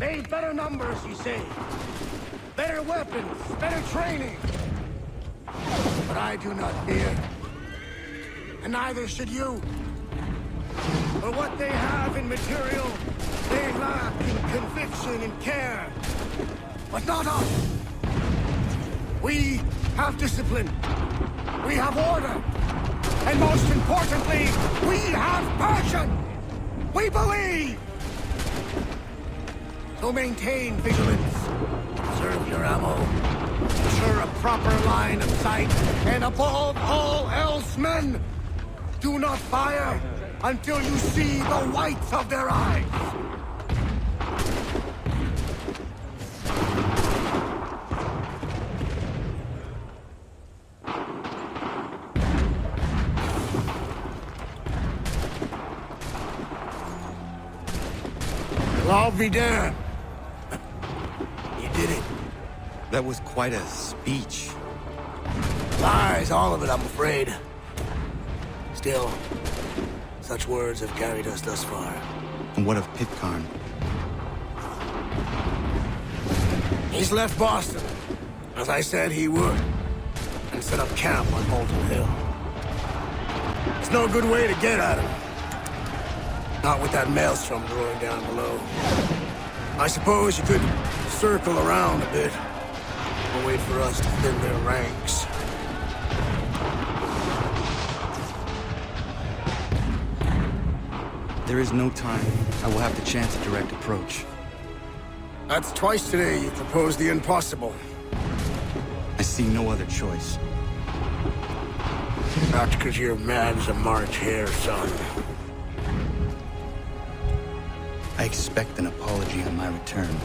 They've better numbers, you say. Better weapons, better training. But I do not fear. And neither should you. For what they have in material, they lack in conviction and care. But not us. We have discipline. We have order. And most importantly, we have passion. We believe. So maintain vigilance. Preserve your ammo. Ensure a proper line of sight. And above all else, men, do not fire until you see the whites of their eyes. Well, I'll be damned. You did it. That was quite a speech. Lies, all of it, I'm afraid. Still, such words have carried us thus far. And what of Pitcairn? He's left Boston, as I said he would, and set up camp on Molten Hill. There's no good way to get at him. Not with that maelstrom roaring down below. I suppose you could circle around a bit, or wait for us to thin their ranks. There is no time. I will have to chance a direct approach. That's twice today you proposed the impossible. I see no other choice. Not because you're mad as a March hare, son. I expect an apology on my return.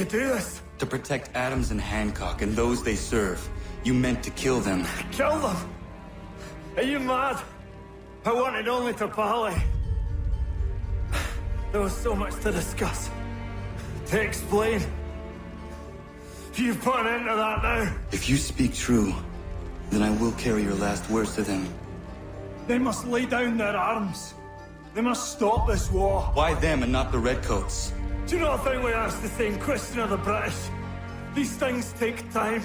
could do this? To protect Adams and Hancock and those they serve, you meant to kill them. Kill them? Are you mad? I wanted only to parley. There was so much to discuss, to explain. You've put an end to that now. If you speak true, then I will carry your last words to them. They must lay down their arms. They must stop this war. Why them and not the Redcoats? Do you not think we asked the same question of the British? These things take time.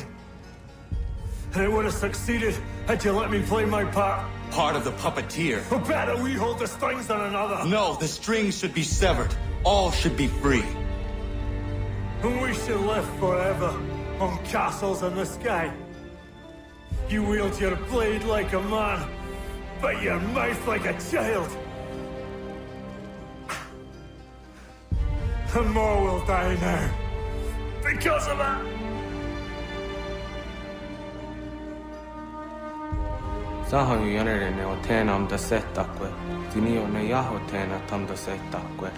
And it would have succeeded had you let me play my part. Part of the puppeteer. Well, better we hold the strings than another. No, the strings should be severed. All should be free. And we should live forever on castles in the sky. You wield your blade like a man, but your mouth like a child. And more will die now. Because of that. Sahan järjenne on teenam da settakwe. Tini on ne jaho teena tam da settakwe.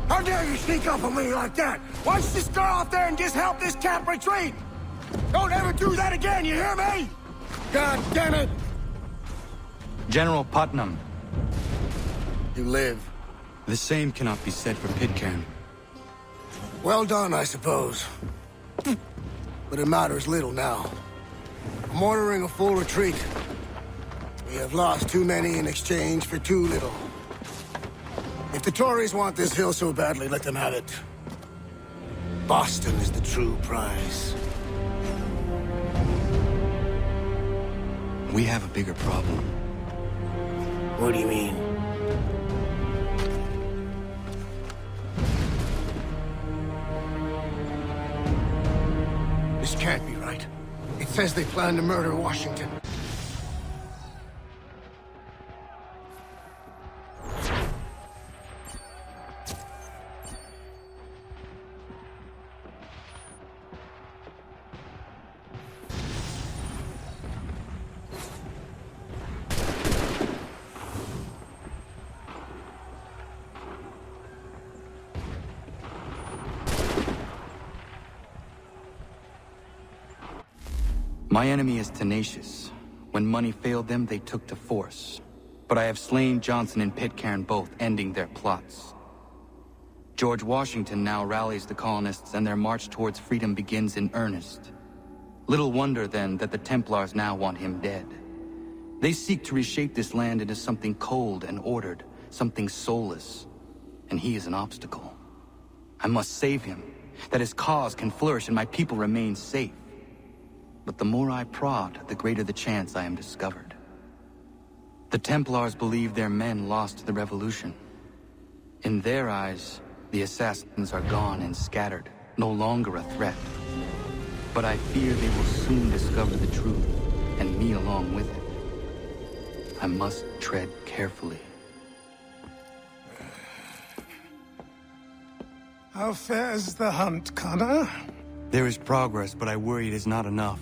How dare you sneak up on me like that? Why don't you just go out there and just help this camp retreat? Don't ever do that again, you hear me? God damn it! General Putnam. You live. The same cannot be said for Pitcairn. Well done, I suppose. But it matters little now. I'm ordering a full retreat. We have lost too many in exchange for too little. If the Tories want this hill so badly, let them have it. Boston is the true prize. We have a bigger problem. What do you mean? This can't be right. It says they plan to murder Washington. My enemy is tenacious. When money failed them, they took to force. But I have slain Johnson and Pitcairn both, ending their plots. George Washington now rallies the colonists and their march towards freedom begins in earnest. Little wonder, then, that the Templars now want him dead. They seek to reshape this land into something cold and ordered, something soulless. And he is an obstacle. I must save him, that his cause can flourish and my people remain safe. But the more I prod, the greater the chance I am discovered. The Templars believe their men lost the revolution. In their eyes, the assassins are gone and scattered, no longer a threat. But I fear they will soon discover the truth, and me along with it. I must tread carefully. How fares the hunt, Connor? There is progress, but I worry it is not enough.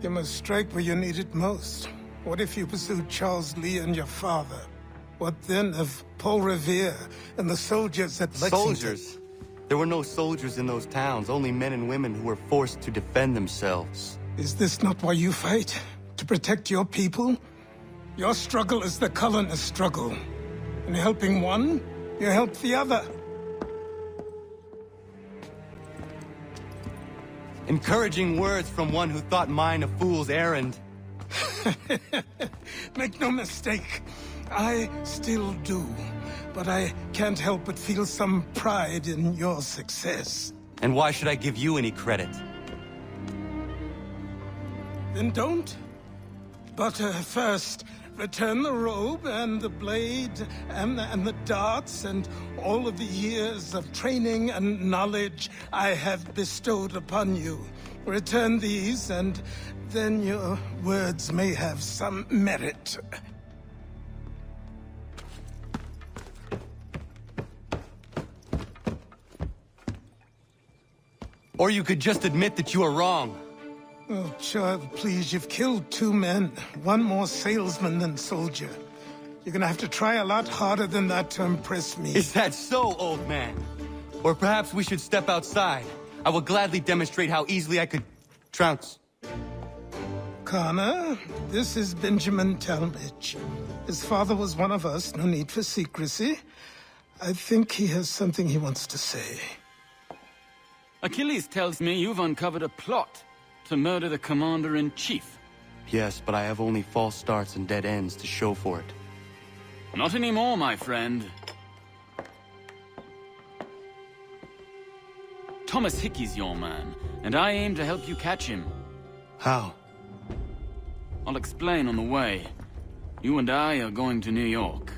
You must strike where you need it most. What if you pursued Charles Lee and your father? What then of Paul Revere and the soldiers at Lexington? Soldiers? There were no soldiers in those towns, only men and women who were forced to defend themselves. Is this not why you fight? To protect your people? Your struggle is the colonist struggle. In helping one, you help the other. Encouraging words from one who thought mine a fool's errand. Make no mistake, I still do. But I can't help but feel some pride in your success. And why should I give you any credit? Then don't. But first, return the robe and the blade and the darts and all of the years of training and knowledge I have bestowed upon you. Return these, and then your words may have some merit. Or you could just admit that you are wrong. Oh, child, please, you've killed 2 men. One more salesman than soldier. You're gonna have to try a lot harder than that to impress me. Is that so, old man? Or perhaps we should step outside. I will gladly demonstrate how easily I could trounce. Connor, this is Benjamin Talmadge. His father was one of us, no need for secrecy. I think he has something he wants to say. Achilles tells me you've uncovered a plot to murder the commander-in-chief. Yes, but I have only false starts and dead ends to show for it. Not anymore, my friend. Thomas Hickey's your man, and I aim to help you catch him. How? I'll explain on the way. You and I are going to New York.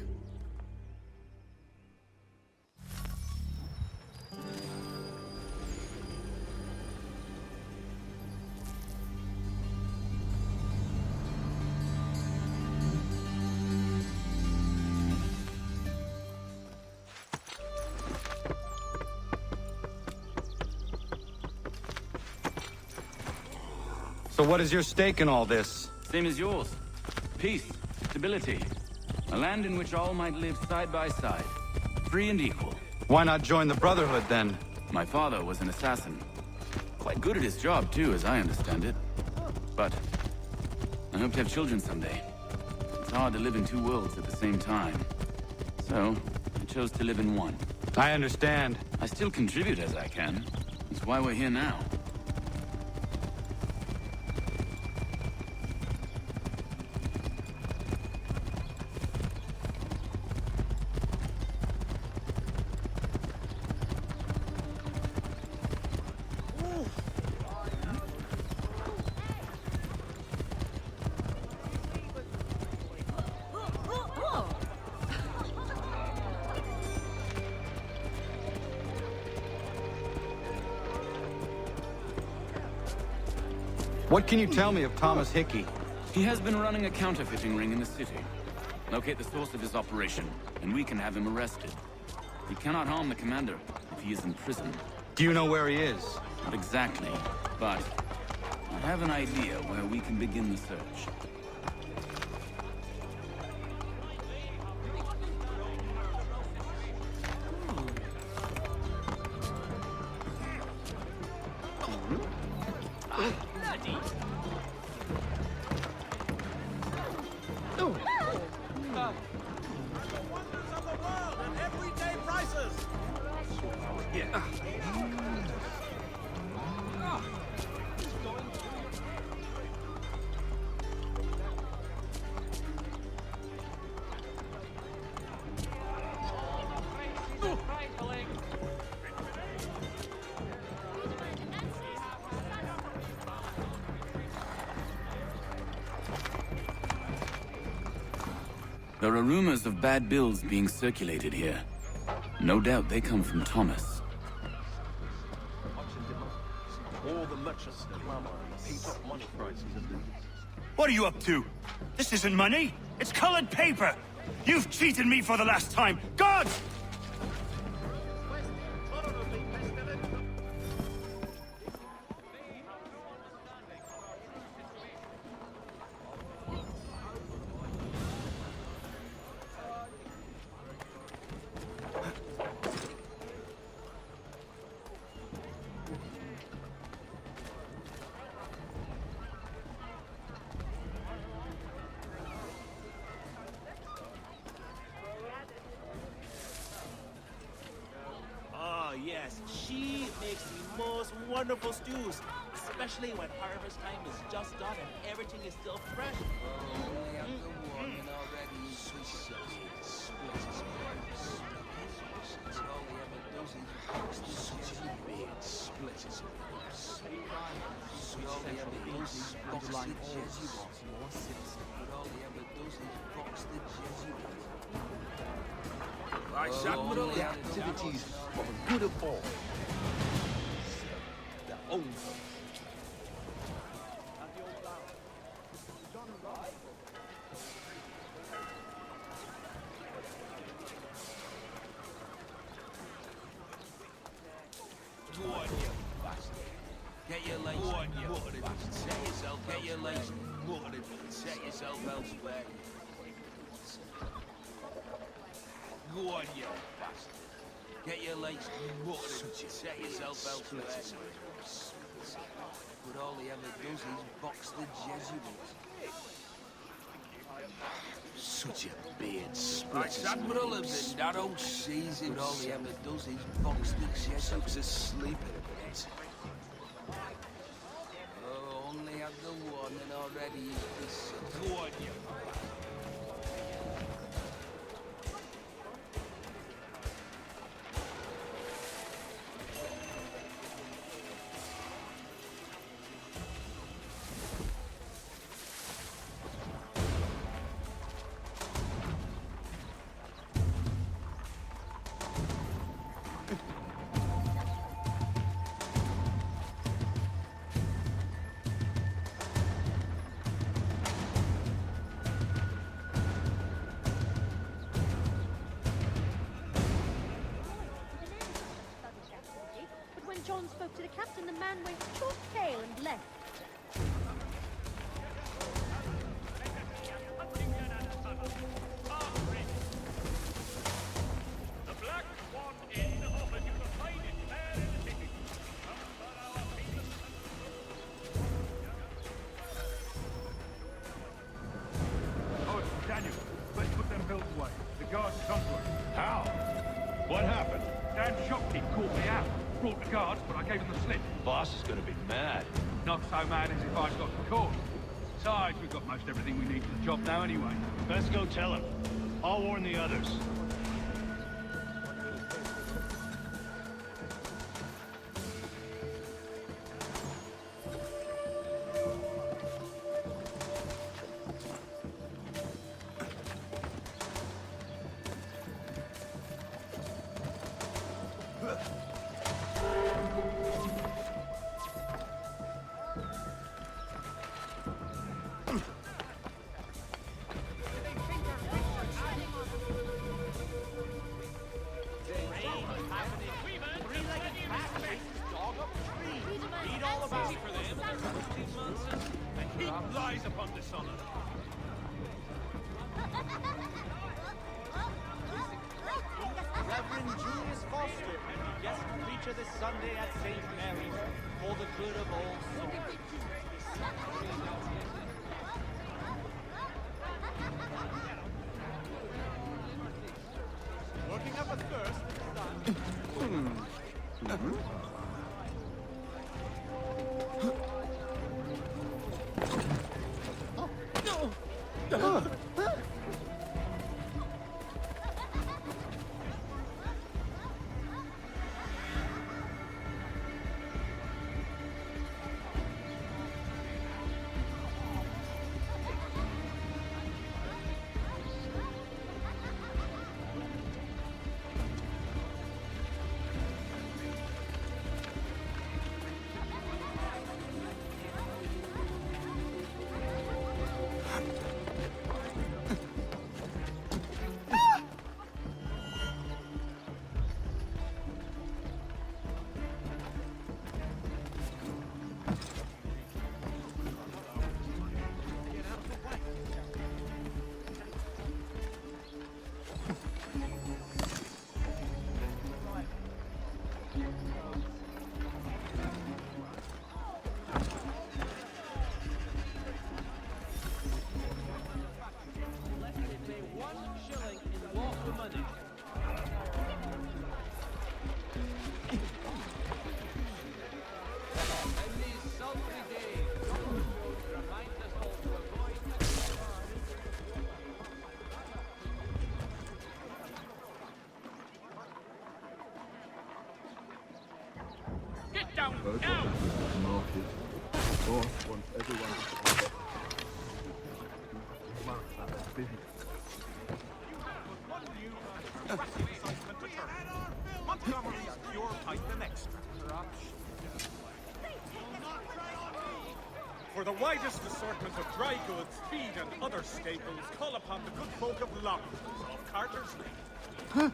So what is your stake in all this? Same as yours. Peace, stability. A land in which all might live side by side. Free and equal. Why not join the Brotherhood, then? My father was an assassin. Quite good at his job, too, as I understand it. But I hope to have children someday. It's hard to live in 2 worlds at the same time. So, I chose to live in one. I understand. I still contribute as I can. That's why we're here now. What can you tell me of Thomas Hickey? He has been running a counterfeiting ring in the city. Locate the source of his operation, and we can have him arrested. He cannot harm the commander if he is in prison. Do you know where he is? Not exactly, but I have an idea where we can begin the search. There are rumors of bad bills being circulated here. No doubt they come from Thomas. All the merchants in Lama paid up money prices. What are you up to? This isn't money. It's colored paper. You've cheated me for the last time. Guards! Yes, she makes the most wonderful stews, especially when harvest time is just done and everything is still fresh. The activities for the good of all. Their own. Go on, you bastard. Get your legs mudded. Set yourself Get your legs mudded. Set yourself elsewhere. Go on, you bastard. Get your legs mudded. Set yourself elsewhere. But all he ever does is box the Jesuits. Such a beard split. Admiral of the narrow seas, but all he ever does is box the Jesuits asleep in a bit. Oh, only had the one and already he's go on, you. John spoke to the captain, the man went short tail and left. The Black Swan Inn offers you the finest fare in the city. Oh, it's Daniel. Let's put them bills away. The guards come to us. How? What happened? Dan Shopkeep caught me out. Brought the guards, but I gave them the slip. Boss is gonna be mad. Not so mad as if I'd got caught. Besides, we've got most everything we need for the job now anyway. Best go tell him. I'll warn the others. Now! Market. Boss wants everyone to Montgomery's pure pipe and extra. For the widest assortment of dry goods, feed and other staples, call upon the good folk of Longwood off Carter's Lane.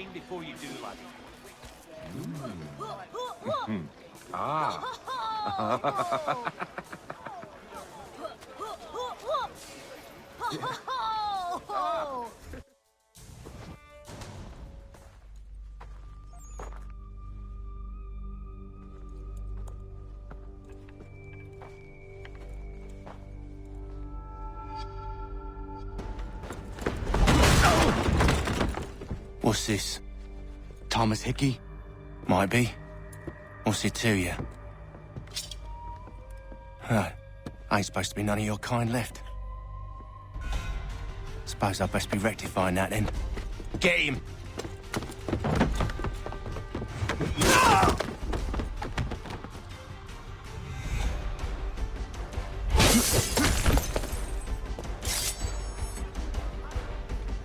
mind before you do, laddie. What's this? Thomas Hickey? Might be. What's it to you? Ain't supposed to be none of your kind left. Suppose I best be rectifying that then. Get him!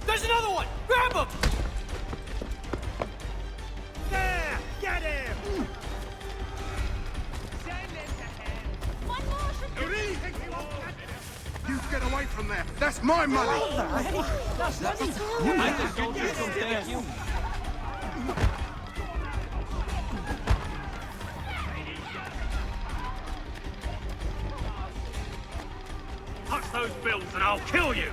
There's another one! Grab him! There! Get him! One more should You really think he won't get it? You get away from there. That's my money. Touch those bills and I'll kill you!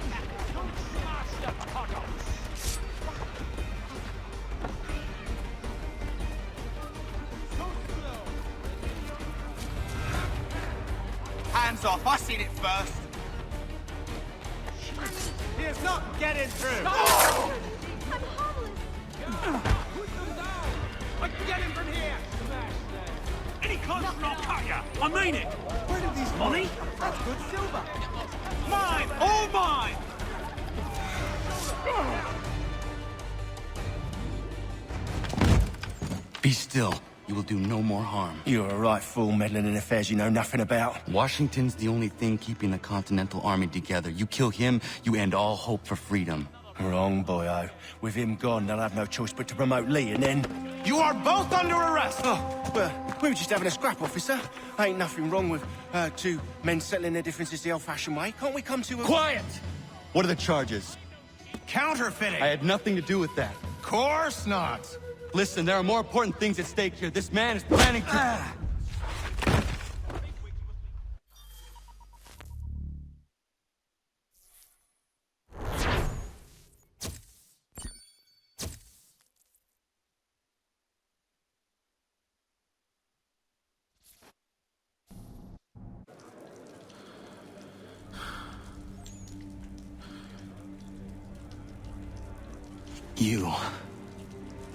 Hands off, I seen it first. He is not getting through! I'm harmless. I can get him from here! Any closer and I'll cut ya! I mean it! Where did these Money? That's good silver! Mine! All mine! Be still. You will do no more harm. You're a right fool meddling in affairs you know nothing about. Washington's the only thing keeping the Continental Army together. You kill him, you end all hope for freedom. Wrong, boyo. With him gone, they'll have no choice but to promote Lee, and then... You are both under arrest! Oh, well, we were just having a scrap, officer. Ain't nothing wrong with two men settling their differences the old-fashioned way. Can't we come to a... Quiet! What are the charges? Counterfeiting! I had nothing to do with that. Course not! Listen, there are more important things at stake here. This man is planning to...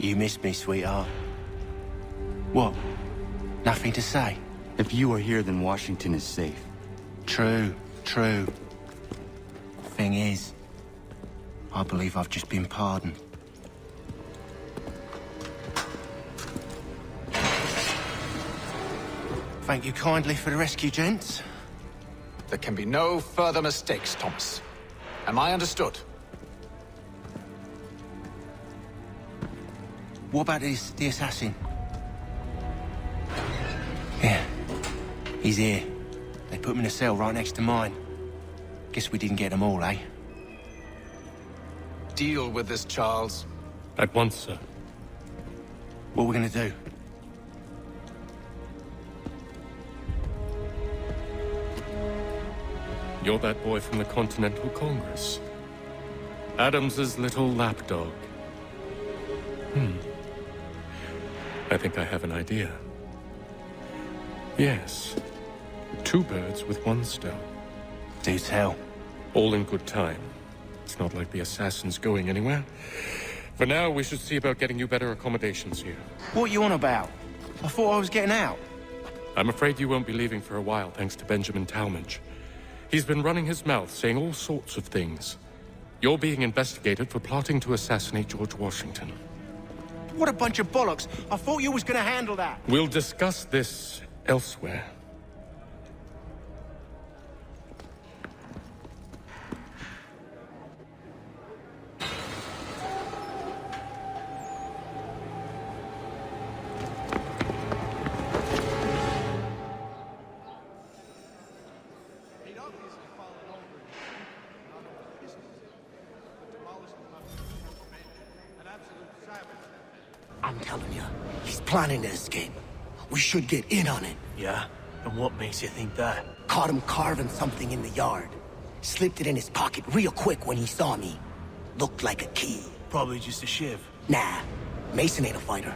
You missed me, sweetheart. What? Nothing to say? If you are here, then Washington is safe. True. Thing is, I believe I've just been pardoned. Thank you kindly for the rescue, gents. There can be no further mistakes, Thomas. Am I understood? What about the assassin? Yeah, he's here. They put him in a cell right next to mine. Guess we didn't get them all, eh? Deal with this, Charles. At once, sir. What are we gonna do? You're that boy from the Continental Congress. Adams's little lapdog. I think I have an idea. Yes. 2 birds with 1 stone. Do tell. All in good time. It's not like the assassin's going anywhere. For now, we should see about getting you better accommodations here. What are you on about? I thought I was getting out. I'm afraid you won't be leaving for a while, thanks to Benjamin Talmadge. He's been running his mouth, saying all sorts of things. You're being investigated for plotting to assassinate George Washington. What a bunch of bollocks. I thought you was gonna handle that. We'll discuss this elsewhere. An absolute savage. I'm telling you, he's planning to escape. We should get in on it. Yeah? And what makes you think that? Caught him carving something in the yard. Slipped it in his pocket real quick when he saw me. Looked like a key. Probably just a shiv. Nah, Mason ain't a fighter.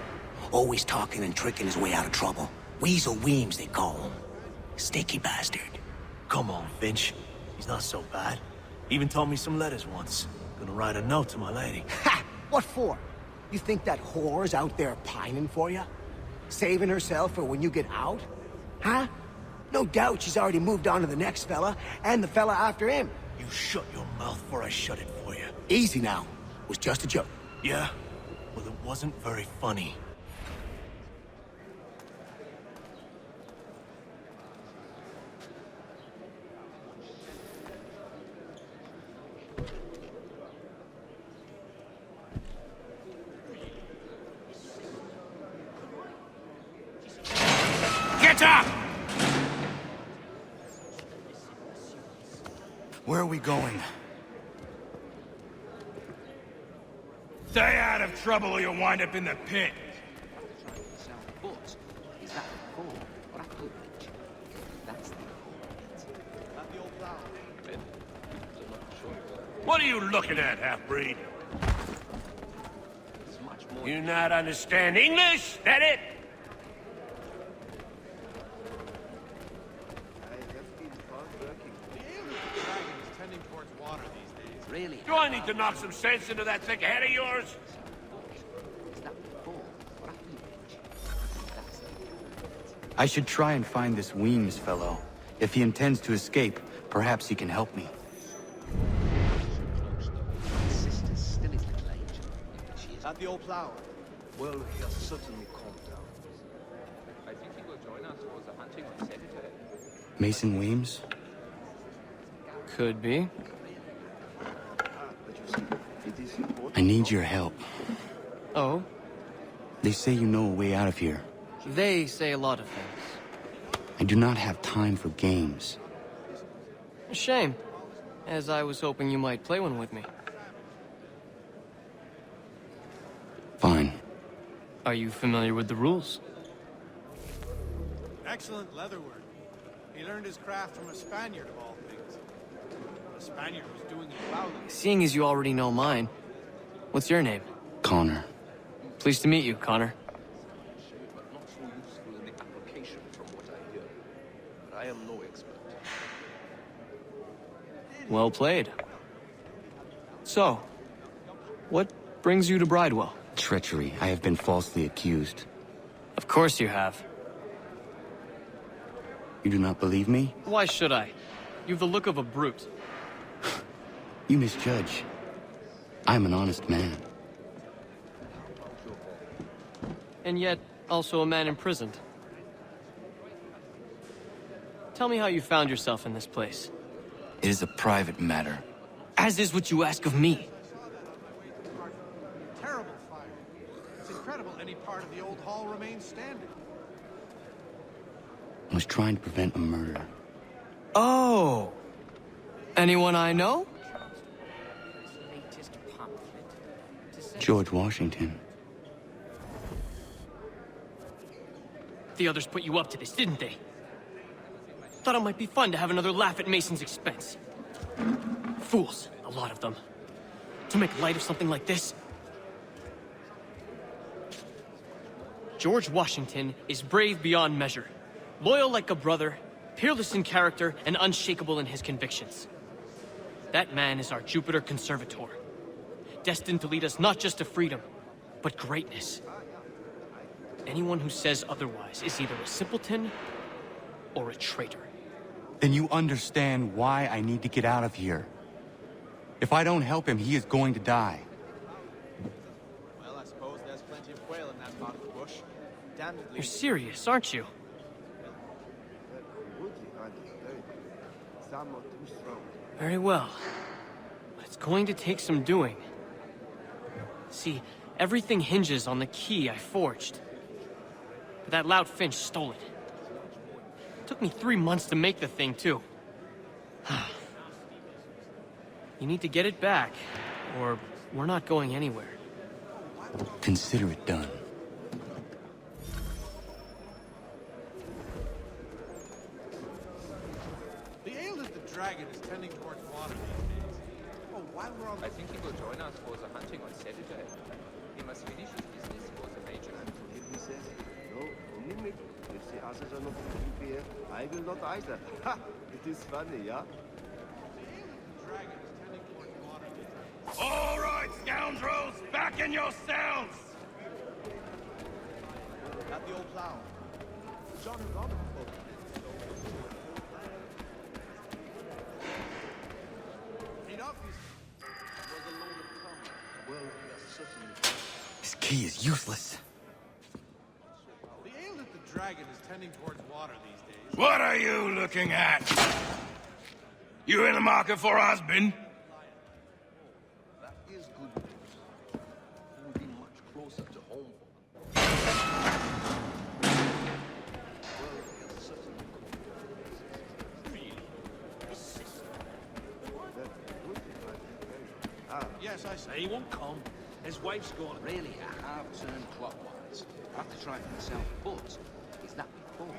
Always talking and tricking his way out of trouble. Weasel Weems, they call him. Sneaky bastard. Come on, Finch. He's not so bad. Even taught me some letters once. Gonna write a note to my lady. Ha! What for? You think that whore's out there pining for you? Saving herself for when you get out? Huh? No doubt she's already moved on to the next fella, and the fella after him. You shut your mouth before I shut it for you. Easy now. Was just a joke. Yeah? Well, it wasn't very funny. Get up! Where are we going? Stay out of trouble or you'll wind up in the pit. What are you looking at, half-breed? You not understand English? That it? Really? Do I need to knock some sense into that thick head of yours? I should try and find this Weems fellow. If he intends to escape, perhaps he can help me. At the old flower. Well, he'll certainly calm down. I think he will join us for the hunting of Senator. Mason Weems? Could be. I need your help. Oh? They say you know a way out of here. They say a lot of things. I do not have time for games. A shame, as I was hoping you might play one with me. Fine. Are you familiar with the rules? Excellent leatherwork. He learned his craft from a Spaniard of all things. The Spaniard was doing it proudly. Seeing as you already know mine, what's your name? Connor. Pleased to meet you, Connor. But not so useful in the application from what I hear. But I am no expert. Well played. So, what brings you to Bridewell? Treachery. I have been falsely accused. Of course you have. You do not believe me? Why should I? You've the look of a brute. You misjudge. I'm an honest man. And yet, also a man imprisoned. Tell me how you found yourself in this place. It is a private matter. As is what you ask of me. Terrible fire. It's incredible any part of the old hall remains standing. I was trying to prevent a murder. Oh! Anyone I know? George Washington. The others put you up to this, didn't they? Thought it might be fun to have another laugh at Mason's expense. Fools, a lot of them. To make light of something like this. George Washington is brave beyond measure. Loyal like a brother, peerless in character, and unshakable in his convictions. That man is our Jupiter Conservator. Destined to lead us not just to freedom, but greatness. Anyone who says otherwise is either a simpleton or a traitor. Then you understand why I need to get out of here. If I don't help him, he is going to die. Well, I suppose there's plenty of quail in that part of the bush. Damnedly. You're serious, aren't you? Very well. But it's going to take some doing. See, everything hinges on the key I forged. But that loud Finch stole it. Took me 3 months to make the thing, too. You need to get it back, or we're not going anywhere. Consider it done. dragon is tending towards water these days. Oh, while we're on I think he will join us for the hunting on Saturday. He must finish his business for the major. He says, no, only me. If the others are not going here, I will not either. Ha! It is funny, yeah? All right, scoundrels, back in your cells! At the old plow. John and Robert spoke. Enough is... Well, yes, certainly. This key is useless. The ale that the dragon is tending towards water these days. What are you looking at? You in the market for a husband? That is good news. It will be much closer to home for them. Well, yes, certainly. Really? Yes, I say he won't come. His wife's gone. Really, I have turned clockwise. I have to try it myself, but is that before?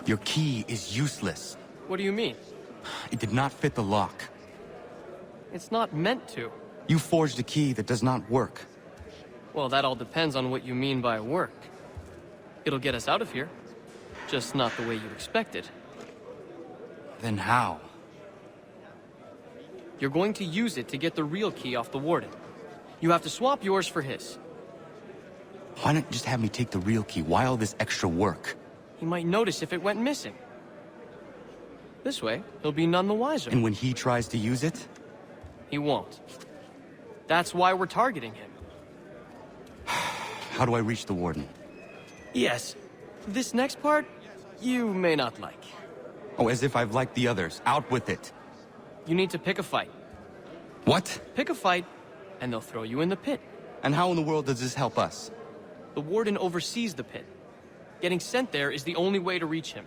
Your key is useless. What do you mean? It did not fit the lock. It's not meant to. You forged a key that does not work. Well, that all depends on what you mean by work. It'll get us out of here. Just not the way you expected. Then how? You're going to use it to get the real key off the warden. You have to swap yours for his. Why not just have me take the real key? Why all this extra work? He might notice if it went missing. This way, he'll be none the wiser. And when he tries to use it? He won't. That's why we're targeting him. How do I reach the warden? Yes. This next part, you may not like. Oh, as if I've liked the others. Out with it. You need to pick a fight. What? Pick a fight, and they'll throw you in the pit. And how in the world does this help us? The warden oversees the pit. Getting sent there is the only way to reach him.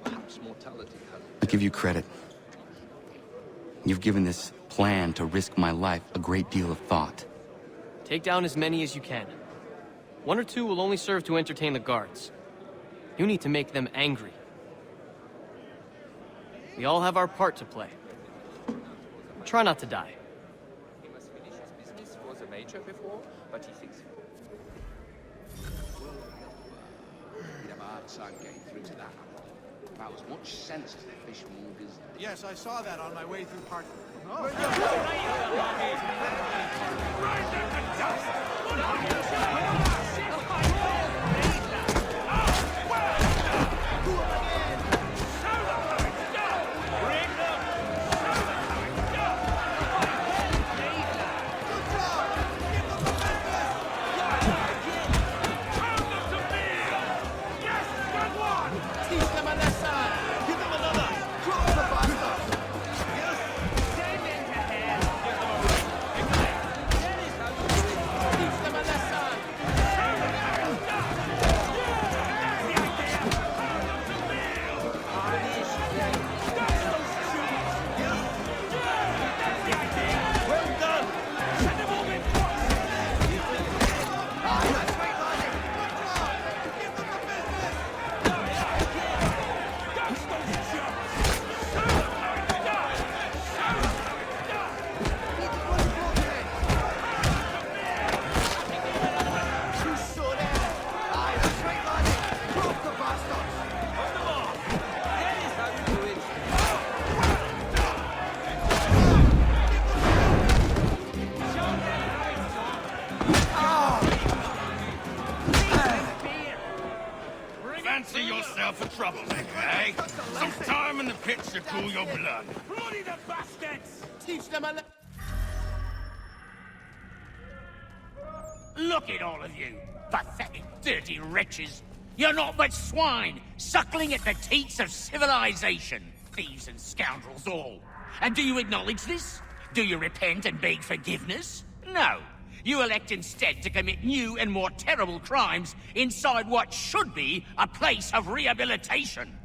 Perhaps mortality has... I give you credit. You've given this plan to risk my life a great deal of thought. Take down as many as you can. 1 or 2 will only serve to entertain the guards. You need to make them angry. We all have our part to play. Try not to die. He must finish his business for the major before, but he thinks... You'd have a hard time getting through to that. About as much sense as the fishmongers. Yes, I saw that on my way through part... Fancy yourself a troublemaker, eh? Some time in the pit to cool your blood. Bloody the bastards! Teach them a Look at all of you, pathetic, dirty wretches. You're not but swine, suckling at the teats of civilization. Thieves and scoundrels all. And do you acknowledge this? Do you repent and beg forgiveness? No. You elect instead to commit new and more terrible crimes inside what should be a place of rehabilitation.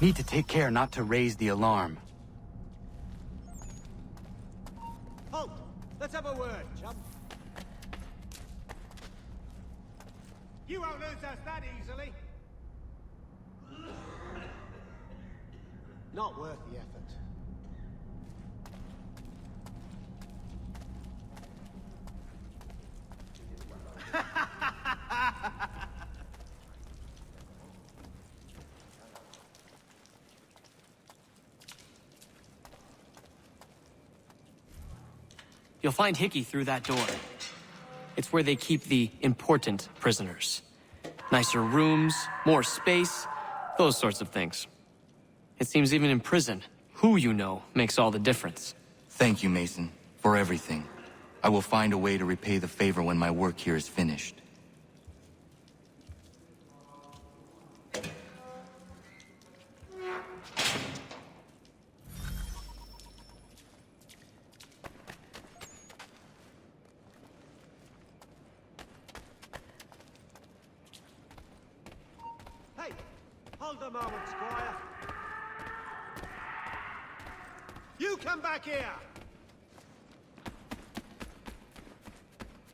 Need to take care not to raise the alarm. Halt! Let's have a word, chum. You won't lose us that easily. Not worth the effort. You'll find Hickey through that door. It's where they keep the important prisoners. Nicer rooms, more space, those sorts of things. It seems even in prison, who you know makes all the difference. Thank you, Mason, for everything. I will find a way to repay the favor when my work here is finished. Hey, hold a moment, Squire. You come back here!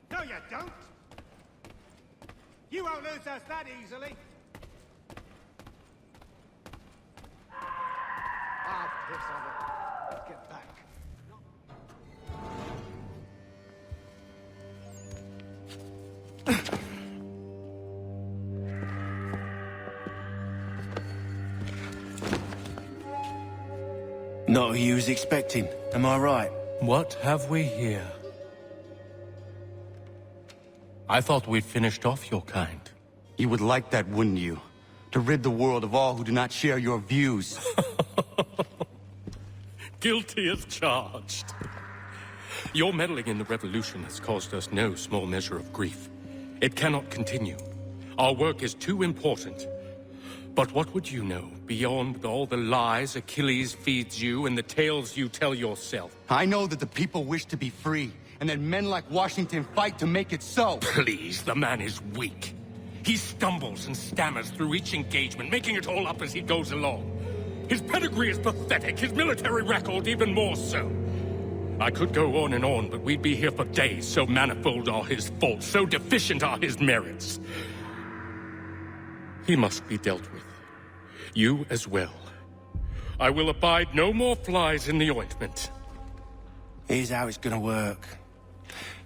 No, you don't! You won't lose us that easily! Ah, piss of it. Let's get back. Not who you was expecting, am I right? What have we here? I thought we'd finished off your kind. You would like that, wouldn't you? To rid the world of all who do not share your views. Guilty as charged. Your meddling in the revolution has caused us no small measure of grief. It cannot continue. Our work is too important. But what would you know beyond all the lies Achilles feeds you and the tales you tell yourself? I know that the people wish to be free, and that men like Washington fight to make it so. Please, the man is weak. He stumbles and stammers through each engagement, making it all up as he goes along. His pedigree is pathetic, his military record even more so. I could go on, but we'd be here for days. So manifold are his faults, so deficient are his merits. He must be dealt with. You as well. I will abide no more flies in the ointment. Here's how it's gonna work.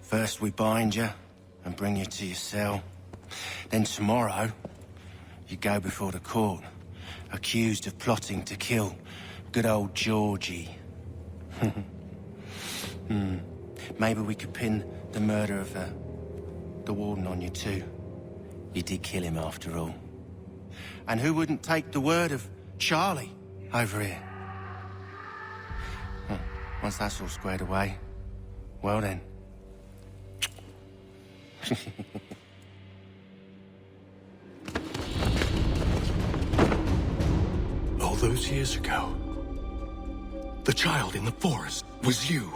First we bind you and bring you to your cell. Then tomorrow, you go before the court, accused of plotting to kill good old Georgie. Maybe we could pin the murder of the warden on you too. You did kill him after all. And who wouldn't take the word of Charlie over here? Once that's all squared away, well then. All those years ago, the child in the forest was you.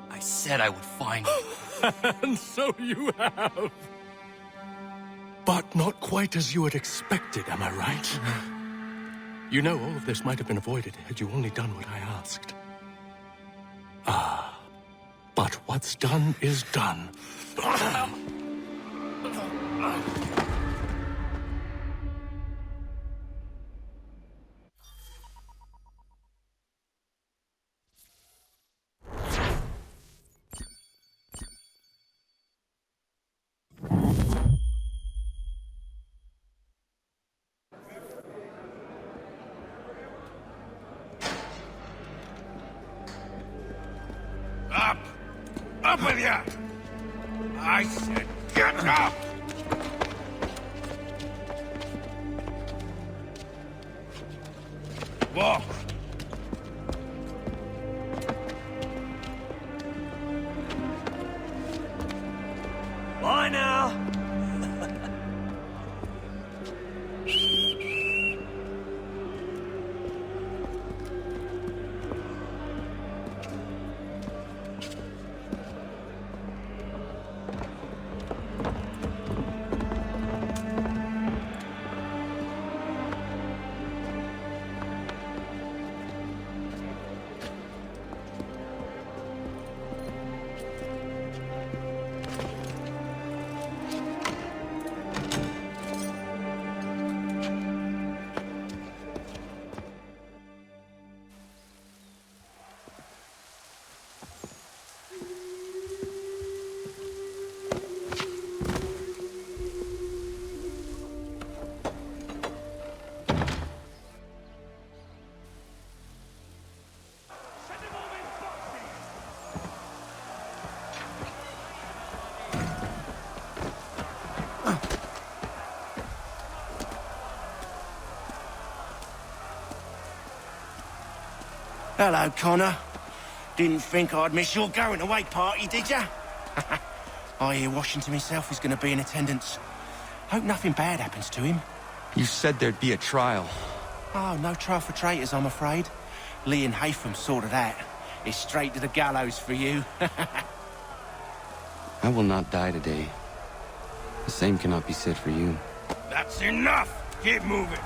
I said I would find you. And so you have. But not quite as you had expected, am I right? You know, all of this might have been avoided had you only done what I asked. But what's done is done. Up with you! I said get up! Walk! Bye now! Hello, Connor. Didn't think I'd miss your going-away party, did ya? I hear Washington himself is going to be in attendance. Hope nothing bad happens to him. You said there'd be a trial. Oh, no trial for traitors, I'm afraid. Lee and Haytham sorted that. It's straight to the gallows for you. I will not die today. The same cannot be said for you. That's enough! Keep moving!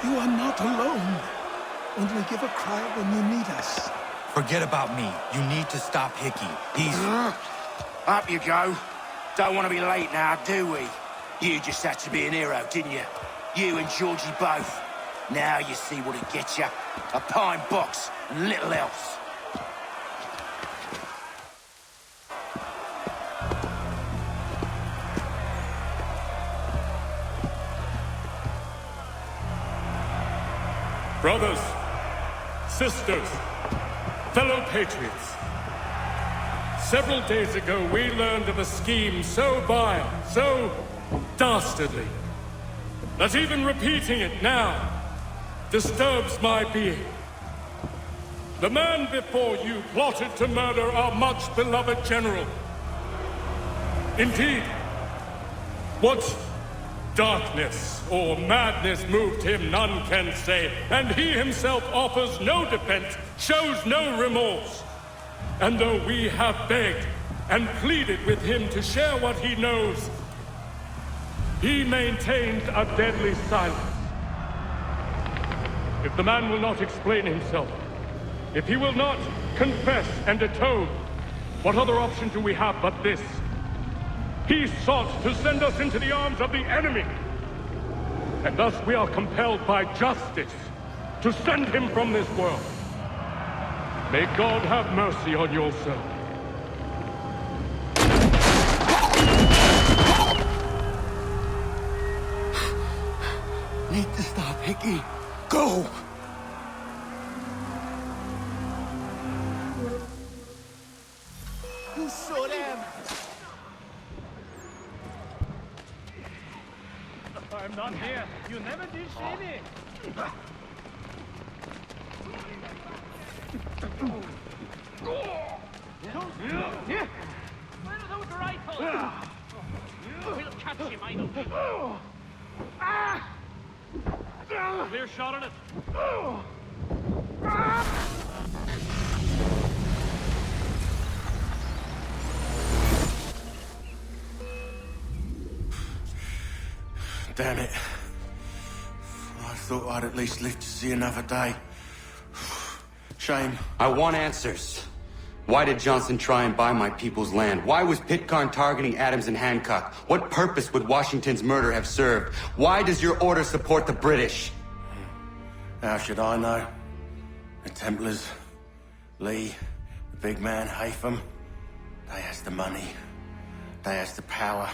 You are not alone. Only give a cry when you need us. Forget about me. You need to stop Hickey. He's... Up you go. Don't want to be late now, do we? You just had to be an hero, didn't you? You and Georgie both. Now you see what it gets you. A pine box and little else. Brothers, sisters, fellow patriots. Several days ago, we learned of a scheme so vile, so dastardly, that even repeating it now disturbs my being. The man before you plotted to murder our much-beloved general. Indeed, what darkness or madness moved him, none can say, and he himself offers no defense, shows no remorse. And though we have begged and pleaded with him to share what he knows, he maintained a deadly silence. If the man will not explain himself, if he will not confess and atone, what other option do we have but this? He sought to send us into the arms of the enemy. And thus we are compelled by justice to send him from this world. May God have mercy on your soul. Need to stop Hickey. Go! You saw them! I'm not here. You never did see me. Here! Where are those rifles? We'll catch him, I know. Clear shot on it. Damn it. I thought I'd at least live to see another day. Shame. I want answers. Why did Johnson try and buy my people's land? Why was Pitcairn targeting Adams and Hancock? What purpose would Washington's murder have served? Why does your order support the British? How should I know? The Templars, Lee, the big man, Haytham, they has the money. They has the power.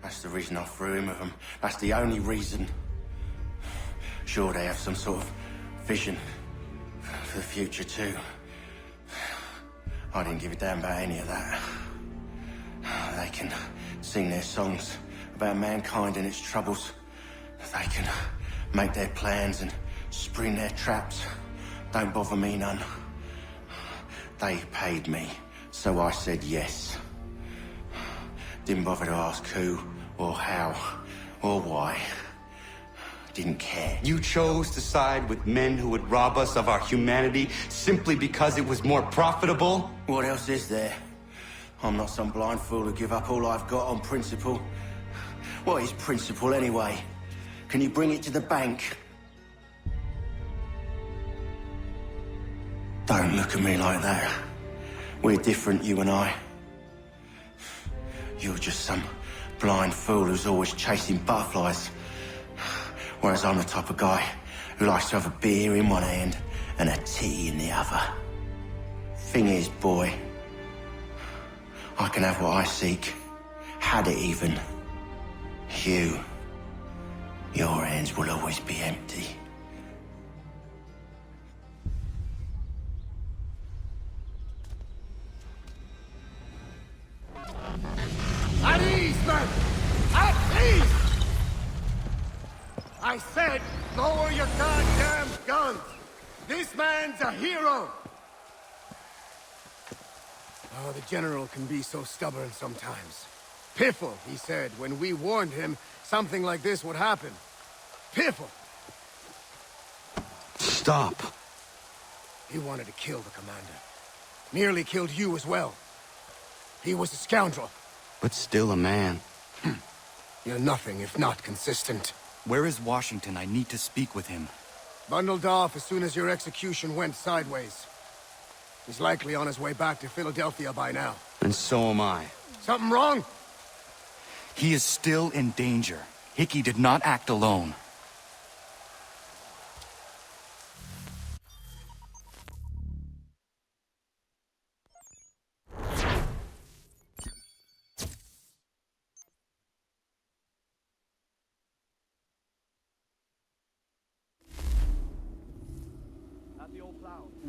That's the reason I threw him with them. That's the only reason. Sure, they have some sort of vision for the future, too. I didn't give a damn about any of that. They can sing their songs about mankind and its troubles. They can make their plans and spring their traps. Don't bother me none. They paid me, so I said yes. Didn't bother to ask who or how. or why. Didn't care. You chose to side with men who would rob us of our humanity simply because it was more profitable? What else is there? I'm not some blind fool to give up all I've got on principle. What is principle anyway? Can you bring it to the bank? Don't look at me like that. We're different, you and I. You're just some blind fool who's always chasing butterflies. Whereas I'm the type of guy who likes to have a beer in one hand and a tea in the other. Thing is, boy, I can have what I seek. Had it even. Your hands will always be empty. At ease, men! At ease! I said, lower your goddamn guns! This man's a hero! Oh, the General can be so stubborn sometimes. Piffle, he said, when we warned him something like this would happen. Piffle! Stop. He wanted to kill the commander. Nearly killed you as well. He was a scoundrel. But still a man. You're nothing if not consistent. Where is Washington? I need to speak with him. Bundled off as soon as your execution went sideways. He's likely on his way back to Philadelphia by now. And so am I. Something wrong? He is still in danger. Hickey did not act alone.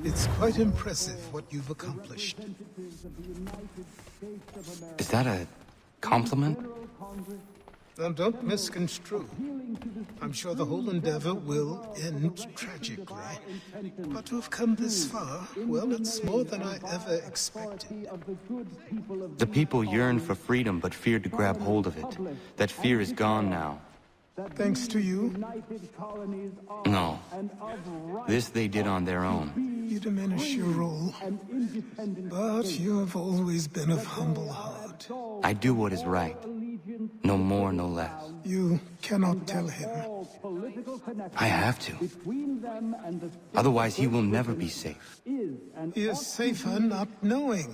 It's quite impressive what you've accomplished. Is that a compliment? Now, don't misconstrue. I'm sure the whole endeavor will end tragically. But to have come this far, well, it's more than I ever expected. The people yearned for freedom but feared to grab hold of it. That fear is gone now. Thanks to you? No. This they did on their own. You diminish your role. But you have always been of humble heart. I do what is right. No more, no less. You cannot tell him. I have to. Otherwise, he will never be safe. He is safer not knowing.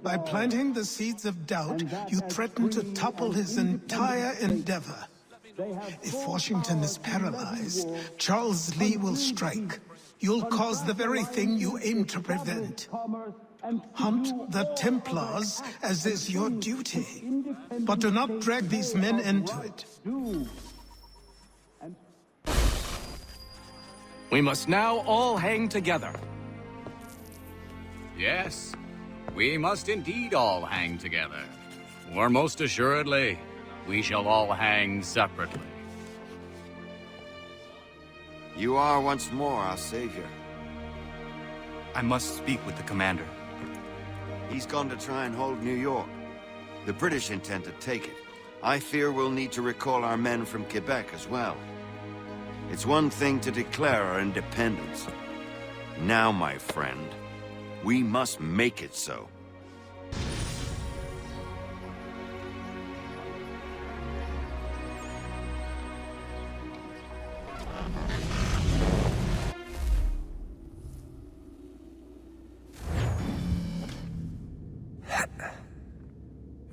By planting the seeds of doubt, you threaten to topple his entire endeavor. If Washington is paralyzed, Charles Lee will strike. You'll cause the very thing you aim to prevent. Hunt the Templars, as is your duty. But do not drag these men into it. We must now all hang together. Yes, we must indeed all hang together. Or most assuredly, we shall all hang separately. You are once more our savior. I must speak with the commander. He's gone to try and hold New York. The British intend to take it. I fear we'll need to recall our men from Quebec as well. It's one thing to declare our independence. Now, my friend, we must make it so.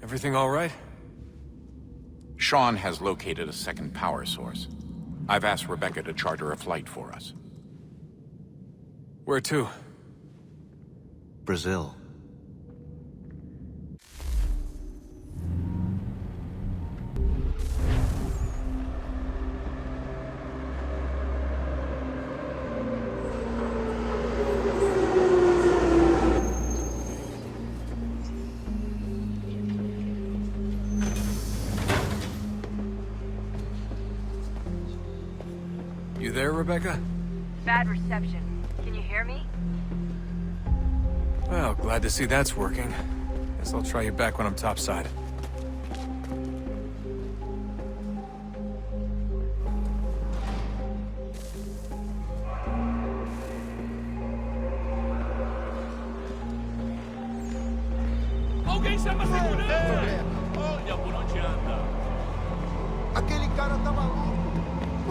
Everything all right? Sean has located a second power source. I've asked Rebecca to charter a flight for us. Where to? Brazil. You there, Rebecca? Bad reception. Can you hear me? Well, glad to see that's working. Guess I'll try you back when I'm topside. Alguém chama a segurança! Olha por onde anda. Aquele cara tá maluco.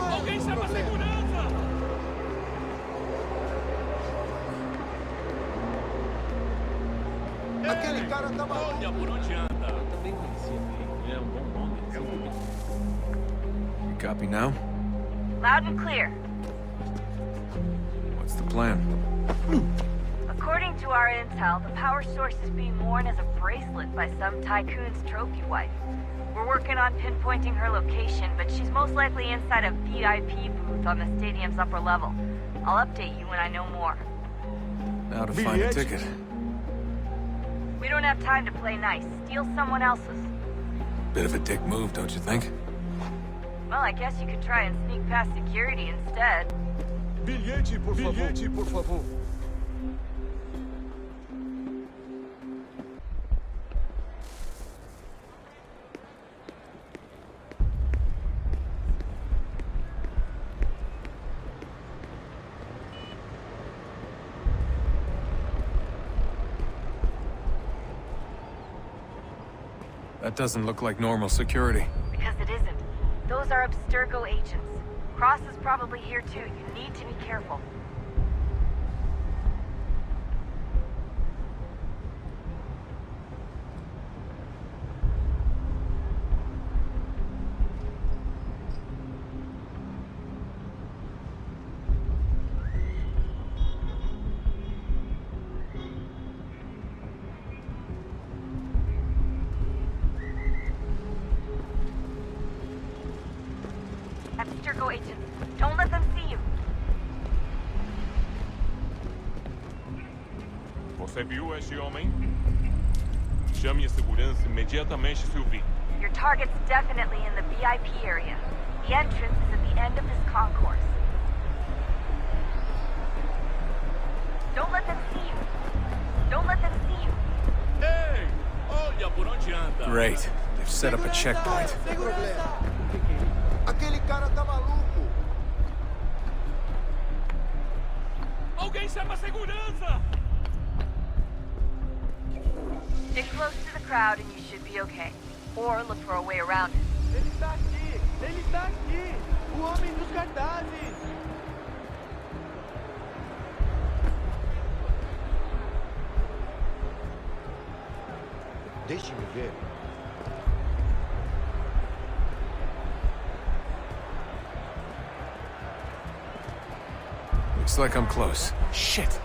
Alguém chama a segurança! Aquele cara tá maluco. Olha por onde anda. Eu também conhecia ele. Ele é um bom nome. You copy now? Loud and clear. What's the plan? According to our intel, the power source is being worn as a bracelet by some tycoon's trophy wife. We're working on pinpointing her location, but she's most likely inside a VIP booth on the stadium's upper level. I'll update you when I know more. Now to find a ticket. We don't have time to play nice. Steal someone else's. Bit of a dick move, don't you think? Well, I guess you could try and sneak past security instead. Bilhete, por favor. Bilhete, por favor. That doesn't look like normal security. Because it isn't. Those are Abstergo agents. Cross is probably here too. You need to be careful. Abstergo agents. Don't let them see you. Você viu este homem? Chame a segurança imediatamente se o vir. Your target's definitely in the VIP area. The entrance is at the end of this concourse. Don't let them see you. Don't let them see you. Ei, olha por onde anda. Great. They've set up a checkpoint. Aquele cara tá maluco. Alguém chama a segurança! Stick close to the crowd and you should be okay. Or look for a way around it. Ele tá aqui. Ele tá aqui. O homem dos cartazes. Deixe-me ver. Looks like I'm close. Shit.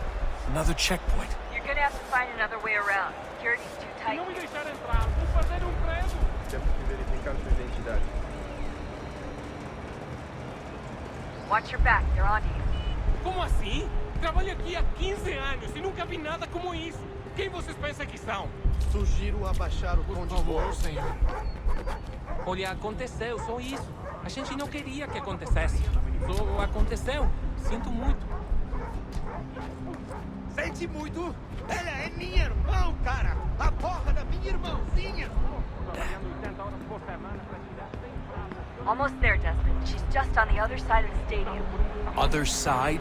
Another checkpoint. You're gonna have to find another way around. Security's too tight. Não me deixar entrar, vou fazer prego. Temos que verificar sua identidade. Watch your back, they're on you. Como assim? Trabalho aqui há 15 anos e nunca vi nada como isso. Quem vocês pensam que são? Sugiro abaixar o tom de voz. senhor. Olha, aconteceu, só isso. A gente não queria que acontecesse. Só aconteceu. Sinto muito. Sente muito? Ela é minha irmã, cara! A porra da minha irmãzinha! Almost there, Desmond. She's just on the other side of the stadium. Other side?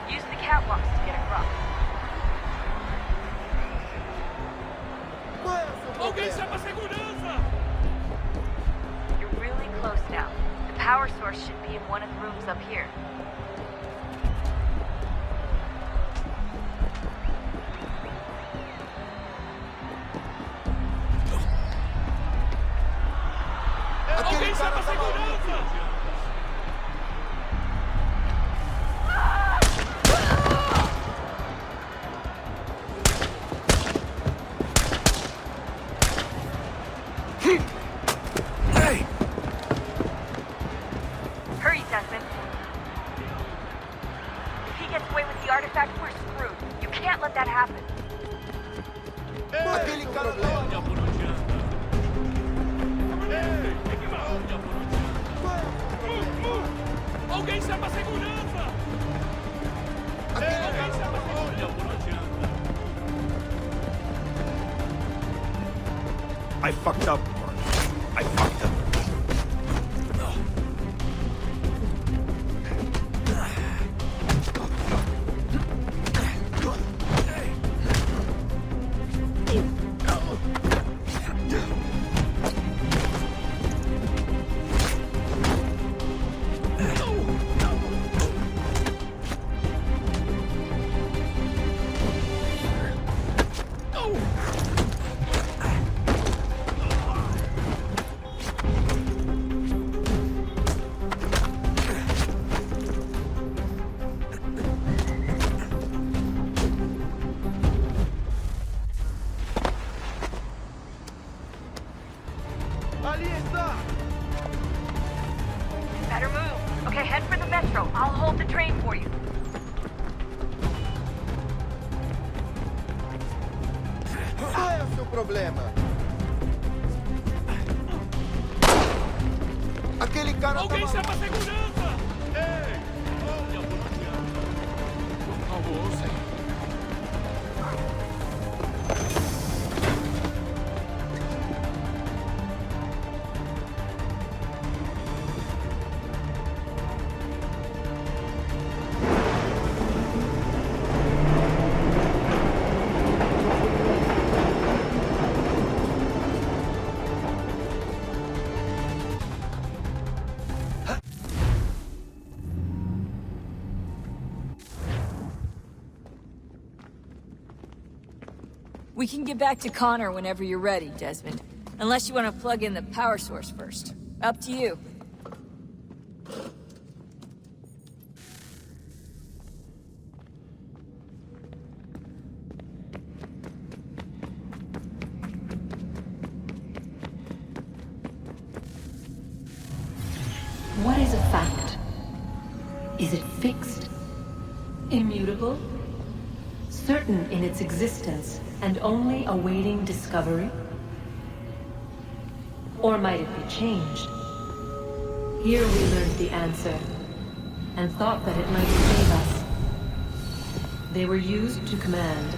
Use the catwalks to get across. Alguém chama a segurança! You're really close now. The power source should be in one of the rooms up here. Alguém chama a segurança! Alguém chama a segurança! Alguém chama a segurança! I fucked up. I fucked up. Better move. Okay, head for the metro. I'll hold the train for you. Qual é o seu problema? Aquele cara Alguém chama a segurança! Ei! Olha, por favor, senhor. We can get back to Connor whenever you're ready, Desmond. Unless you want to plug in the power source first. Up to you. What is a fact? Is it fixed? Immutable? Certain in its existence and only awaiting discovery? Or might it be changed? Here we learned the answer, and thought that it might save us. They were used to command,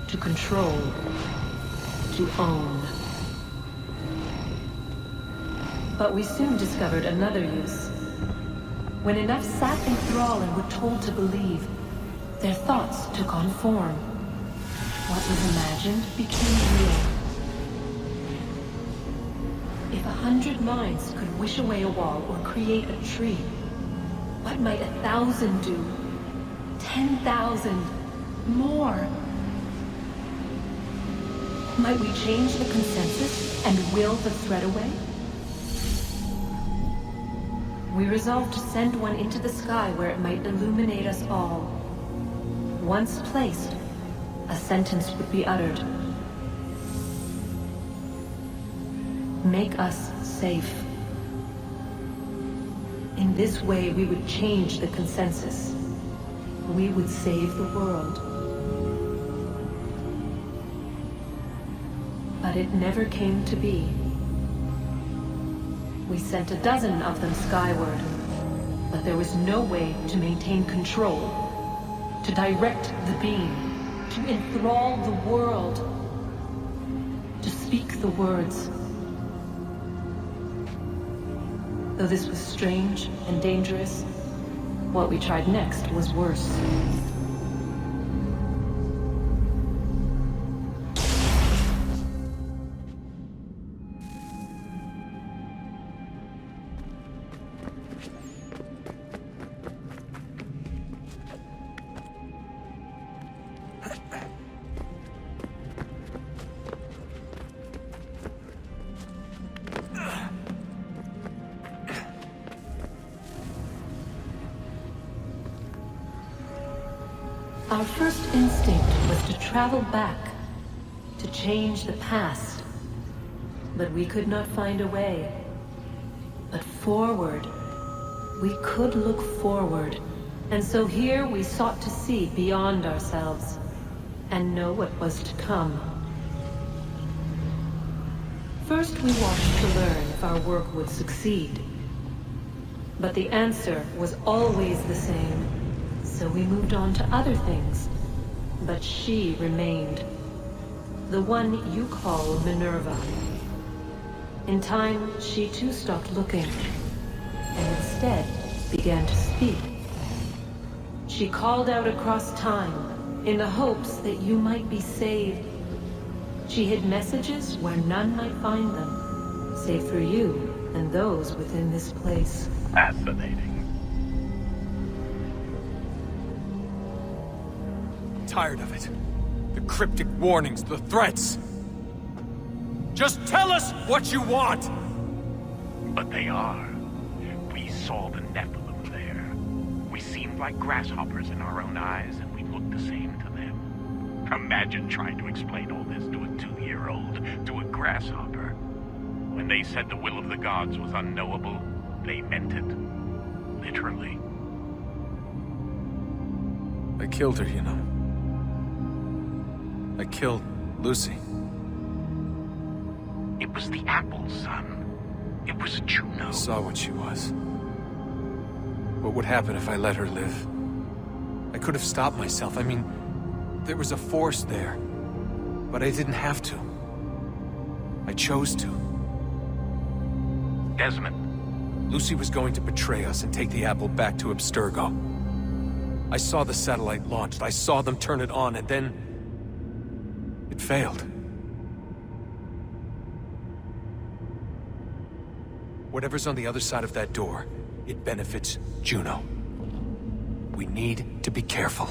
to control, to own. But we soon discovered another use. When enough sat in thrall and were told to believe, their thoughts took on form. What was imagined became real. If 100 minds could wish away a wall or create a tree, what might 1,000 do? 10,000? More? Might we change the consensus and will the threat away? We resolved to send one into the sky where it might illuminate us all. Once placed, a sentence would be uttered. Make us safe. In this way, we would change the consensus. We would save the world. But it never came to be. We sent a dozen of them skyward, but there was no way to maintain control, to direct the beam, to enthrall the world, to speak the words. Though this was strange and dangerous, what we tried next was worse. Our first instinct was to travel back, to change the past. But we could not find a way. But forward, we could look forward. And so here we sought to see beyond ourselves, and know what was to come. First, we watched to learn if our work would succeed. But the answer was always the same. So we moved on to other things. But she remained. The one you call Minerva. In time, she too stopped looking, and instead began to speak. She called out across time, in the hopes that you might be saved. She hid messages where none might find them, save for you and those within this place. Fascinating. Tired of it. The cryptic warnings, the threats. Just tell us what you want! But they are. We saw the Nephilim there. We seemed like grasshoppers in our own eyes, and we looked the same to them. Imagine trying to explain all this to a 2-year-old, to a grasshopper. When they said the will of the gods was unknowable, they meant it. Literally. I killed her, you know. I killed Lucy. It was the apple, son. It was Juno. I saw what she was. What would happen if I let her live? I could have stopped myself. I mean, there was a force there. But I didn't have to. I chose to. Desmond. Lucy was going to betray us and take the apple back to Abstergo. I saw the satellite launched. I saw them turn it on, and then... it failed. Whatever's on the other side of that door, it benefits Juno. We need to be careful.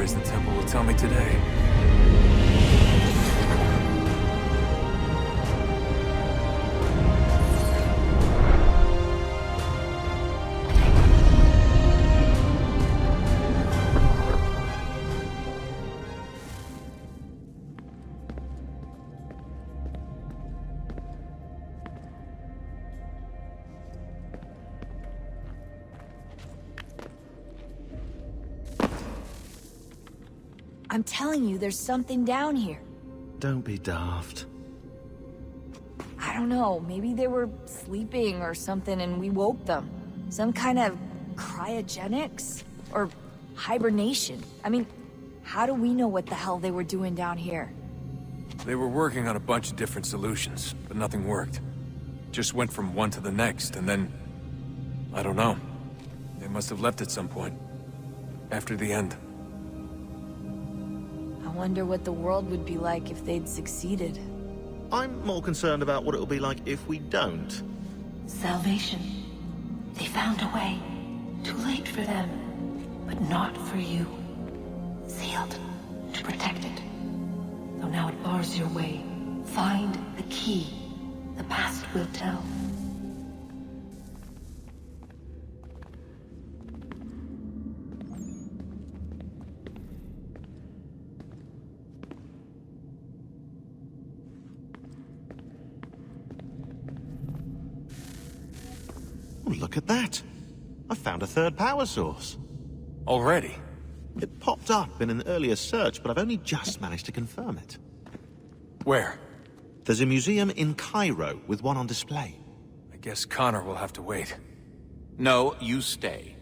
The temple will tell me today. I'm telling you, there's something down here. Don't be daft. I don't know, maybe they were sleeping or something and we woke them. Some kind of cryogenics? Or hibernation. I mean, how do we know what the hell they were doing down here? They were working on a bunch of different solutions, but nothing worked. Just went from one to the next, and then... I don't know. They must have left at some point. After the end. I wonder what the world would be like if they'd succeeded. I'm more concerned about what it'll be like if we don't. Salvation. They found a way. Too late for them, but not for you. Sealed to protect it. Though now it bars your way. Find the key. The past will tell. Oh, look at that. I found a third power source. Already? It popped up in an earlier search, but I've only just managed to confirm it. Where? There's a museum in Cairo with one on display. I guess Connor will have to wait. No, you stay.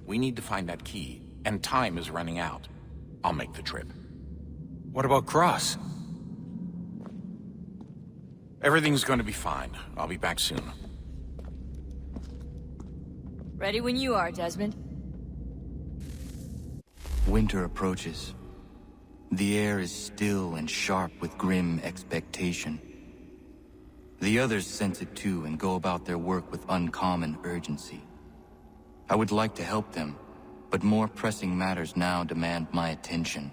We need to find that key, and time is running out. I'll make the trip. What about Cross? Everything's going to be fine. I'll be back soon. Ready when you are, Desmond. Winter approaches. The air is still and sharp with grim expectation. The others sense it too and go about their work with uncommon urgency. I would like to help them, but more pressing matters now demand my attention.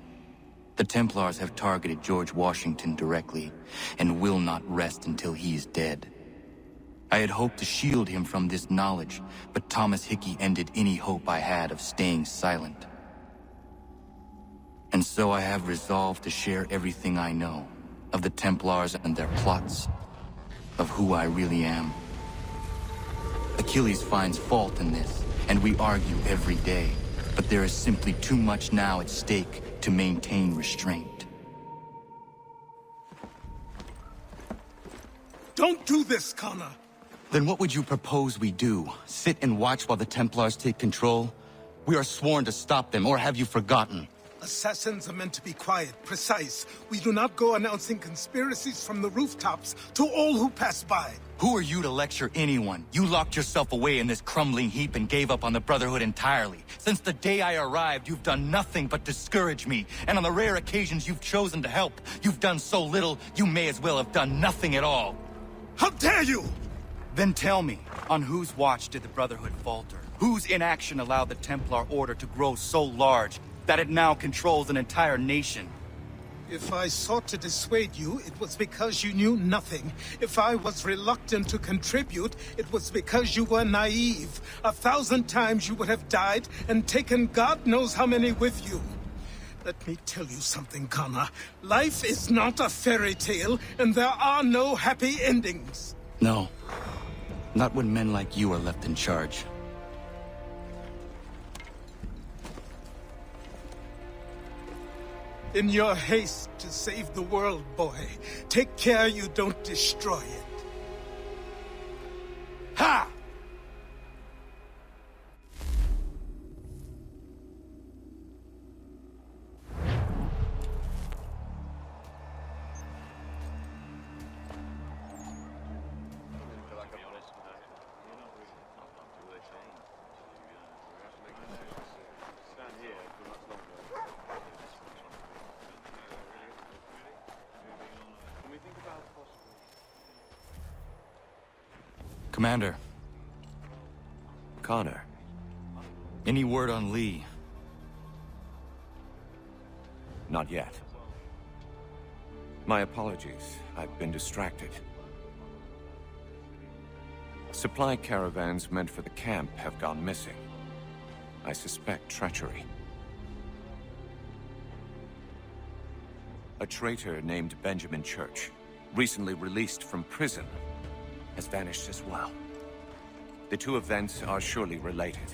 The Templars have targeted George Washington directly, and will not rest until he is dead. I had hoped to shield him from this knowledge, but Thomas Hickey ended any hope I had of staying silent. And so I have resolved to share everything I know, of the Templars and their plots, of who I really am. Achilles finds fault in this, and we argue every day, but there is simply too much now at stake to maintain restraint. Don't do this, Connor! Then what would you propose we do? Sit and watch while the Templars take control? We are sworn to stop them, or have you forgotten? Assassins are meant to be quiet, precise. We do not go announcing conspiracies from the rooftops to all who pass by. Who are you to lecture anyone? You locked yourself away in this crumbling heap and gave up on the Brotherhood entirely. Since the day I arrived, you've done nothing but discourage me. And on the rare occasions you've chosen to help, you've done so little, you may as well have done nothing at all. How dare you! Then tell me, on whose watch did the Brotherhood falter? Whose inaction allowed the Templar Order to grow so large that it now controls an entire nation? If I sought to dissuade you, it was because you knew nothing. If I was reluctant to contribute, it was because you were naive. 1,000 times you would have died and taken God knows how many with you. Let me tell you something, Connor. Life is not a fairy tale, and there are no happy endings. No. Not when men like you are left in charge. In your haste to save the world, boy, take care you don't destroy it. Ha! Commander. Connor. Any word on Lee? Not yet. My apologies. I've been distracted. Supply caravans meant for the camp have gone missing. I suspect treachery. A traitor named Benjamin Church, recently released from prison, has vanished as well. The two events are surely related.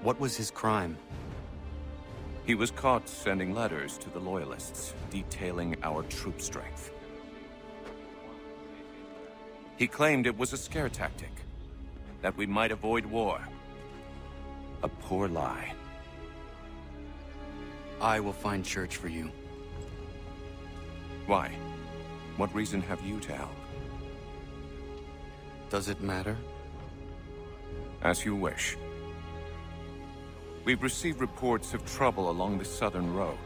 What was his crime? He was caught sending letters to the Loyalists, detailing our troop strength. He claimed it was a scare tactic, that we might avoid war. A poor lie. I will find Church for you. Why? What reason have you to help? Does it matter? As you wish. We've received reports of trouble along the southern road.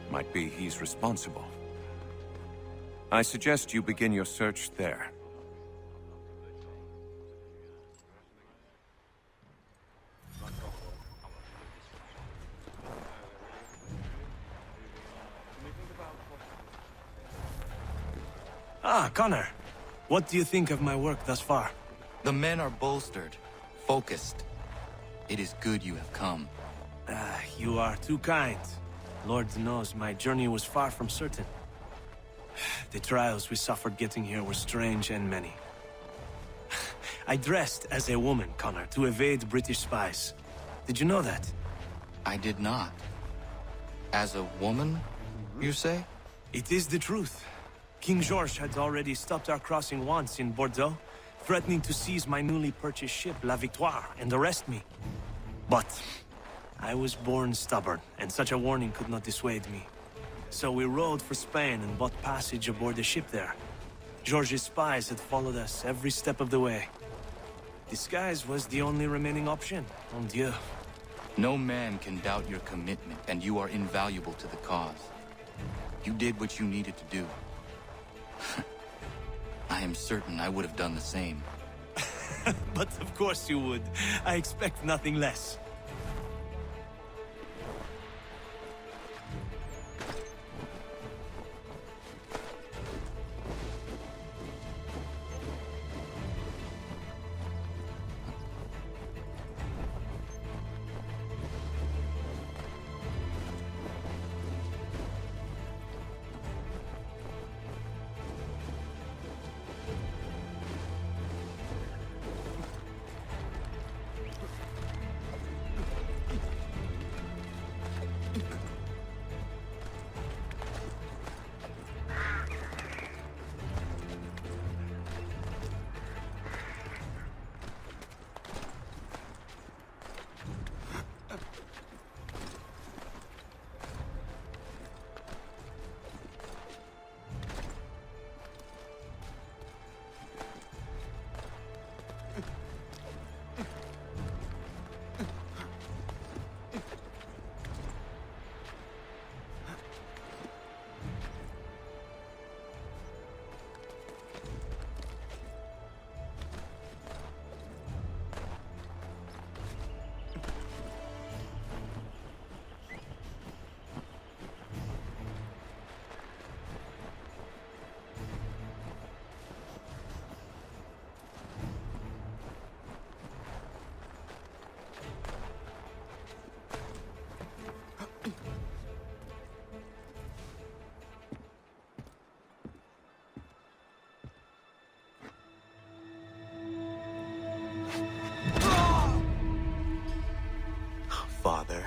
Might be he's responsible. I suggest you begin your search there. Ah, Connor. What do you think of my work thus far? The men are bolstered, focused. It is good you have come. You are too kind. Lord knows my journey was far from certain. The trials we suffered getting here were strange and many. I dressed as a woman, Connor, to evade British spies. Did you know that? I did not. As a woman, you say? It is the truth. King George had already stopped our crossing once in Bordeaux, threatening to seize my newly purchased ship, La Victoire, and arrest me. But I was born stubborn, and such a warning could not dissuade me. So we rode for Spain and bought passage aboard the ship there. George's spies had followed us every step of the way. Disguise was the only remaining option, mon Dieu. No man can doubt your commitment, and you are invaluable to the cause. You did what you needed to do. I am certain I would have done the same. But of course you would. I expect nothing less. Father.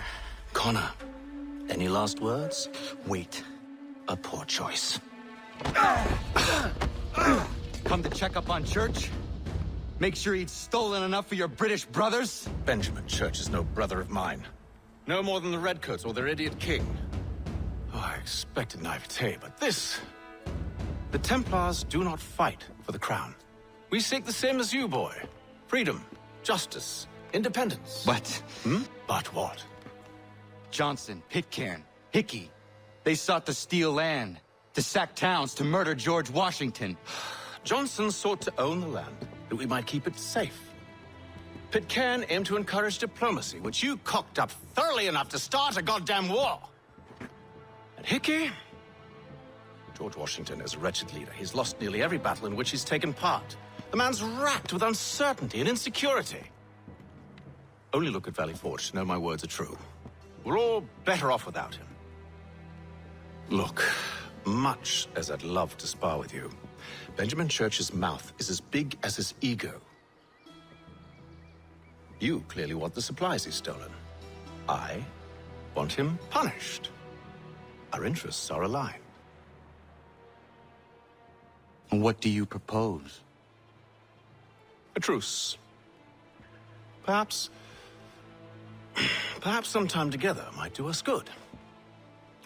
Connor, Any last words? wait. A poor choice. Come to check up on Church? Make sure he'd stolen enough for your British brothers? Benjamin Church is no brother of mine. No more than the Redcoats or their idiot king. Oh, I expected naivete, but this... The Templars do not fight for the crown. We seek the same as you, boy. Freedom, justice, independence. But... But what? Johnson, Pitcairn, Hickey, they sought to steal land, to sack towns, to murder George Washington. Johnson sought to own the land, that we might keep it safe. Pitcairn aimed to encourage diplomacy, which you cocked up thoroughly enough to start a goddamn war. And Hickey? George Washington is a wretched leader. He's lost nearly every battle in which he's taken part. The man's racked with uncertainty and insecurity. Only look at Valley Forge to know my words are true. We're all better off without him. Look, much as I'd love to spar with you, Benjamin Church's mouth is as big as his ego. You clearly want the supplies he's stolen. I want him punished. Our interests are aligned. What do you propose? A truce. Perhaps some time together might do us good.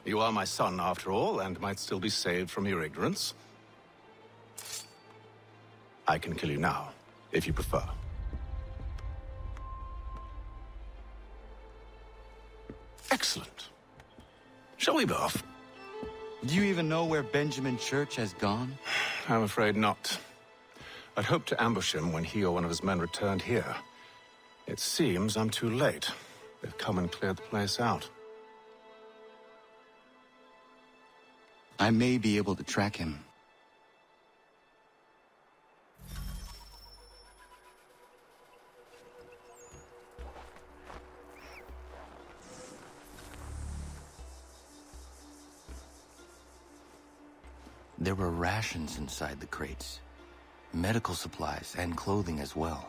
You are my son, after all, and might still be saved from your ignorance. I can kill you now, if you prefer. Excellent. Shall we be off? Do you even know where Benjamin Church has gone? I'm afraid not. I'd hoped to ambush him when he or one of his men returned here. It seems I'm too late. They've come and cleared the place out. I may be able to track him. There were rations inside the crates, medical supplies, and clothing as well.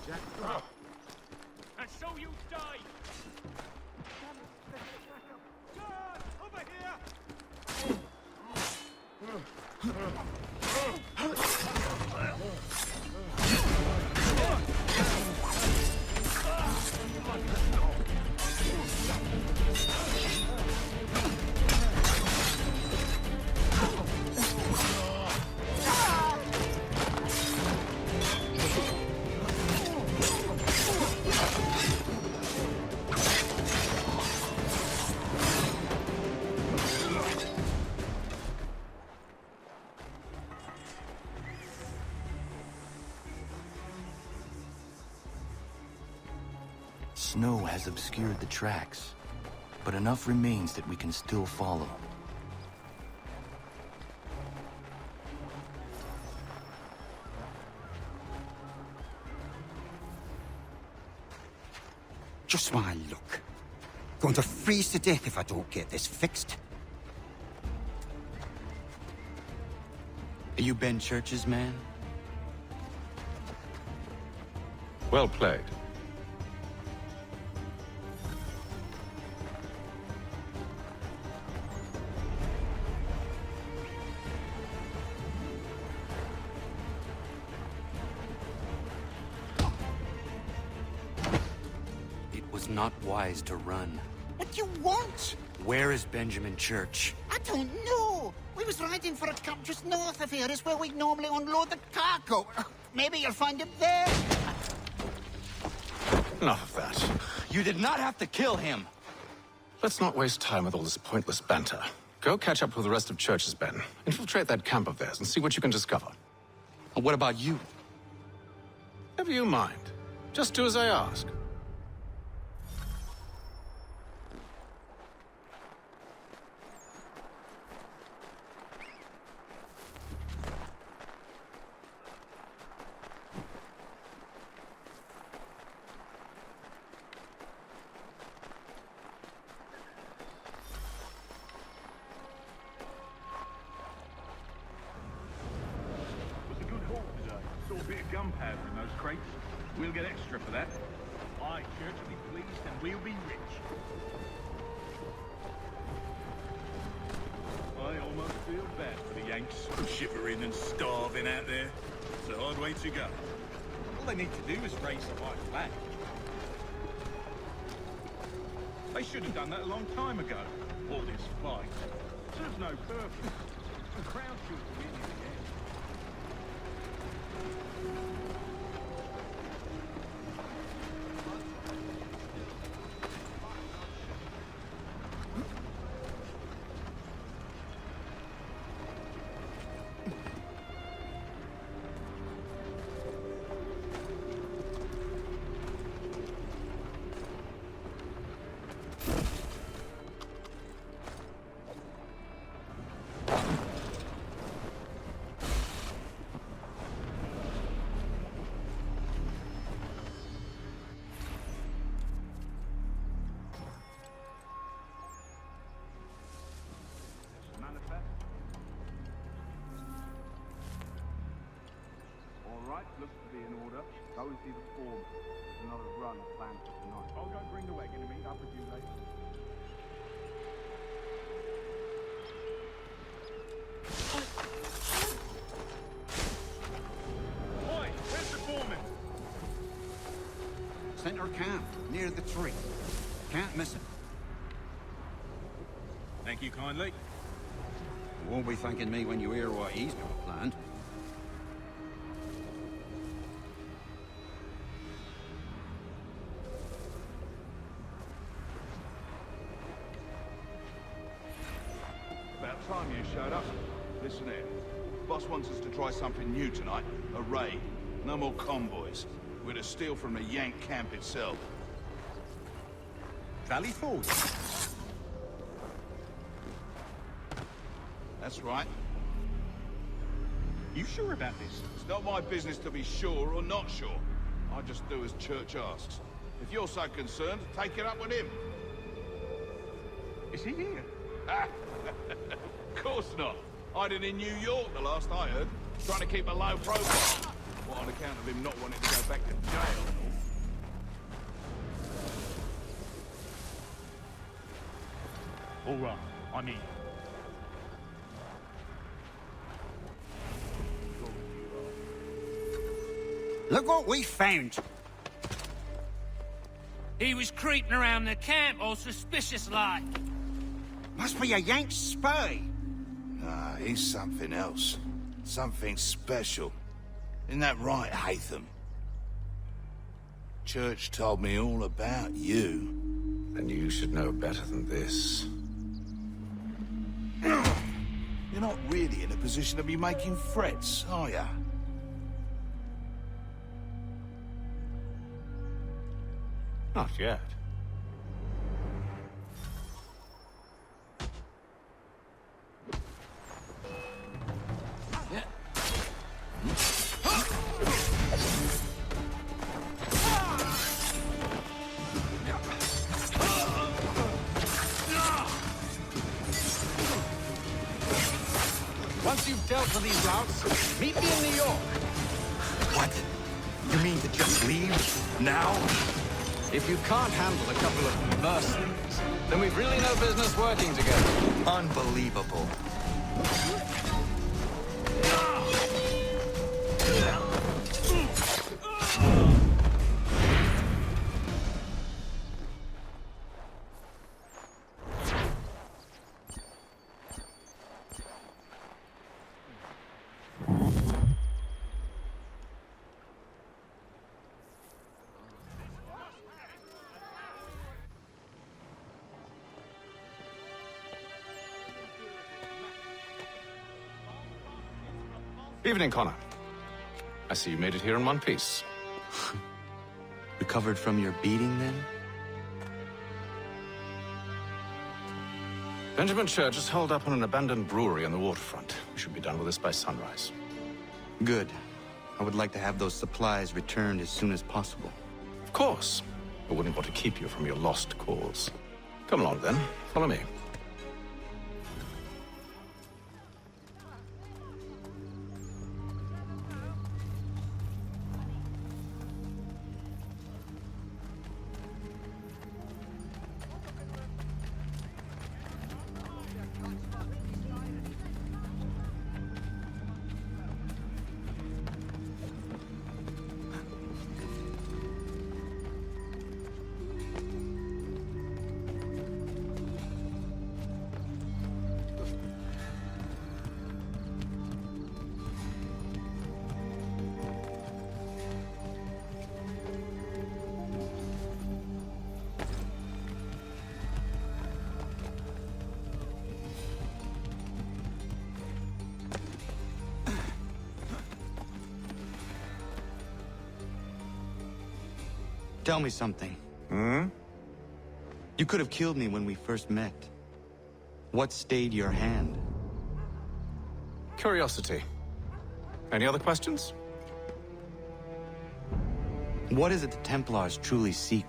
Jack. And so you die! Guard! Over Snow has obscured the tracks, but enough remains that we can still follow. Just my luck. Going to freeze to death if I don't get this fixed. Are you Ben Church's man? Well played. Not wise to run. What do you want? Where is Benjamin Church? I don't know. We was riding for a camp just north of here. It's where we normally unload the cargo. Maybe you'll find him there. Enough of that. You did not have to kill him. Let's not waste time with all this pointless banter. Go catch up with the rest of Church's men. Infiltrate that camp of theirs and see what you can discover. And what about you? Never you mind. Just do as I ask. Gunpowder in those crates. We'll get extra for that. Aye, Church will be pleased and we'll be rich. I almost feel bad for the Yanks, shivering and starving out there. It's a hard way to go. All they need to do is raise the white flag. They should have done that a long time ago. All this fight serves no purpose. The crowd should win in the end. Looks to be in order. Go and see the form. There's another run planned for tonight. I'll go bring the wagon and meet up with you later. Oi, where's the foreman? Center camp, near the tree. Can't miss it. Thank you kindly. You won't be thanking me when you hear what he's got planned. About time you showed up. Listen here. Boss wants us to try something new tonight. A raid. No more convoys. We're to steal from the Yank camp itself. Valley Forge? That's right. You sure about this? It's not my business to be sure or not sure. I just do as Church asks. If you're so concerned, take it up with him. Is he here? Of course not. Hiding in New York, the last I heard. Trying to keep a low profile. What, on account of him not wanting to go back to jail? All right, I'm in. Look what we found. He was creeping around the camp all suspicious-like. Must be a Yank spy. Ah, he's something else. Something special. Isn't that right, Hatham? Church told me all about you. Then you should know better than this. You're not really in a position to be making threats, are you? Not yet. Once you've dealt with these louts, meet me in New York. What? You mean to just leave? Now? If you can't handle a couple of mercenaries, then we've really no business working together. Unbelievable. Evening, Connor. I see you made it here in one piece. Recovered from your beating, then? Benjamin Church is holed up on an abandoned brewery on the waterfront. We should be done with this by sunrise. Good. I would like to have those supplies returned as soon as possible. Of course. I wouldn't want to keep you from your lost cause. Come along, then. Follow me. Tell me something. Hmm? You could have killed me when we first met. What stayed your hand? Curiosity. Any other questions? What is it the Templars truly seek?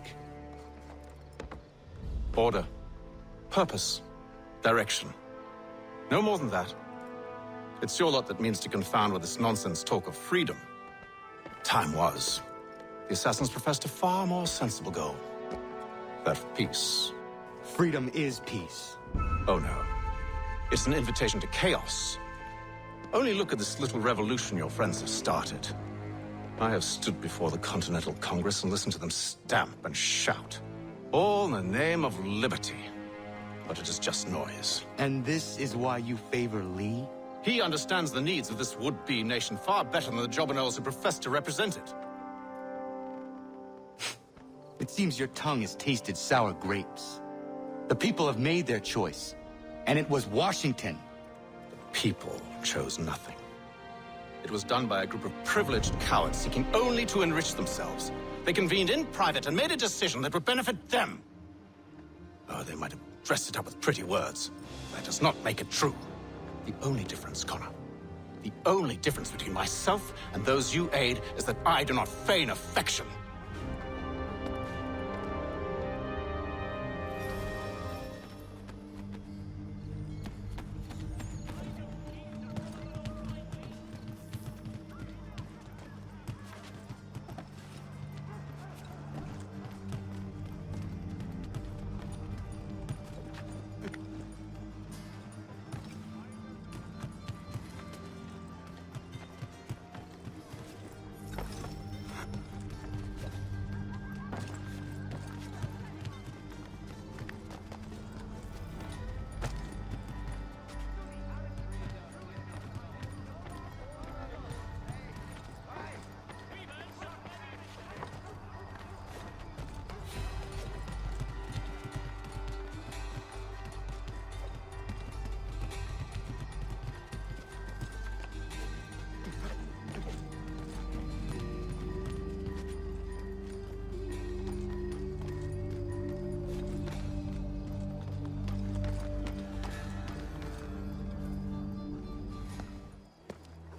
Order. Purpose. Direction. No more than that. It's your lot that means to confound with this nonsense talk of freedom. Time was. The Assassins professed a far more sensible goal. That of peace. Freedom is peace. Oh no. It's an invitation to chaos. Only look at this little revolution your friends have started. I have stood before the Continental Congress and listened to them stamp and shout. All in the name of liberty. But it is just noise. And this is why you favor Lee? He understands the needs of this would-be nation far better than the jobberknolls who profess to represent it. It seems your tongue has tasted sour grapes. The people have made their choice, and it was Washington. The people chose nothing. It was done by a group of privileged cowards seeking only to enrich themselves. They convened in private and made a decision that would benefit them. Oh, they might have dressed it up with pretty words. That does not make it true. The only difference, Connor, the only difference between myself and those you aid is that I do not feign affection.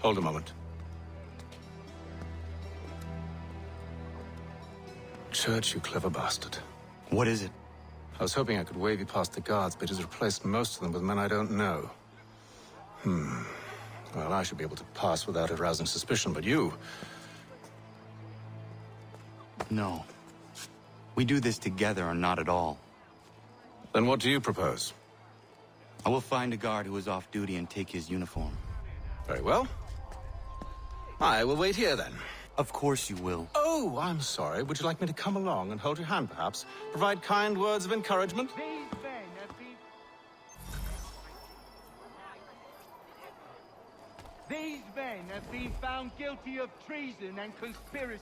Hold a moment. Church, you clever bastard. What is it? I was hoping I could wave you past the guards, but he's replaced most of them with men I don't know. Well, I should be able to pass without arousing suspicion, but you... No. We do this together or not at all. Then what do you propose? I will find a guard who is off duty and take his uniform. Very well. I will wait here, then. Of course you will. Oh, I'm sorry. Would you like me to come along and hold your hand, perhaps? Provide kind words of encouragement? These men have been found guilty of treason and conspiracy.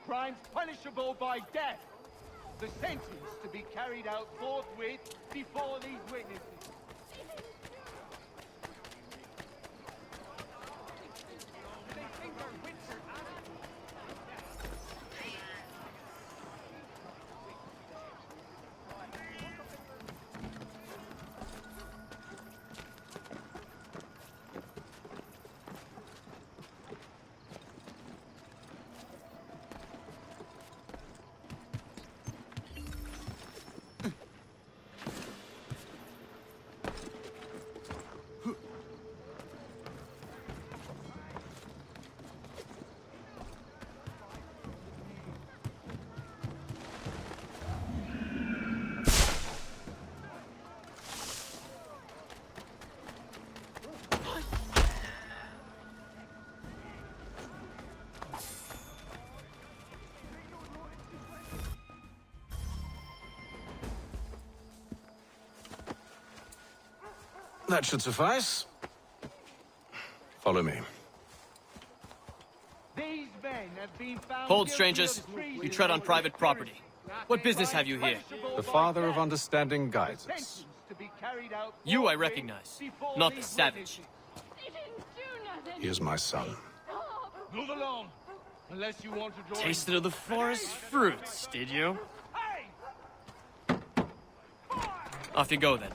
Crimes punishable by death. The sentence to be carried out forthwith before these witnesses. That should suffice. Follow me. These men have been found Hold, strangers. You tread on private property. What business have you here? The Father of Understanding guides us. You I recognize, not the savage. He is my son. Move along, unless you want to join. Tasted of the forest fruits, did you? Off you go, then.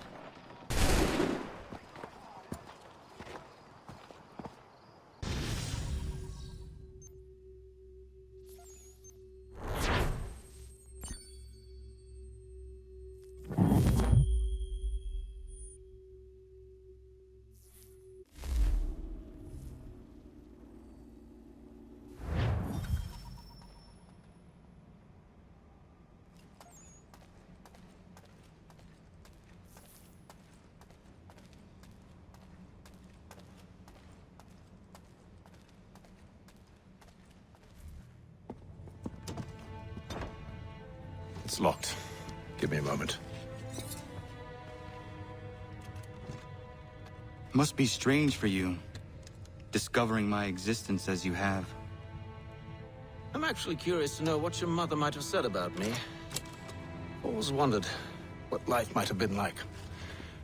It's locked. Give me a moment. Must be strange for you, discovering my existence as you have. I'm actually curious to know what your mother might have said about me. Always wondered what life might have been like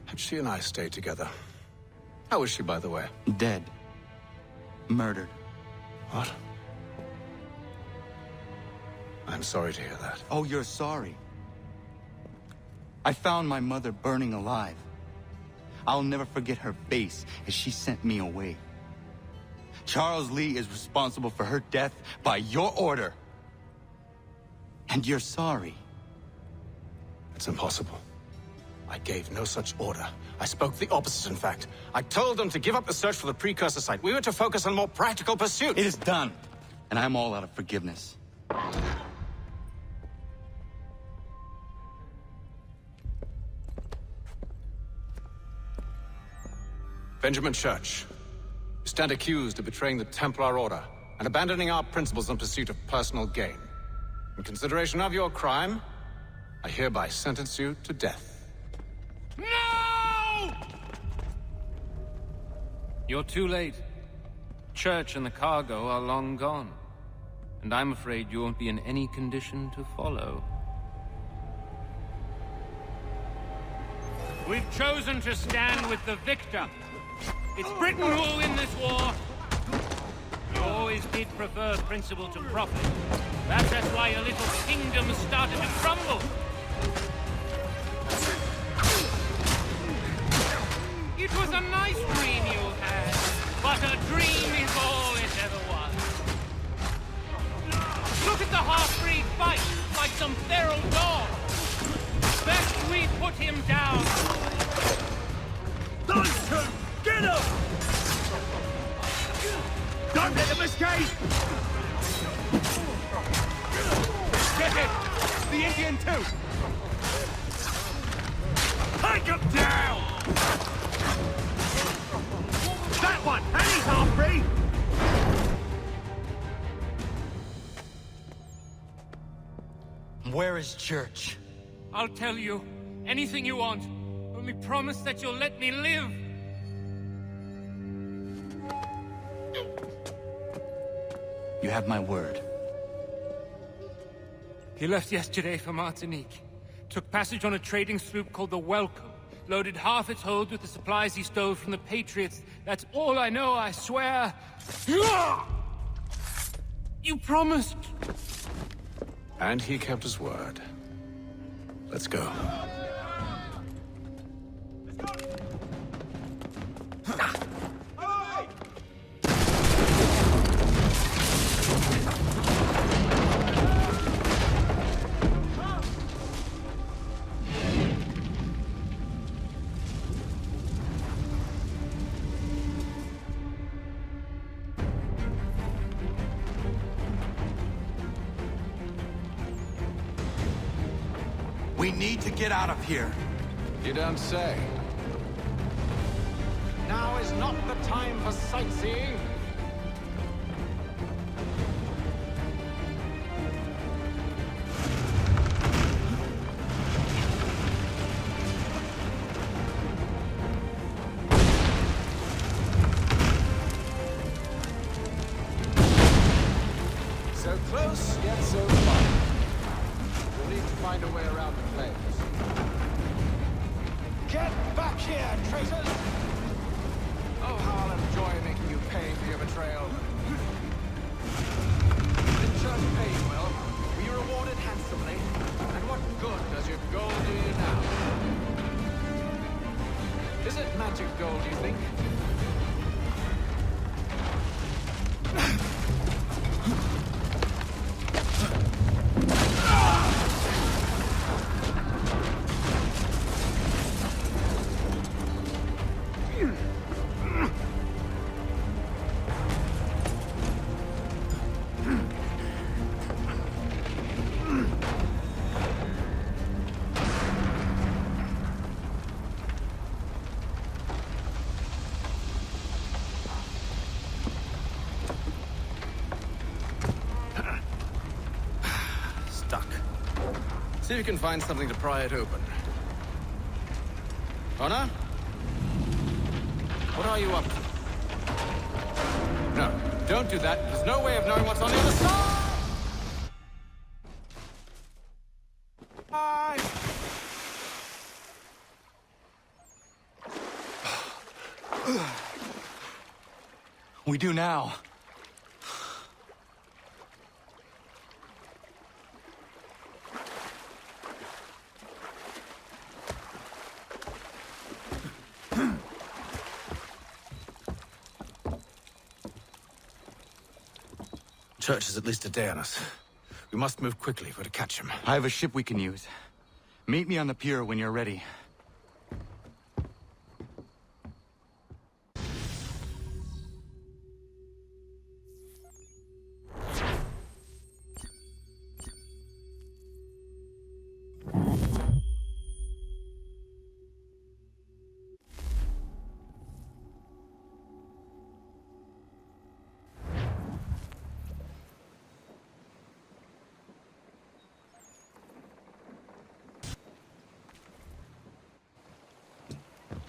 had she and I stayed together. How is she, by the way? Dead. Murdered. What? I'm sorry to hear that. Oh, you're sorry. I found my mother burning alive. I'll never forget her face as she sent me away. Charles Lee is responsible for her death by your order. And you're sorry. It's impossible. I gave no such order. I spoke the opposite, in fact. I told them to give up the search for the precursor site. We were to focus on more practical pursuits. It is done. And I'm all out of forgiveness. Benjamin Church, you stand accused of betraying the Templar Order and abandoning our principles in pursuit of personal gain. In consideration of your crime, I hereby sentence you to death. No! You're too late. Church and the cargo are long gone. And I'm afraid you won't be in any condition to follow. We've chosen to stand with the victor. It's Britain who will win this war. You always did prefer principle to profit. That's why your little kingdom started to crumble. It was a nice dream you had. but a dream is all it ever was. Look at the half-breed fight, like some feral dog. Best we put him down. Dunstan! Get him! Don't let him escape! Get it! The Indian too! Take him down! That one! And he's half-breed! Where is Church? I'll tell you. Anything you want. Only promise that you'll let me live. You have my word. He left yesterday for Martinique. Took passage on a trading sloop called the Welcome. Loaded half its hold with the supplies he stole from the Patriots. That's all I know, I swear. You promised. And he kept his word. Let's go. We need to get out of here. You don't say. Now is not the time for sightseeing. So close, yet so far. We'll need to find a way around the flames. Get back here, traitors! Oh, how I'll enjoy making you pay for your betrayal. The church paid well. Were you rewarded handsomely? And what good does your gold do you now? Is it magic gold, you think? See if you can find something to pry it open. Connor? What are you up to? No, don't do that. There's no way of knowing what's on the other side! We do now. Church is at least a day on us. We must move quickly if we're to catch him. I have a ship we can use. Meet me on the pier when you're ready.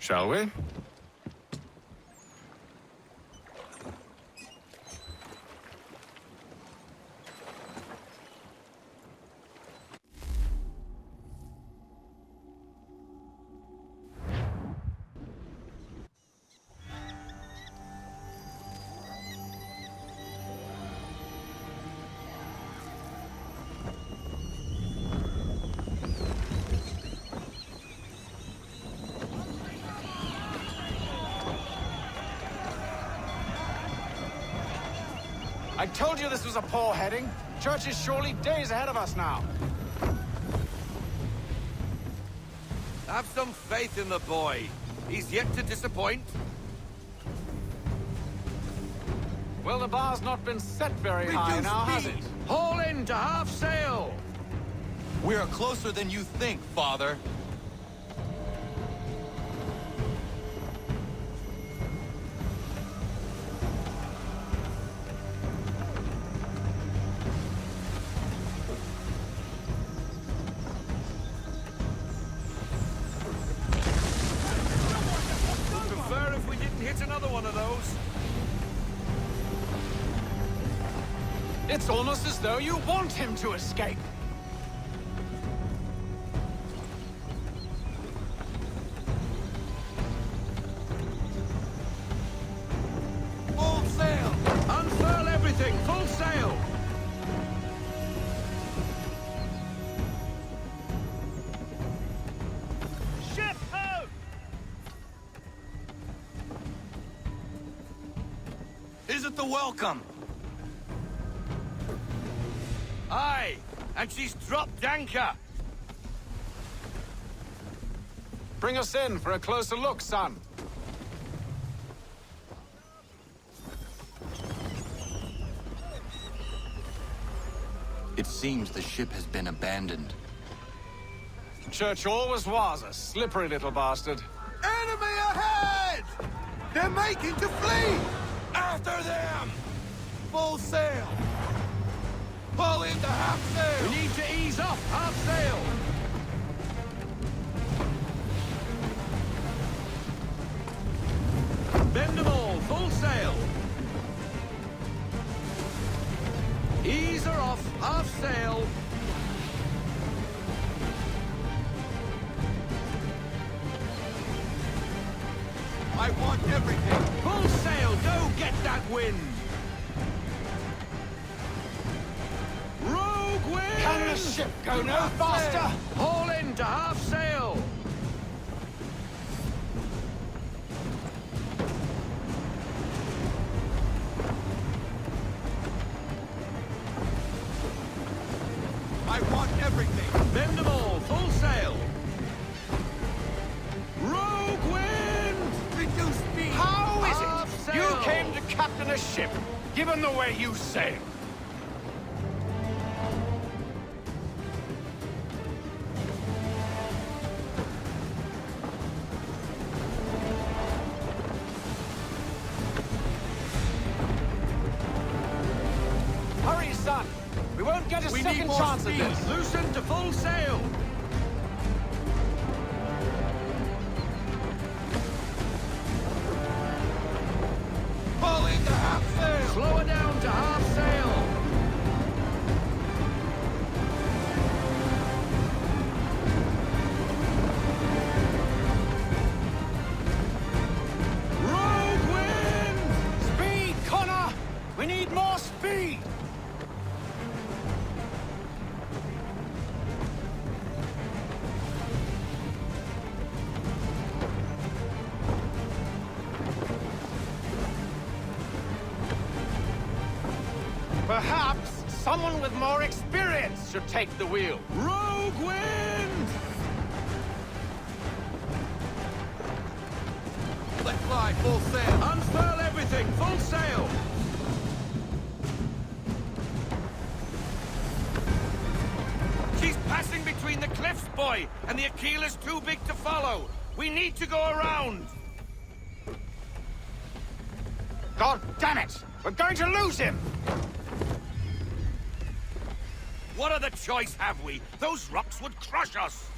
Shall we? I told you this was a poor heading. Church is surely days ahead of us now. Have some faith in the boy. He's yet to disappoint. Well, the bar's not been set very high now, has it? Haul in to half sail! We are closer than you think, Father. Would prefer if we didn't hit another one of those. It's almost as though you want him to escape. Full sail! Unfurl everything! Full sail! Ship ho! Is it the welcome? Aye, and she's dropped anchor. Bring us in for a closer look, son. It seems the ship has been abandoned. Church always was a slippery little bastard. Enemy ahead! They're making to flee! After them! Full sail! Pull into half sail! We need to ease up half sail! Bend them all, full sail! Ease her off, half sail! I want everything! Full sail, go get that wind! Rogue wind! Can the ship go no faster? Haul in to half sail! I want everything! Bend them all, full sail! Rogue wind! Reduce speed! How is Half it sail! you came to captain a ship, given the way you sail? Hurry, son! We won't get a second chance at this! Loosen to full sail! Pull into half sail! Slow her down to half sail! Rogue wind! Speed, Connor! We need more speed! Perhaps someone with more experience should take the wheel. Rogue wind! Let fly, full sail! Unfurl everything, full sail! She's passing between the cliffs, boy, and the Aquila's too big to follow. We need to go around. God damn it! We're going to lose him! What other choice have we? Those rocks would crush us!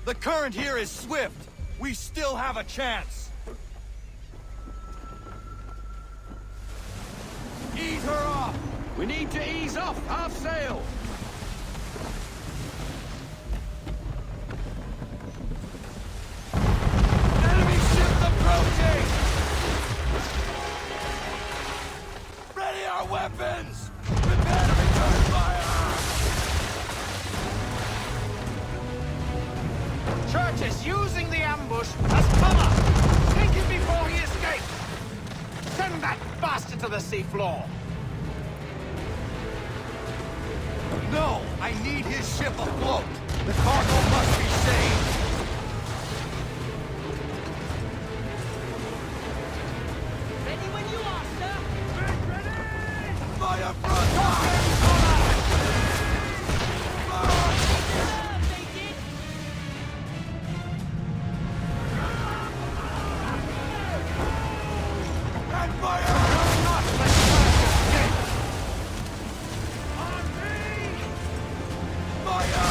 The current here is swift. We still have a chance. Ease her off! We need to ease off half sail! Enemy ship approaching! Ready our weapons! Prepare to return fire! Church is using the ambush as cover! Take him before he escapes! Send that bastard to the seafloor. No! I need his ship afloat! The cargo must be saved! Ready when you are, sir. Fire front! And fire! Not let fire escape! On me! Fire!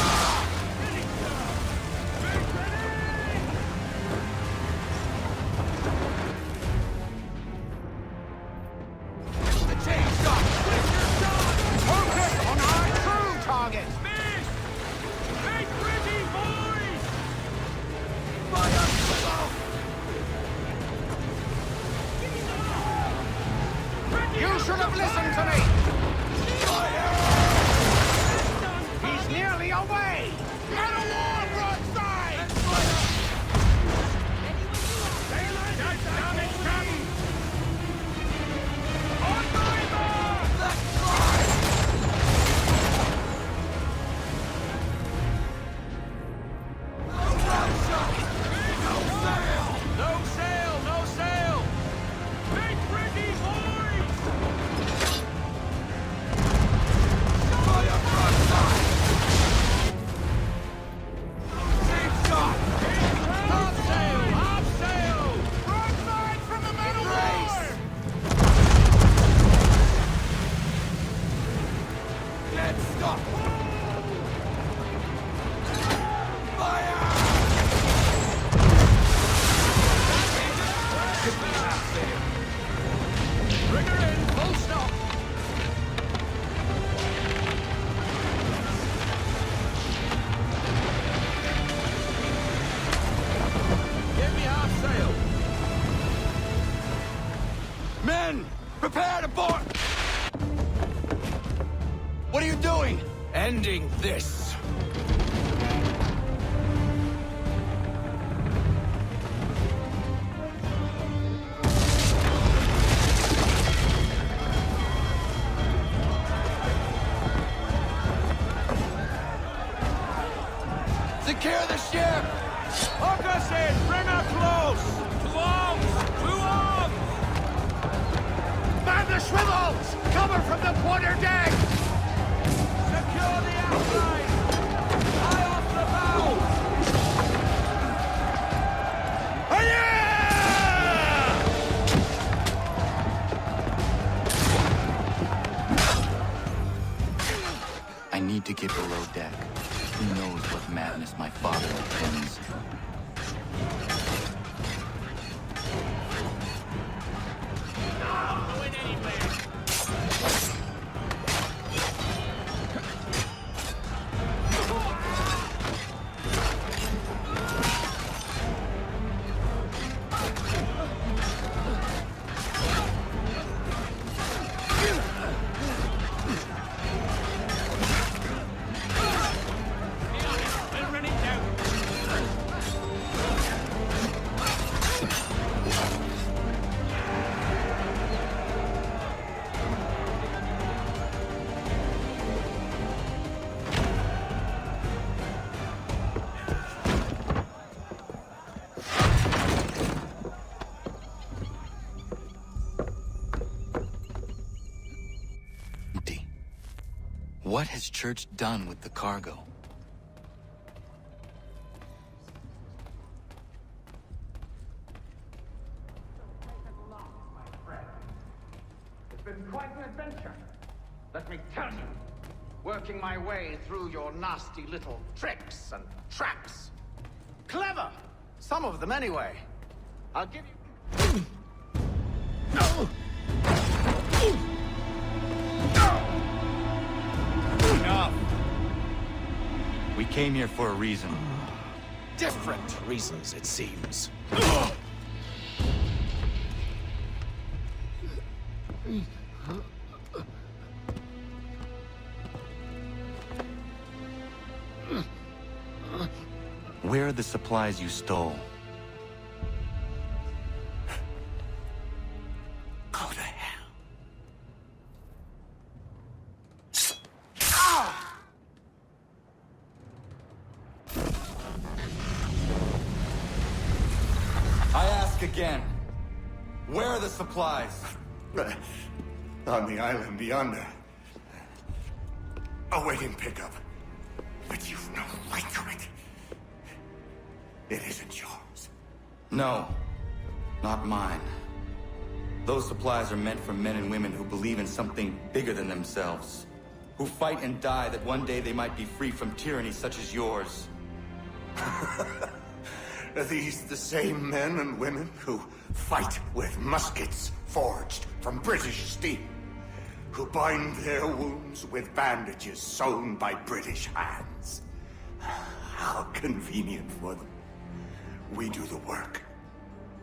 The chain shot! Focus on our true target! Make ready, boys! Fire! You should have listened to me! He's nearly away! Man of war broadside! Daylight is coming! On my mark! Let's fly! No sail! No sail! Make ready, boys! Men, prepare to board! What are you doing? Ending this. Secure the ship! Hook us in! Bring her close! To arms! To arms! Man the swivels! Cover from the quarter deck! Secure the outline! High off the bow! I need to get below deck. Who knows what madness my father intends? What has Church done with the cargo? It's been quite an adventure. Let me tell you. Working my way through your nasty little tricks and traps. Clever! Some of them anyway. I'll give you... Enough! We came here for a reason. Different reasons, it seems. Where are the supplies you stole? Go to hell. I ask again. Where are the supplies? On the island yonder. Awaiting pickup. But you've no right to it. It isn't yours. No. Not mine. Those supplies are meant for men and women who believe in something bigger than themselves. Who fight and die that one day they might be free from tyranny such as yours. Are these the same men and women who fight with muskets forged from British steel? Who bind their wounds with bandages sewn by British hands? How convenient for them. We do the work.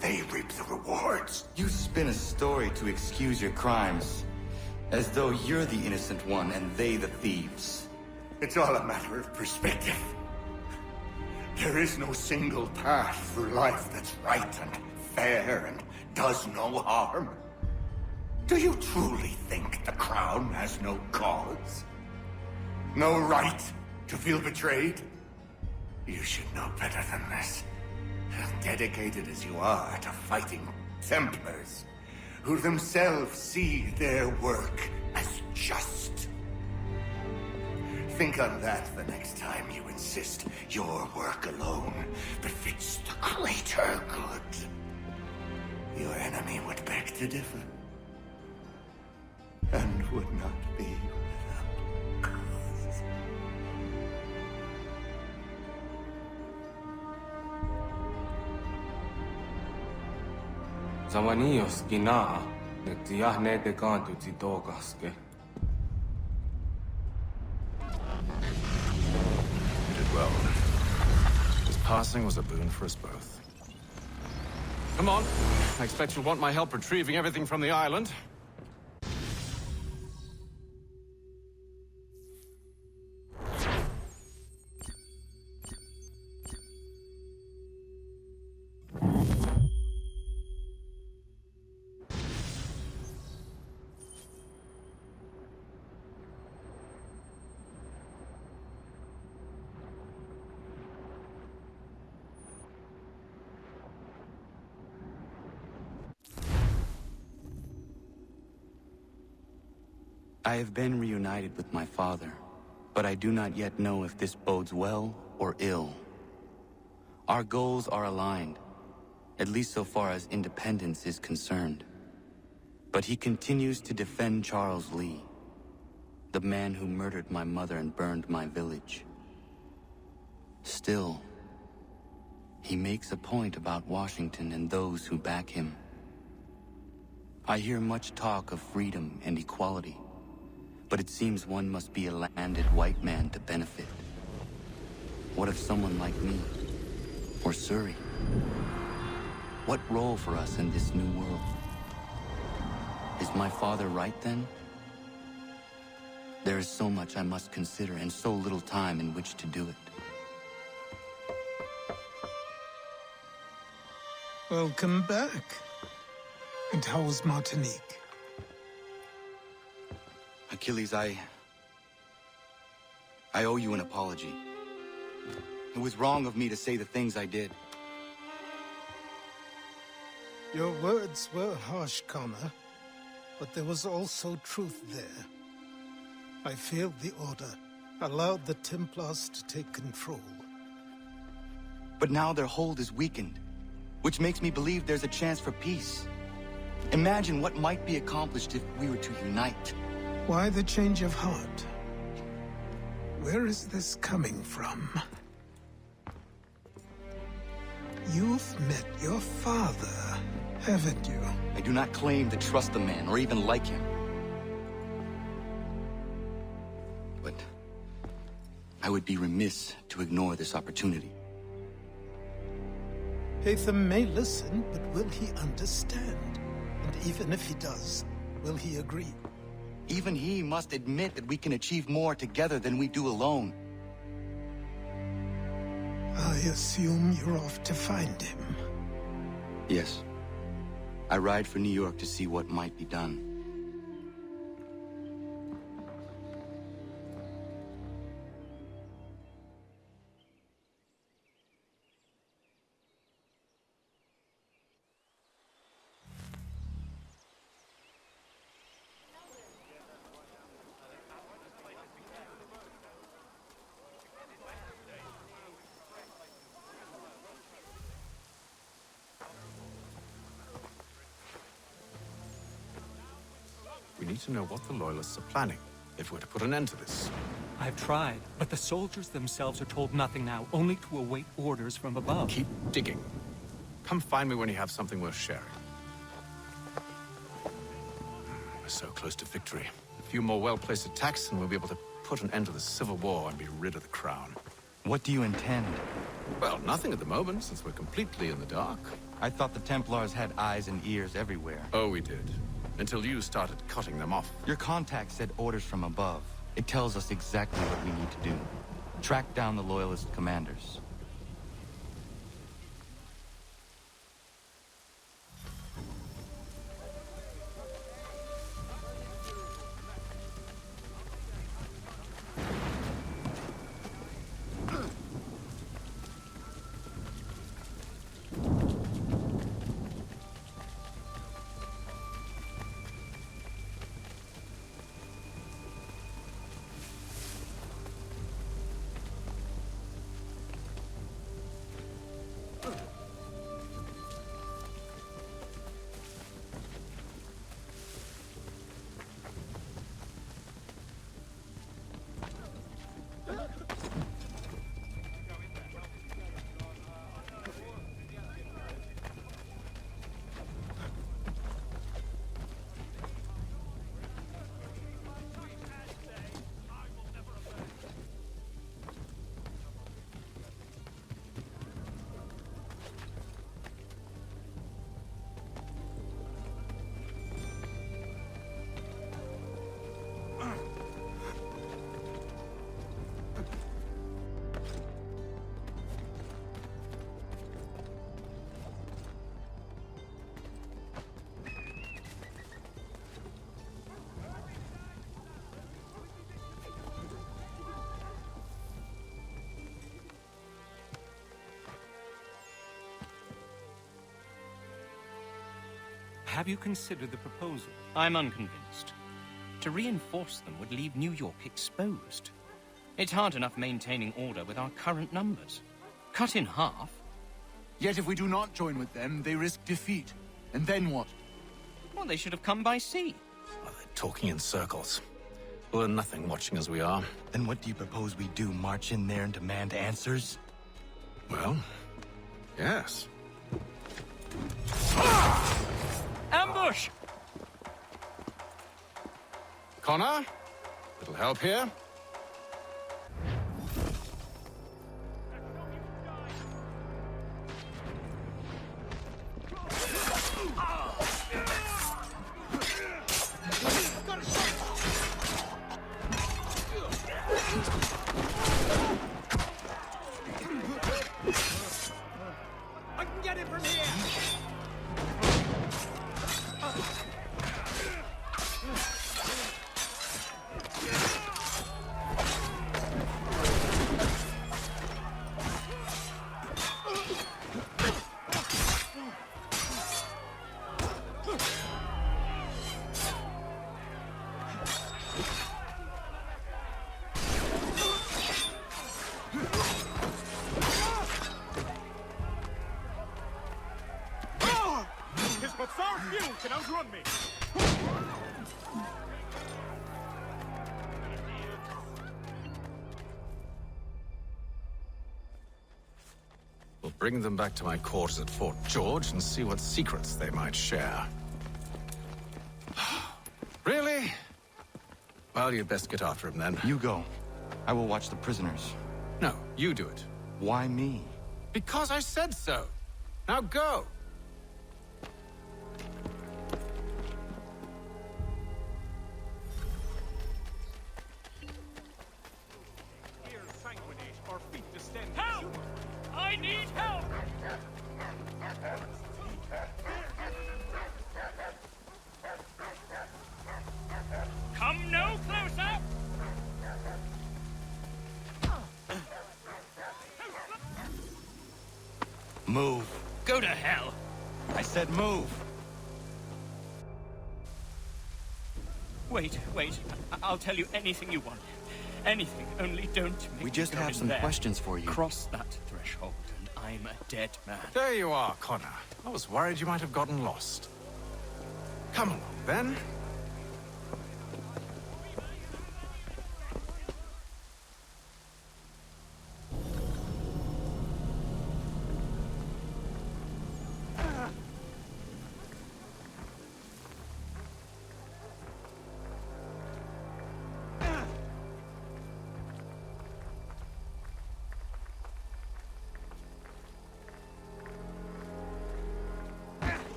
They reap the rewards. You spin a story to excuse your crimes. As though you're the innocent one and they the thieves. It's all a matter of perspective. There is no single path through life that's right and fair and does no harm. Do you truly think the Crown has no cause? No right to feel betrayed? You should know better than this. Dedicated as you are to fighting Templars, who themselves see their work as just. Think on that the next time you insist your work alone befits the greater good. Your enemy would beg to differ, and would not be without cause. Zamanios gina netiahne de cantu titogaske. You did well. This passing was a boon for us both. Come on. I expect you'll want my help retrieving everything from the island. I have been reunited with my father, but I do not yet know if this bodes well or ill. Our goals are aligned, at least so far as independence is concerned. But he continues to defend Charles Lee, the man who murdered my mother and burned my village. Still, he makes a point about Washington and those who back him. I hear much talk of freedom and equality, but it seems one must be a landed white man to benefit. What of someone like me? Or Surrey? What role for us in this new world? Is my father right then? There is so much I must consider and so little time in which to do it. Welcome back. And how was Martinique? Achilles, I owe you an apology. It was wrong of me to say the things I did. Your words were harsh, Connor, but there was also truth there. I failed the Order, allowed the Templars to take control. But now their hold is weakened, which makes me believe there's a chance for peace. Imagine what might be accomplished if we were to unite. Why the change of heart? Where is this coming from? You've met your father, haven't you? I do not claim to trust the man or even like him. But I would be remiss to ignore this opportunity. Hatham may listen, but will he understand? And even if he does, will he agree? Even he must admit that we can achieve more together than we do alone. I assume you're off to find him. Yes. I ride for New York to see what might be done. need to know what the Loyalists are planning, if we're to put an end to this. I've tried, but the soldiers themselves are told nothing now, only to await orders from above. Keep digging. Come find me when you have something worth sharing. We're so close to victory. A few more well-placed attacks and we'll be able to put an end to the Civil War and be rid of the crown. What do you intend? Well, nothing at the moment, since we're completely in the dark. I thought the Templars had eyes and ears everywhere. Oh, we did. Until you started cutting them off. Your contact said orders from above. It tells us exactly what we need to do. Track down the Loyalist commanders. Have you considered the proposal? I'm unconvinced. To reinforce them would leave New York exposed. It's hard enough maintaining order with our current numbers. Cut in half. Yet if we do not join with them, they risk defeat. And then what? Well, they should have come by sea. Oh, they're talking in circles. We'll learn nothing watching as we are. Then what do you propose we do? March in there and demand answers? Well, yes. Ambush! Connor? Little help here? I can get it from here! But far few can outrun me! We'll bring them back to my quarters at Fort George and see what secrets they might share. Really? Well, you'd best get after him then. You go. I will watch the prisoners. No, you do it. Why me? Because I said so. Now go! Help! I need help! Come no closer! Move. Go to hell! I said move. Wait. I'll tell you anything you want. Anything, only don't make We just me go have in some there. questions for you. Cross that threshold, and I'm a dead man. There you are, Connor. I was worried you might have gotten lost. Come along, then.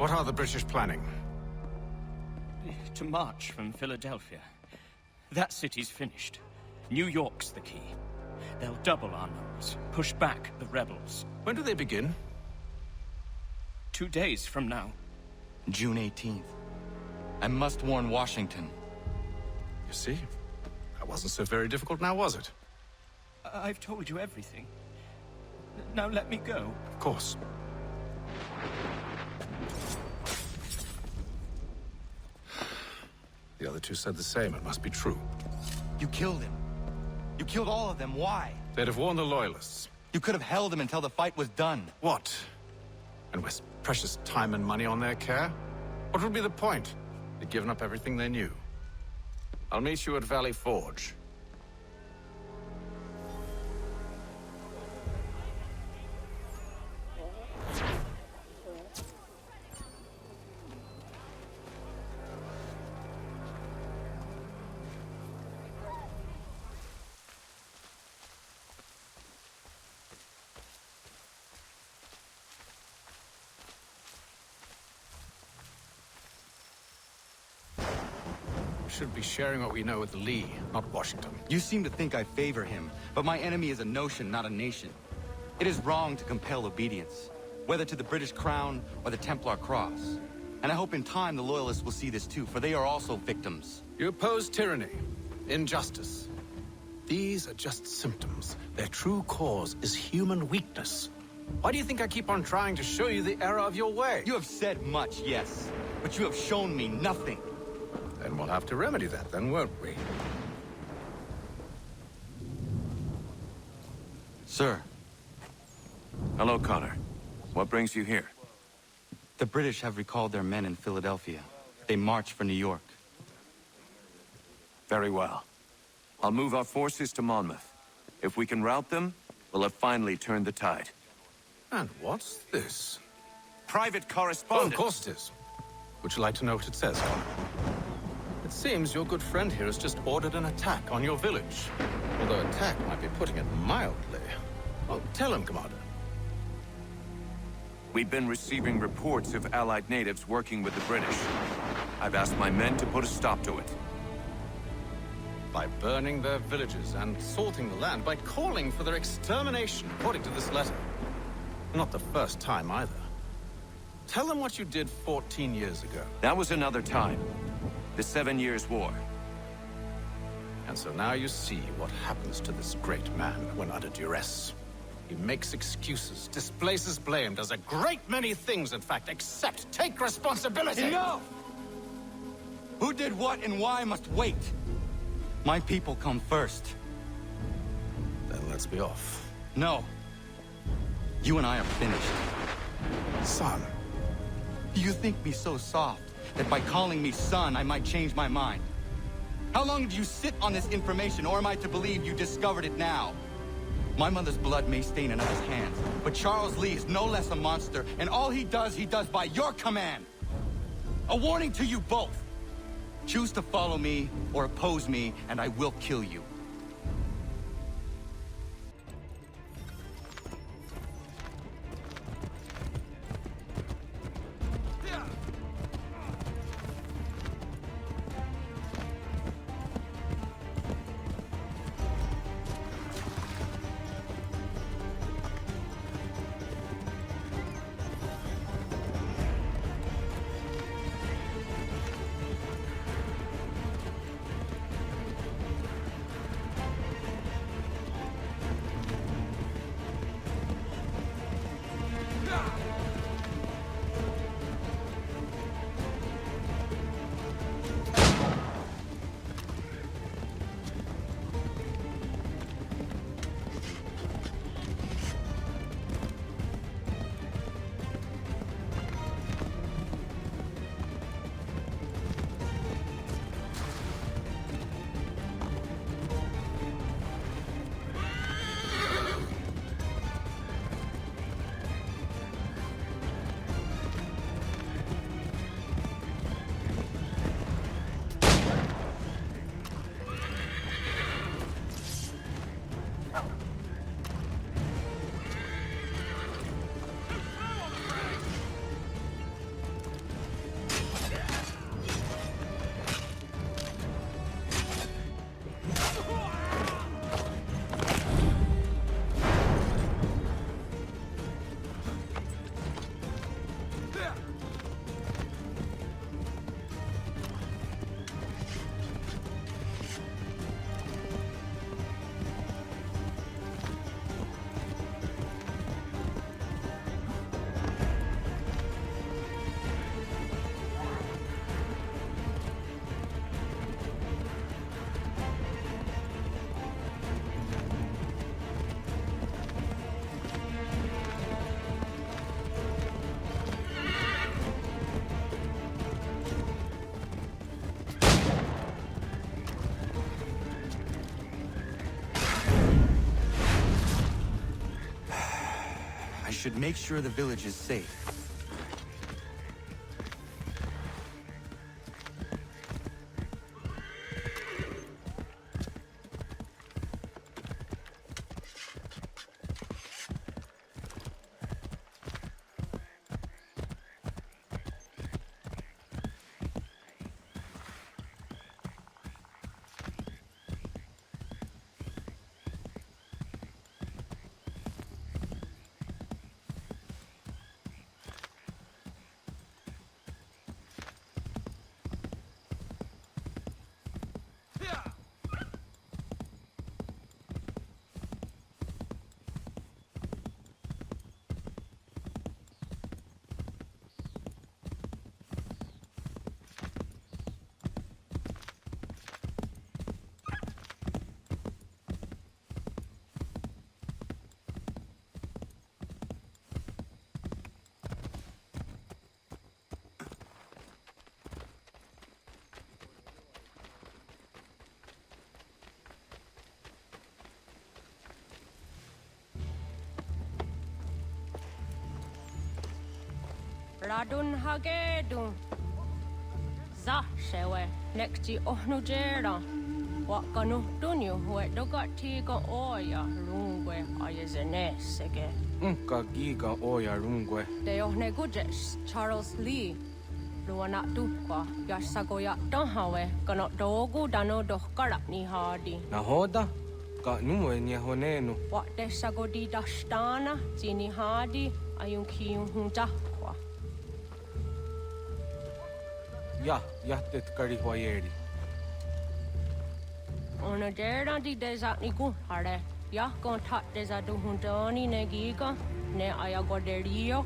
What are the British planning? To march from Philadelphia. That city's finished. New York's the key. They'll double our numbers, push back the rebels. When do they begin? 2 days from now. June 18th. I must warn Washington. You see? That wasn't so very difficult now, was it? I've told you everything. Now let me go. Of course. The other two said the same. It must be true. You killed him. You killed all of them. Why? They'd have warned the Loyalists. You could have held him until the fight was done. What? And waste precious time and money on their care? What would be the point? They'd given up everything they knew. I'll meet you at Valley Forge. Should be sharing what we know with Lee, not Washington. You seem to think I favor him, but my enemy is a notion, not a nation. It is wrong to compel obedience, whether to the British crown or the Templar cross. And I hope in time the Loyalists will see this too, for they are also victims. You oppose tyranny, injustice. These are just symptoms. Their true cause is human weakness. Why do you think I keep on trying to show you the error of your way? You have said much, yes, but you have shown me nothing. Then we'll have to remedy that, then, won't we? Sir. Hello, Connor. What brings you here? The British have recalled their men in Philadelphia. They march for New York. Very well. I'll move our forces to Monmouth. If we can rout them, we'll have finally turned the tide. And what's this? Private Oh, correspondence. of course it is. Would you like to know what it says, Connor? It seems your good friend here has just ordered an attack on your village. Although attack might be putting it mildly. Well, tell him, Commander. We've been receiving reports of Allied natives working with the British. I've asked my men to put a stop to it. By burning their villages and salting the land, by calling for their extermination, according to this letter. Not the first time, either. Tell them what you did 14 years ago. That was another time. The 7 Years' War. And so now you see what happens to this great man when under duress. He makes excuses, displaces blame, does a great many things, in fact, except take responsibility! Enough! Who did what and why must wait. My people come first. Then let's be off. No. You and I are finished. Son. Do you think me so soft that by calling me son, I might change my mind? How long did you sit on this information, or am I to believe you discovered it now? My mother's blood may stain another's hands, but Charles Lee is no less a monster, and all he does by your command. A warning to you both. Choose to follow me or oppose me, and I will kill you. should make sure the village is safe. Ratonhnhaké dun. Za shewe nekti ohnujera. Wakanu dunyu we dogati go oya rungwe ayezenesege. Unka giga oya rungwe. De ohne gujes Charles Lee. Luana tukwa yasagoya donhawe kano dogu dano dohkara ni hadi. Nahoda? Ka numwe ni honenu. Wa desagodi dashtana zini hadi ayun kiyun hunta. Ja, jättet kari huajeri. Ona dera di desa ni hare. Ja kon tat desa du huntoni ne giga ne ayagoderio.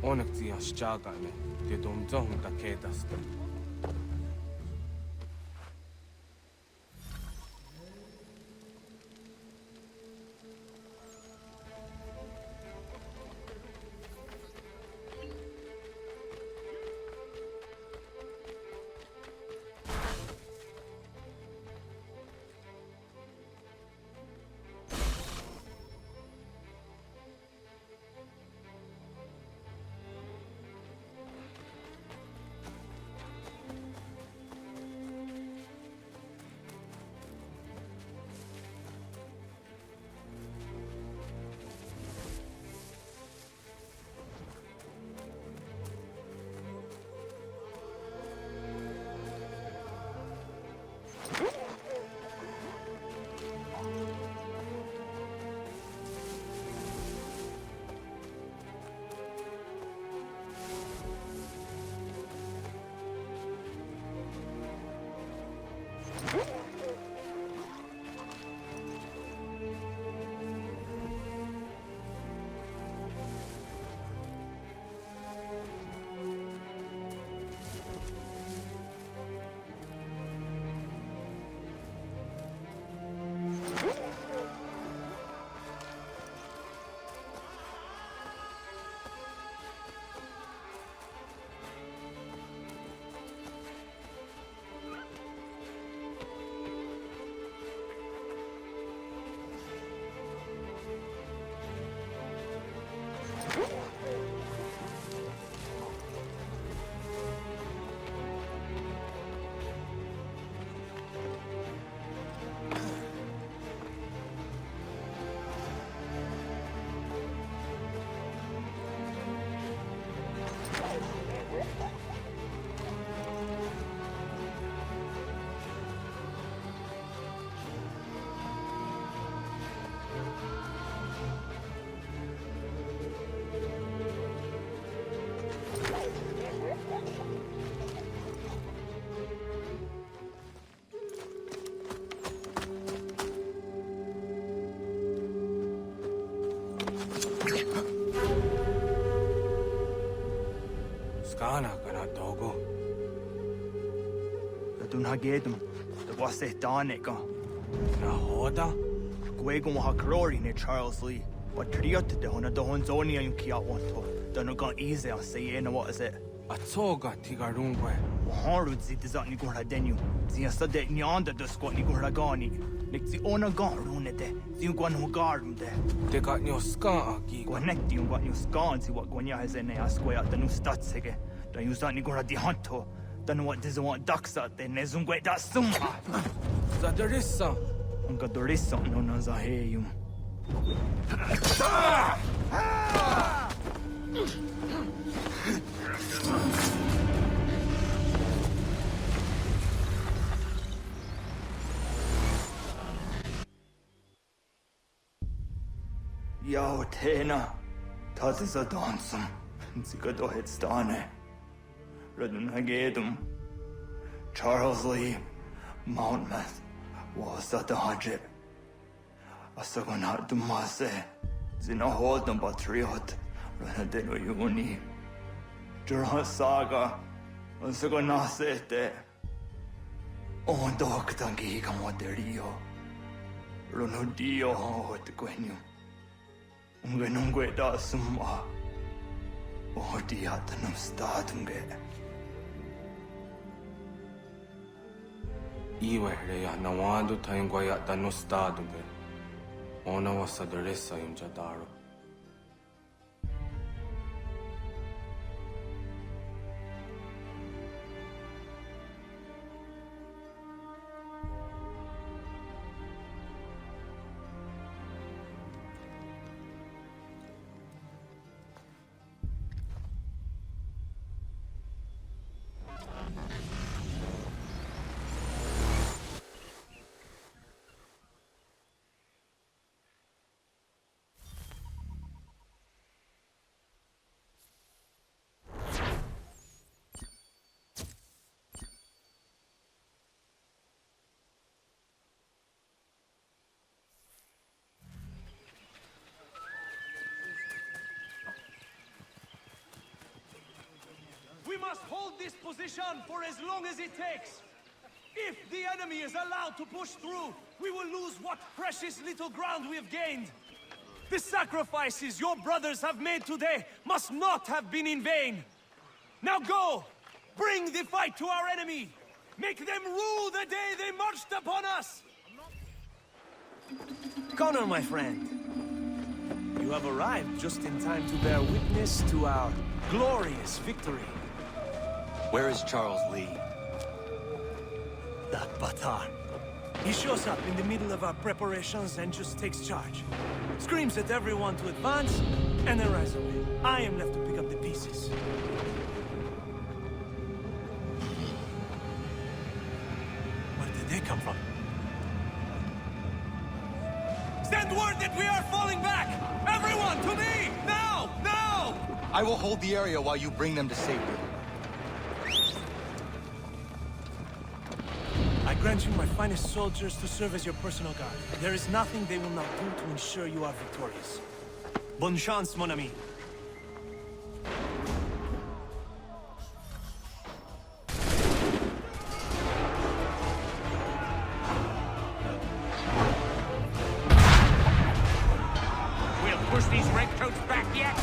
Onneksijas chagane. Te dom zonta kedasta. Skana kana dogo. Ratonhnhaké dun. The was it danica. Nahoda? Gwego ha glory ne Charles Lee. But triot de hona do honzoni an kia wanto. Don't go easy on say what is it. Atsoga tigarungwe. Harud zit is ni gora denu. Zia sade ni anda do skot ni gora gani. Nek zi ona garunete. Zi gwan hu garunde. Te got ni ska aki. Gwanek di gwan ni ska zi wat gwan ya hezene askoya da nu statsege. Da you zat ni gora di hanto. Da nu wat dizo wat daksa de ne zungwe da summa. Zadarissa. Unga dorissa no na zaheyum. Yao Tena, Tazisa Dansum, Zigado Hitstane, Ratonhnhaké, Charles Lee, Mountmouth, Wasa the Hajib, Asagonat Dumase, Zinahod and Batriot, Ranadeno Yuni, Jura Saga, Asagonasete, On Doctangi Camoterio, Ronodio Hot Quenu. Ungenungwe da summa. Odiata num statunge. Iwe reya nawando taingwa ya da no stado be. Ona wasa doressa im jadaro. We must hold this position for as long as it takes. If the enemy is allowed to push through, we will lose what precious little ground we have gained. The sacrifices your brothers have made today must not have been in vain. Now go! Bring the fight to our enemy! Make them rue the day they marched upon us! Connor, my friend. You have arrived just in time to bear witness to our glorious victory. Where is Charles Lee? That Batar. He shows up in the middle of our preparations and just takes charge. Screams at everyone to advance, and then rides away. I am left to pick up the pieces. Where did they come from? Send word that we are falling back! Everyone, to me! Now! Now! I will hold the area while you bring them to safety. I grant you my finest soldiers to serve as your personal guard. There is nothing they will not do to ensure you are victorious. Bonne chance, mon ami. We'll push these redcoats back yet!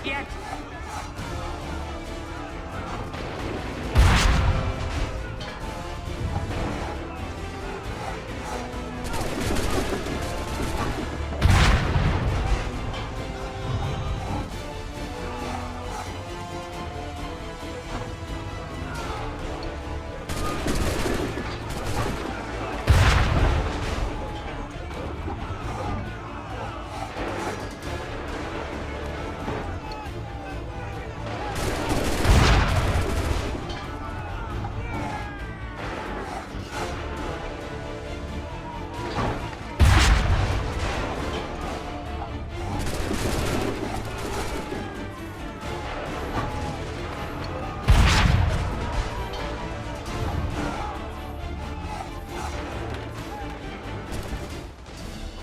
yet!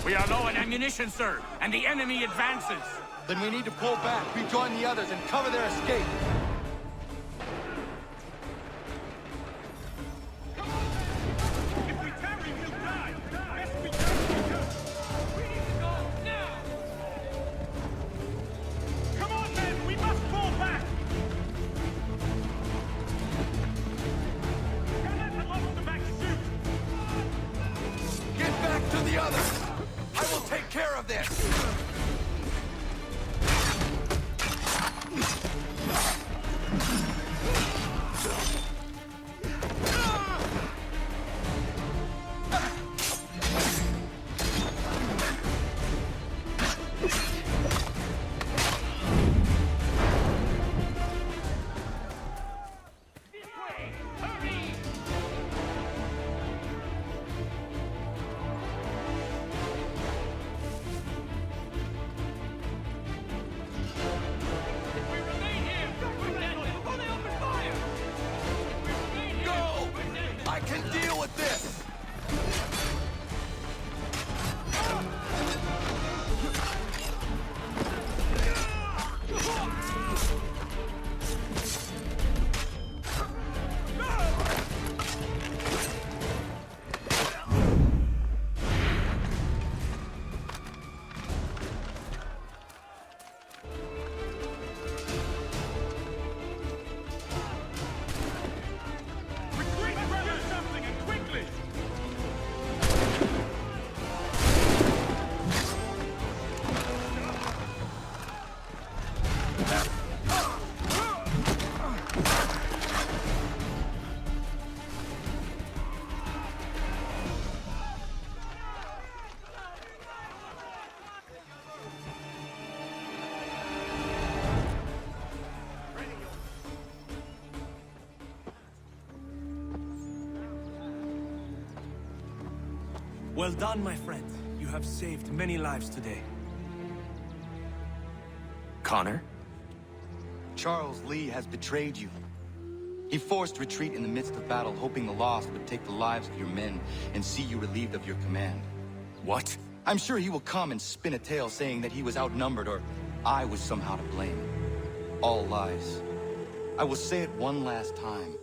We are low on ammunition, sir, and the enemy advances. Then we need to pull back, rejoin the others, and cover their escape. If we tarry, we'll die. Best we can. We need to go now. Come on, men. We must fall back. Can't let them off the back shoot. Get back to the others! I will take care of this! I can deal with this! Well done, my friend. You have saved many lives today. Connor? Charles Lee has betrayed you. He forced retreat in the midst of battle, hoping the loss would take the lives of your men and see you relieved of your command. What? I'm sure he will come and spin a tale saying that he was outnumbered or I was somehow to blame. All lies. I will say it one last time.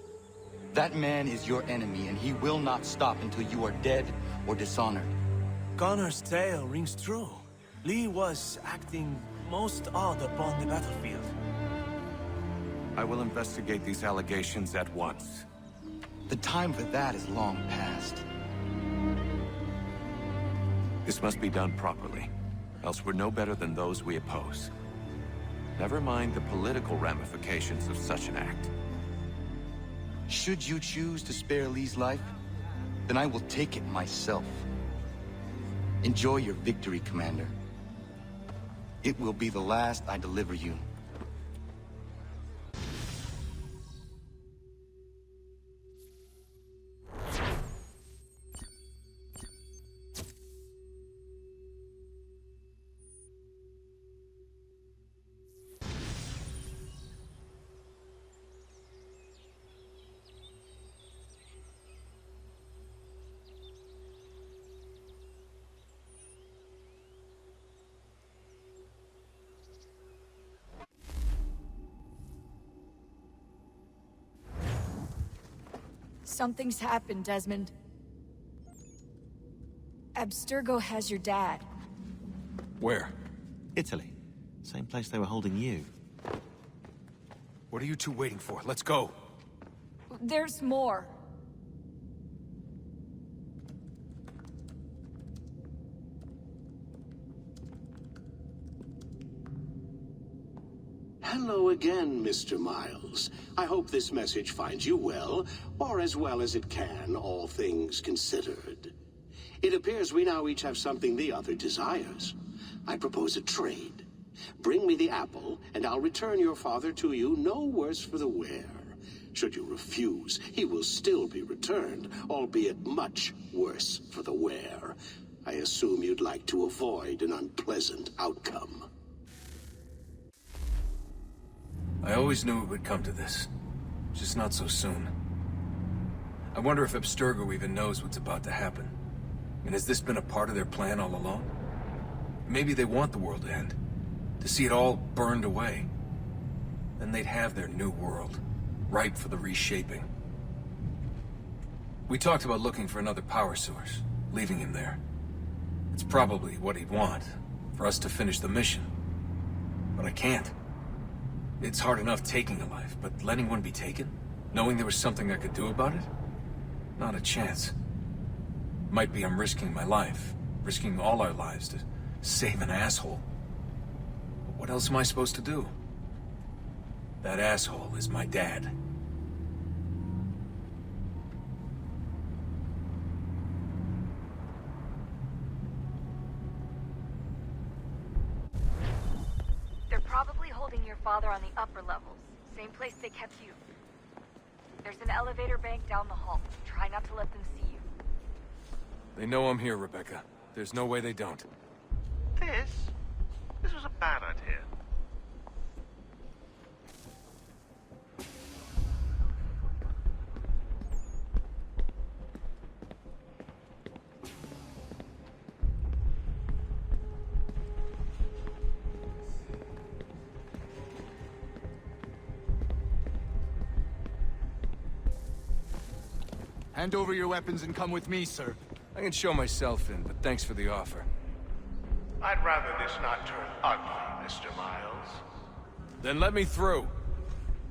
That man is your enemy, and he will not stop until you are dead or dishonored. Connor's tale rings true. Lee was acting most odd upon the battlefield. I will investigate these allegations at once. The time for that is long past. This must be done properly, else we're no better than those we oppose. Never mind the political ramifications of such an act. Should you choose to spare Lee's life, then I will take it myself. Enjoy your victory, Commander. It will be the last I deliver you. Something's happened, Desmond. Abstergo has your dad. Where? Italy. Same place they were holding you. What are you two waiting for? Let's go. There's more. Hello again, Mr. Miles. I hope this message finds you well, or as well as it can, all things considered. It appears we now each have something the other desires. I propose a trade. Bring me the apple, and I'll return your father to you no worse for the wear. Should you refuse, he will still be returned, albeit much worse for the wear. I assume you'd like to avoid an unpleasant outcome. I always knew it would come to this. Just not so soon. I wonder if Abstergo even knows what's about to happen. And has this been a part of their plan all along? Maybe they want the world to end. To see it all burned away. Then they'd have their new world, ripe for the reshaping. We talked about looking for another power source, leaving him there. It's probably what he'd want, for us to finish the mission. But I can't. It's hard enough taking a life, but letting one be taken? Knowing there was something I could do about it? Not a chance. Might be I'm risking my life, risking all our lives to save an asshole. But what else am I supposed to do? That asshole is my dad. They're probably holding your father on the upper levels. Same place they kept you. There's an elevator bank down the hall. Try not to let them see you. They know I'm here, Rebecca. There's no way they don't. This was a bad idea. Hand over your weapons and come with me, sir. I can show myself in, but thanks for the offer. I'd rather this not turn ugly, Mr. Miles. Then let me through.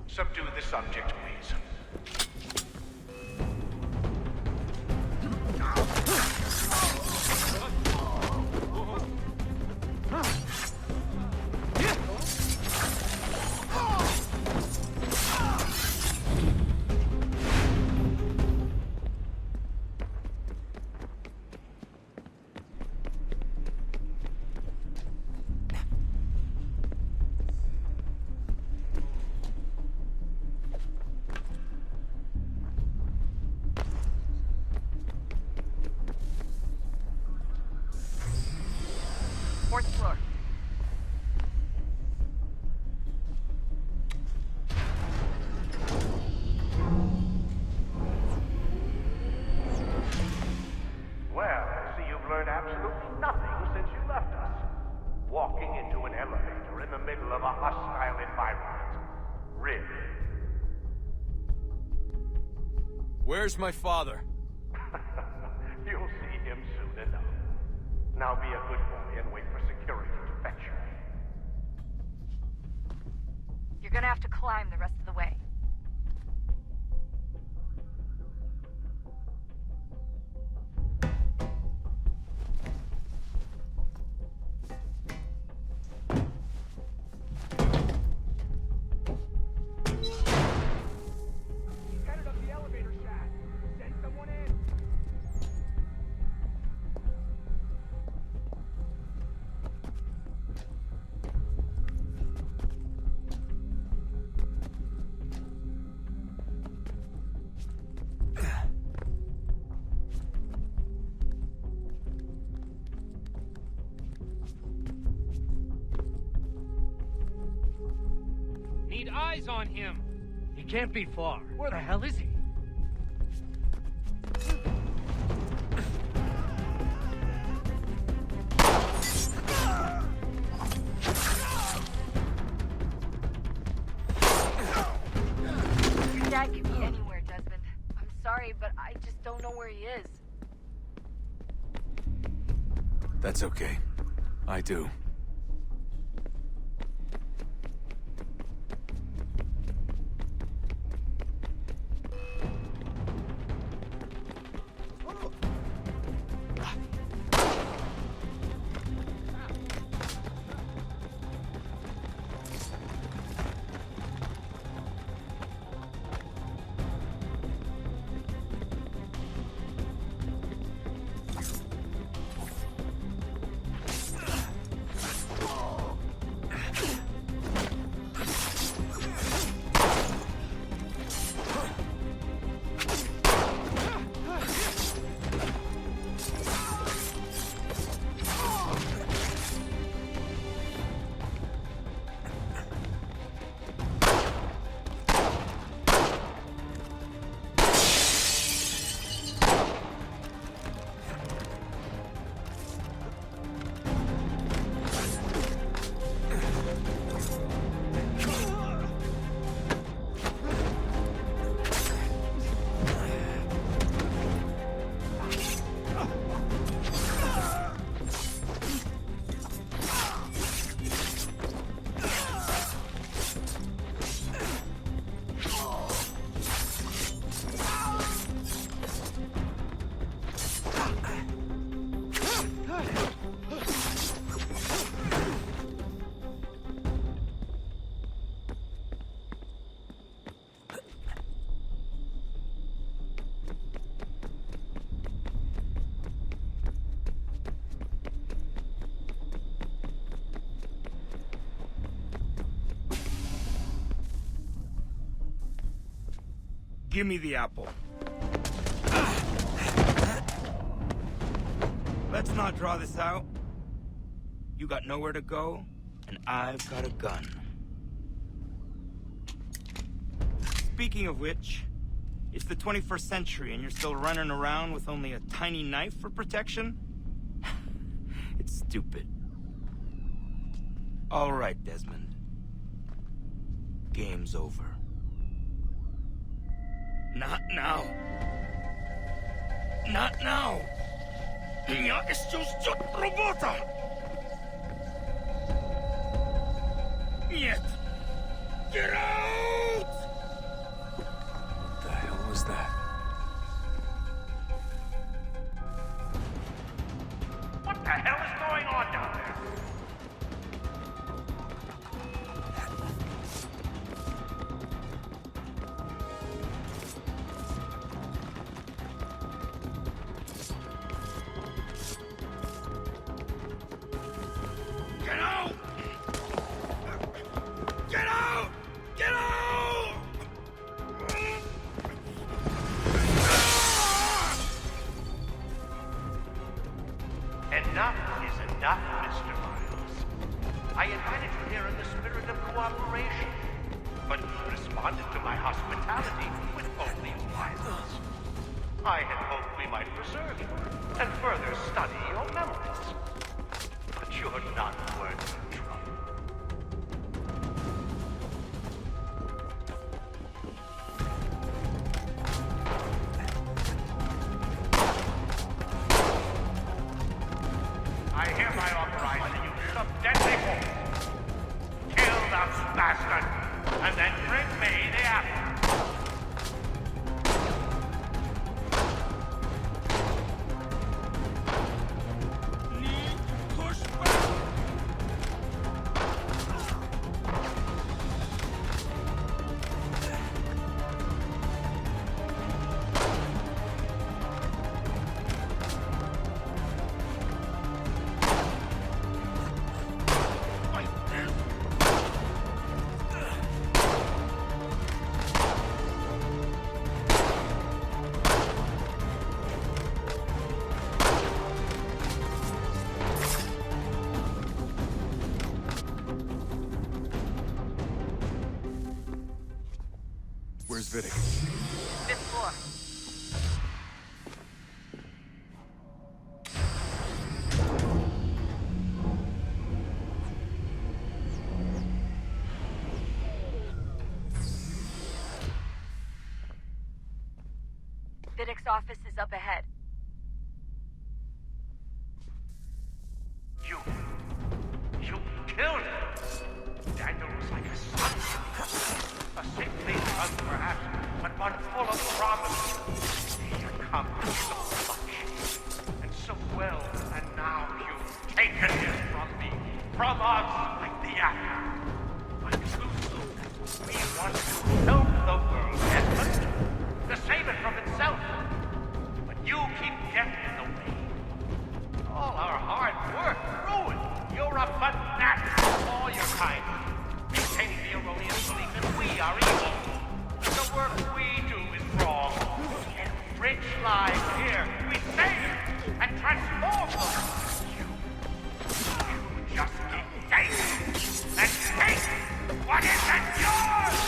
Subdue the subject, please. Fourth floor. Well, I see you've learned absolutely nothing since you left us. Walking into an elevator in the middle of a hostile environment. Really? Where's my father? You'll see him soon enough. Now be a good boy and wait for security to fetch you. You're gonna have to climb the rest of the way. Headed up the elevator shaft. Send someone in. Need eyes on him. He can't be far. Where the hell is he? Your dad could be anywhere, Desmond. I'm sorry, but I just don't know where he is. That's okay. I do. Give me the apple. Let's not draw this out. You got nowhere to go, and I've got a gun. Speaking of which, it's the 21st century and you're still running around with only a tiny knife for protection? It's stupid. All right, Desmond. Game's over. Not now. Not now. Я еще ждет работа. Нет. Get out! What the hell was that? What the hell is going on down there? Get out! Get out! Get out! Enough is enough, Mr. Miles. I invited you here in the spirit of cooperation, but you responded to my hospitality with only violence. I had hoped we might preserve you and further study your memories. But you're not worth the trouble. I hereby authorize the use of deadly force. Kill the bastard, and then bring me the apple. Push back! Where's Vidic? Fifth floor. Vidic's office is up ahead. You killed him. Daniel was like a son. A saintly son, perhaps, but one full of promise. He accomplished so much, and so well, and now you've taken him from me, from us, like the apple. Like Lucy, we want to help the world, Desmond, to save it from itself. But you keep getting in the way. All our hard work ruined. You're a fanatic, all your kind. Maintaining the erroneous belief that we are evil. The work we do is wrong. Enrich lives here. We save and transform them. You just keep taking and take what isn't yours!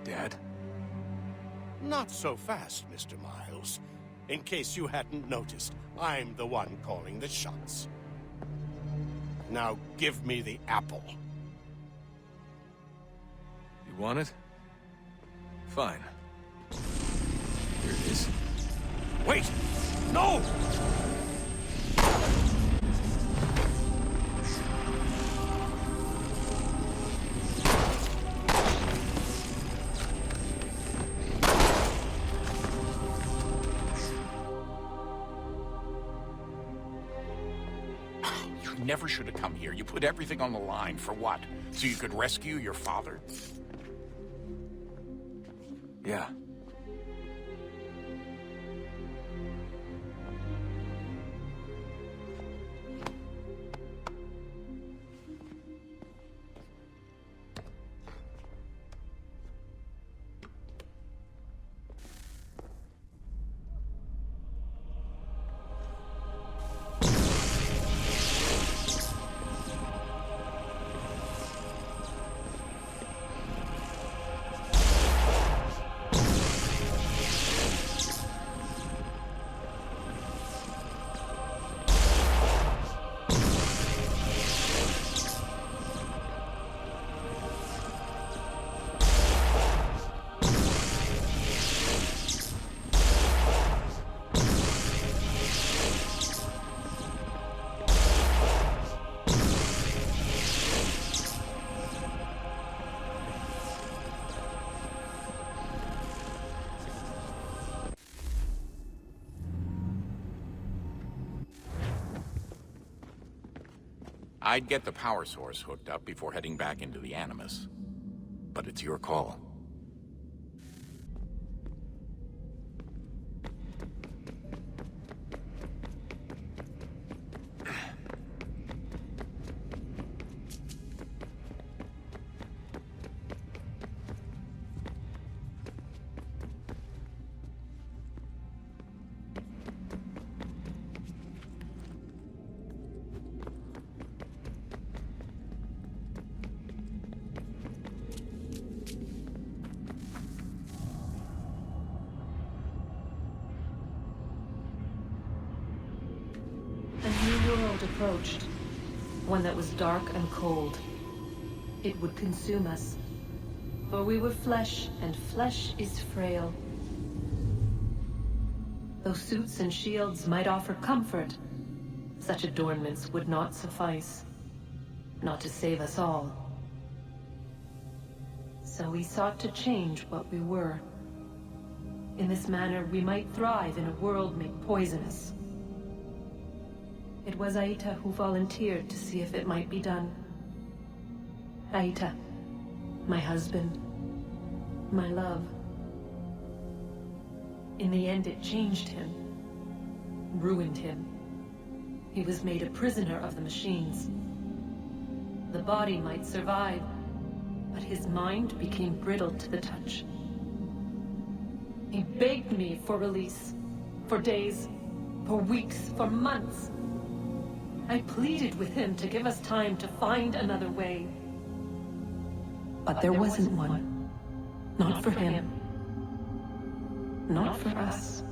Dad? Not so fast, Mr. Miles. In case you hadn't noticed, I'm the one calling the shots. Now give me the apple. You want it? Fine. Here it is. Wait! No! You never should have come here. You put everything on the line. For what? So you could rescue your father? Yeah. I'd get the power source hooked up before heading back into the Animus. But it's your call. Approached, one that was dark and cold. It would consume us, for we were flesh, and flesh is frail. Though suits and shields might offer comfort, such adornments would not suffice, not to save us all. So we sought to change what we were. In this manner, we might thrive in a world made poisonous. It was Aita who volunteered to see if it might be done. Aita, my husband, my love. In the end, it changed him, ruined him. He was made a prisoner of the machines. The body might survive, but his mind became brittle to the touch. He begged me for release, for days, for weeks, for months. I pleaded with him to give us time to find another way. But there wasn't one. Not for him. Not for us.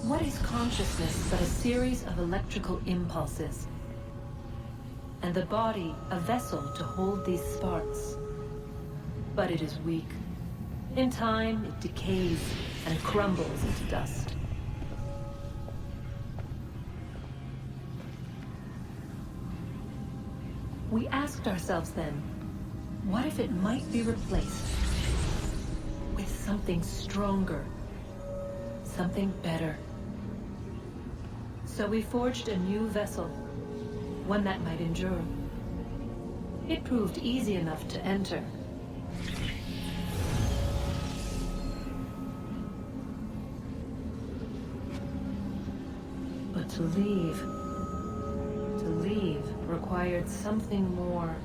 What is consciousness but a series of electrical impulses? And the body a vessel to hold these sparks. But it is weak. In time, it decays and crumbles into dust. We asked ourselves then, what if it might be replaced with something stronger, something better? So we forged a new vessel, one that might endure. It proved easy enough to enter. But to leave required something more,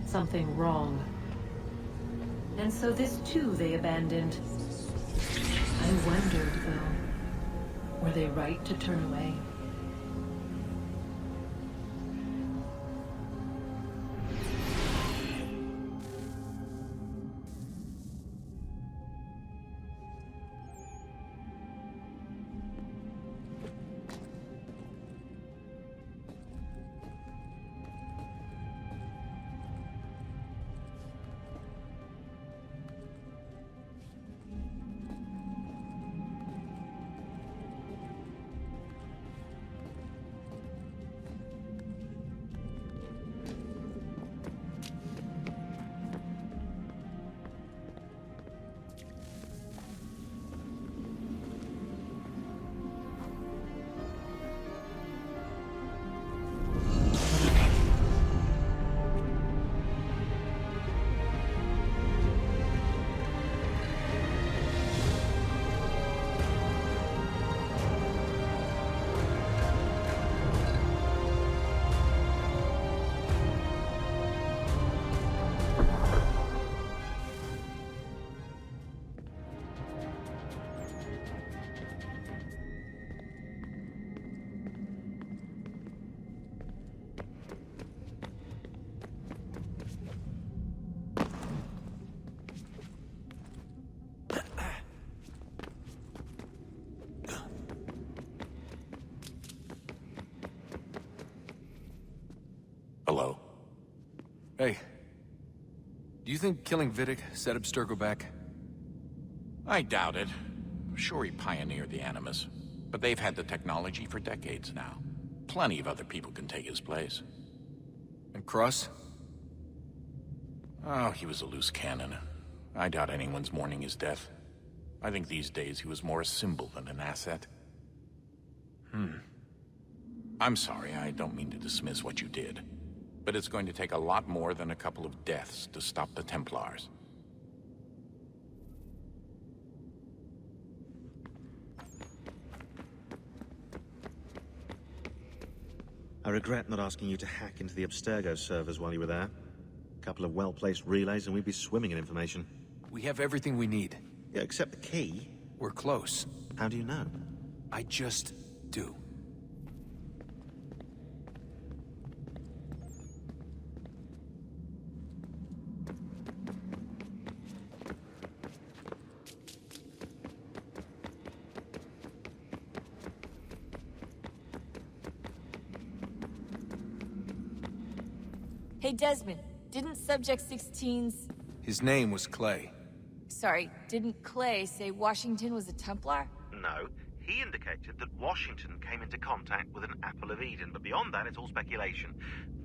something wrong. And so this too they abandoned. I wondered, though, were they right to turn away? Hello? Hey. Do you think killing Vidic set Abstergo back? I doubt it. I'm sure he pioneered the Animus, but they've had the technology for decades now. Plenty of other people can take his place. And Cross? Oh, he was a loose cannon. I doubt anyone's mourning his death. I think these days he was more a symbol than an asset. I'm sorry, I don't mean to dismiss what you did. But it's going to take a lot more than a couple of deaths to stop the Templars. I regret not asking you to hack into the Abstergo servers while you were there. A couple of well-placed relays and we'd be swimming in information. We have everything we need. Yeah, except the key. We're close. How do you know? I just do. Hey, Desmond, didn't Subject 16's... His name was Clay. Sorry, didn't Clay say Washington was a Templar? No. He indicated that Washington came into contact with an Apple of Eden, but beyond that, it's all speculation.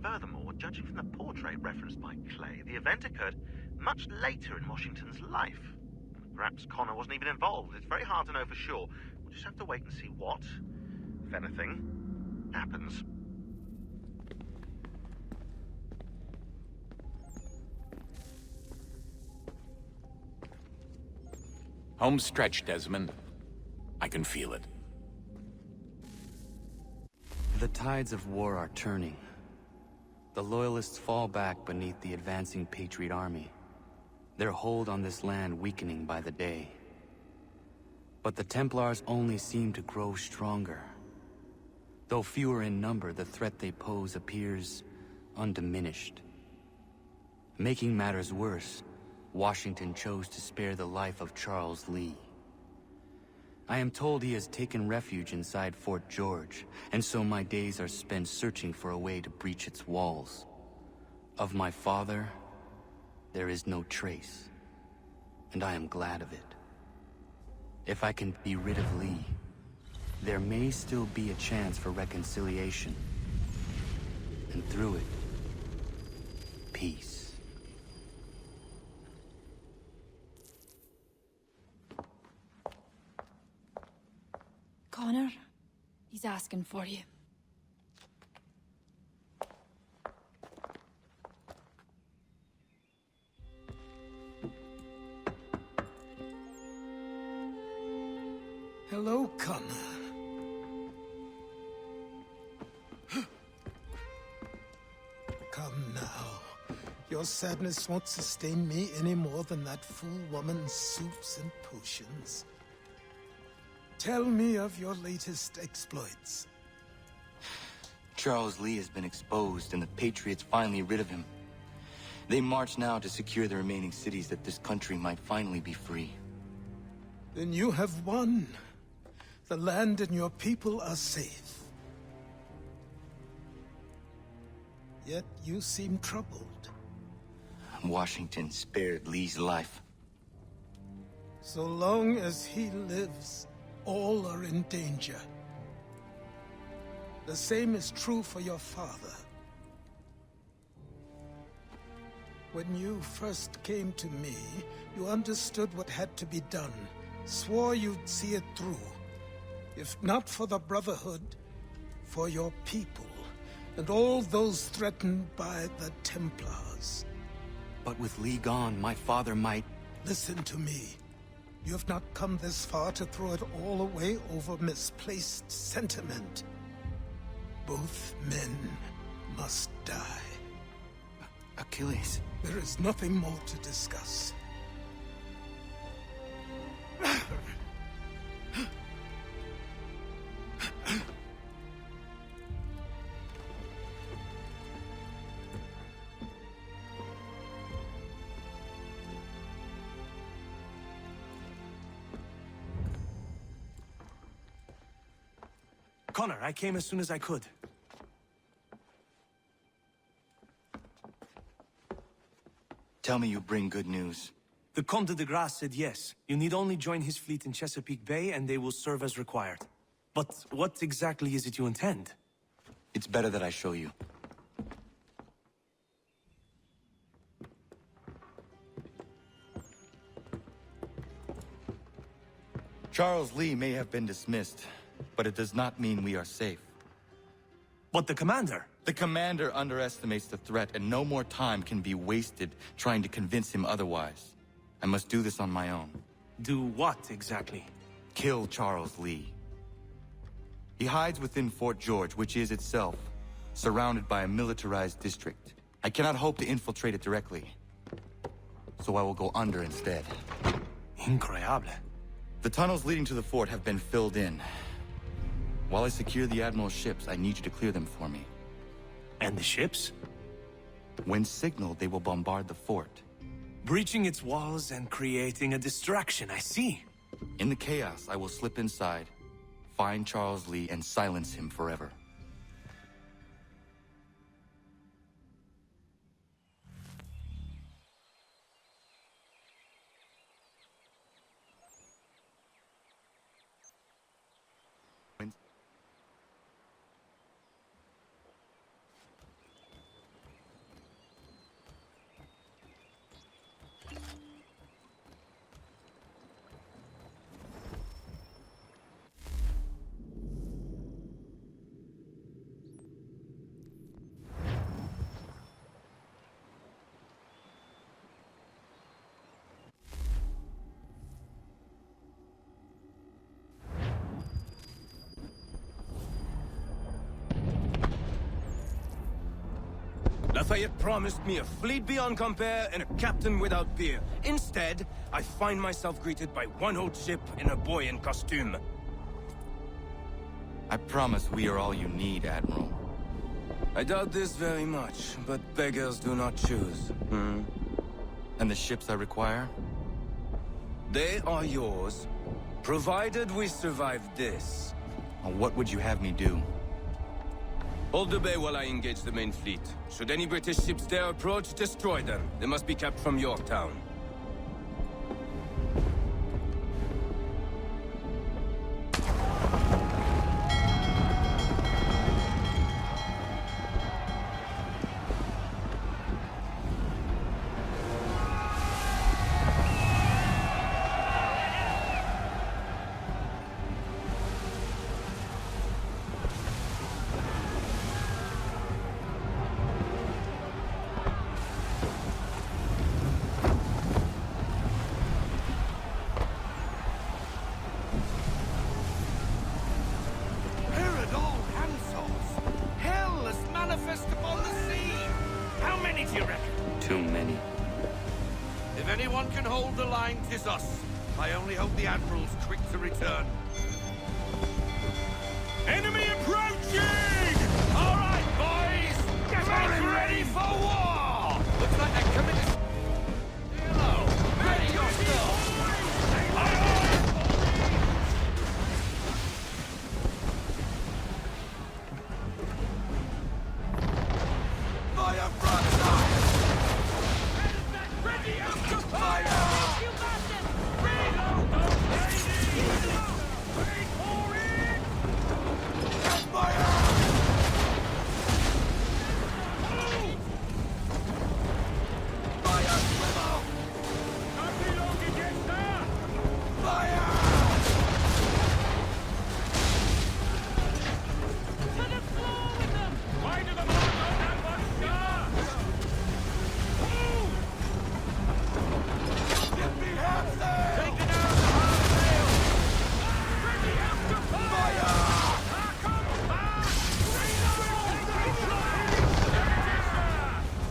Furthermore, judging from the portrait referenced by Clay, the event occurred much later in Washington's life. Perhaps Connor wasn't even involved. It's very hard to know for sure. We'll just have to wait and see what, if anything, happens. Home stretch, Desmond. I can feel it. The tides of war are turning. The Loyalists fall back beneath the advancing Patriot army, their hold on this land weakening by the day. But the Templars only seem to grow stronger. Though fewer in number, the threat they pose appears undiminished. Making matters worse, Washington chose to spare the life of Charles Lee. I am told he has taken refuge inside Fort George, and so my days are spent searching for a way to breach its walls. Of my father, there is no trace, and I am glad of it. If I can be rid of Lee, there may still be a chance for reconciliation. And through it, peace. Connor, he's asking for you. Hello, Connor. Your sadness won't sustain me any more than that fool woman's soups and potions. Tell me of your latest exploits. Charles Lee has been exposed, and the Patriots finally rid of him. They march now to secure the remaining cities that this country might finally be free. Then you have won. The land and your people are safe. Yet you seem troubled. Washington spared Lee's life. So long as he lives, all are in danger. The same is true for your father. When you first came to me, you understood what had to be done, swore you'd see it through. If not for the Brotherhood, for your people, and all those threatened by the Templars. But with Lee gone, my father might... Listen to me. You have not come this far to throw it all away over misplaced sentiment. Both men must die. Achilles. There is nothing more to discuss. Connor, I came as soon as I could. Tell me you bring good news. The Comte de Grasse said yes. You need only join his fleet in Chesapeake Bay and they will serve as required. But what exactly is it you intend? It's better that I show you. Charles Lee may have been dismissed, but it does not mean we are safe. But the commander? The commander underestimates the threat, and no more time can be wasted trying to convince him otherwise. I must do this on my own. Do what, exactly? Kill Charles Lee. He hides within Fort George, which is itself surrounded by a militarized district. I cannot hope to infiltrate it directly, so I will go under instead. Incroyable. The tunnels leading to the fort have been filled in. While I secure the Admiral's ships, I need you to clear them for me. And the ships? When signaled, they will bombard the fort. Breaching its walls and creating a distraction, I see. In the chaos, I will slip inside, find Charles Lee, and silence him forever. Lafayette promised me a fleet beyond compare and a captain without peer. Instead, I find myself greeted by one old ship and a boy in costume. I promise we are all you need, Admiral. I doubt this very much, but beggars do not choose. And the ships I require? They are yours, provided we survive this. What would you have me do? Hold the bay while I engage the main fleet. Should any British ships dare approach, destroy them. They must be kept from Yorktown. Manifest upon the sea! How many do you reckon? Too many. If anyone can hold the line, 'tis us. I only hope the Admiral's quick to return. Enemy approaching! All right, boys! Get ready for war! Looks like they're coming to... Hello! Ready yourself! Fire broadside! Ready up to fire! You bastard! Reload those ladies! Wait for it! Fire! Fire swivel! Not reloading yet, sir! Fire! To the floor with them! Why do the Mohawks not have much shot? Get me half sail! Taken out the half sail! Ready up to fire!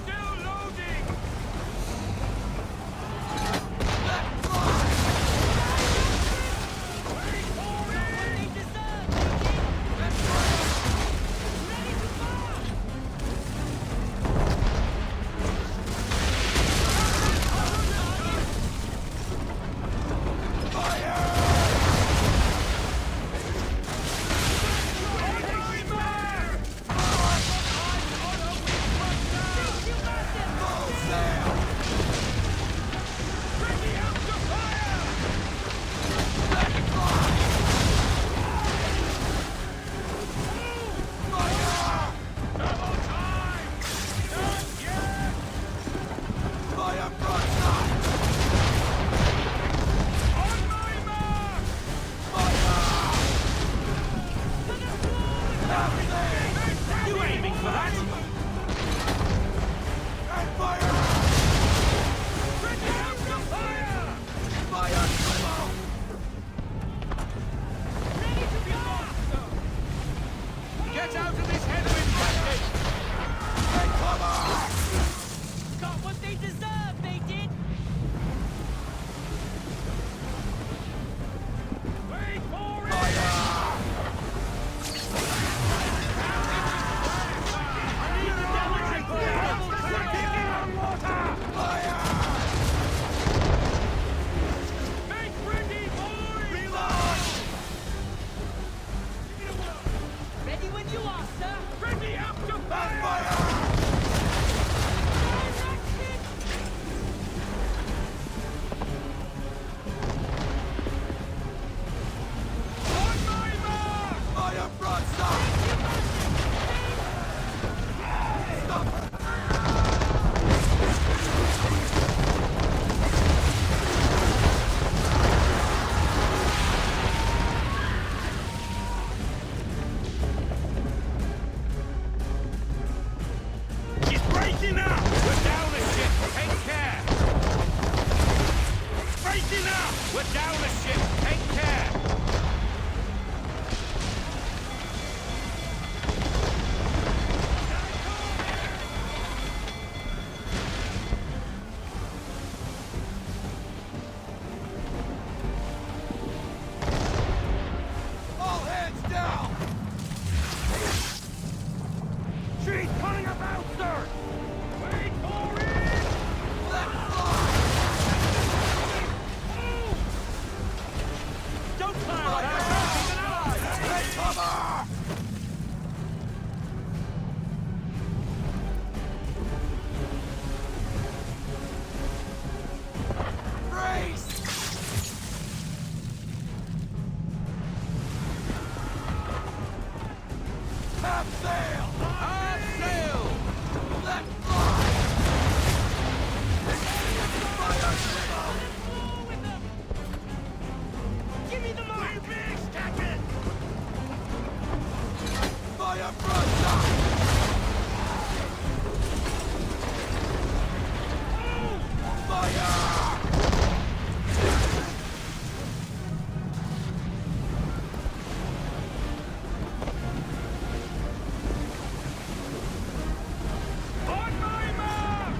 Still loading! Wait for it! Fire broadside! You aiming for that? And fire! Ready up to fire! Fire swivel! Ready to be off! Get out of this headwind, Captain! Take cover! Got what they deserve, they did! Wait for it! I need the damage on water! Make ready, boys! Reload! Ready when you are, sir! Ready up to fire! Fire! On my mark! Fire broadside! Stop! He's breaking up! We're down a ship! Take care! Breaking up! We're down a ship! Take care! All hands down! She's coming about, sir! Wait for it! Left fly! Don't fire! Take cover! Brace! Half sail! Half sail! Left fly! Fire swivel! Give me the mark! Captain! Fire broadside! Fire! On my mark!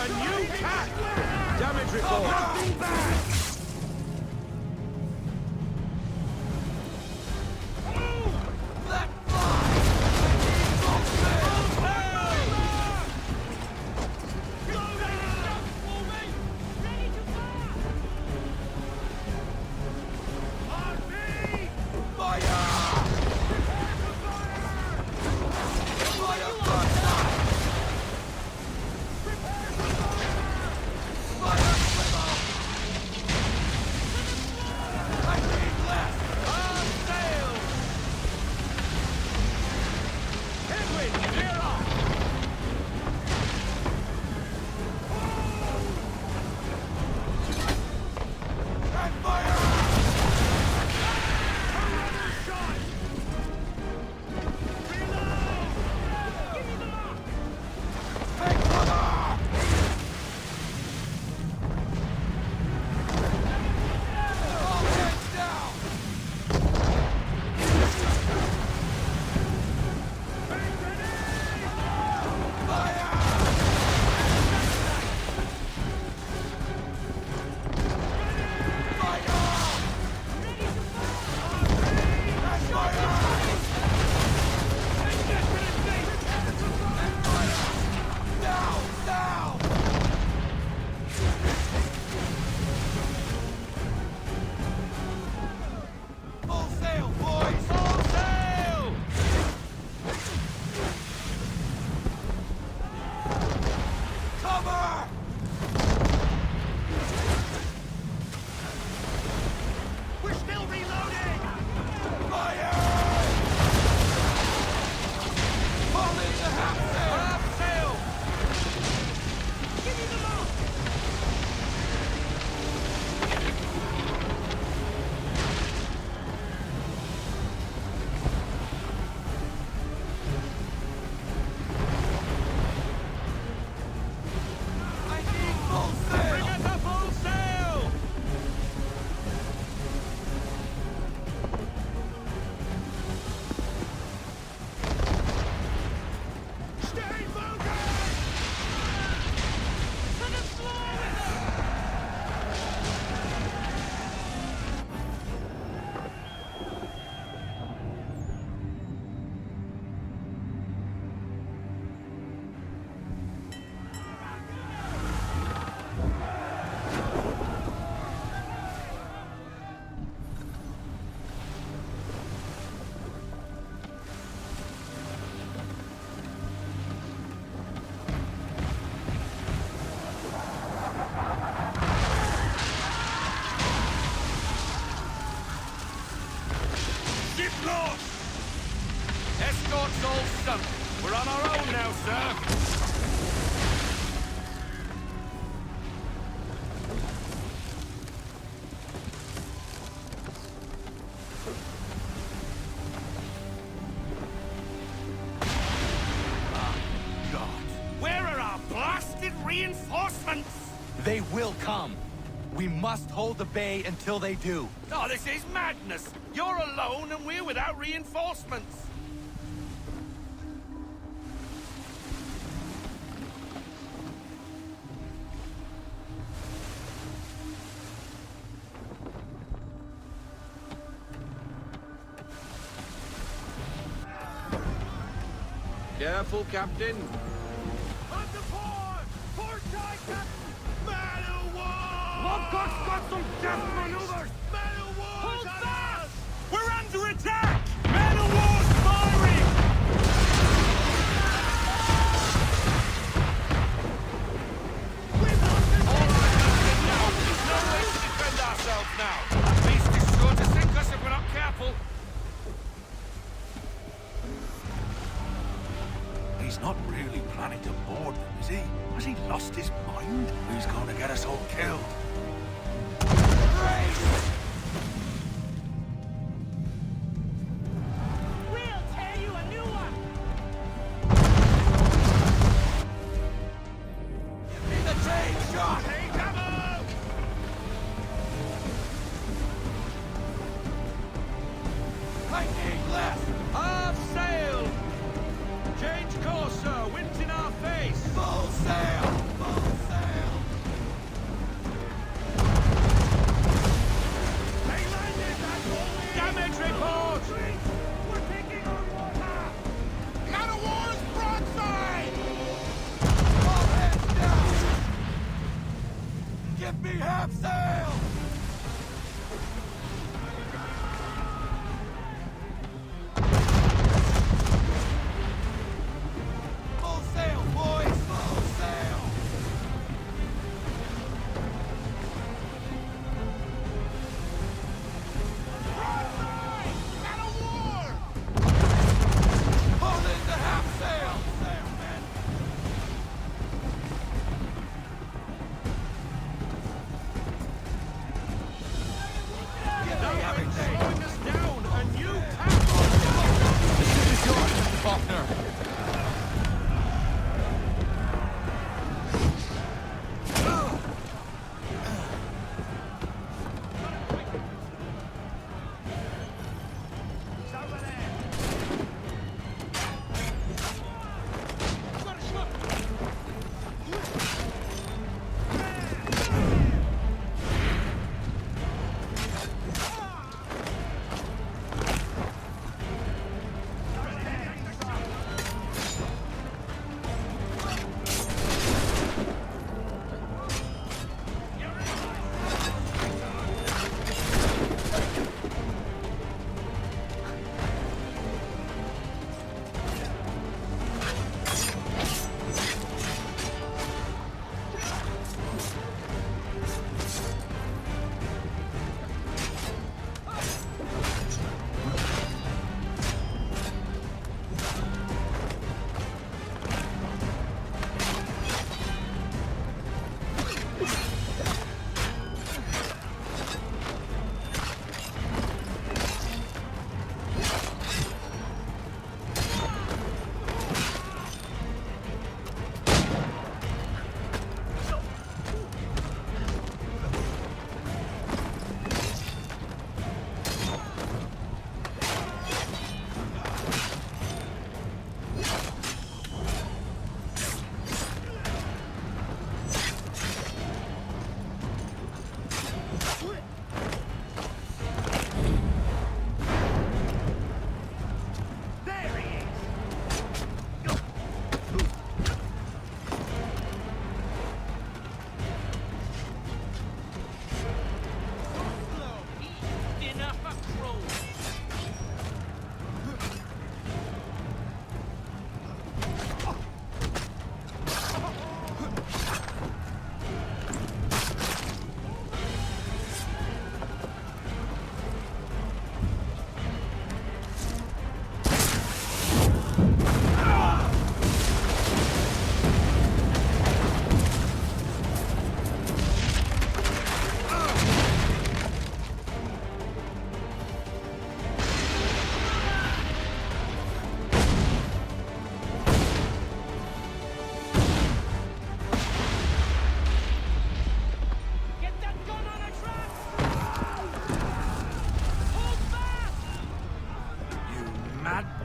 A new cat! Damage report! Nothing bad! Escort's all sunk. We're on our own now, sir. Where are our blasted reinforcements? They will come. We must hold the bay until they do. Oh, this is madness! You're alone and we're without reinforcements! Careful, Captain. On the board! Port side, Captain! Man of war! Lovecock's got some death maneuvers! Man of war! Hold fast! We're under attack! Man of war's firing! All right, Captain, now. There's no way to defend ourselves now. Beast is sure to sink us if we're not careful. He's not really planning to board them, is he? Has he lost his mind? He's going to get us all killed. We'll tear you a new one! Give me the chain shot! Hey, double! Lightning left! Half sail! Change course, sir. Wind's in our face. Full sail! Full sail! half sail! Full sail, boys! Full sail! Broadside! Man of war! Pull in the half sail! Sail, men! They have been slowing us down. A new tackle. The ship is yours, Mr. Faulkner.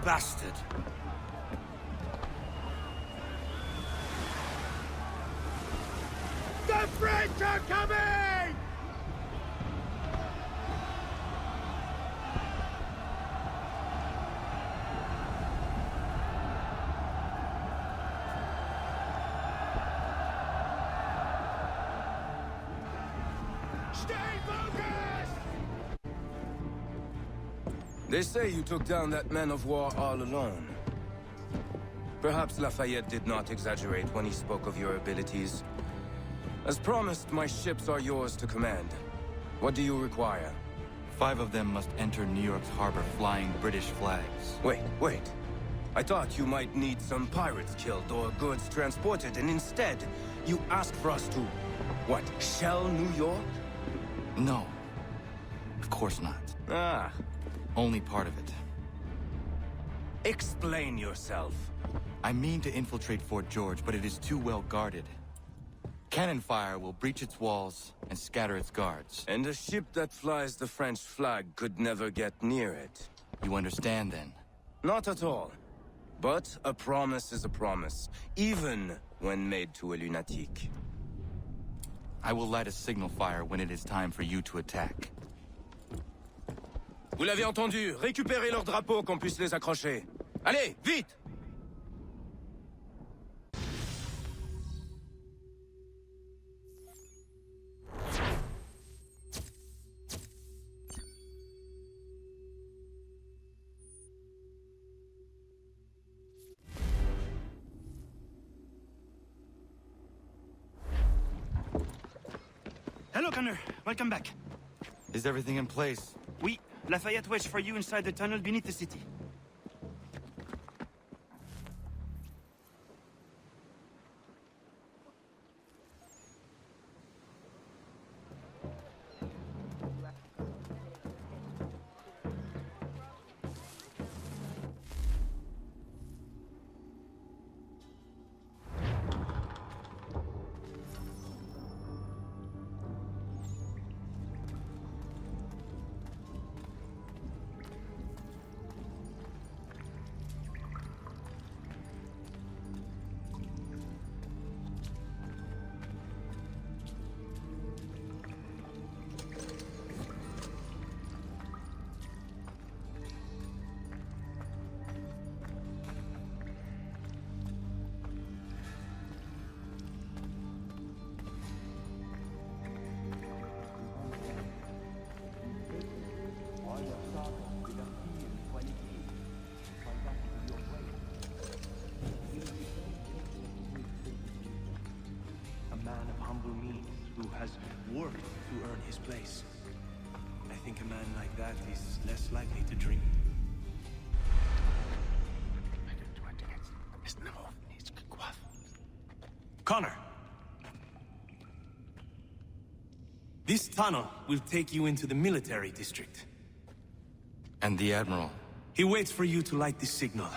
Bastard. The French are coming! Stay focused! They say you took down that man of war all alone. Perhaps Lafayette did not exaggerate when he spoke of your abilities. As promised, my ships are yours to command. What do you require? 5 of them must enter New York's harbor flying British flags. Wait. I thought you might need some pirates killed or goods transported, and instead, you asked for us to... what, shell New York? No. Of course not. Ah. Only part of it. Explain yourself. I mean to infiltrate Fort George, but it is too well guarded. Cannon fire will breach its walls and scatter its guards. And a ship that flies the French flag could never get near it. You understand, then? Not at all. But a promise is a promise, even when made to a lunatic. I will light a signal fire when it is time for you to attack. Vous l'avez entendu. Récupérez leurs drapeaux qu'on puisse les accrocher. Allez, vite! Hello, Connor. Welcome back. Is everything in place? Oui. Lafayette waits for you inside the tunnel beneath the city. Worked to earn his place. I think a man like that is less likely to dream. Connor! This tunnel will take you into the military district. And the Admiral? He waits for you to light the signal.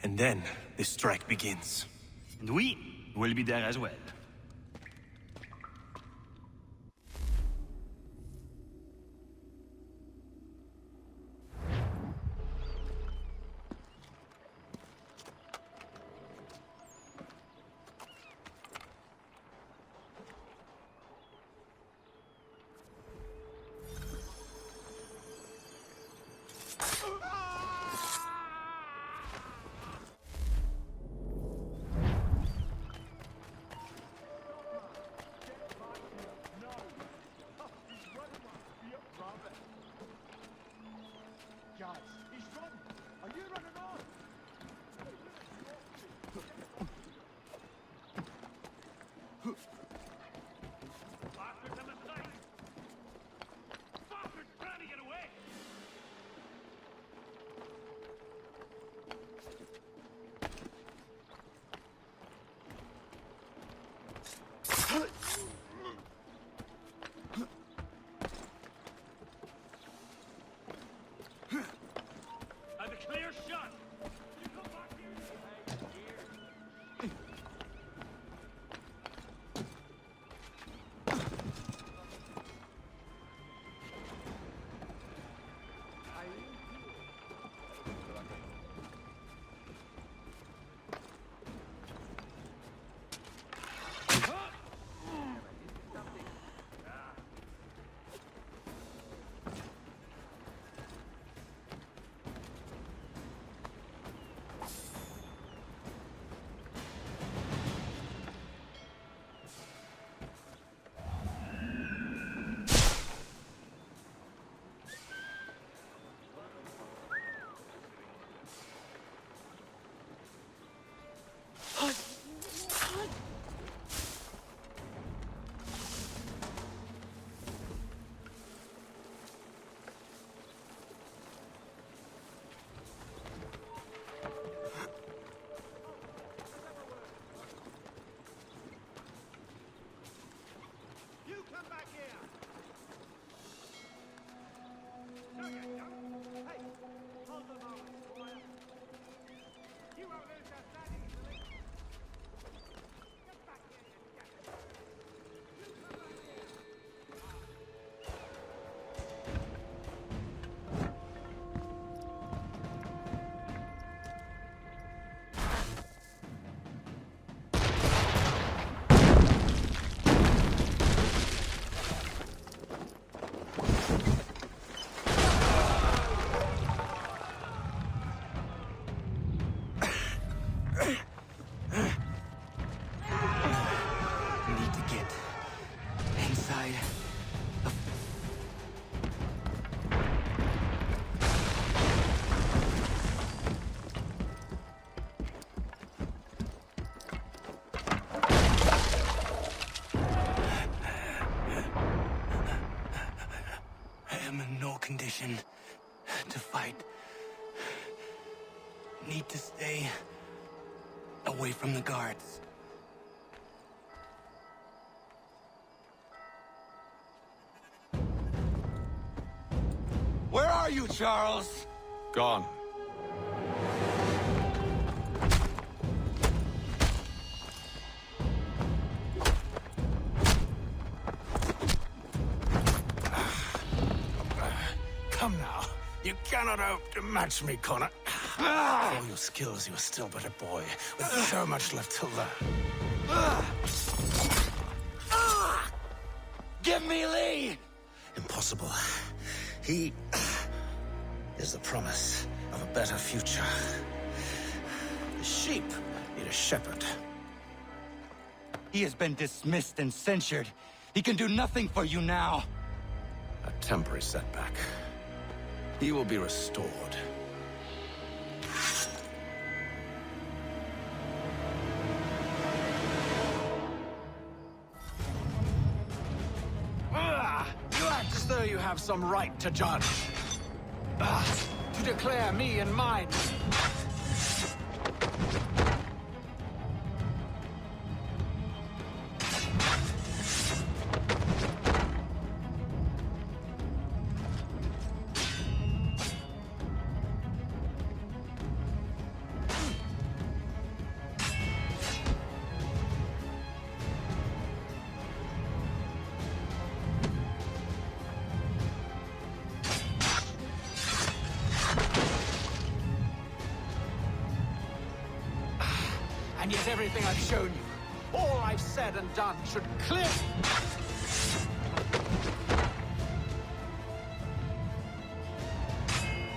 And then the strike begins. And we will be there as well. to fight. Need to stay away from the guards. Where are you, Charles? Gone. Come now. You cannot hope to match me, Connor. For all your skills, you are still but a boy, with so much left to learn. Give me Lee! Impossible. He is the promise of a better future. The sheep need a shepherd. He has been dismissed and censured. He can do nothing for you now. A temporary setback. He will be restored. You act as though you have some right to judge. To declare me and mine. And yet everything I've shown you, all I've said and done, should clear...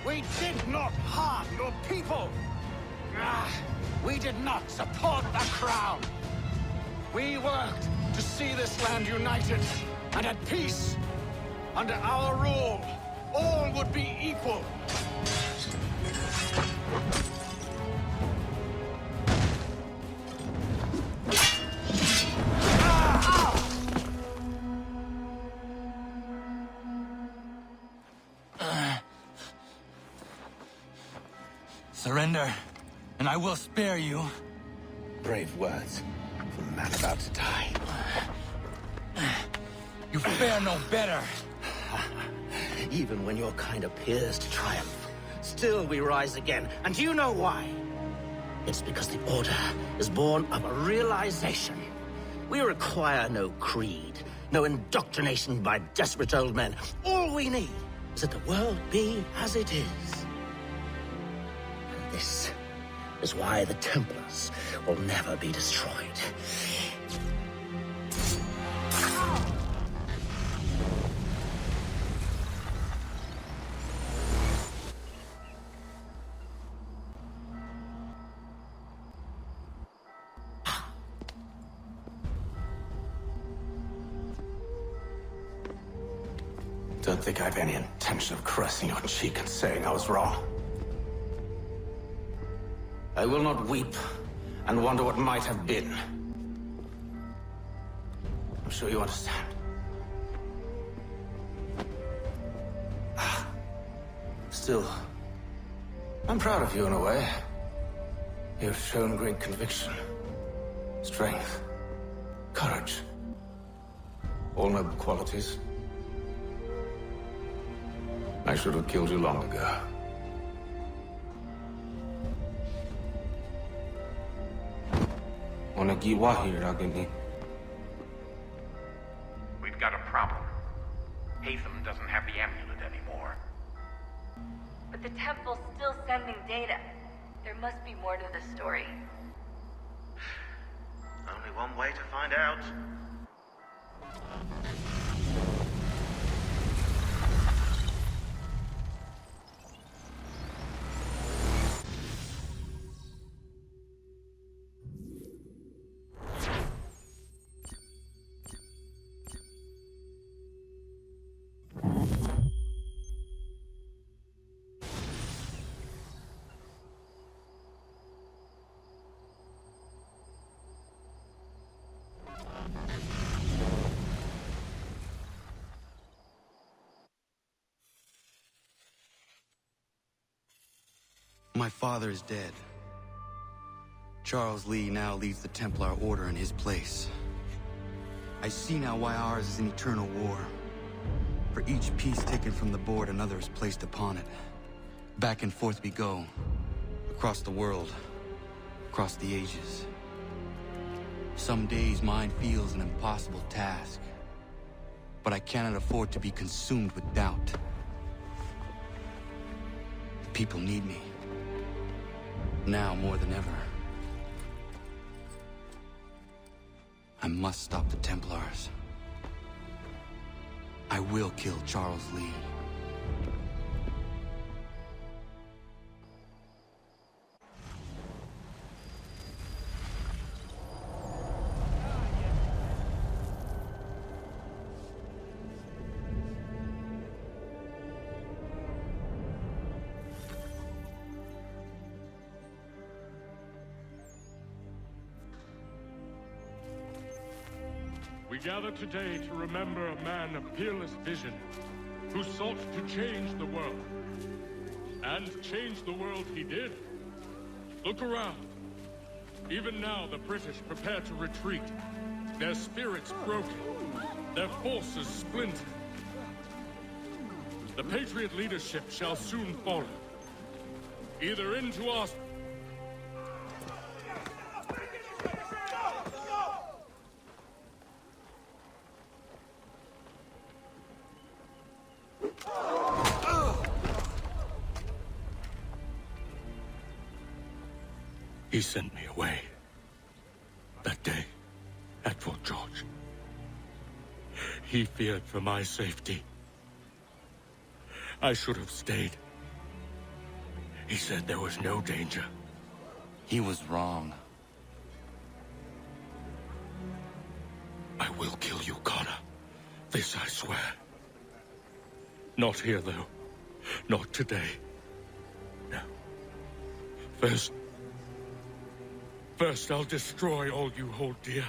We did not harm your people! We did not support the crown! We worked to see this land united and at peace. Under our rule, all would be equal. Surrender, and I will spare you. Brave words from a man about to die. You fare no better. Even when your kind appears to triumph, still we rise again. And do you know why? It's because the Order is born of a realization. We require no creed, no indoctrination by desperate old men. All we need is that the world be as it is. And this is why the Templars will never be destroyed. Don't think I've any intention of caressing your cheek and saying I was wrong. I will not weep and wonder what might have been. I'm sure you understand. Still, I'm proud of you in a way. You've shown great conviction, strength, courage. All noble qualities. I should have killed you long ago. We've got a problem. Hatham doesn't have the amulet anymore. But the temple's still sending data. There must be more to the story. Only one way to find out. My father is dead. Charles Lee now leads the Templar Order in his place. I see now why ours is an eternal war. For each piece taken from the board, another is placed upon it. Back and forth we go. Across the world. Across the ages. Some days mine feels an impossible task. But I cannot afford to be consumed with doubt. The people need me. Now more than ever. I must stop the Templars. I will kill Charles Lee. We gather today to remember a man of peerless vision who sought to change the world. And change the world he did. Look around. Even now the British prepare to retreat. Their spirits broken. Their forces splintered. The Patriot leadership shall soon follow. Either into us... He sent me away. That day, at Fort George. He feared for my safety. I should have stayed. He said there was no danger. He was wrong. I will kill you, Connor. This I swear. Not here, though. Not today. No. First, I'll destroy all you hold dear.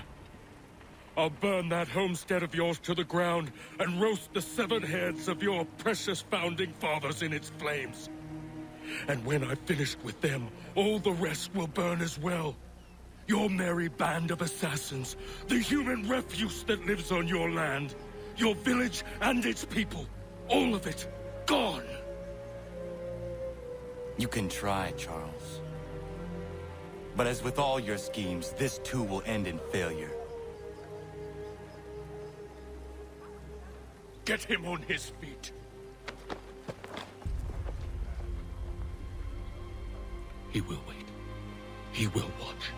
I'll burn that homestead of yours to the ground and roast the severed heads of your precious founding fathers in its flames. And when I've finished with them, all the rest will burn as well. Your merry band of assassins, the human refuse that lives on your land, your village and its people, all of it, gone. You can try, Charles. But as with all your schemes, this too will end in failure. Get him on his feet. He will wait. He will watch.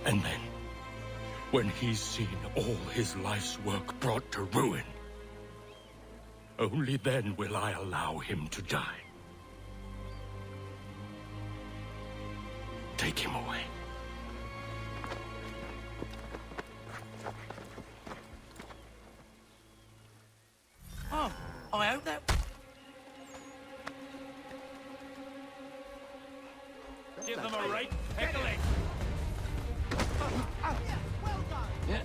And then, when he's seen all his life's work brought to ruin, only then will I allow him to die. Take him away. Oh, I hope that... Give them a right heckling. Well done. Yeah.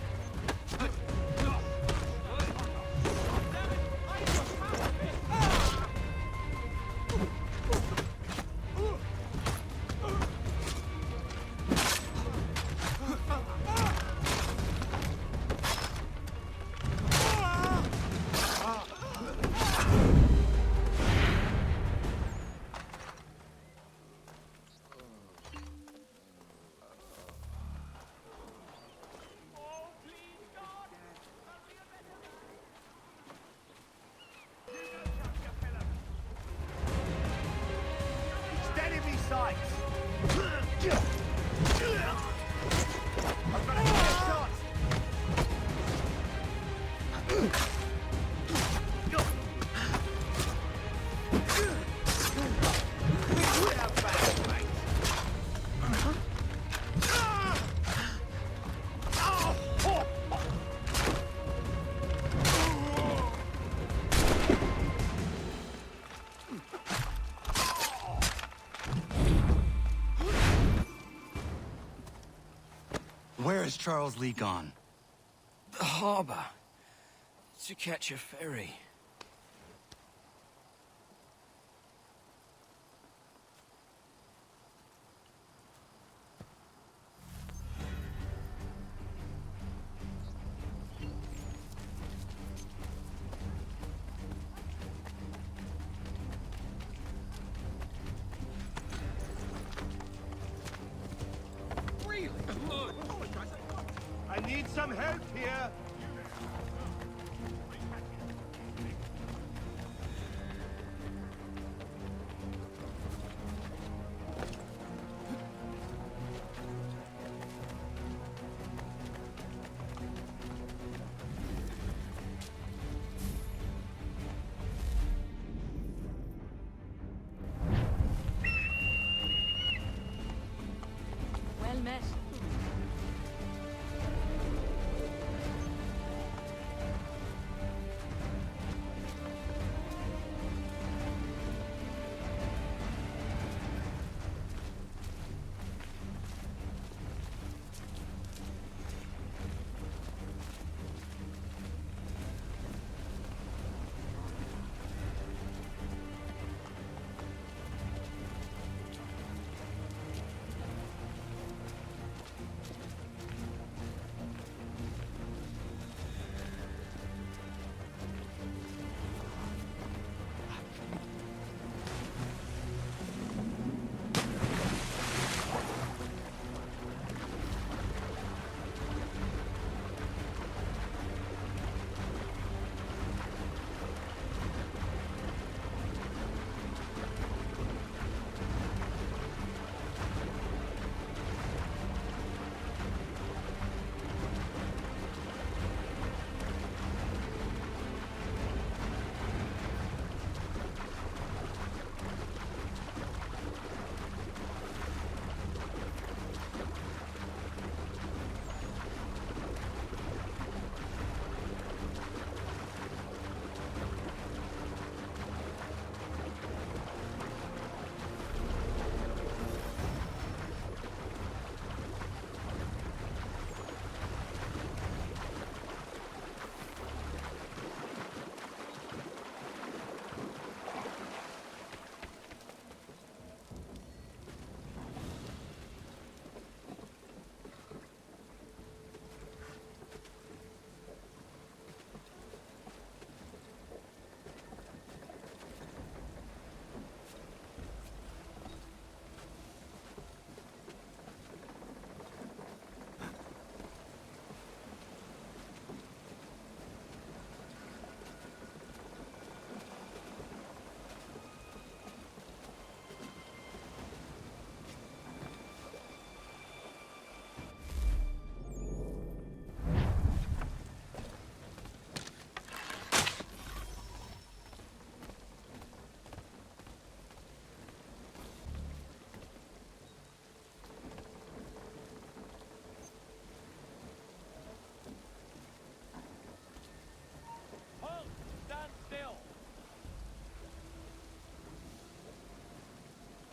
Where is Charles Lee gone? The harbor. To catch a ferry. Need some help here. Well met.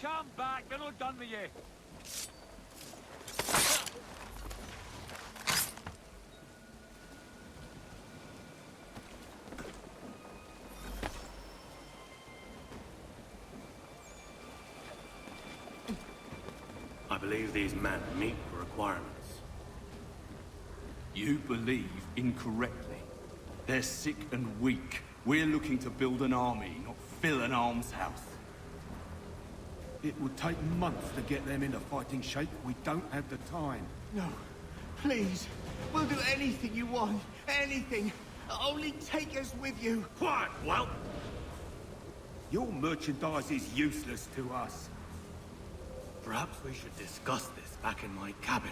Come back, we're not done with you. I believe these men meet the requirements. You believe incorrectly. They're sick and weak. We're looking to build an army, not fill an almshouse. It would take months to get them into fighting shape. We don't have the time. No. Please. We'll do anything you want. Anything. Only take us with you. Quiet, whelp! Your merchandise is useless to us. Perhaps we should discuss this back in my cabin.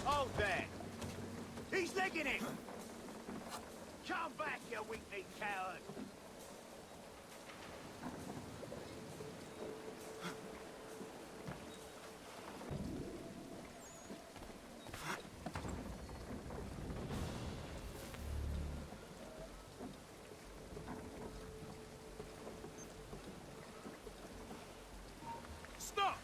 Hold there. He's legging it. Come back, you weak-kneed coward. Stop!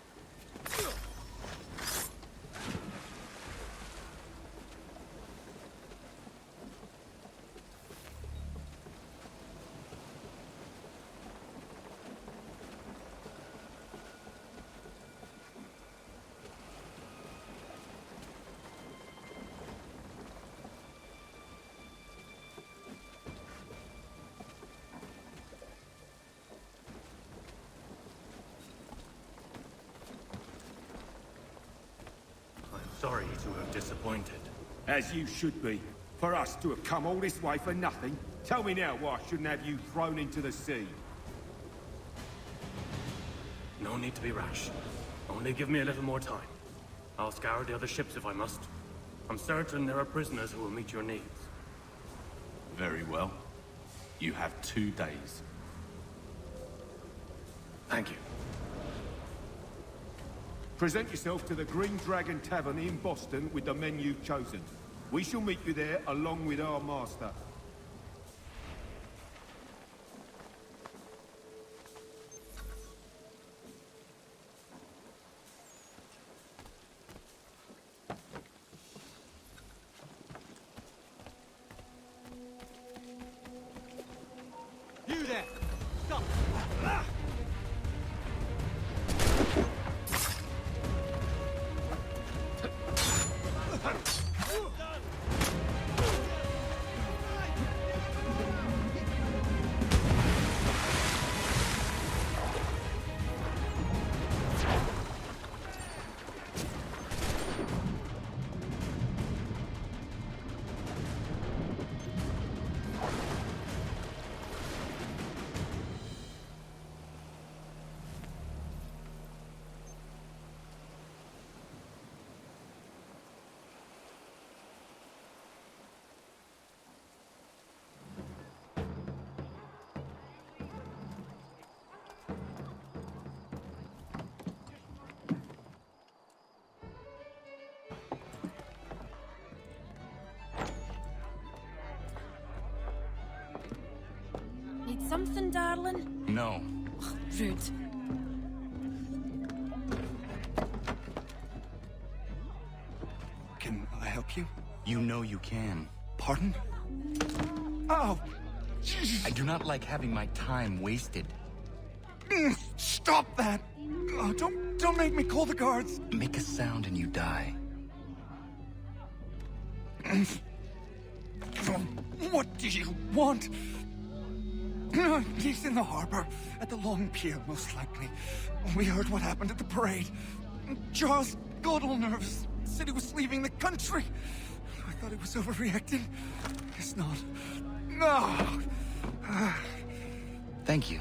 sorry to have disappointed. As you should be. For us to have come all this way for nothing. Tell me now why I shouldn't have you thrown into the sea. No need to be rash. Only give me a little more time. I'll scour the other ships if I must. I'm certain there are prisoners who will meet your needs. Very well. You have 2 days. Thank you. Present yourself to the Green Dragon Tavern in Boston with the men you've chosen. We shall meet you there along with our master. You there! Stop! Ah! Need something, darling? No. Rude. Can I help you? You know you can. Pardon? Oh! I do not like having my time wasted. Stop that! Oh, don't make me call the guards! Make a sound and you die. What do you want? He's in the harbor, at the Long Pier, most likely. We heard what happened at the parade. Charles got all nervous, said he was leaving the country. I thought he was overreacting. Guess not. No! Thank you.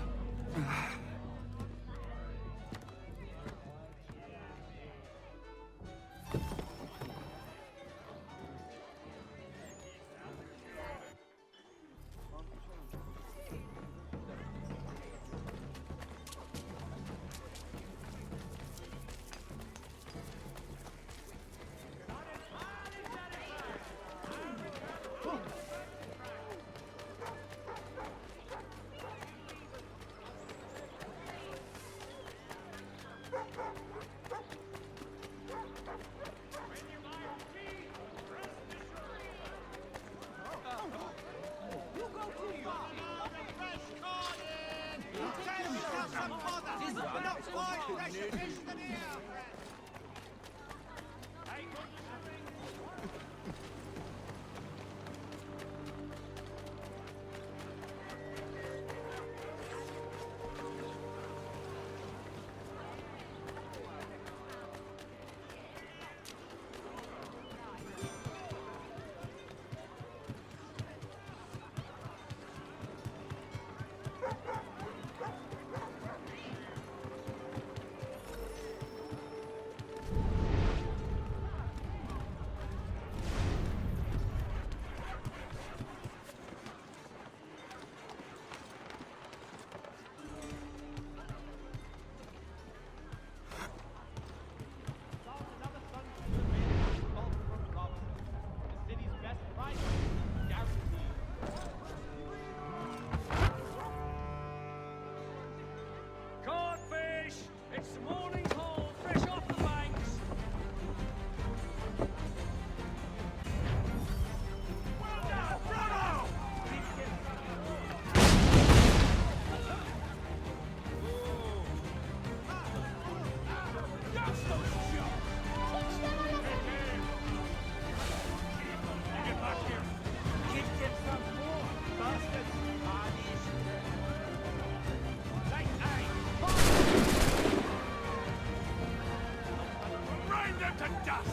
Grind turn to dust!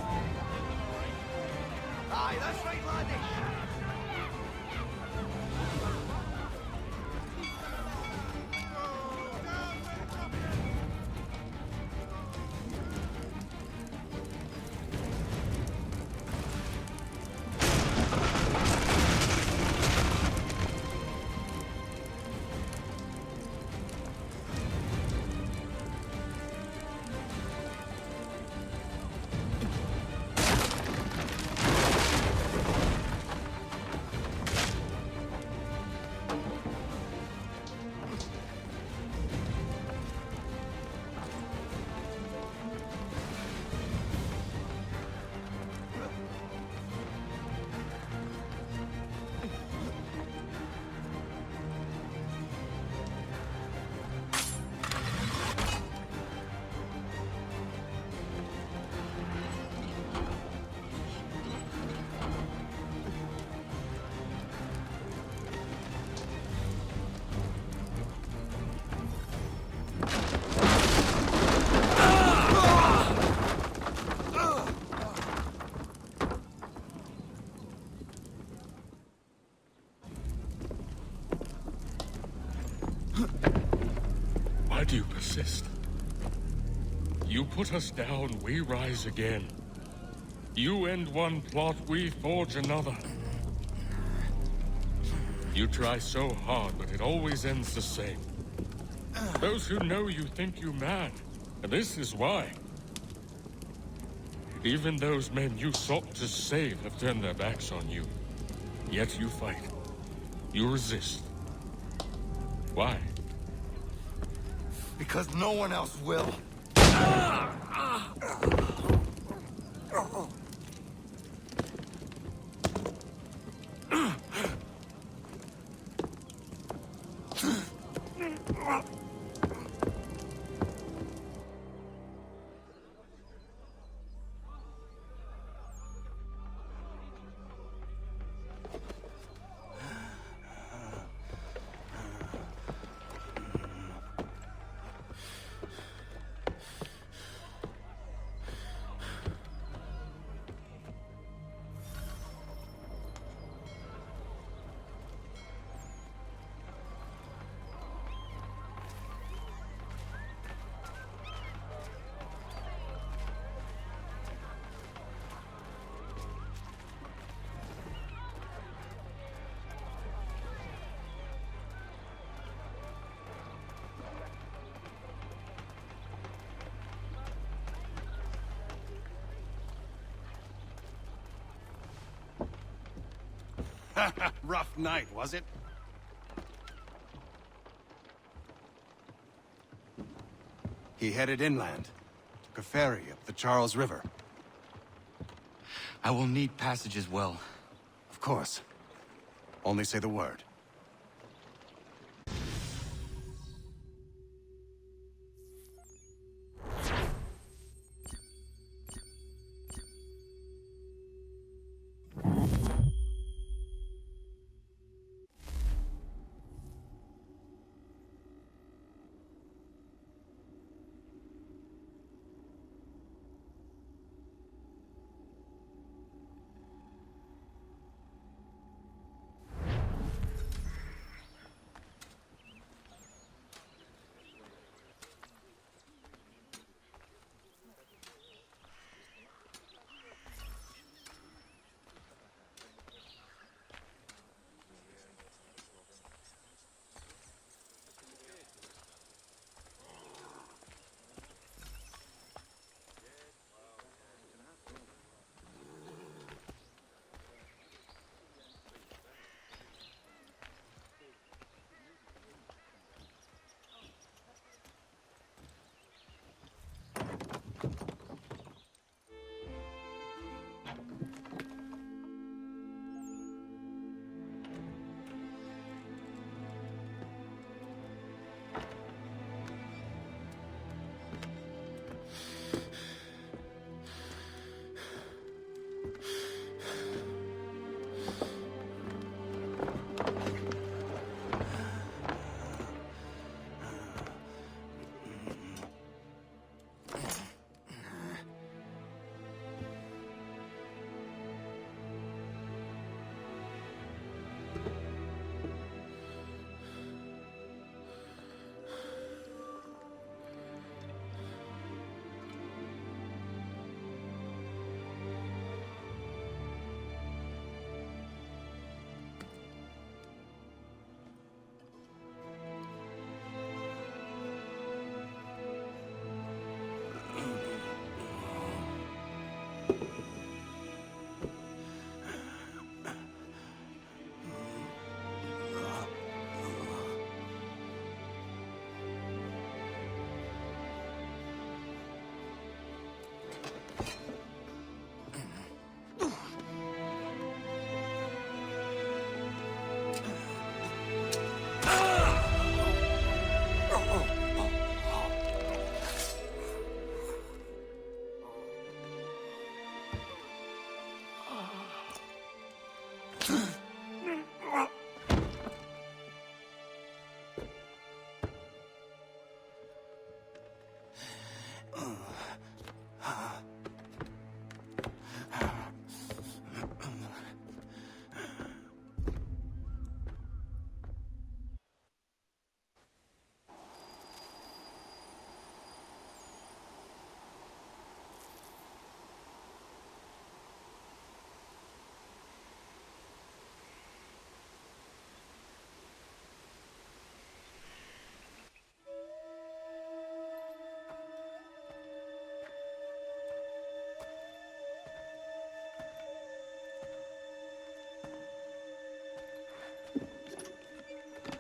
Aye, that's right, laddie. Why do you persist? You put us down, we rise again. You end one plot, we forge another. You try so hard, but it always ends the same. Those who know you think you mad, and this is why. Even those men you sought to save have turned their backs on you. Yet you fight. You resist. Why? Because no one else will. Rough night, was it? He headed inland. Took a ferry up the Charles River. I will need passage as well. Of course. Only say the word.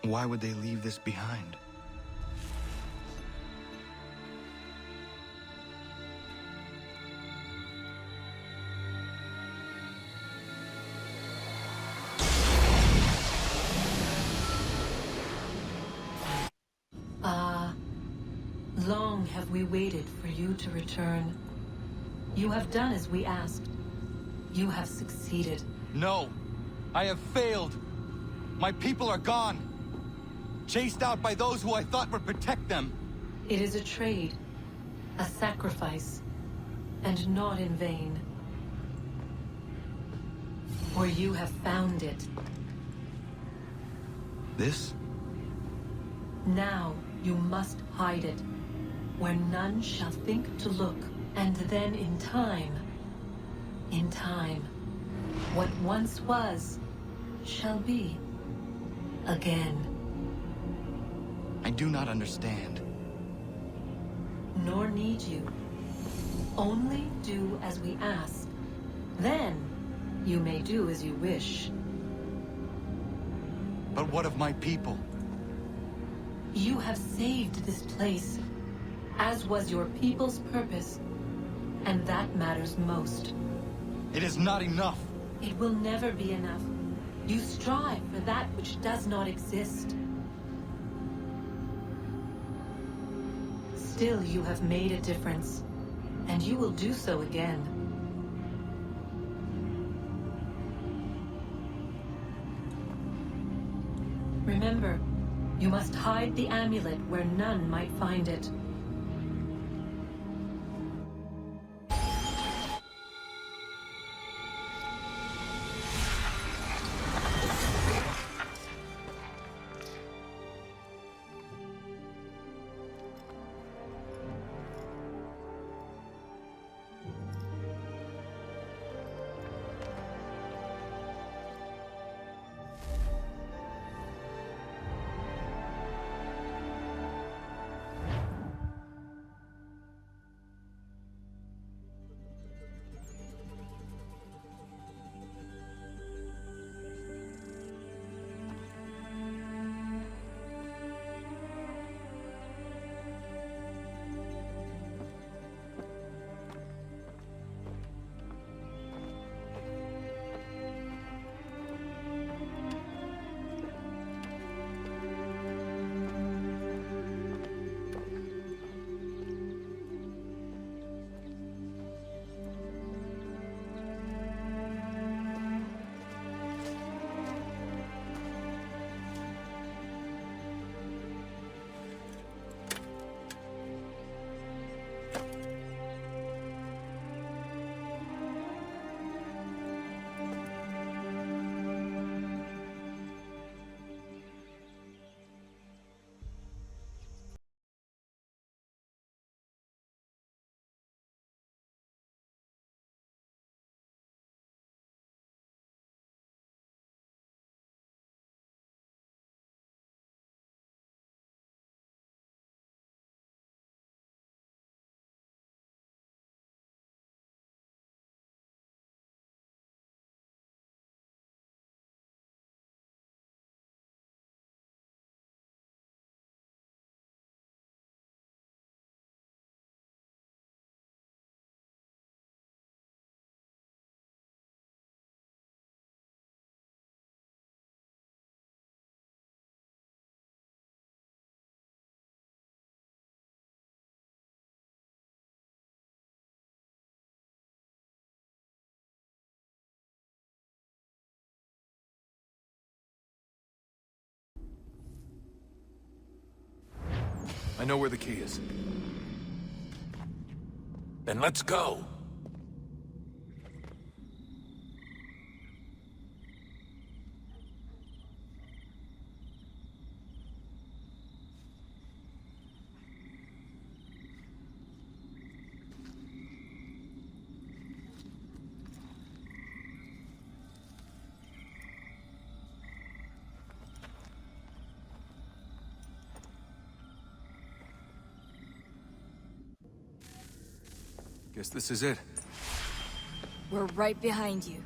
Why would they leave this behind? Long have we waited for you to return. You have done as we asked. You have succeeded. No! I have failed! My people are gone! Chased out by those who I thought would protect them! It is a trade, a sacrifice, and not in vain. For you have found it. This? Now you must hide it, where none shall think to look, and then in time, what once was, shall be again. I do not understand. Nor need you. Only do as we ask. Then, you may do as you wish. But what of my people? You have saved this place, as was your people's purpose, and that matters most. It is not enough. It will never be enough. You strive for that which does not exist. Still, you have made a difference, and you will do so again. Remember, you must hide the amulet where none might find it. know where the key is. Then let's go. Guess this is it. We're right behind you.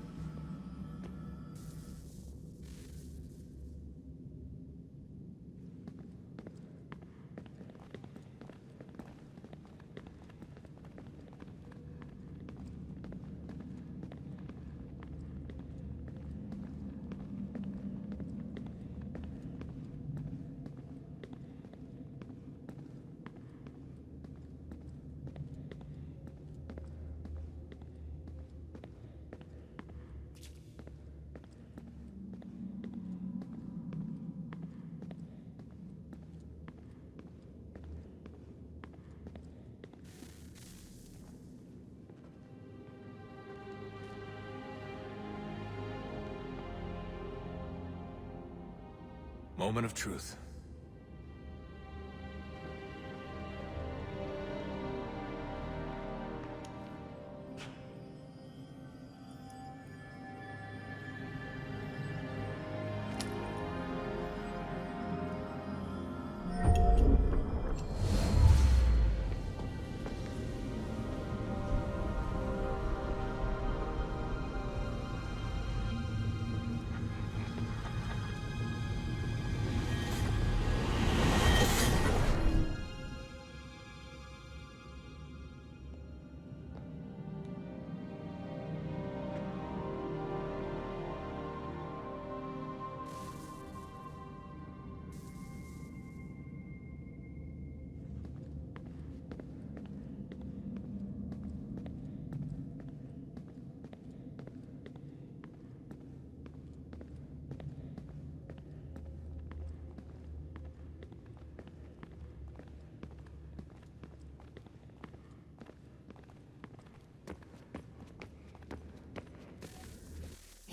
Moment of truth.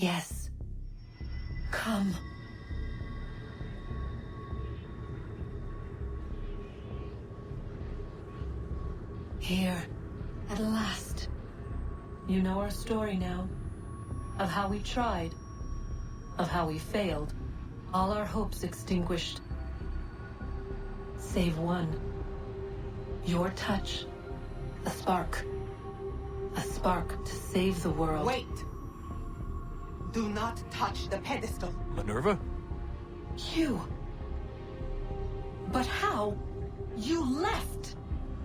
Yes. Come. Here, at last. You know our story now. Of how we tried. Of how we failed. All our hopes extinguished. Save one. Your touch. A spark. A spark to save the world. Wait! Do not touch the pedestal. Minerva? You. But how? You left.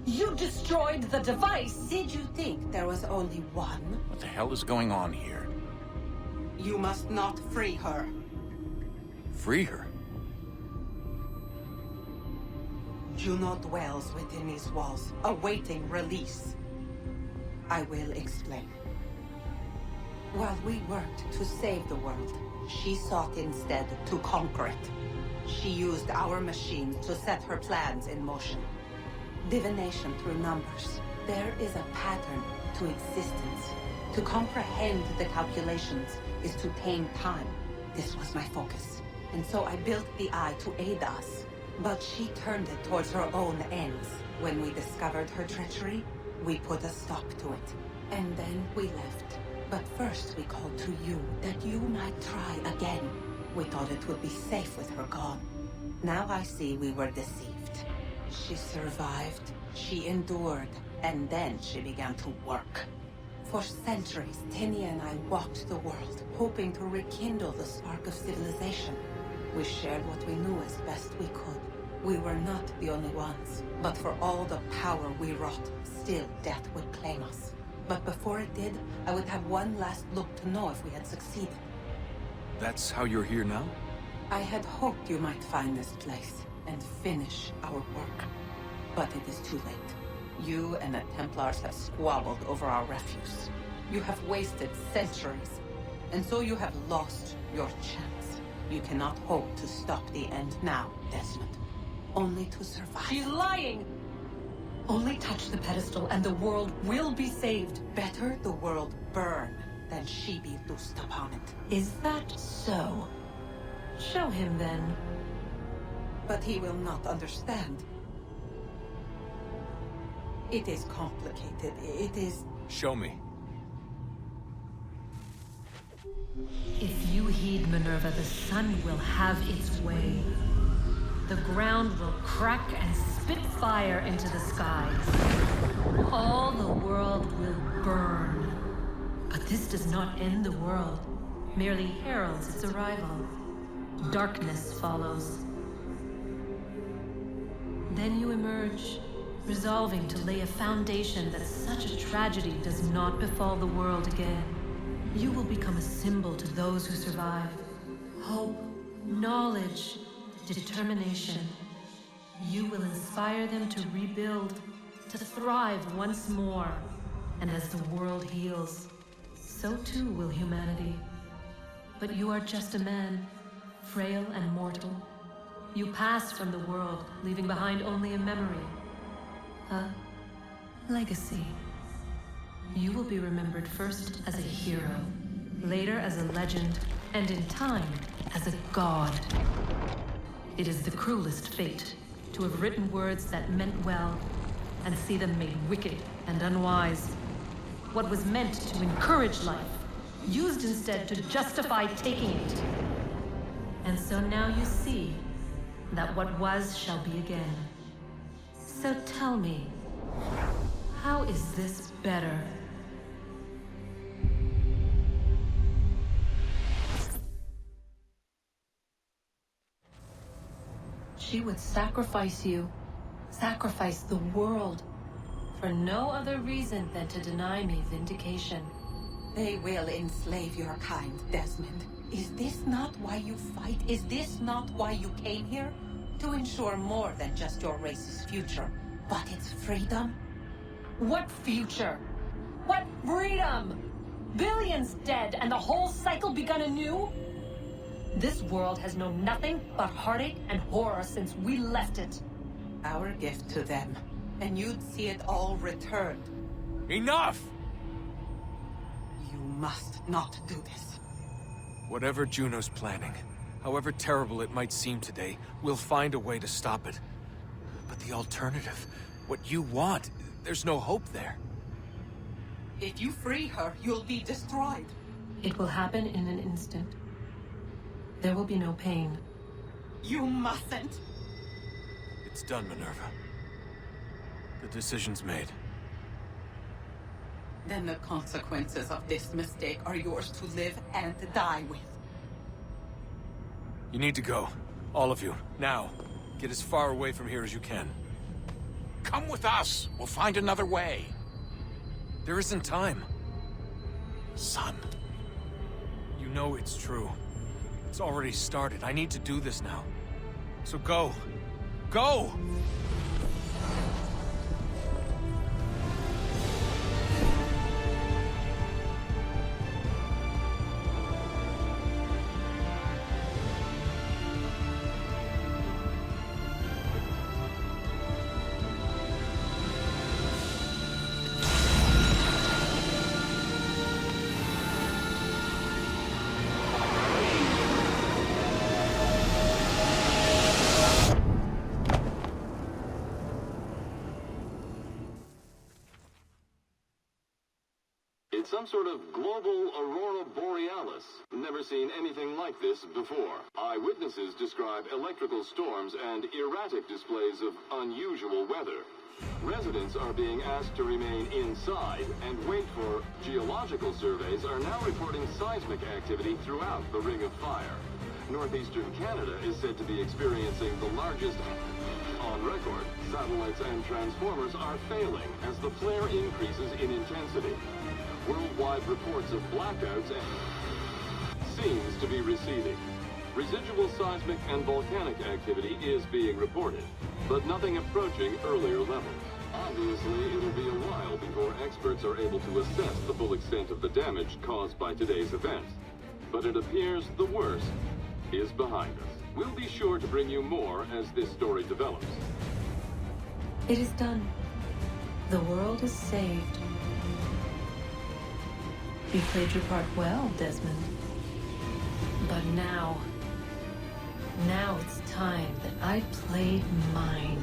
You destroyed the device. Did you think there was only one? What the hell is going on here? You must not free her. Free her? Juno dwells within these walls, awaiting release. I will explain. While we worked to save the world, she sought instead to conquer it. She used our machine to set her plans in motion. Divination through numbers. There is a pattern to existence. To comprehend the calculations is to tame time. This was my focus. And so I built the eye to aid us. But she turned it towards her own ends. When we discovered her treachery, we put a stop to it. And then we left. But first we called to you, that you might try again. We thought it would be safe with her gone. Now I see we were deceived. She survived, she endured, and then she began to work. For centuries, Tinia and I walked the world, hoping to rekindle the spark of civilization. We shared what we knew as best we could. We were not the only ones, but for all the power we wrought, still death would claim us. But before it did, I would have one last look to know if we had succeeded. That's how you're here now? I had hoped you might find this place and finish our work. But it is too late. You and the Templars have squabbled over our refuse. You have wasted centuries, and so you have lost your chance. You cannot hope to stop the end now, Desmond. only to survive. She's lying! Only touch the pedestal and the world will be saved. Better the world burn than she be loosed upon it. Is that so? Show him then. But he will not understand. It is complicated. It is... Show me. If you heed Minerva, the sun will have its way. The ground will crack and spit fire into the skies. All the world will burn. But this does not end the world, merely heralds its arrival. Darkness follows. Then you emerge, resolving to lay a foundation that such a tragedy does not befall the world again. You will become a symbol to those who survive. Hope, knowledge, determination. You will inspire them to rebuild, to thrive once more. And as the world heals, so too will humanity. But you are just a man, frail and mortal. You pass from the world, leaving behind only a memory. A legacy. You will be remembered first as a hero, later as a legend, and in time, as a god. It is the cruelest fate, to have written words that meant well, and see them made wicked and unwise. What was meant to encourage life, used instead to justify taking it. And so now you see that what was shall be again. So tell me, how is this better? She would sacrifice you, sacrifice the world, for no other reason than to deny me vindication. They will enslave your kind, Desmond. Is this not why you fight? Is this not why you came here? To ensure more than just your race's future, but its freedom? What future? What freedom? Billions dead and the whole cycle begun anew? This world has known nothing but heartache and horror since we left it. Our gift to them, and you'd see it all returned. Enough! You must not do this. Whatever Juno's planning, however terrible it might seem today, we'll find a way to stop it. But the alternative, what you want, there's no hope there. If you free her, you'll be destroyed. It will happen in an instant. There will be no pain. You mustn't. It's done, Minerva. The decision's made. Then the consequences of this mistake are yours to live and die with. You need to go. All of you. Now. Get as far away from here as you can. Come with us. We'll find another way. There isn't time. Son. You know it's true. It's already started. I need to do this now. So go. Go! It's some sort of global aurora borealis. Never seen anything like this before. Eyewitnesses describe electrical storms and erratic displays of unusual weather. Residents are being asked to remain inside and wait for geological surveys are now reporting seismic activity throughout the Ring of Fire. Northeastern Canada is said to be experiencing the largest on record. Satellites and transformers are failing as the flare increases in intensity. Worldwide reports of blackouts seems to be receding. Residual seismic and volcanic activity is being reported, but nothing approaching earlier levels. Obviously, it'll be a while before experts are able to assess the full extent of the damage caused by today's event. But it appears the worst is behind us. We'll be sure to bring you more as this story develops. It is done. The world is saved. You played your part well, Desmond. But now it's time that I played mine.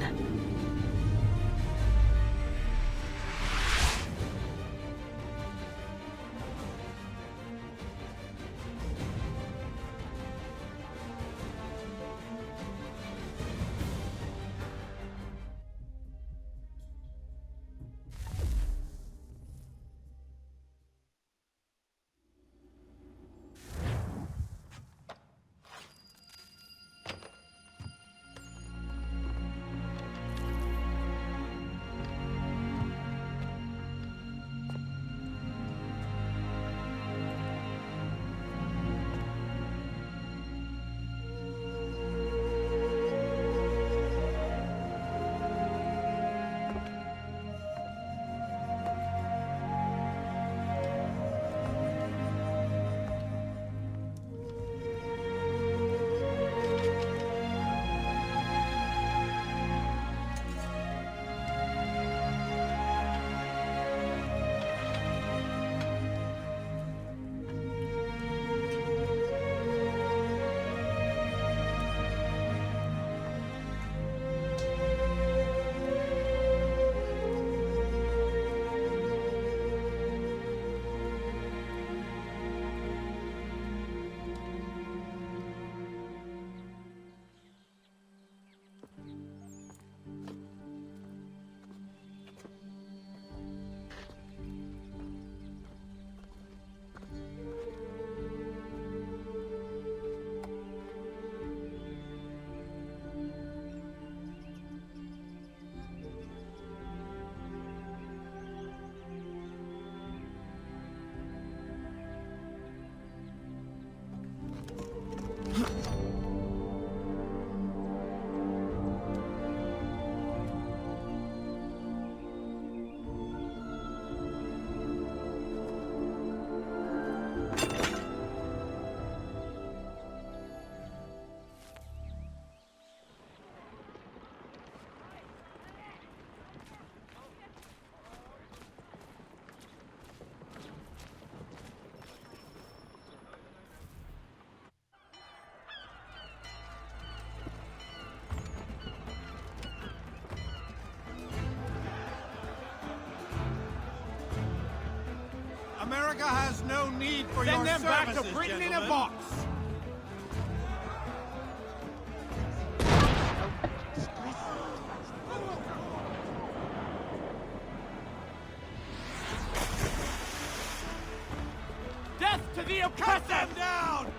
America has no need for your services, Send them back to Britain in a box! Death to the oppressor! Cut them down!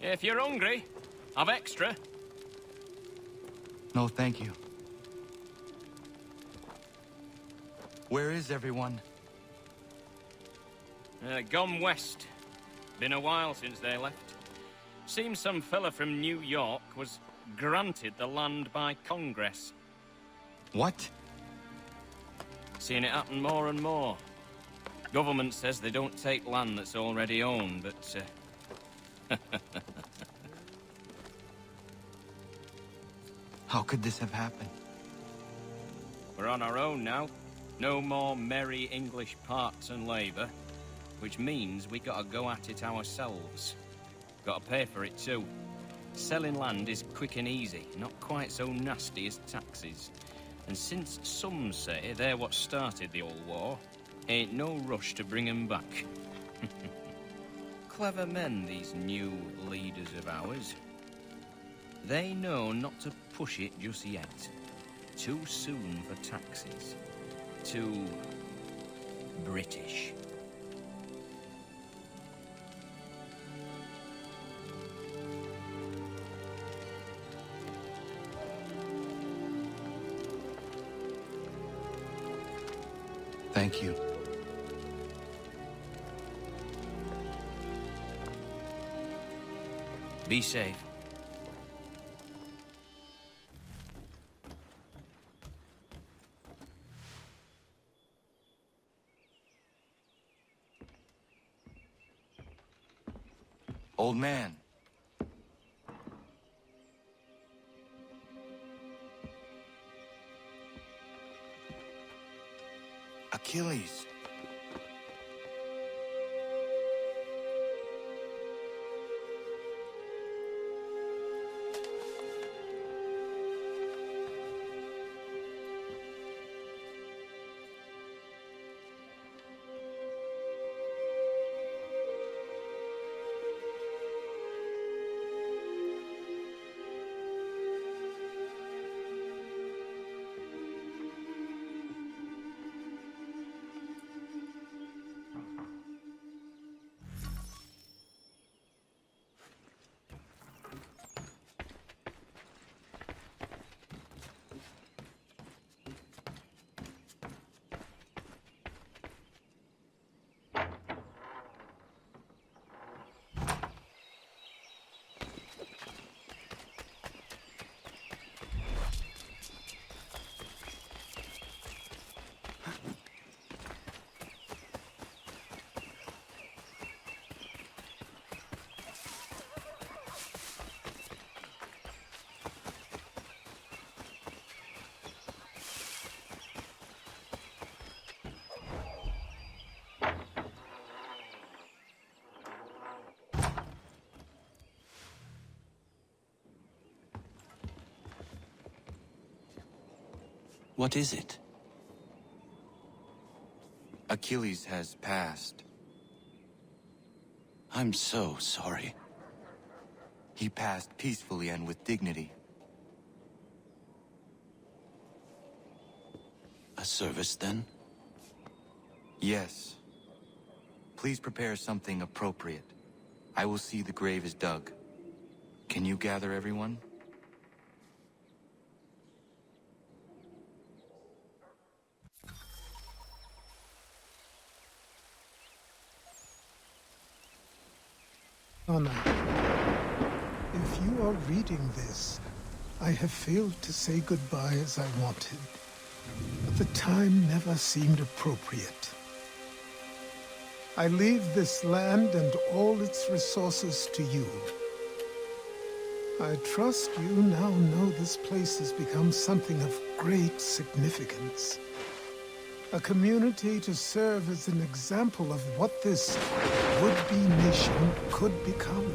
If you're hungry, I've extra. No, thank you. Where is everyone? Gone west. Been a while since they left. Seems some fella from New York was granted the land by Congress. What? Seen it happen more and more. Government says they don't take land that's already owned, but How could this have happened? we're on our own now. No more merry English parts and labour, which means we gotta go at it ourselves. Gotta pay for it too. Selling land is quick and easy, not quite so nasty as taxes. And since some say they're what started the old war, ain't no rush to bring 'em back. Clever men, these new leaders of ours. They know not to push it just yet. Too soon for taxes. Too British. Thank you. Be safe. Old man. Achilles. What is it? Achilles has passed. I'm so sorry. He passed peacefully and with dignity. A service, then? Yes. Please prepare something appropriate. I will see the grave is dug. Can you gather everyone? Connor, if you are reading this, I have failed to say goodbye as I wanted. But the time never seemed appropriate. I leave this land and all its resources to you. I trust you now know this place has become something of great significance. A community to serve as an example of what this would-be nation could become.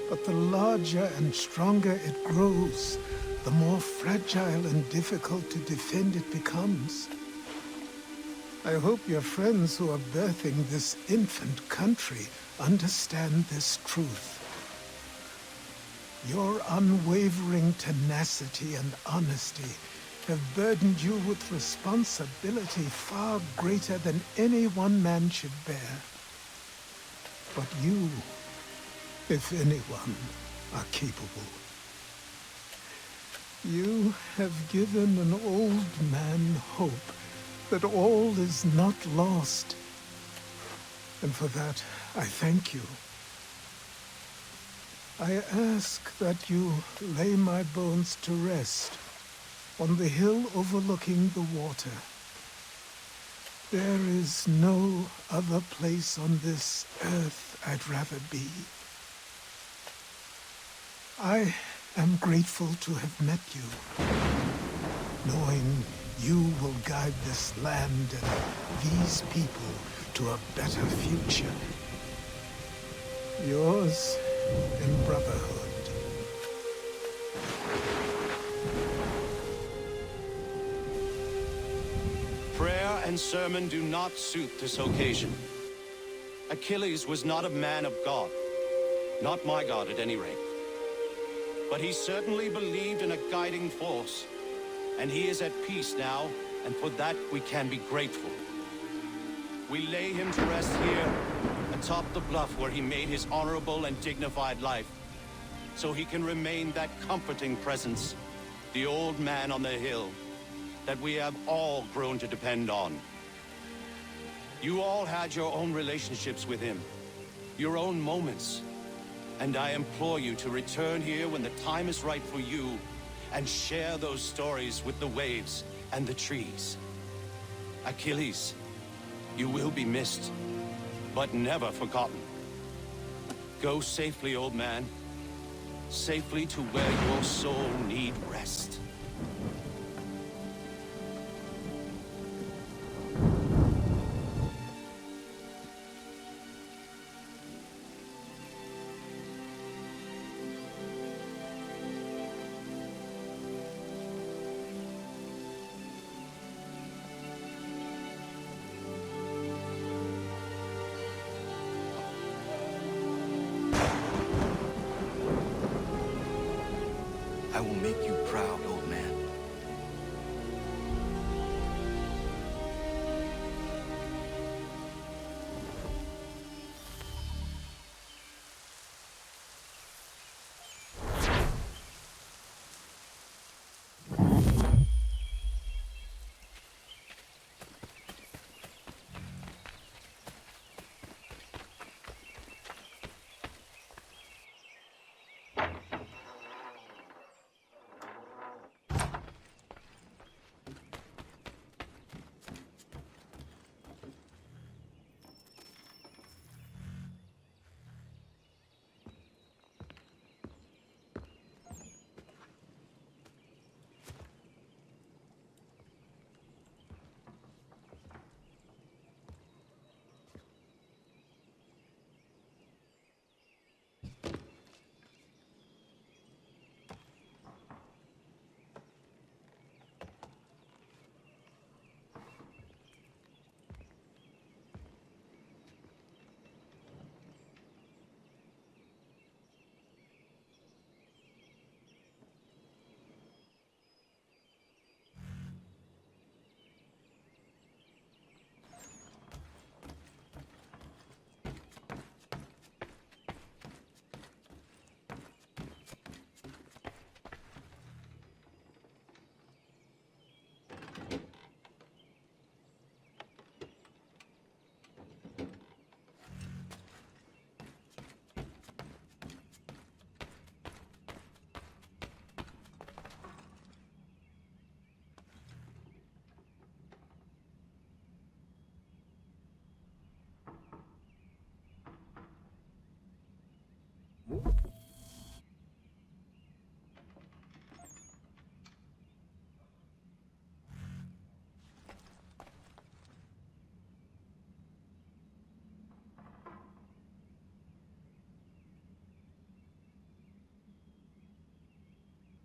But the larger and stronger it grows, the more fragile and difficult to defend it becomes. I hope your friends who are birthing this infant country understand this truth. Your unwavering tenacity and honesty have burdened you with responsibility far greater than any one man should bear. But you, if anyone, are capable. You have given an old man hope that all is not lost. And for that, I thank you. I ask that you lay my bones to rest on the hill overlooking the water. There is no other place on this earth I'd rather be. I am grateful to have met you, knowing you will guide this land and these people to a better future. Yours in brotherhood. Prayer and sermon do not suit this occasion. Achilles was not a man of God. Not my God, at any rate. But he certainly believed in a guiding force. And he is at peace now, and for that we can be grateful. We lay him to rest here, atop the bluff where he made his honorable and dignified life, so he can remain that comforting presence, the old man on the hill, that we have all grown to depend on. You all had your own relationships with him, your own moments. And I implore you to return here when the time is right for you and share those stories with the waves and the trees. Achilles, you will be missed, but never forgotten. Go safely, old man. Safely to where your soul need rest. I will make you proud, old man.